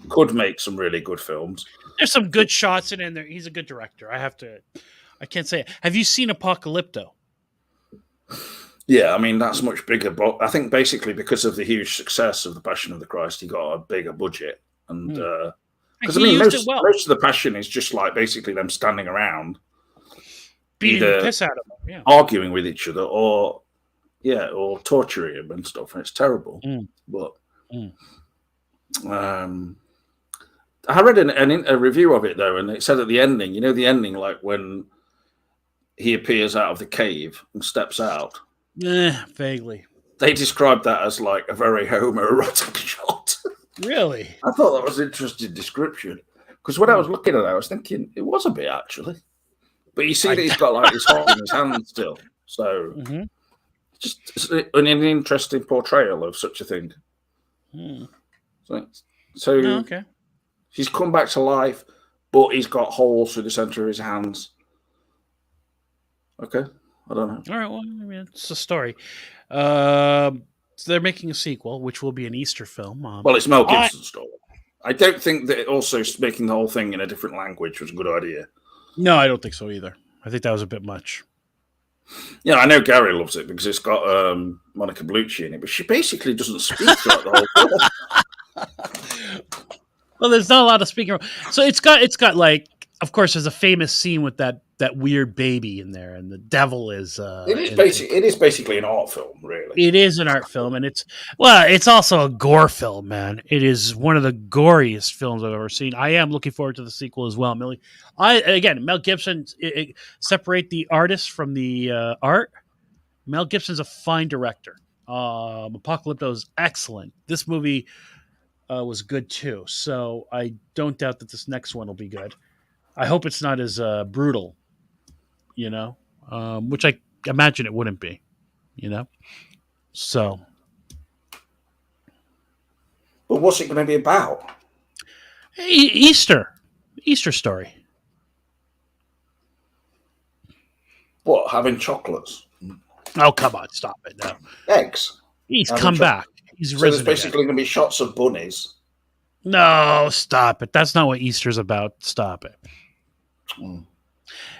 could make some really good films. There's some good shots in there. He's a good director. I can't say it. Have you seen Apocalypto? Yeah, I mean, that's much bigger. But I think basically because of the huge success of The Passion of the Christ, he got a bigger budget. And because most of The Passion is just like basically them standing around, beating the piss out of them, arguing with each other, or torturing him and stuff. And it's terrible. But I read a review of it though, and it said at the ending, the ending, like when he appears out of the cave and steps out. Vaguely. They described that as like a very homoerotic shot. Really? I thought that was an interesting description. Because when I was looking at it, I was thinking it was a bit actually. But you see that he's got like his heart in his hand still. So just an interesting portrayal of such a thing. So okay. He's come back to life, but he's got holes through the center of his hands. Okay, I don't know. All right, well, I mean, it's a story. So they're making a sequel, which will be an Easter film. Well, it's Mel Gibson's story. I don't think that also making the whole thing in a different language was a good idea. No, I don't think so either. I think that was a bit much. Yeah, I know Gary loves it because it's got Monica Bellucci in it, but she basically doesn't speak throughout the whole film. Well, there's not a lot of speaking. So it's got like, of course, there's a famous scene with that weird baby in there, and the devil is. It is basically an art film, really. It is an art film, and it's also a gore film, man. It is one of the goriest films I've ever seen. I am looking forward to the sequel as well, Millie. Mel Gibson. Separate the artist from the art. Mel Gibson's a fine director. Apocalypto is excellent. This movie was good too, so I don't doubt that this next one will be good. I hope it's not as brutal, which I imagine it wouldn't be, So. But what's it going to be about? Easter story. What, having chocolates? Oh, come on, stop it now. Eggs. He's come back. He's so risen. There's basically going to be shots of bunnies. No, stop it. That's not what Easter's about. Stop it.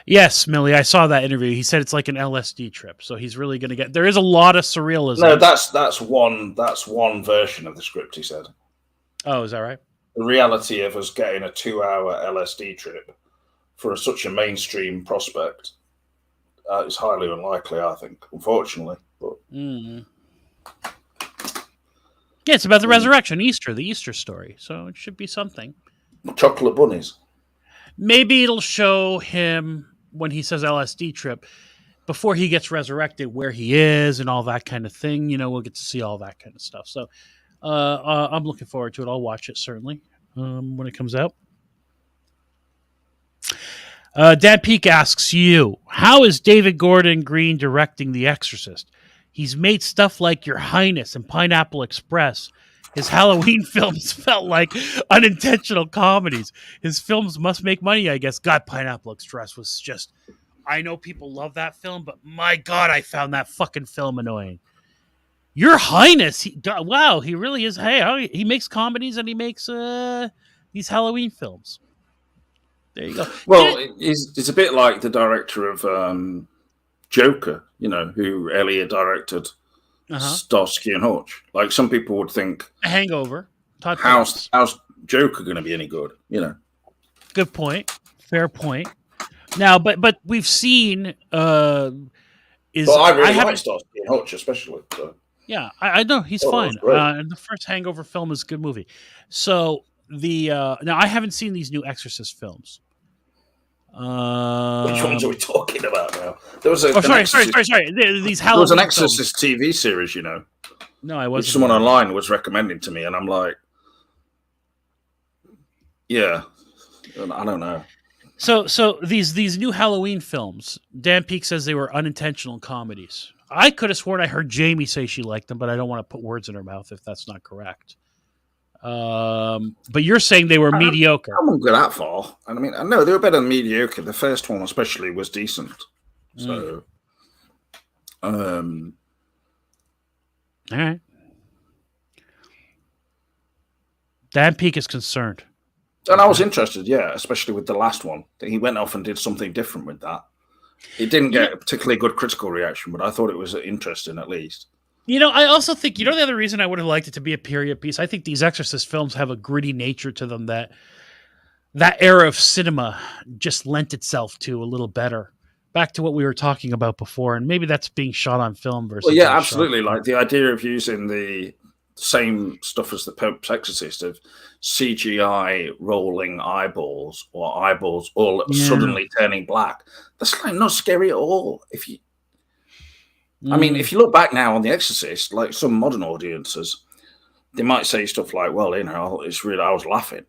Yes, Millie, I saw that interview. He said it's like an LSD trip, so he's really going to get. There is a lot of surrealism. No, that's one version of the script. He said. Oh, is that right? The reality of us getting a 2-hour LSD trip for such a mainstream prospect is highly unlikely, I think. Unfortunately, but. Yeah, it's about the resurrection, Easter, the Easter story. So it should be something. Chocolate bunnies. Maybe it'll show him when he says LSD trip before he gets resurrected, where he is and all that kind of thing. We'll get to see all that kind of stuff. So I'm looking forward to it. I'll watch it certainly when it comes out. Dan Peake asks you, how is David Gordon Green directing The Exorcist? He's made stuff like Your Highness and Pineapple Express. His Halloween films felt like unintentional comedies. His films must make money, I guess. God, Pineapple Express was just... I know people love that film, but my God, I found that fucking film annoying. Your Highness! Wow, he really is... Hey, he makes comedies and he makes these Halloween films. There you go. Well, it's a bit like the director of Joker, who earlier directed Starsky and Hutch. Like, some people would think, A Hangover. How's Joker going to be any good? Good point. Fair point. Now, but we've seen. I really like Starsky and Hutch, especially. So. Yeah, I know he's fine. And the first Hangover film is a good movie. So now I haven't seen these new Exorcist films. Which ones are we talking about now? There was sorry. These Halloween. There was an Exorcist TV series, No, I wasn't. Which someone online was recommending to me, and I'm like, yeah, I don't know. So these new Halloween films, Dan Peake says they were unintentional comedies. I could have sworn I heard Jamie say she liked them, but I don't want to put words in her mouth if that's not correct. But you're saying they were mediocre. I wouldn't go that far. I mean, no, they were better than mediocre. The first one, especially, was decent. So, all right. Dan Peake is concerned. And I was interested, especially with the last one. He went off and did something different with that. It didn't get a particularly good critical reaction, but I thought it was interesting at least. I also think, the other reason I would have liked it to be a period piece, I think these Exorcist films have a gritty nature to them that era of cinema just lent itself to a little better. Back to what we were talking about before, and maybe that's being shot on film versus... Well, yeah, absolutely. Like the idea of using the same stuff as the Pope's Exorcist of CGI rolling eyeballs or eyeballs all suddenly turning black. That's like not scary at all. I mean, if you look back now on The Exorcist, like some modern audiences, they might say stuff like, well, it's really, I was laughing,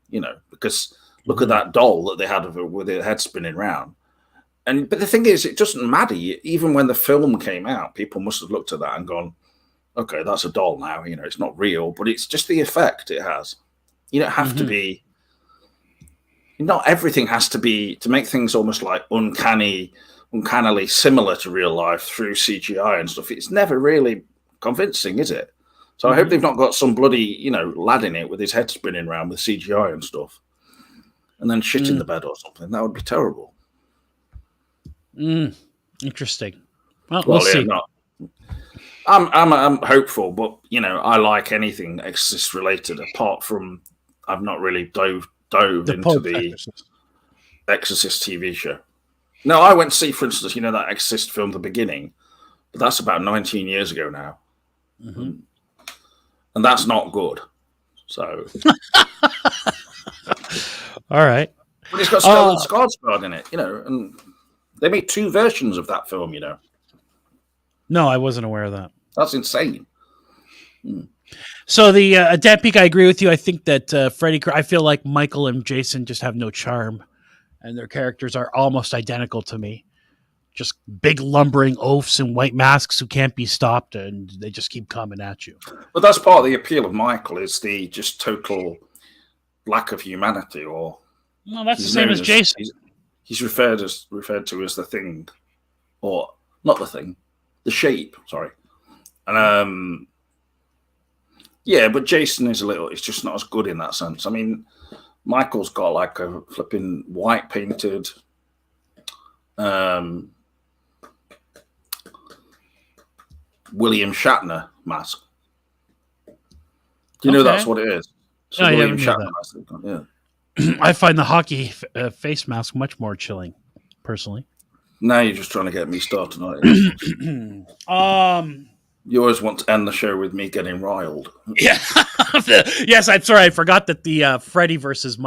because look at that doll that they had with their head spinning around. but the thing is, it doesn't matter. Even when the film came out, people must have looked at that and gone, "Okay, that's a doll now." It's not real, but it's just the effect it has. You don't have to be. Not everything has to be to make things almost like uncannily similar to real life through CGI and stuff. It's never really convincing, is it? So I hope they've not got some bloody, lad in it with his head spinning around with CGI and stuff, and then shit in the bed or something. That would be terrible. Interesting. Well, we'll see. I'm hopeful, but I like anything Exorcist related. Apart from, I've not really dove into the Exorcist TV show. No, I went to see, for instance, that Exorcist film, The Beginning, but that's about 19 years ago now, and that's not good. So, all right, but it's got Stellan Skarsgård in it, and they made 2 versions of that film. No, I wasn't aware of that. That's insane. So the Dan Peak, I agree with you. I think that Freddy. I feel like Michael and Jason just have no charm, and their characters are almost identical to me. Just big lumbering oafs and white masks who can't be stopped, and they just keep coming at you. But that's part of the appeal of Michael, is the just total lack of humanity. Or that's the same as Jason. He's referred to as the Thing, or not the Thing, the Shape. Sorry, and yeah, but Jason is it's just not as good in that sense. I mean, Michael's got like a flipping white painted William Shatner mask. Do you know that's what it is? It's a William Shatner mask. Yeah. I find the hockey face mask much more chilling, personally. Now you're just trying to get me started on it. You always want to end the show with me getting riled. Yeah. Yes, I'm sorry. I forgot that the Freddy versus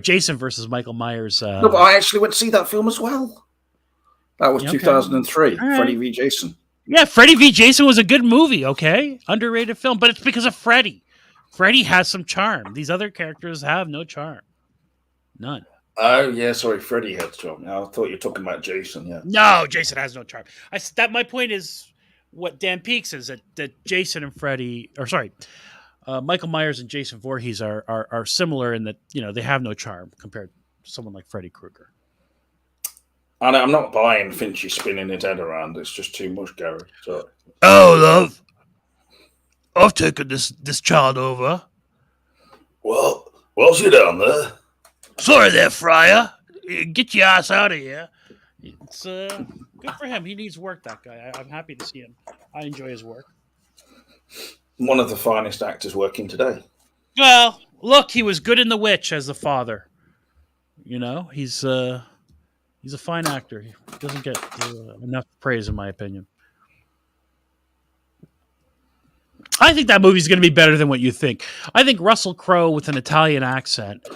Jason versus Michael Myers. No, but I actually went to see that film as well. That was 2003, right. Freddy v. Jason. Yeah, Freddy v. Jason was a good movie, okay? Underrated film, but it's because of Freddy. Freddy has some charm. These other characters have no charm. None. Oh, yeah, sorry, Freddy had charm. I thought you were talking about Jason, yeah. No, Jason has no charm. My point is what Dan Peak says, that Jason and Freddy, Michael Myers and Jason Voorhees are similar in that, they have no charm compared to someone like Freddy Krueger. And I'm not buying Finchy spinning his head around. It's just too much, Gary. Sorry. Oh, love. I've taken this child over. Well, sit down there. Sorry there, Friar. Get your ass out of here. It's good for him. He needs work, that guy. I'm happy to see him. I enjoy his work. One of the finest actors working today. Well, look, he was good in The Witch as the father. He's a fine actor. He doesn't get enough praise, in my opinion. I think that movie's going to be better than what you think. I think Russell Crowe with an Italian accent.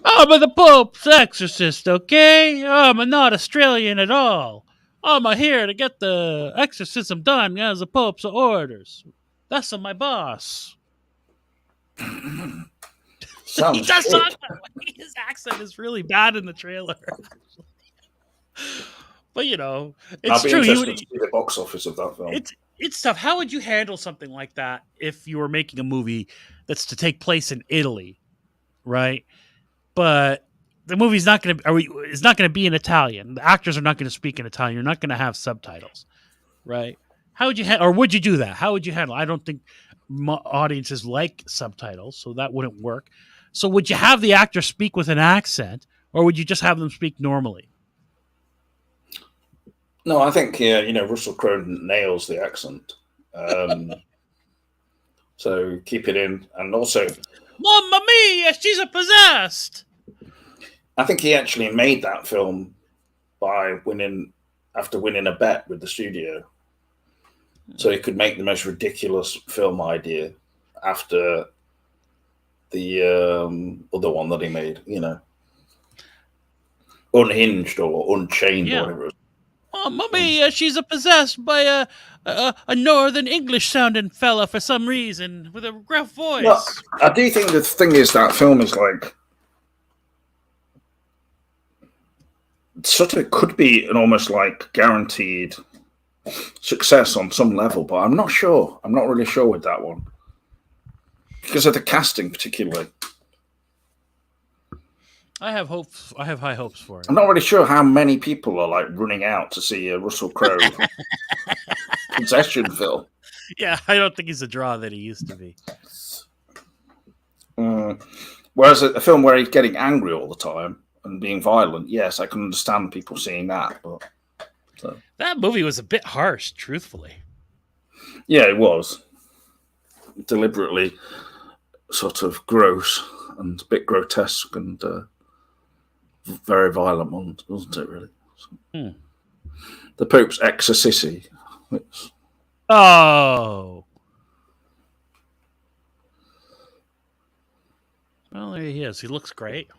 I'm the Pope's exorcist, okay? I'm not Australian at all. I'm here to get the exorcism done as the Pope's orders. That's my boss. He does talk that way. His accent is really bad in the trailer. But it's true. Interested to see the box office of that film. It's tough. How would you handle something like that if you were making a movie that's to take place in Italy, right? But the movie's not going to. It's not going to be in Italian. The actors are not going to speak in Italian. You're not going to have subtitles, right? How would you or would you do that? How would you handle? I don't think audiences like subtitles, so that wouldn't work. So would you have the actor speak with an accent, or would you just have them speak normally? No, I think Russell Crowe nails the accent. So keep it in, and also, Mamma mia, she's possessed. I think he actually made that film after winning a bet with the studio, so he could make the most ridiculous film idea after the other one that he made. Unhinged or Unchained, or whatever it was. Mamma mia, she's possessed by a Northern English-sounding fella for some reason with a gruff voice. Well, I do think the thing is that film is like sort of could be an almost like guaranteed success on some level, but I'm not sure. I'm not really sure with that one because of the casting, particularly. I have hopes. I have high hopes for it. I'm not really sure how many people are like running out to see a Russell Crowe possession film. Yeah, I don't think he's the draw that he used to be. Whereas a film where he's getting angry all the time and being violent, yes, I can understand people seeing that. But that movie was a bit harsh, truthfully. Yeah, it was deliberately sort of gross and a bit grotesque and very violent one, wasn't it? Really, The Pope's Exorcity. Oh. Well, there he is. He looks great.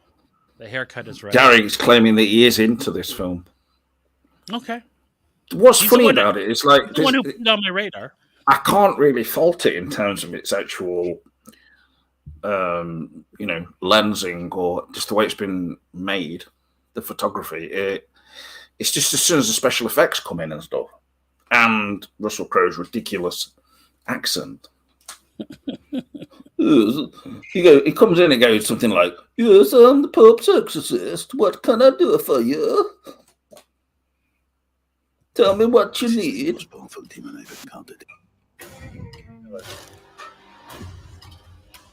The haircut is right. Gary's claiming that he is into this film. Okay. What's funny about it is like the one who put it on my radar. I can't really fault it in terms of its actual, lensing or just the way it's been made, the photography. It's just as soon as the special effects come in and stuff, and Russell Crowe's ridiculous accent. He comes in and goes something like, "Yes, I'm the Pope's exorcist. What can I do for you? Tell me what you need." Most powerful demon I've encountered.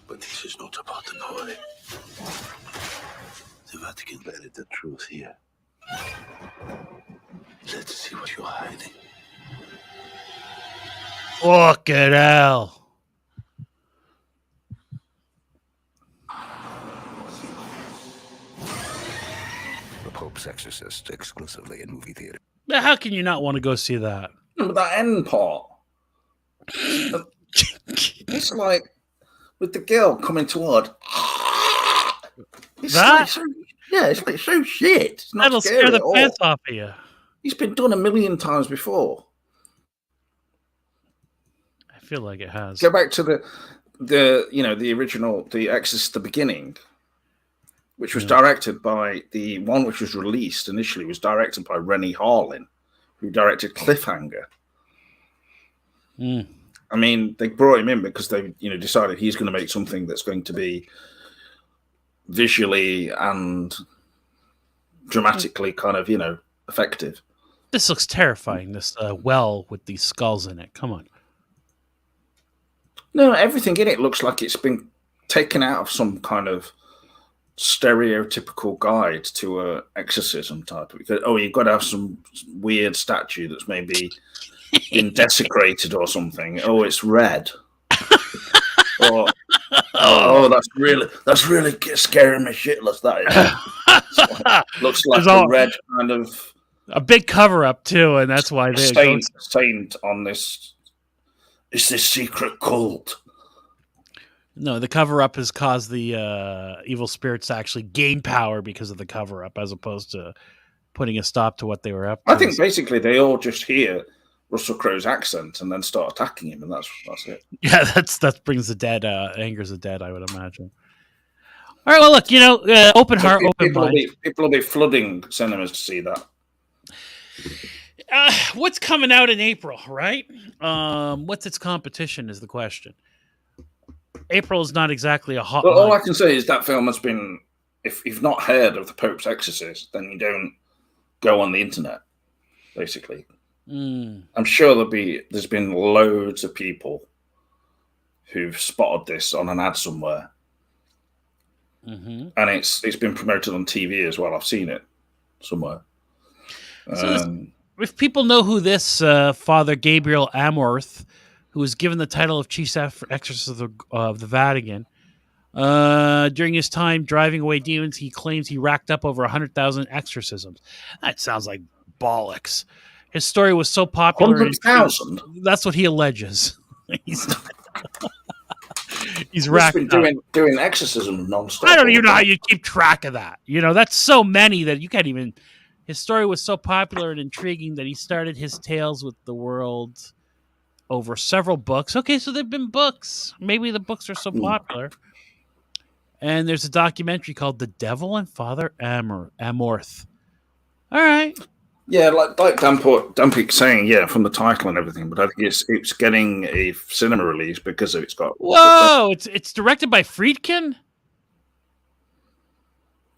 But this is not about the holy. The Vatican buried the truth here. Let's see what you're hiding. Fucking hell. The Pope's Exorcist, exclusively in movie theater. Now, how can you not want to go see that? That end part. It's like with the girl coming toward. It's that? It's like so shit. It's not That'll scary scare the at all. pants off of you. It's been done a million times before. I feel like it has. Go back to the original, The Exorcist, the beginning, which was directed by the one which was released initially was directed by Rennie Harlin, who directed Cliffhanger. I mean, they brought him in because they, decided he's going to make something that's going to be visually and dramatically kind of, effective. This looks terrifying. This well with these skulls in it. Come on. No, everything in it looks like it's been taken out of some kind of stereotypical guide to a exorcism type. You've got to have some weird statue that's maybe been desecrated or something. Oh, it's red. That's really scaring me shitless. That is. Looks like a red kind of a big cover up too, and that's why they stained on this. Is this secret cult? No, the cover up has caused the evil spirits to actually gain power because of the cover up, as opposed to putting a stop to what they were up to. I think basically they all just hear Russell Crowe's accent and then start attacking him, and that's it. Yeah, that brings the dead, angers the dead, I would imagine. All right, well, look, open heart, open mind. People will be flooding cinemas to see that. What's coming out in April, right? What's its competition is the question. April is not exactly a hot. Well, all I can say is that film has been. If you've not heard of The Pope's Exorcist, then you don't go on the internet. Basically, I'm sure there's been loads of people who've spotted this on an ad somewhere, and it's been promoted on TV as well. I've seen it somewhere. If people know who this Father Gabriel Amorth, who was given the title of Chief Exorcist of the Vatican, during his time driving away demons, he claims he racked up over 100,000 exorcisms. That sounds like bollocks. His story was so popular. 100,000? That's what he alleges. He's racked up. Doing exorcism nonstop. I don't even know how you keep track of that. That's so many that you can't even. His story was so popular and intriguing that he started his tales with the world over several books. Okay, so there've been books. Maybe the books are so popular. And there's a documentary called "The Devil and Father Amorth." All right. Yeah, like Dampik saying, yeah, from the title and everything, but I think it's getting a cinema release because it's got. Whoa! It's directed by Friedkin.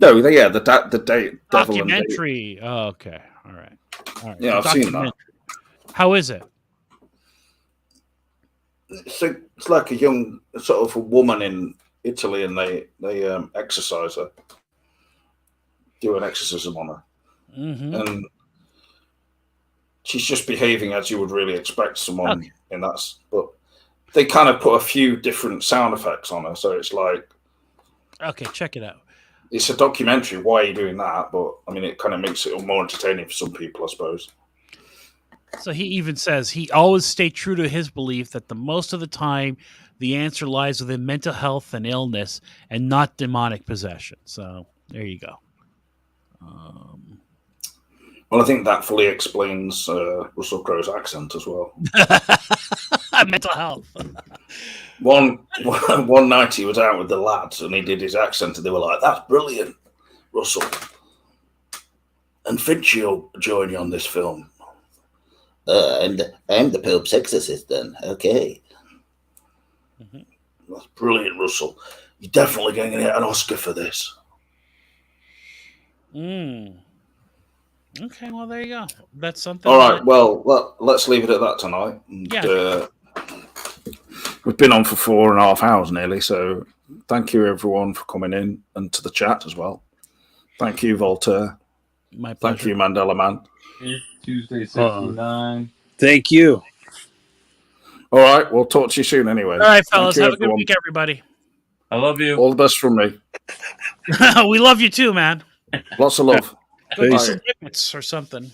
No, yeah, the Devil and Date. Documentary. Oh, okay. All right. Yeah, I've seen that. How is it? It's like a young sort of a woman in Italy, and they exercise her, do an exorcism on her, and she's just behaving as you would really expect someone in that. But they kind of put a few different sound effects on her, so it's like, okay, check it out. It's a documentary. Why are you doing that? But I mean, it kind of makes it more entertaining for some people, I suppose. So he even says he always stayed true to his belief that the most of the time the answer lies within mental health and illness and not demonic possession. So there you go. Well, I think that fully explains Russell Crowe's accent as well. Mental health. One night he was out with the lads and he did his accent and they were like, "That's brilliant, Russell. And Finch will join you on this film." I'm the Pope's exorcist then. Okay. That's brilliant, Russell. You're definitely going to get an Oscar for this. Okay, well, there you go. That's something. All right, well, let's leave it at that tonight. And, we've been on for 4.5 hours nearly, so thank you everyone for coming in and to the chat as well. Thank you, Voltaire. My pleasure. Thank you, Mandela Man. Tuesday 69. Thank you. All right, we'll talk to you soon anyway. All right, fellas. Have a good week, everybody. I love you. All the best from me. We love you too, man. Lots of love. Go do some tickets or something.